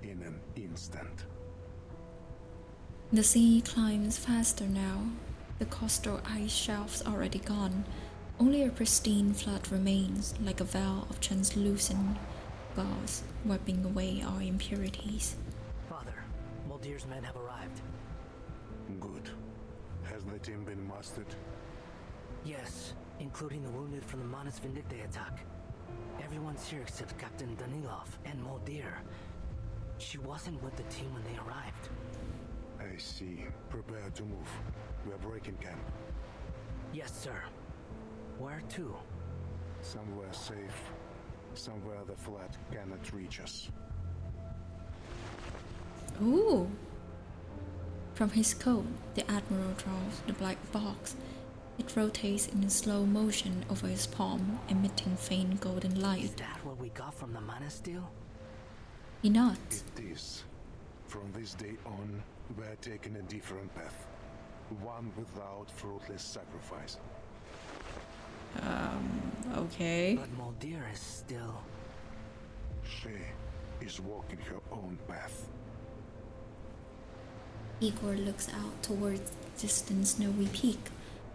in an instant. The sea climbs faster now. The coastal ice shelves already gone. Only a pristine flood remains, like a veil of translucent gauze, wiping away our impurities. Father, Muldir's men have arrived. Good. Has the team been mustered? Yes, including the wounded from the Manus Vindictae attack. Everyone's here except Captain Danilov and Muldir. She wasn't with the team when they arrived. I see. Prepare to move. We are breaking camp. Yes, sir. Where to? Somewhere safe. Somewhere the flood cannot reach us. Ooh! From his coat, the Admiral draws the black box. It rotates in slow motion over his palm, emitting faint golden light. Is that what we got from the Manus deal? He nods. It is. From this day on, we are taking a different path. One without fruitless sacrifice. Okay. But Muldir is still... She is walking her own path. Igor looks out towards the distant snowy peak,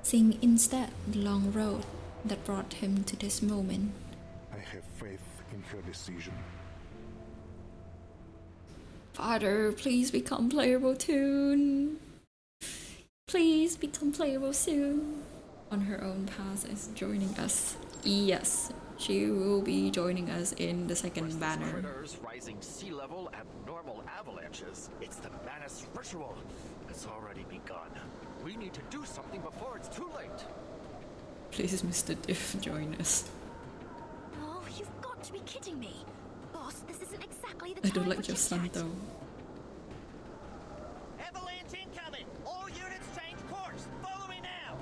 seeing instead the long road that brought him to this moment. I have faith in her decision. Father, please become playable soon. Please become playable soon. On her own path is joining us. Yes, she will be joining us in the second banner. Critters, rising sea level, abnormal avalanches. It's the Manus ritual. It's already begun. We need to do something before it's too late. Please, Mr. Diff, join us. Oh, you've got to be kidding me. Boss, this isn't exactly the I time don't like for your son chit-chat. though. Avalanche incoming! All units change course! Follow me now!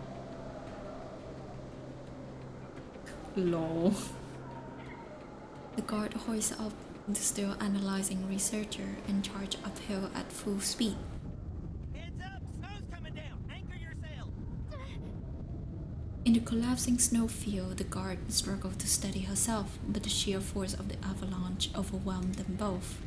Lol. The guard hoists up the still analyzing researcher and charge uphill at full speed. Heads up! Snow's coming down! Anchor your sail! In the collapsing snowfield, the guard struggled to steady herself, but the sheer force of the avalanche overwhelmed them both.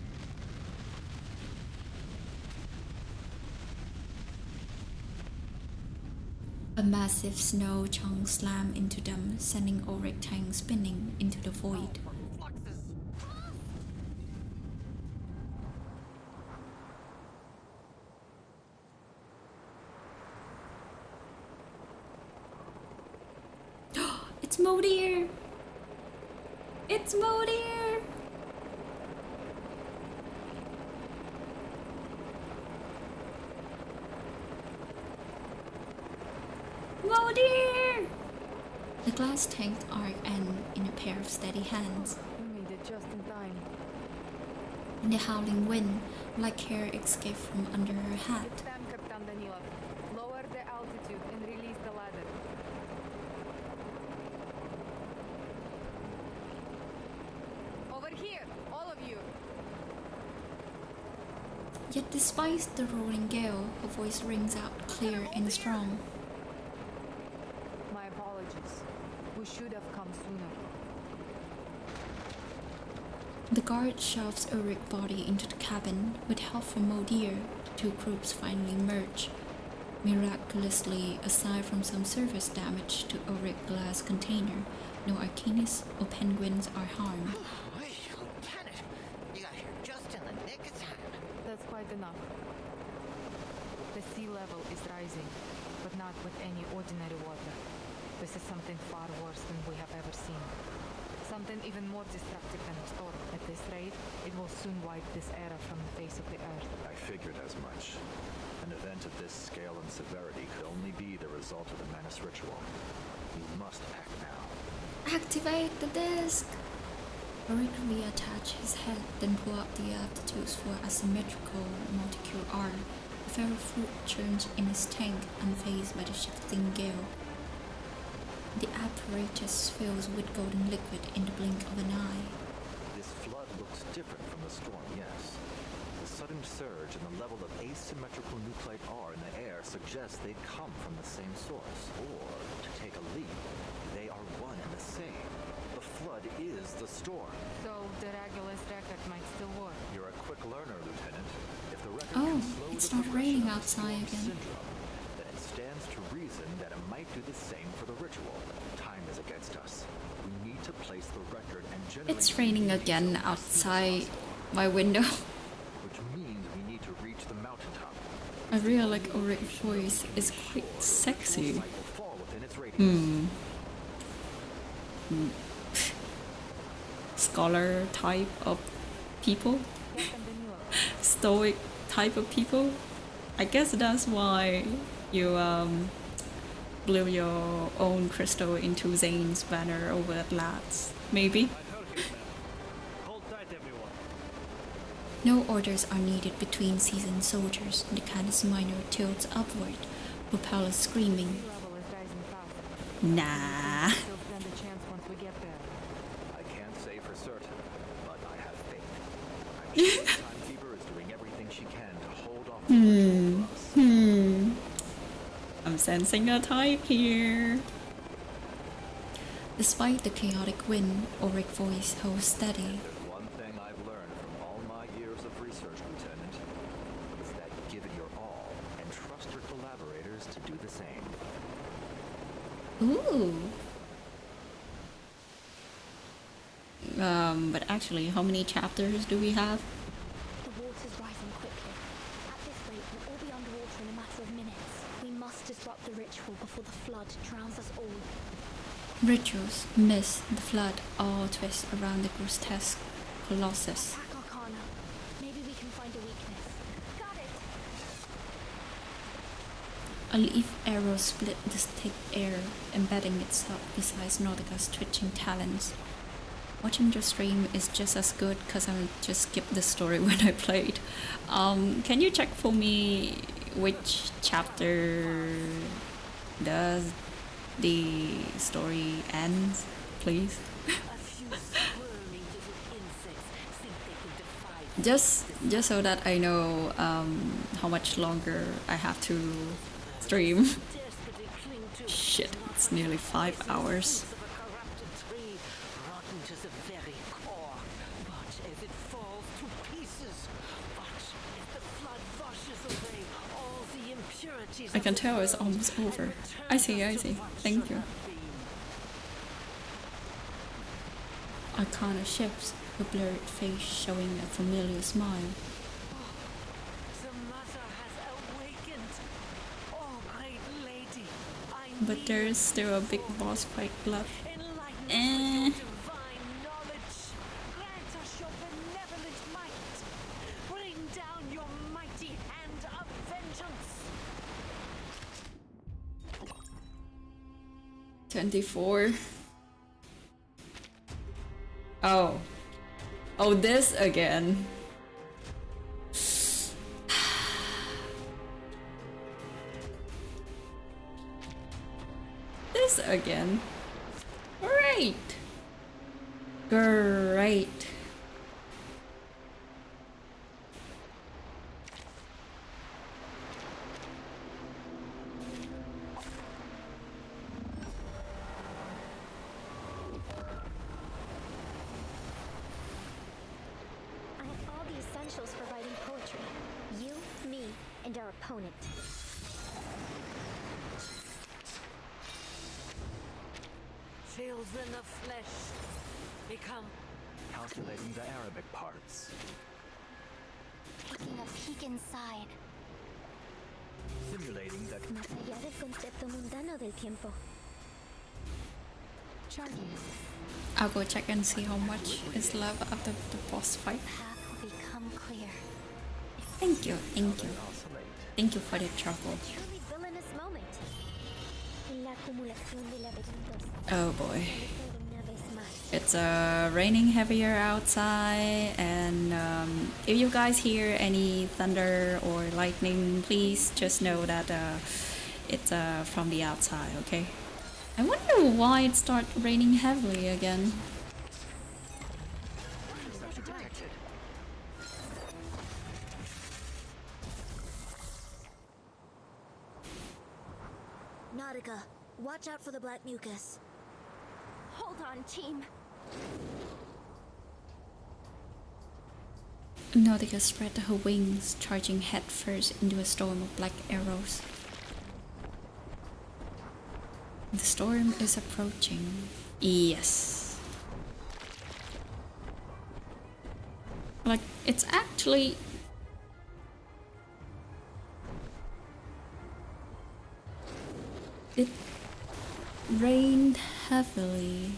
A massive snow chunk slammed into them, sending Ulrich tank spinning into the void. It's Muldir! It's Muldir! Muldir! The glass tanked Arc end in a pair of steady hands. You made it just in time. In the howling wind, black hair escaped from under her hat. It's time, Captain Danilov. Lower the altitude and release the ladder. Over here, all of you. Yet despite the rolling gale, her voice rings out clear and strong. My apologies. We should have come sooner. The guard shoves Ulrich's body into the cabin. With help from Modir, the two groups finally merge. Miraculously, aside from some surface damage to Ulrich's glass container, no Arcanis or penguins are harmed. Lieutenant, you got here just in the nick of time. That's quite enough. The sea level is rising, but not with any ordinary water. This is something far worse than we have ever seen. Something even more destructive than a storm. At this rate, it will soon wipe this era from the face of the earth. I figured as much. An event of this scale and severity could only be the result of the Manus ritual. We must act now. Activate the disc! Ulrich reattached his head, then pull out the aptitudes for asymmetrical molecule R. The ferrofruit churned in his tank, unfazed by the shifting gale. The apparatus fills with golden liquid in the blink of an eye. This flood looks different from the storm, yes. The sudden surge and the level of asymmetrical nuclide R in the air suggests they'd come from the same source. Or, to take a leap, they are one and the same. The flood is the storm. So, the Regulus record might still work. You're a quick learner, Lieutenant. If the record Oh, can slow it's the not progression raining of the outside storm again. syndrome, then it stands to reason that it might do the same for the ritual. Time is against us. We need to place the record and generate... It's raining again outside my window. Which means we need to reach the mountaintop. I really like Ulrich's voice. It's quite sexy. Will fall within its radius. Scholar type of people. Stoic type of people. I guess that's why you blew your own crystal into 𝐁𝐆𝐌's banner over at Lads. Maybe. Hold tight, everyone. No orders are needed between seasoned soldiers. The Canis Minor tilts upward, propellers screaming. Nah. Still stand a chance once we get there. I can't say for certain, but I have faith. I'm sure the timekeeper is doing everything she can to hold off the ritual for us. I'm sensing a type here. Despite the chaotic wind, Ulrich's voice holds steady. There's one thing I've learned from all my years of research, Lieutenant. It's that give it your all and trust your collaborators to do the same. Ooh. But actually, how many chapters do we have? The water's rising quickly. At this rate, we'll all be underwater in a matter of minutes. We must disrupt the ritual before the flood drowns us all. Rituals, myths, the flood all twist around the grotesque colossus. Attack Arcana. Maybe we can find a weakness. Got it! A leaf arrow split the thick air, embedding itself beside Nautika's twitching talons. Watching the stream is just as good because I just skipped the story when I played. Can you check for me which chapter does the story end, please? just so that I know how much longer I have to stream. Shit, it's nearly 5 hours. I can tell it's almost over. I see. Thank you. Arcana shifts, her blurred face showing a familiar smile. But there is still a big boss fight left. Eh. 24. Oh, this again. this again. Great. Great. I have all the essentials for writing poetry. You, me, and our opponent. Children of flesh, become. Calculating the Arabic parts. Picking a peek inside. Simulating that. Más allá del concepto mundano del tiempo. Charging. I'll go check and see how much is left after the boss fight. Path will become clear. Thank you, thank you. Thank you for the trouble. Truly villainous moment. La acumulación de laberintos. Oh boy. It's raining heavier outside, and if you guys hear any thunder or lightning, please just know that it's from the outside, okay? I wonder why it started raining heavily again. Nautika, watch out for the black mucus. Hold on, team. Nautica spread her wings, charging headfirst into a storm of black arrows. The storm is approaching. Yes. Like, it's actually... It rained heavily.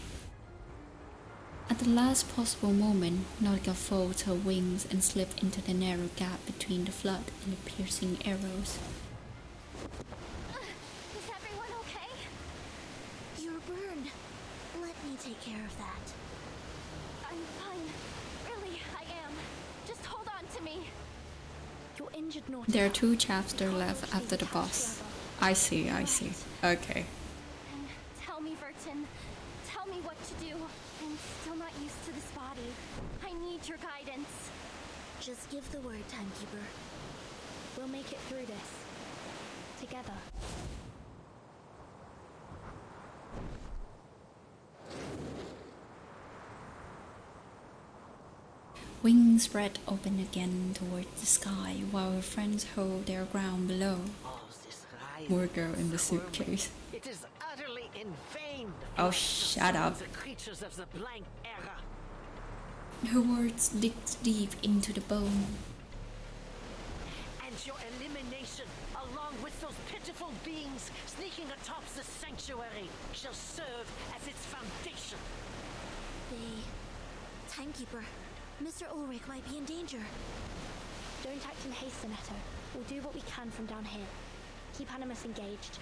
At the last possible moment, Nautica folds her wings and slipped into the narrow gap between the flood and the piercing arrows. Is everyone okay? You're burned. Let me take care of that. I'm fine. Really, I am. Just hold on to me. You're injured, Nautica. There are 2 chapters left after the boss. I see, I see. Okay. And tell me, Vertin. Tell me what to do. I'm still not used to this body. I need your guidance. Just give the word, Timekeeper. We'll make it through this. Together. Wings spread open again towards the sky while her friends hold their ground below. More girl in the suitcase. It is utterly in vain. Oh, shut up. The creatures of the blank era. Her words dig deep into the bone. And your elimination, along with those pitiful beings sneaking atop the sanctuary, shall serve as its foundation. Timekeeper, Mr. Ulrich might be in danger. Don't act in haste, Sonetto. We'll do what we can from down here. Keep Animus engaged.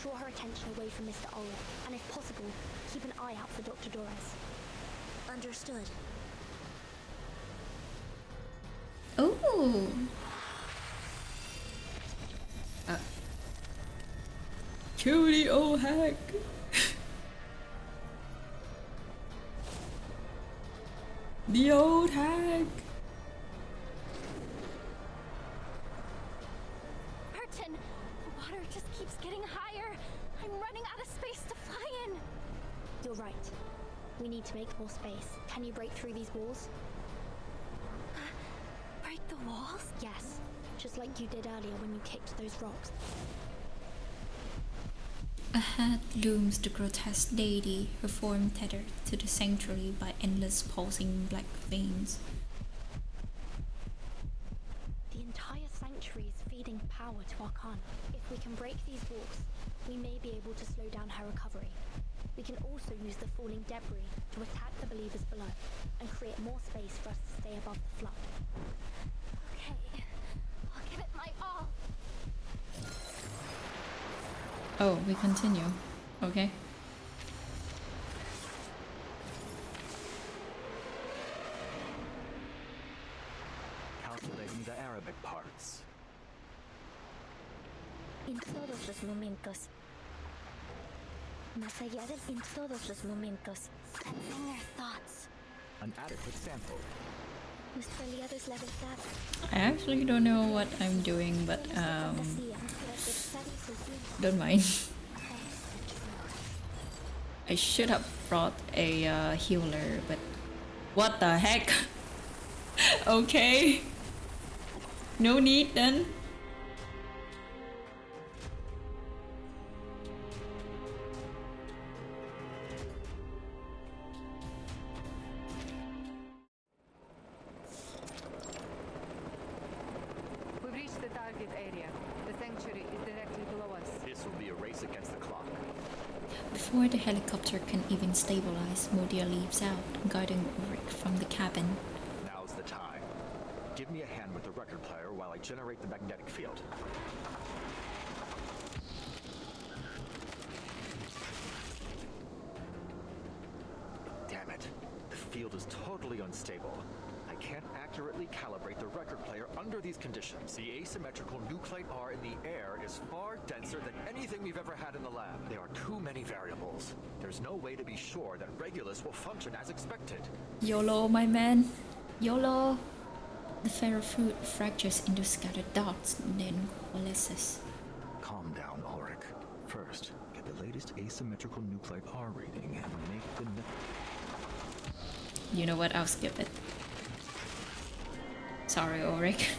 Draw her attention away from Mr. Ulrich, and if possible, keep an eye out for Dr. Doris. Understood. Ooh. Kill the old hack. The old hag. Burton, the water just keeps getting higher. I'm running out of space to fly in. You're right. We need to make more space. Can you break through these walls? Break the walls? Yes. Just like you did earlier when you kicked those rocks. Ahead looms the grotesque deity, her form tethered to the sanctuary by endless pulsing black veins. The entire sanctuary is feeding power to Arcana. If we can break these walls, we may be able to slow down her recovery. We can also use the falling debris to attack the believers below and create more space for us to stay above the flood. Okay, I'll give it my all. Oh, we continue. Okay. Calculating the Arabic parts. En todos los momentos. Más allá del en todos los momentos. Sensing their thoughts. An adequate sample. Nuestro aliado es la verdad. I actually don't know what I'm doing, but don't mind. I should have brought a healer, but what the heck? Okay, no need then. We've reached the target area. The sanctuary is directly below us. This will be a race against the clock. Before the helicopter can even stabilize, Modia leaps out, guiding Ulrich from the cabin. Now's the time. Give me a hand with the record player while I generate the magnetic field. Damn it. The field is totally unstable. I can't accurately calibrate the record player under these conditions. The asymmetrical nuclide R in the air is far denser than anything we've ever had in the lab. There are too many variables. There's no way to be sure that Regulus will function as expected. YOLO, my man. YOLO. The ferrofruit fractures into scattered dots, then coalesces. Calm down, Ulrich. First, get the latest asymmetrical nuclide R reading and make the... You know what? I'll skip it. Sorry, Ulrich.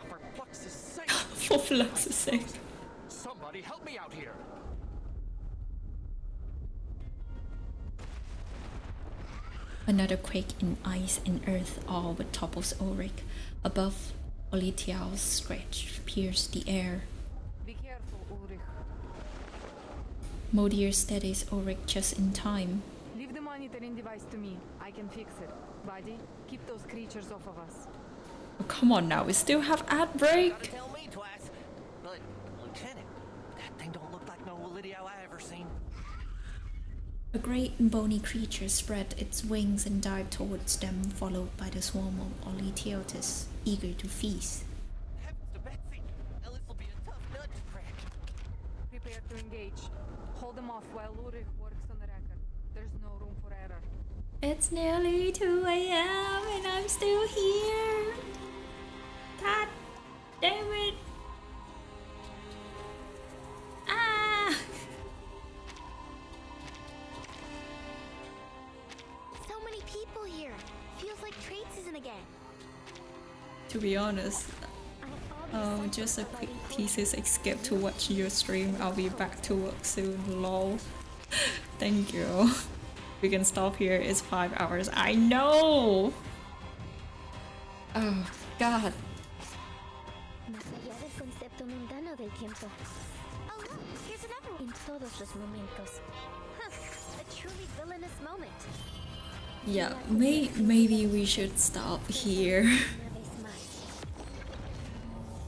For Flux's sake! For Flux's sake. Somebody help me out here! Another quake in ice and earth all but topples Ulrich. Above, 𝐂𝐫𝐿's scratch pierced the air. Be careful, Ulrich. Modir steadies Ulrich just in time. Leave the monitoring device to me. I can fix it. Buddy, keep those creatures off of us. Oh, come on now, we still have ad break. Gotta tell me twice. But, Lieutenant, that thing don't look like no 𝐂𝐫𝐿 I ever seen. A great and bony creature spread its wings and dived towards them, followed by the swarm of 𝐂𝐫𝐿s, eager to feast. Heavens to Betsy! Now this'll be a tough nut to crack. Prepare to engage. Hold them off while Ulrich works on the record. There's no room for error. It's nearly 2 AM and I'm still here. God damn it. Ah! So many people here. Feels like trade season again. To be honest, just a quick thesis escape to watch your stream. I'll be back to work soon. Lol. Thank you. We can stop here. It's 5 hours. I know! Oh, God. Más allá del concepto mundano del tiempo. Oh look, here's another one. En todos los momentos. Huh, a truly villainous moment. Yeah, maybe we should stop here.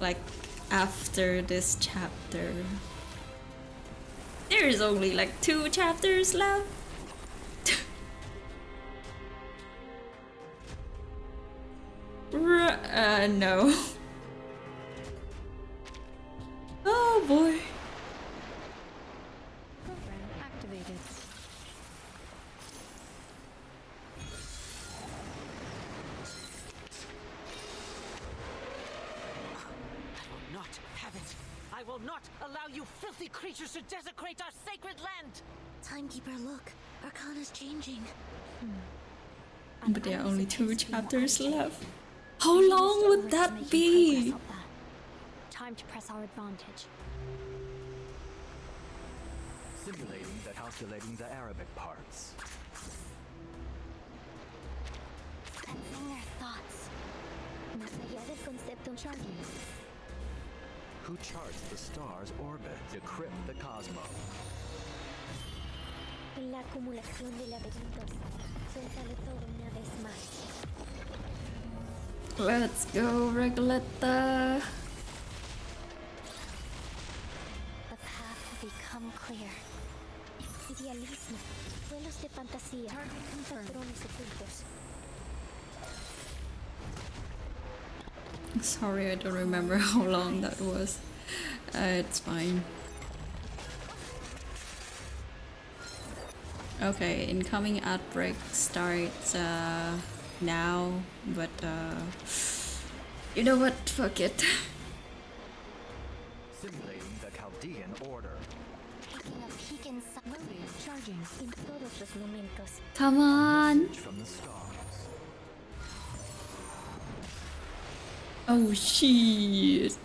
Like, after this chapter. There's only like 2 chapters left. No. Oh boy. Program activated. Not have it. I will not allow you filthy creatures to desecrate our sacred land. Timekeeper, look. Arcana's changing. But there are only 2 chapters left. How long would that be? Time to press our advantage. Simulating the calculating the Arabic parts. Sensing their thoughts. Más allá del concepto charting. Who charts the star's orbit? Decrypt the cosmos. En la acumulación de laberintos. Suéltalo todo una vez más. Let's go, Regletta. The path will become clear. Idealismo. Vuelos de fantasía. Patrones ocultos. Sorry, I don't remember how long that was. It's fine. Okay, incoming outbreak starts now, but you know what? Fuck it. Simulating the Chaldean order. Come on! From the stars. Oh shit!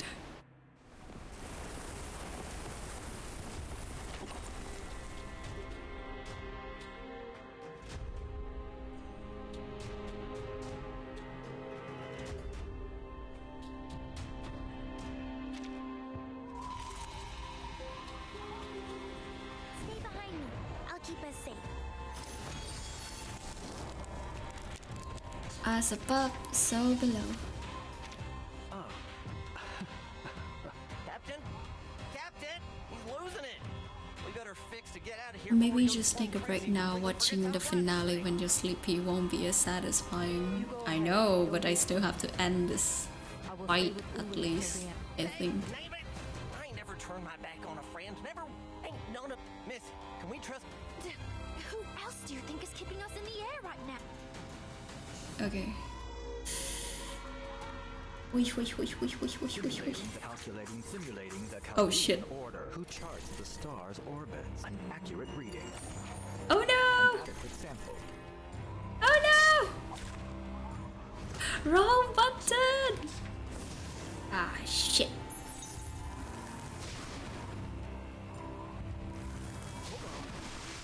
As above, so below. Oh. Captain? Captain! He's losing it! We better fix to get out of here. Maybe just take a break now. Watching the finale when you're sleepy won't be as satisfying. I know, but I still have to end this fight at least, I think. I ain't never turned my back on a friend. Never. Ain't none of. Miss, can we trust? Who else do you think is keeping us in the air right now? Okay. Simulating the Oh shit. order. Who charts the star's orbits? An accurate reading. Oh no! Example. Oh no! Wrong button! Ah shit.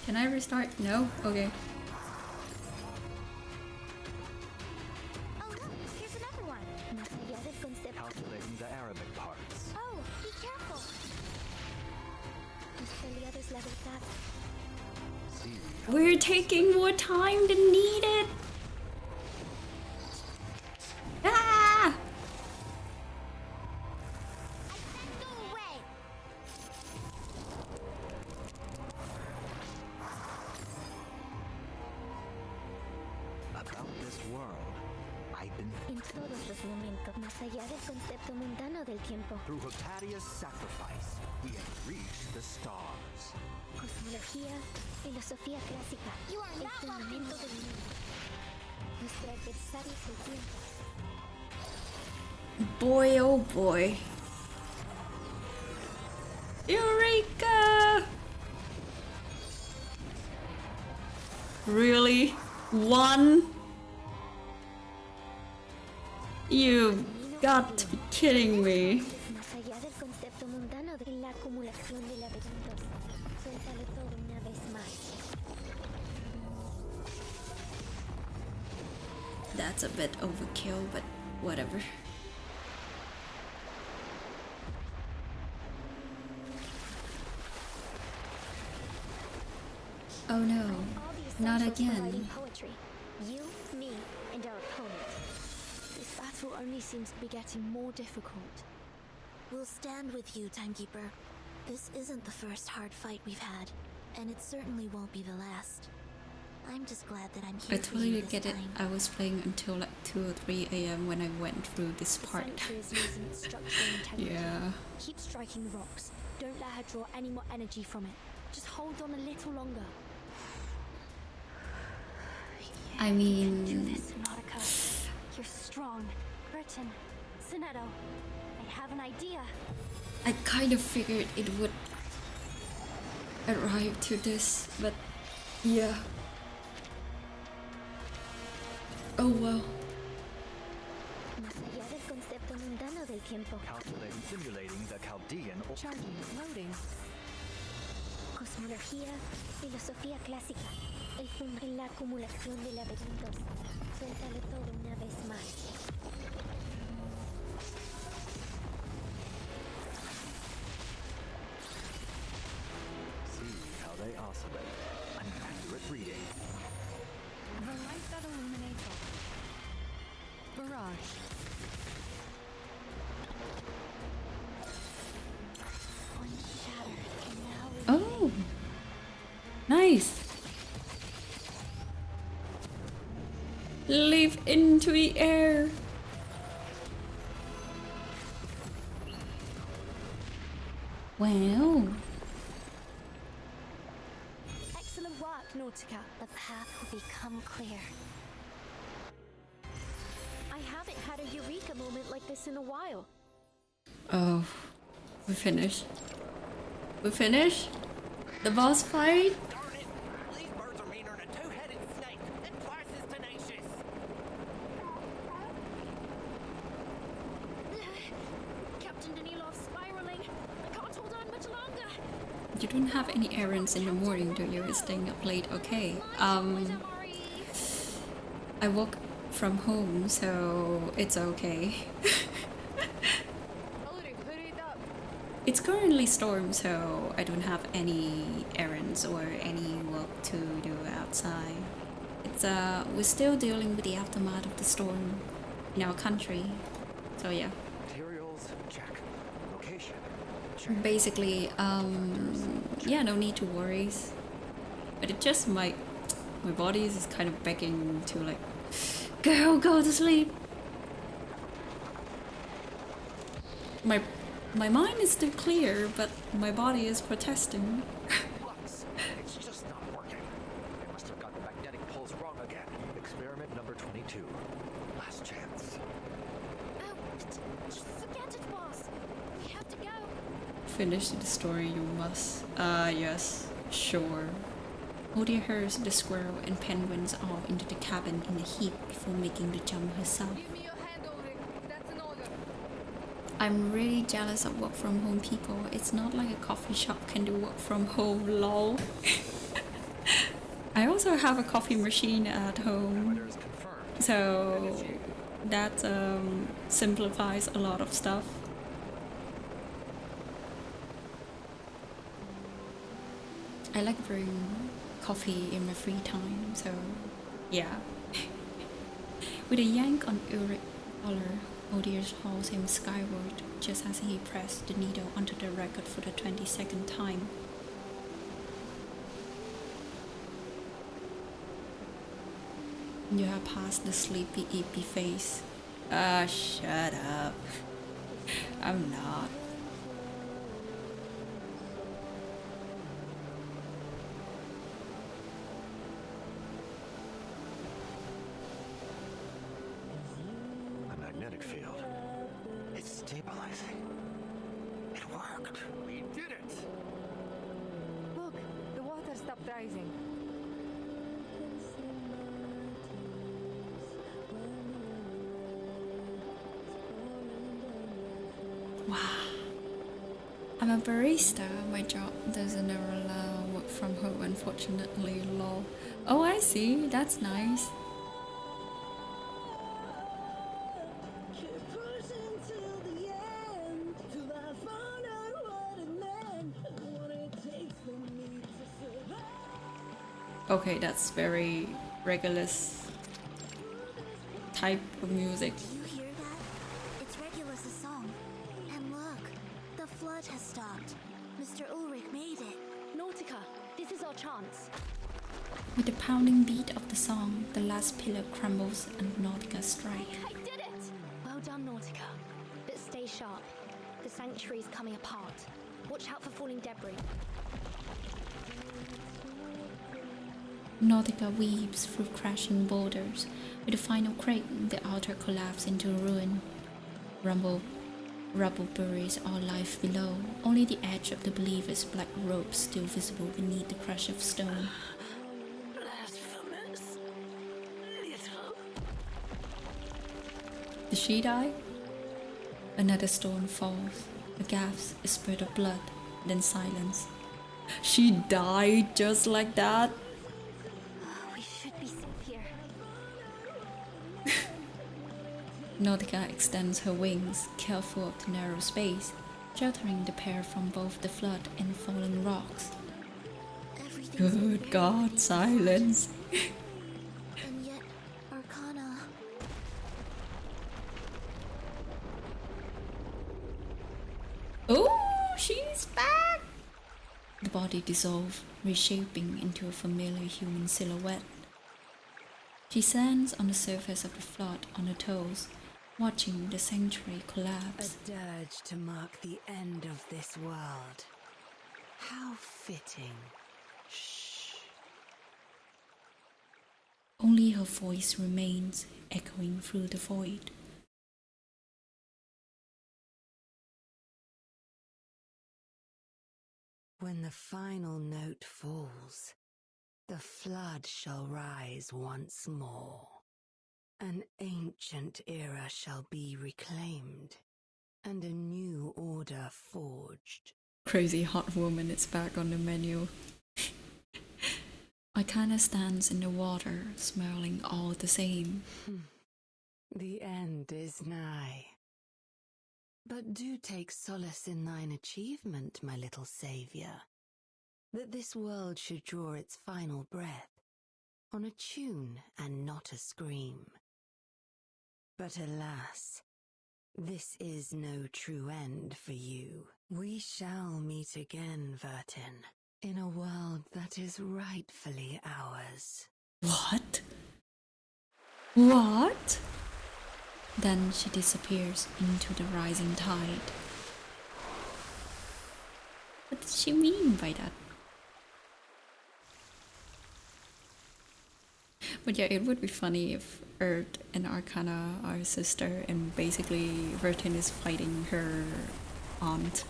Can I restart? No? Okay. Calculating the Arabic parts. Oh, be careful! We're taking more time than needed! Ah! About this world, I've been En todos los momentos, más allá del concepto mundano del tiempo. through Hypatia's sacrifice, we have reached the stars. Cosmología, filosofía clásica. You are El not locked fundamento into del mundo. Nuestro adversario es el tiempo. Boy oh boy. Eureka! Really? One? You got to be kidding me. Más allá del concepto mundano de la acumulación de laberintos. Suéltalo todo una vez más. That's a bit overkill, but whatever. Oh no, not again. Poetry. You, me, and our opponent. This battle only seems to be getting more difficult. We'll stand with you, Timekeeper. This isn't the first hard fight we've had, and it certainly won't be the last. I'm just glad that I'm here I for you totally this get it. time. I was playing until like 2 or 3 a.m. when I went through this part. Sanctuary is losing its structural integrity. Yeah. Keep striking the rocks. Don't let her draw any more energy from it. Just hold on a little longer. I mean, Do this, Nautika. You're strong. Burton, Sonetto, I have an idea. I kind of figured it would arrive to this, but yeah. Oh well. Más allá del concepto mundano del tiempo. Calculating, simulating the Chaldean order. Charging, loading. Cosmología, filosofía clásica. El fondo en la acumulación de laberintos. Suéltalo todo una vez más. See how they oscillate. An accurate reading. The light that illuminates all. Barrage. One shattered, and now Oh, nice. Leap into the air. Wow. Excellent work, Nautika. The path will become clear. I haven't had a eureka moment like this in a while. Oh, we finished. We finished? The boss fight? Darn it! These birds are meaner than a two-headed snake and twice as tenacious. Captain Danilov's spiraling. I can't hold on much longer. You don't have any errands in the morning, do you? Staying up late? Okay. I work from home, so it's okay. It's currently storm, so I don't have any errands or any work to do outside. It's we're still dealing with the aftermath of the storm in our country. So yeah. Materials, check. Location, check. Basically, yeah, no need to worry. But it just my body is kind of begging to like, go to sleep. My mind is still clear, but my body is protesting. It's just not working. I must have got the magnetic pulse wrong again. Experiment number 22. Last chance. Oh, just forget it, boss. We have to go. Finish the story, you must. Yes, sure. Odia hurries the squirrel and penguins all into the cabin in a heap before making the jump herself. Give me your hand, Ulrich. That's an order. I'm really jealous of work from home people. It's not like a coffee shop can do work from home, lol. I also have a coffee machine at home, so that simplifies a lot of stuff. I like brewing coffee in my free time, so yeah. With a yank on Ulrich's collar, Odious hauls him skyward just as he pressed the needle onto the record for the 22nd time. You have passed the sleepy, eepy phase. Shut up. I'm not. A magnetic field. It's stabilizing. It worked. We did it! Look, the water stopped rising. Wow. I'm a barista. My job doesn't ever allow work from home, unfortunately, lol. Oh, I see. That's nice. Okay, that's very Regulus type of music. Do you hear that? It's Regulus' song. And look, the flood has stopped. Mr. Ulrich made it. Nautika, this is our chance. With the pounding beat of the song, the last pillar crumbles and Nautica strike. I did it! Well done, Nautica. But stay sharp. The sanctuary's coming apart. Watch out for falling debris. Nautica weaves through crashing boulders. With the final crack, the altar collapses into ruin. Rubble buries all life below. Only the edge of the believer's black robe still visible beneath the crush of stone. Blasphemous. Little. Did she die? Another stone falls. A gasp, a spurt of blood, then silence. She died just like that? We should be safe here. Nautica extends her wings, careful of the narrow space, sheltering the pair from both the flood and falling rocks. Good God, silence! And yet, Arcana... Oh, she's back! The body dissolves, reshaping into a familiar human silhouette. She stands on the surface of the flood on her toes, watching the sanctuary collapse. A dirge to mark the end of this world. How fitting. Shh. her voice remains echoing through the void. When the final note falls, the flood shall rise once more. An ancient era shall be reclaimed, and a new order forged. Crazy hot woman is back on the menu. Arcana stands in the water, smelling all the same. The end is nigh. But do take solace in thine achievement, my little saviour, that this world should draw its final breath on a tune and not a scream. But alas, this is no true end for you. We shall meet again, Vivyein, in a world that is rightfully ours. What? What? Then she disappears into the rising tide. What does she mean by that? But yeah, it would be funny if Earth and Arcana are sister and basically Vivyein is fighting her aunt.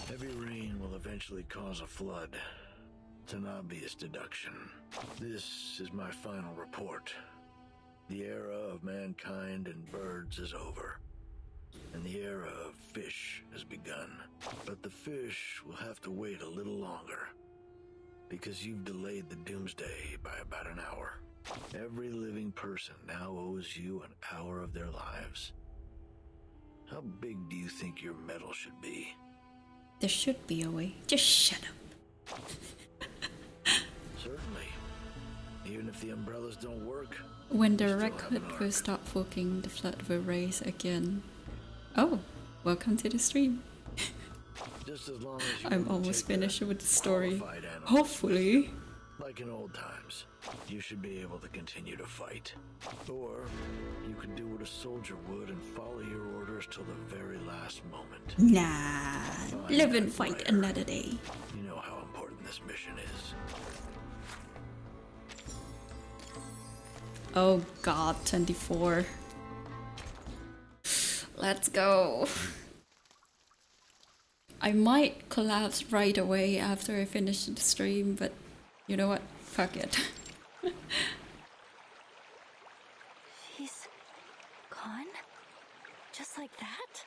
Heavy rain will eventually cause a flood. It's an obvious deduction. This is my final report. The era of mankind and birds is over, and the era of fish has begun. But the fish will have to wait a little longer, because you've delayed the doomsday by about an hour. Every living person now owes you an hour of their lives. How big do you think your medal should be? There should be a way. Just shut up. Certainly. Even if the umbrellas don't work. When the record will stop working, the flood will raise again. Oh, welcome to the stream. Just as long as you I'm almost finished with the story. animal. Hopefully. Like in old times, you should be able to continue to fight. Or you could do what a soldier would and follow your orders till the very last moment. Nah, live and fight another day. You know how important this mission is. Oh god, 24. Let's go. I might collapse right away after I finish the stream, but you know what? Fuck it. She's gone? Just like that?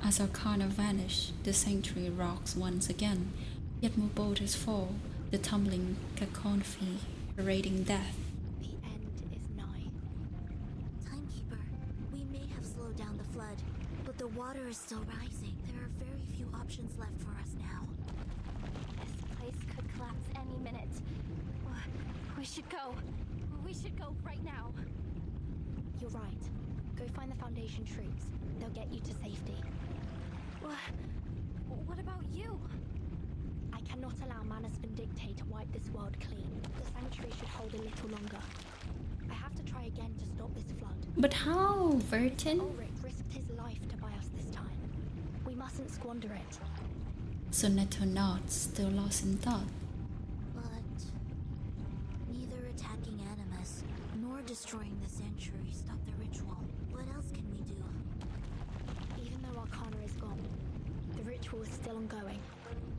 As Arcana vanished, the sanctuary rocks once again, yet more boulders fall, the tumbling cacophony parading death. The end is nigh. Timekeeper, we may have slowed down the flood, but the water is still rising. There are very few options left for us now. This place could collapse any minute. We should go. We should go right now. You're right. Go find the Foundation troops. They'll get you to safety. What about you? I cannot allow Manus Vindictae to wipe this world clean. The sanctuary should hold a little longer. I have to try again to stop this flood. But how, Vivyein? Ulrich risked his life to buy us this time. We mustn't squander it. So Neto not still lost in thought. But neither attacking Animus nor destroying the sanctuary stopped the ritual. What else can we do? Even though Arcana is gone, the ritual is still ongoing.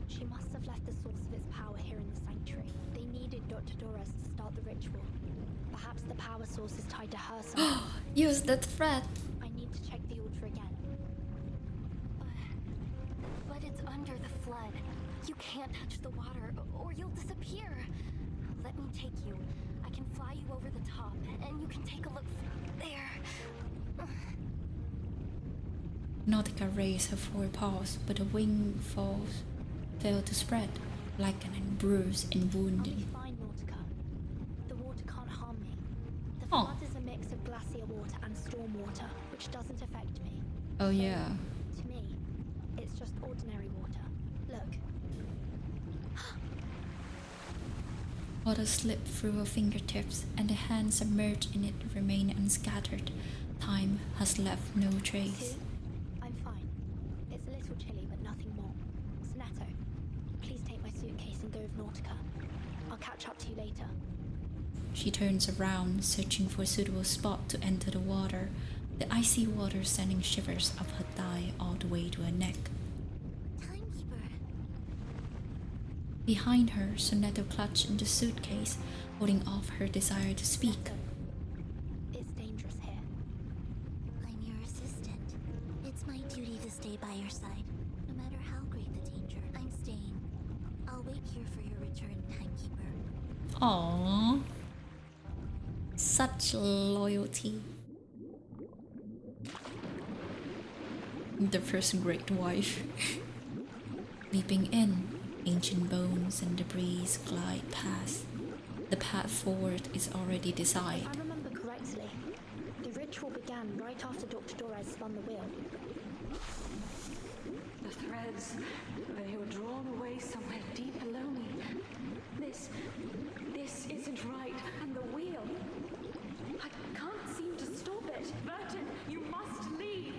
She must have left the source of its power here in the sanctuary. They needed Dr. Doras to start the ritual. Perhaps the power source is tied to her somehow. Use that threat. I need to check the altar again. But it's under the flood. You can't touch the water, or you'll disappear. Let me take you. I can fly you over the top, and you can take a look there. Nautika raised her forepaws, but the wing falls failed to spread, blackened and bruised and wounded. I'll be fine, Nautika. The water can't harm me. The flood is a mix of glacier water and storm water, which doesn't affect me. Oh yeah. To me, it's just ordinary water. Look. Water slipped through her fingertips, and the hands submerged in it remain unscattered. Time has left no trace. I'm fine. go of Nautika. I'll catch up to you later. She turns around, searching for a suitable spot to enter the water, the icy water sending shivers up her thigh all the way to her neck. Behind her, Sonetto clutched in the suitcase, holding off her desire to speak. It's dangerous here. I'm your assistant. It's my duty to stay by your side. No matter how great the danger, I'm staying. I'll wait here for your return, Timekeeper. Aww. Such loyalty. The first great wife. Leaping in, ancient bones and debris glide past. The path forward is already decided. If I remember correctly, the ritual began right after Dr. Torres spun the wheel. The threads, they were drawn away somewhere deep below me. This isn't right. And the wheel, I can't seem to stop it. Burton, you must leave.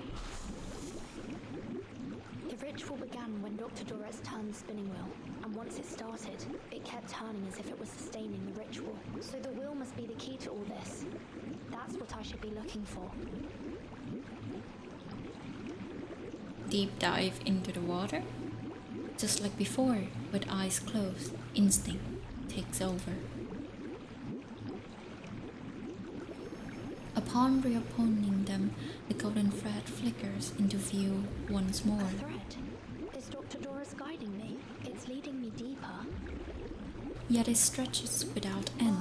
The ritual began when Dr. Torres turned the spinning wheel, and once it started, it kept turning as if it was sustaining the ritual. So the wheel must be the key to all this. That's what I should be looking for. Deep dive into the water? Just like before, with eyes closed, instinct takes over. Upon reopening them, the golden thread flickers into view once more. A thread? Is Dr. Doris guiding me? It's leading me deeper. Yet it stretches without end.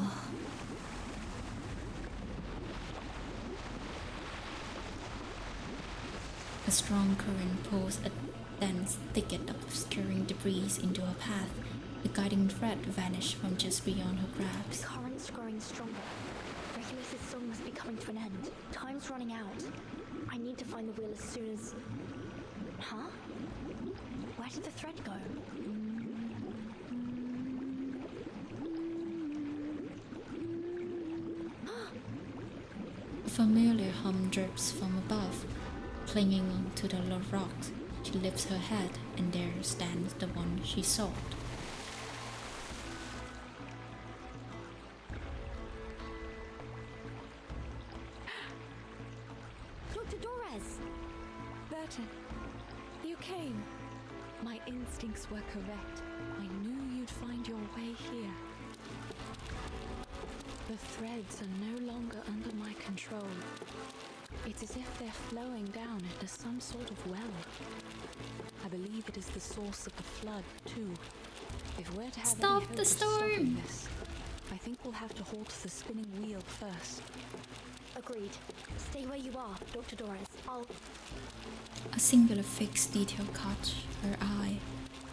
A strong current pulls a dense thicket of obscuring debris into her path. The guiding thread vanished from just beyond her grasp. The current's growing stronger. Regulus's song must be coming to an end. Time's running out. I need to find the wheel as soon as... Huh? Where did the thread go? A familiar hum drips from above. Clinging onto the rocks, she lifts her head, and there stands the one she sought. Dr. Torres! Burton, you came. My instincts were correct. I knew you'd find your way here. The threads are no longer under my control. It's as if they're flowing down into some sort of well. I believe it is the source of the flood, too. If we're to have Stop any hope the of stopping storm! this, I think we'll have to halt the spinning wheel first. Agreed. Stay where you are, Dr. Doris. A singular fixed detail caught her eye.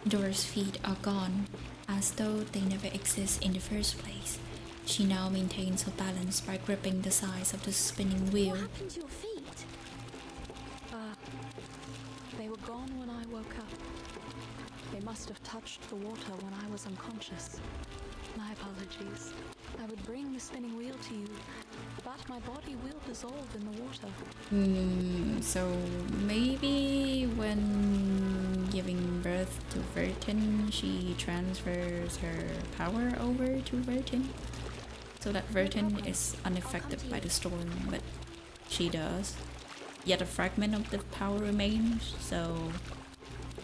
Dora's feet are gone, as though they never exist in the first place. She now maintains her balance by gripping the sides of the spinning wheel. What happened to your feet? They were gone when I woke up. They must have touched the water when I was unconscious. My apologies. I would bring the spinning wheel to you, but my body will dissolve in the water. So maybe when giving birth to Vertin, she transfers her power over to Vertin? So that Vertin is unaffected by the storm, but she does. Yet a fragment of the power remains, so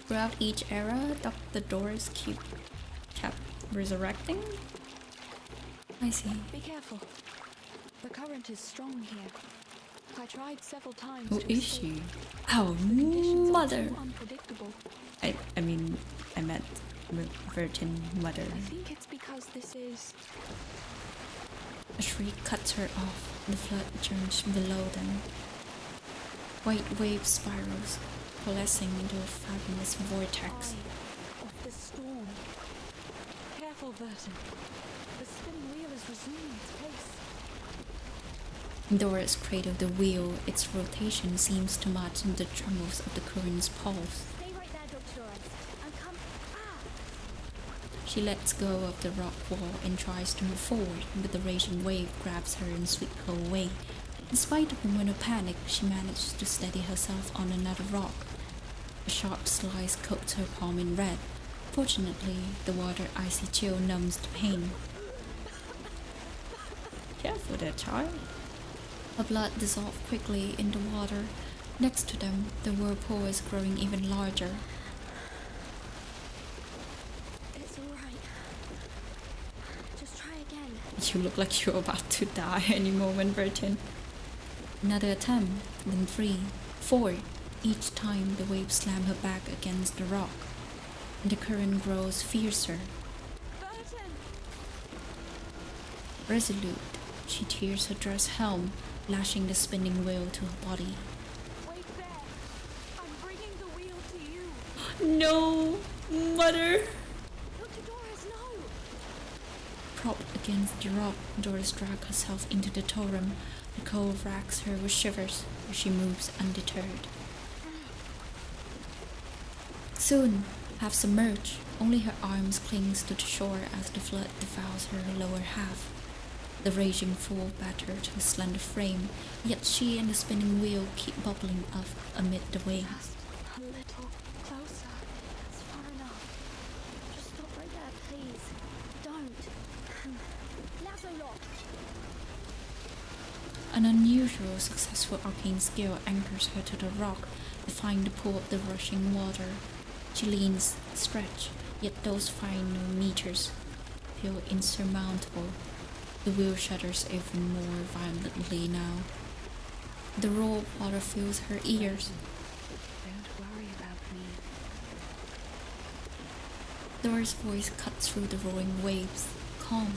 throughout each era, Dr. Doris kept resurrecting? I see. Be careful. The current is strong here. I tried several times. Who to is escape. she? Our mother! Unpredictable. I meant Vertin mother. I think it's because this is... A shriek cuts her off. The flood churns below them. White wave spirals, coalescing into a fabulous vortex. Eye of the storm. Careful, Vertin. The spinning wheel is resuming its place. Doris cradled the wheel. Its rotation seems to match the tremors of the current's pulse. Stay right there, Dr. Doris. I'm coming. She lets go of the rock wall and tries to move forward, but the raging wave grabs her and sweeps her away. In spite of a moment of panic, she manages to steady herself on another rock. A sharp slice coats her palm in red. Fortunately, the water icy chill numbs the pain. Careful there, child. Her blood dissolved quickly in the water. Next to them, the whirlpool is growing even larger. It's alright. Just try again. You look like you're about to die any moment, Virgin. Another attempt, then 3, 4. Each time the waves slam her back against the rock, and the current grows fiercer. Resolute, she tears her dress helm, lashing the spinning wheel to her body. Wait there. I'm bringing the wheel to you. No, mother! Doris, no! Propped against the rock, Doris drags herself into the torrent. The cold racks her with shivers, but she moves undeterred. Soon, half submerged, only her arms clings to the shore as the flood devours her lower half. The raging fall batters her slender frame, yet she and the spinning wheel keep bubbling up amid the waves. A little closer. It's far enough. Just stop right there, please. Don't. Lasso lock. An unusual, successful arcane skill anchors her to the rock, defying the pull of the rushing water. She leans, stretched, yet those final meters feel insurmountable. The wheel shudders even more violently now. The roar of water fills her ears. Don't worry about me. Doris' voice cuts through the roaring waves, calm,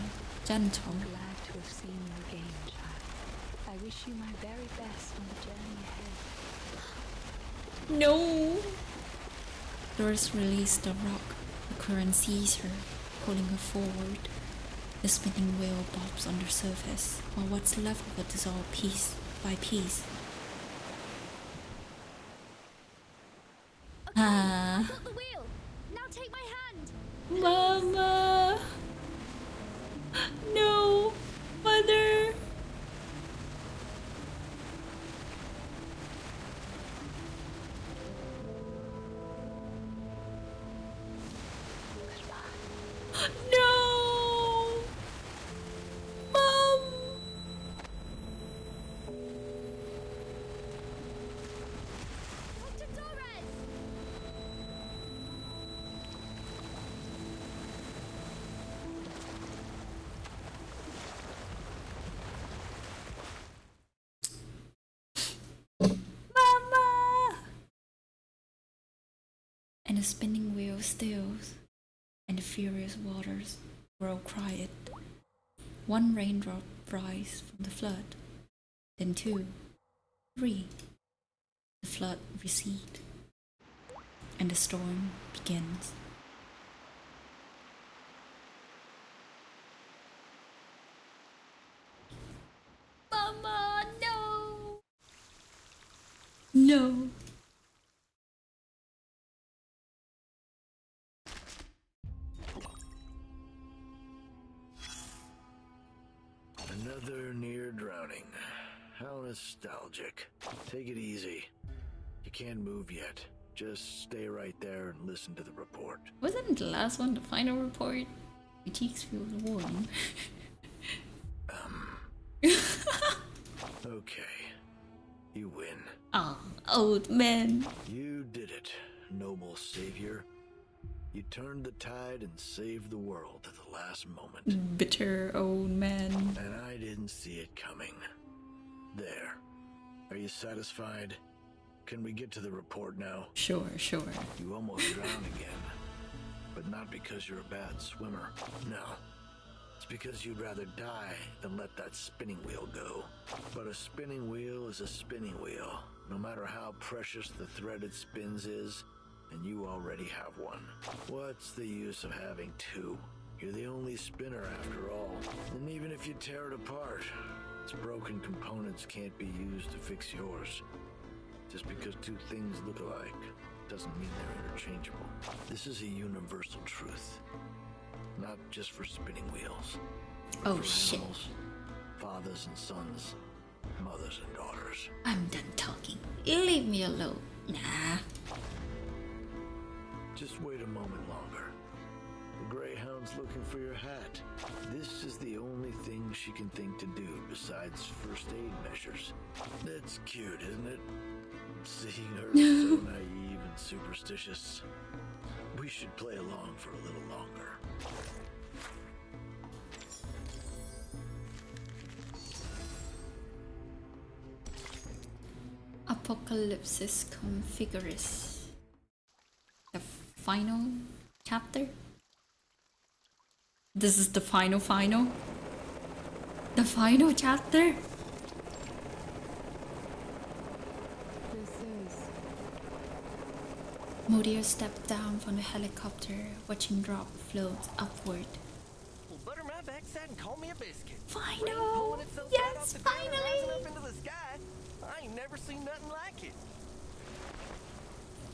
gentle. I'm glad to have seen you again, child. I wish you my very best on the journey ahead. No! Doris released the rock. The current seized her, pulling her forward. The spinning wheel bobs on the surface, while what's left of it dissolves piece by piece. Okay, I got the wheel. Now take my hand. Mama! No! Mother! No! Mom! Dr. Torres! Mama! And the spinning wheel stills, and the furious waters grow quiet. One raindrop rises from the flood, then 2, 3. The flood recedes, and the storm begins. Mama, no! No! Another near drowning. How nostalgic. Take it easy. You can't move yet. Just stay right there and listen to the report. Wasn't the last one the final report? My cheeks feel warm. Okay. You win. Ah, old man. You did it, noble savior. You turned the tide and saved the world at the last moment. Bitter old man. And I didn't see it coming. There. Are you satisfied? Can we get to the report now? Sure. You almost drowned again. But not because you're a bad swimmer. No. It's because you'd rather die than let that spinning wheel go. But a spinning wheel is a spinning wheel. No matter how precious the thread it spins is, and you already have one. What's the use of having 2? You're the only spinner after all. And even if you tear it apart, its broken components can't be used to fix yours. Just because 2 things look alike doesn't mean they're interchangeable. This is a universal truth. Not just for spinning wheels. Oh for shit. Animals, fathers and sons, mothers and daughters. I'm done talking. Leave me alone. Nah. Just wait a moment longer. Greyhound's looking for your hat. This is the only thing she can think to do besides first aid measures. That's cute, isn't it? Seeing her so naive and superstitious. We should play along for a little longer. Apocalypsis Configuris. The final chapter? This is the final? The final chapter? Modir stepped down from the helicopter, watching drop float upward. Well, butter my backside and call me a biscuit. Final! Yes, finally! Up into the sky. I ain't never seen nothing like it.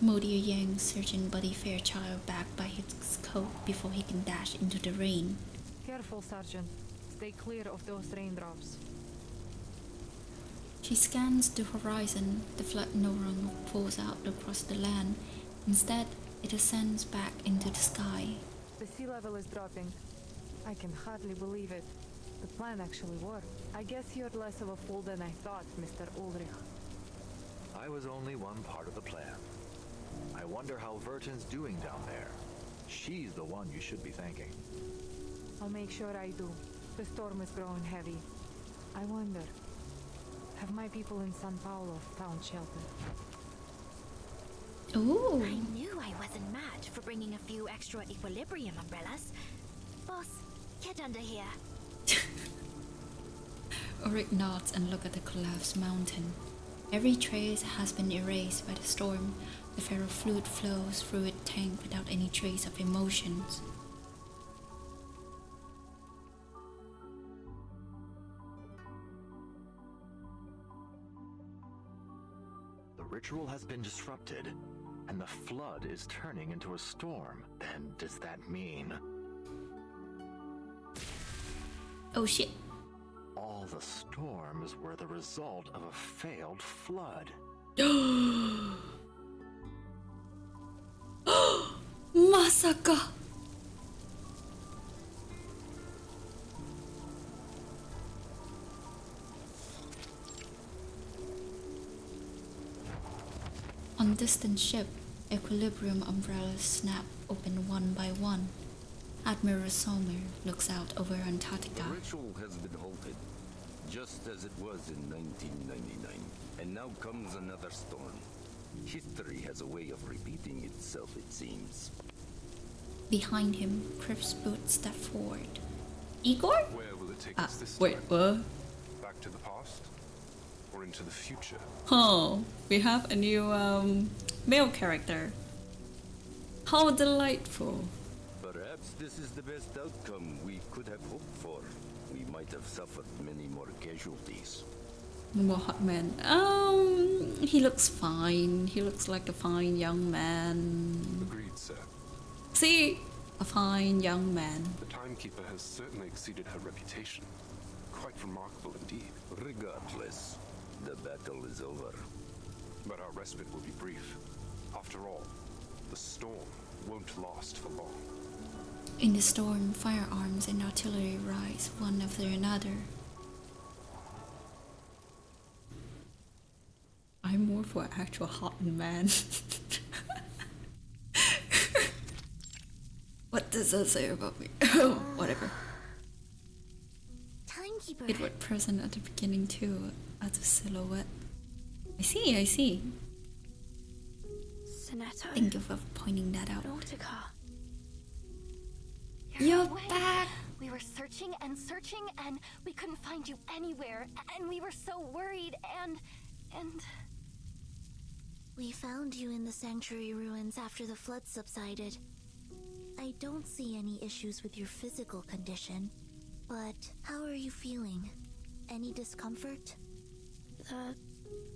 Modir yanked Sergeant Buddy Fairchild back by his coat before he can dash into the rain. Careful, Sergeant. Stay clear of those raindrops. She scans the horizon. The flood no longer pours out across the land. Instead, it ascends back into the sky. The sea level is dropping. I can hardly believe it. The plan actually worked. I guess you're less of a fool than I thought, Mr. Ulrich. I was only one part of the plan. I wonder how Verton's doing down there. She's the one you should be thanking. I'll make sure I do. The storm is growing heavy. I wonder, have my people in San Paulo found shelter? Ooh. I knew I wasn't mad for bringing a few extra equilibrium umbrellas. Boss, get under here. Ulrich nods and looks at the collapsed mountain. Every trace has been erased by the storm. The ferrofluid flows through its tank without any trace of emotions. The ritual has been disrupted, and the flood is turning into a storm. Then does that mean... Oh shit. all the storms were the result of a failed flood? Masaka! On distant ship, equilibrium umbrellas snap open one by one. Admiral Sommer looks out over Antarctica. The ritual has been halted, just as it was in 1999. And now comes another storm. History has a way of repeating itself, it seems. Behind him, Criff's boots step forward. Igor? Where will it take us this wait, time? what? Back to the past? Or into the future? Oh, we have a new male character. How delightful. Perhaps this is the best outcome we could have hoped for. We might have suffered many more casualties. What man? He looks fine. He looks like a fine young man. Agreed, sir. See? A fine young man. The timekeeper has certainly exceeded her reputation. Quite remarkable indeed. Regardless, the battle is over. But our respite will be brief. After all, the storm won't last for long. In the storm, firearms and artillery rise one after another. I'm more for an actual hot man. What does that say about me? Whatever. Timekeeper. It was present at the beginning too, as a silhouette. I see. Sonetto. Thank you for pointing that out. Nautika. You're away. back! We were searching and we couldn't find you anywhere. And we were so worried and... We found you in the sanctuary ruins after the flood subsided. I don't see any issues with your physical condition, but how are you feeling? Any discomfort? The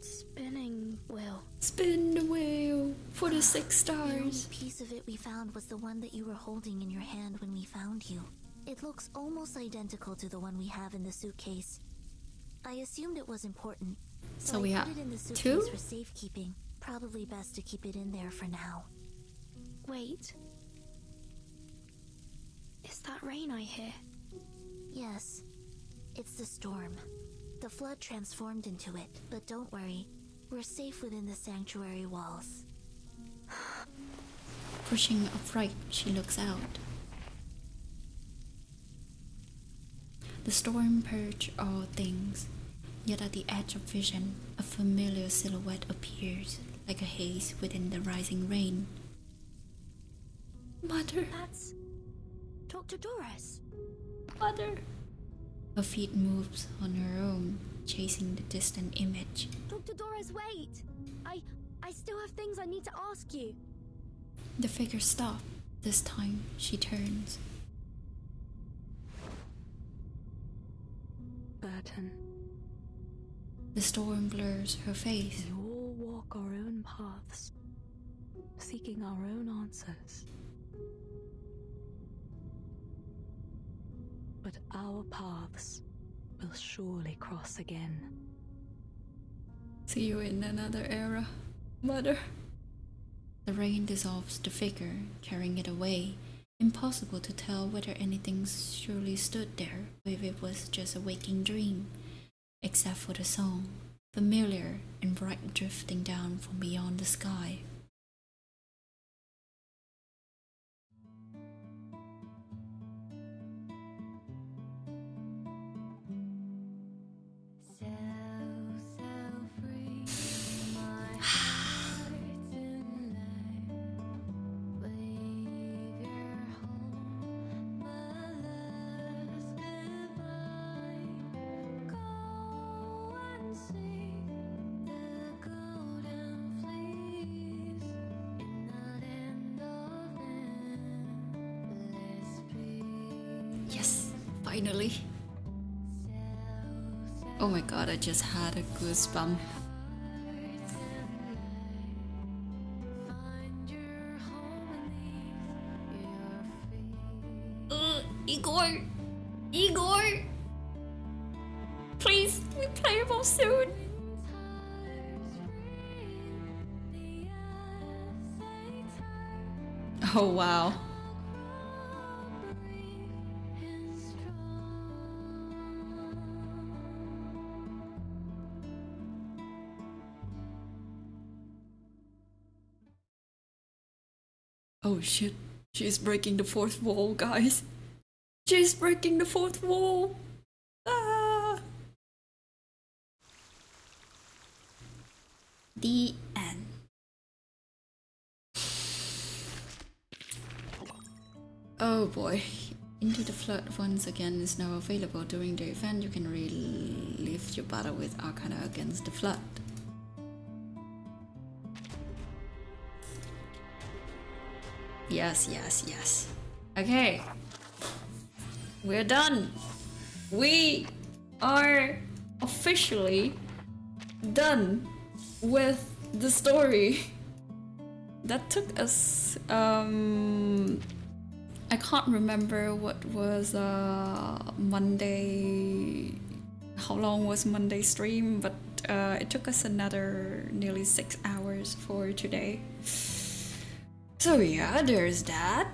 spinning wheel. Spin the wheel for the 6 The only stars. piece of it we found was the one that you were holding in your hand when we found you. It looks almost identical to the one we have in the suitcase. I assumed it was important, So I we put have it in the 2? suitcase for safekeeping. Probably best to keep it in there for now. Wait. Is that rain I hear? Yes, it's the storm. The flood transformed into it, but don't worry. We're safe within the sanctuary walls. Pushing upright, she looks out. The storm purged all things, yet at the edge of vision, a familiar silhouette appears, like a haze within the rising rain. Mother! That's Dr. Doris. Mother! Her feet moves on her own, chasing the distant image. Dr. Doris, wait! I still have things I need to ask you. The figure stops. This time, she turns. Burton. The storm blurs her face. We all walk our own paths, seeking our own answers. But our paths will surely cross again. See you in another era, Mother. The rain dissolves the figure, carrying it away. Impossible to tell whether anything surely stood there, or if it was just a waking dream. Except for the song, familiar and bright, drifting down from beyond the sky. Yes, finally. Oh my god, I just had a goosebump. Igor! Igor! Please, we play more soon! Oh wow. Oh shit, she's breaking the fourth wall, guys. She's breaking the fourth wall. Ah. The end. Oh boy. Into the Flood once again is now available. During the event, you can relive your battle with Arcana against the Flood. Yes, yes, yes. Okay. We're done. We are officially done with the story. That took us, I can't remember what was Monday, how long was Monday stream, but it took us another nearly 6 hours for today. So yeah, there's that.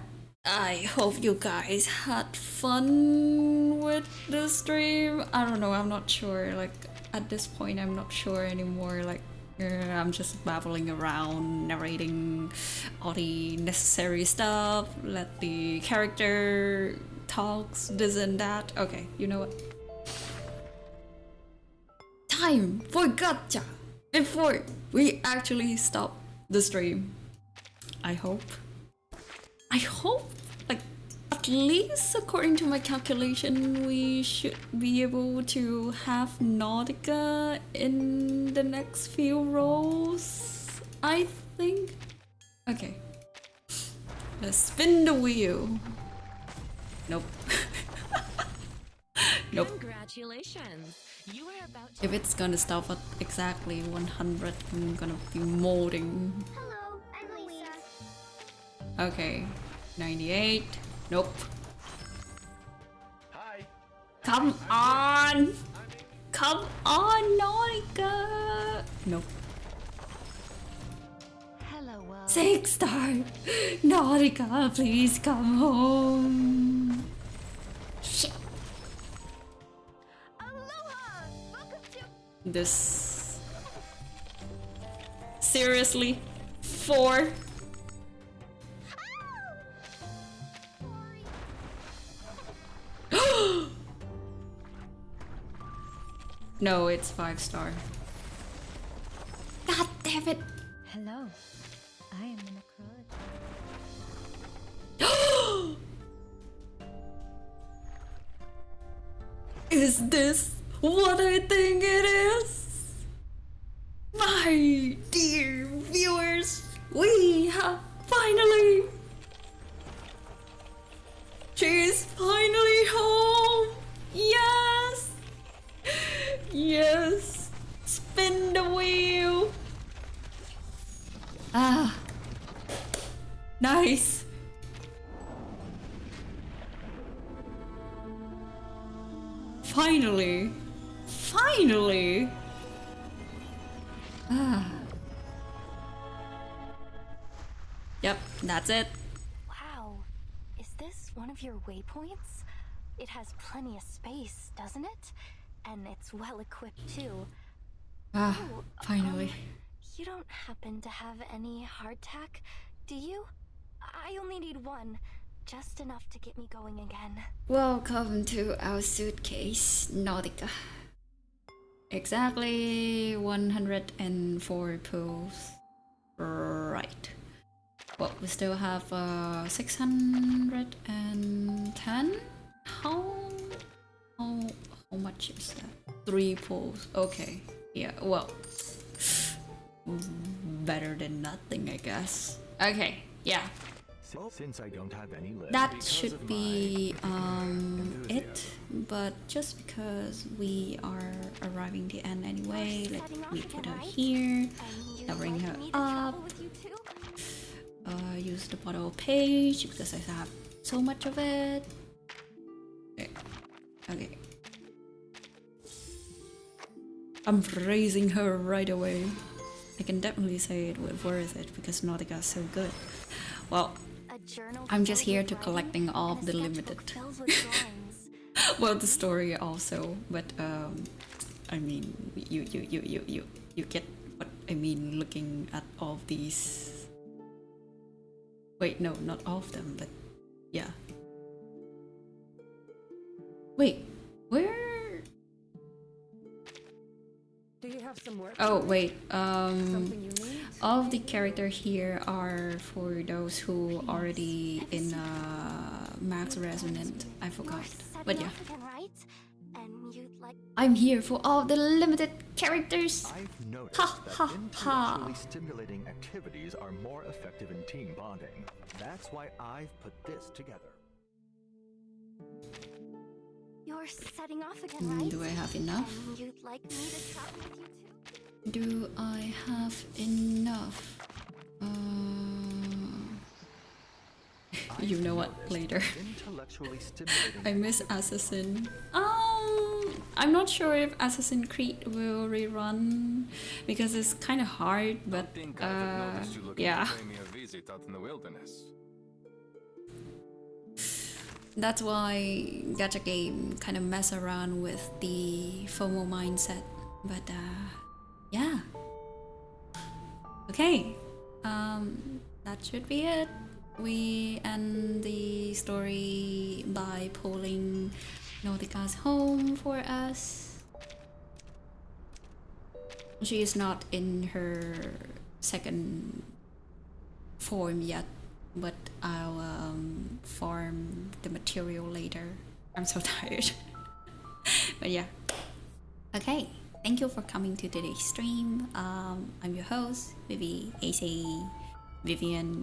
I hope you guys had fun with the stream. I don't know, I'm not sure. Like, at this point, I'm not sure anymore. Like, I'm just babbling around, narrating all the necessary stuff. Let the character talks, this and that. Okay, you know what? Time for gacha before we actually stop the stream. I hope, like, at least according to my calculation, we should be able to have Nautika in the next few rows, I think. Okay, let's spin the wheel. Nope. Nope. Congratulations. You are about to... If it's gonna stop at exactly 100, I'm gonna be molding. Hello, I'm Lisa. Okay, 98. Nope. Hi. Come on! Come on, Nautika! Nope. Hello, world. 6 star! Nautika, please come home! this. Seriously? 4? No, it's 5-star. God damn it! Hello, I am the Is this what I think it is? My dear viewers, we have finally... She's finally home! Yes! Yes! Spin the wheel! Ah! Nice! Finally! Finally! Ah. Yep, that's it. Wow. Is this one of your waypoints? It has plenty of space, doesn't it? And it's well equipped too. Ah, finally. You don't happen to have any hardtack, do you? I only need one. Just enough to get me going again. Welcome to our suitcase, Nautika. Exactly 104 pulls. Right. Well, we still have 610. How much is that? 3 pulls. Okay. Yeah. Well, better than nothing, I guess. Okay. Yeah. Since I don't have any left, That should be it, but just because we are arriving the end anyway, let me put her here, bring her up, use the bottle page because I have so much of it. Okay. I'm praising her right away. I can definitely say it was worth it because Nautica is so good. Well, I'm just here to collecting all of the limited. Well, the story also, but I mean, you get what I mean looking at all of these. Wait, no, not all of them, but yeah. Wait, where? Do you have some work? Oh wait, Something you need? all of the characters here are for those who already in Max Resonant. I forgot, but yeah. I'm here for all the limited characters. I've noticed Ha that ha ha. intellectually stimulating activities are more effective in team bonding. That's why I've put this together. You're setting off again, right? Do I have enough? And you'd like me to travel with you too? Do I have enough? You know what? Later. I miss Assassin. I'm not sure if Assassin's Creed will rerun because it's kind of hard, but yeah. That's why Gacha game kind of mess around with the FOMO mindset, but yeah. Okay, that should be it. We end the story by pulling Nautika's home for us. She is not in her second form yet, but I'll farm the material later. I'm so tired. But yeah. Okay, thank you for coming to today's stream. I'm your host, Vivyein,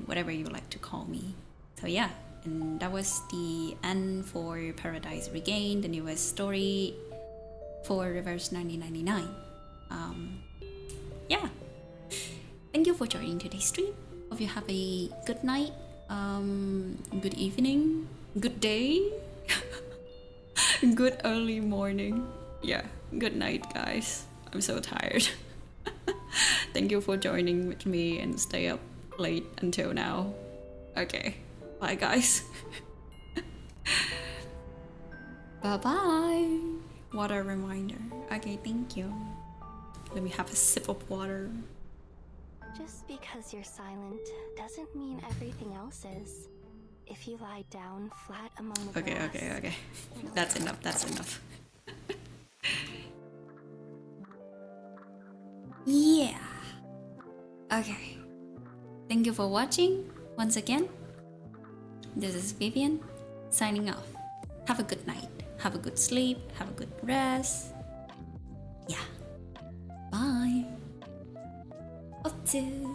whatever you like to call me. So yeah, and that was the end for Paradise Regained, the newest story for Reverse 1999. Yeah. Thank you for joining today's stream. Hope you have a good night, good evening, good day, good early morning. Yeah, good night, guys. I'm so tired. Thank you for joining with me and stay up late until now. Okay, bye guys. Bye bye. What a reminder. Okay, thank you. Let me have a sip of water. Just because you're silent doesn't mean everything else is. If you lie down flat among the grass... Okay. That's enough, that's enough. Yeah. Okay. Thank you for watching once again. This is Vivyein signing off. Have a good night. Have a good sleep. Have a good rest. Yeah. Bye. 𝐂𝐫𝐿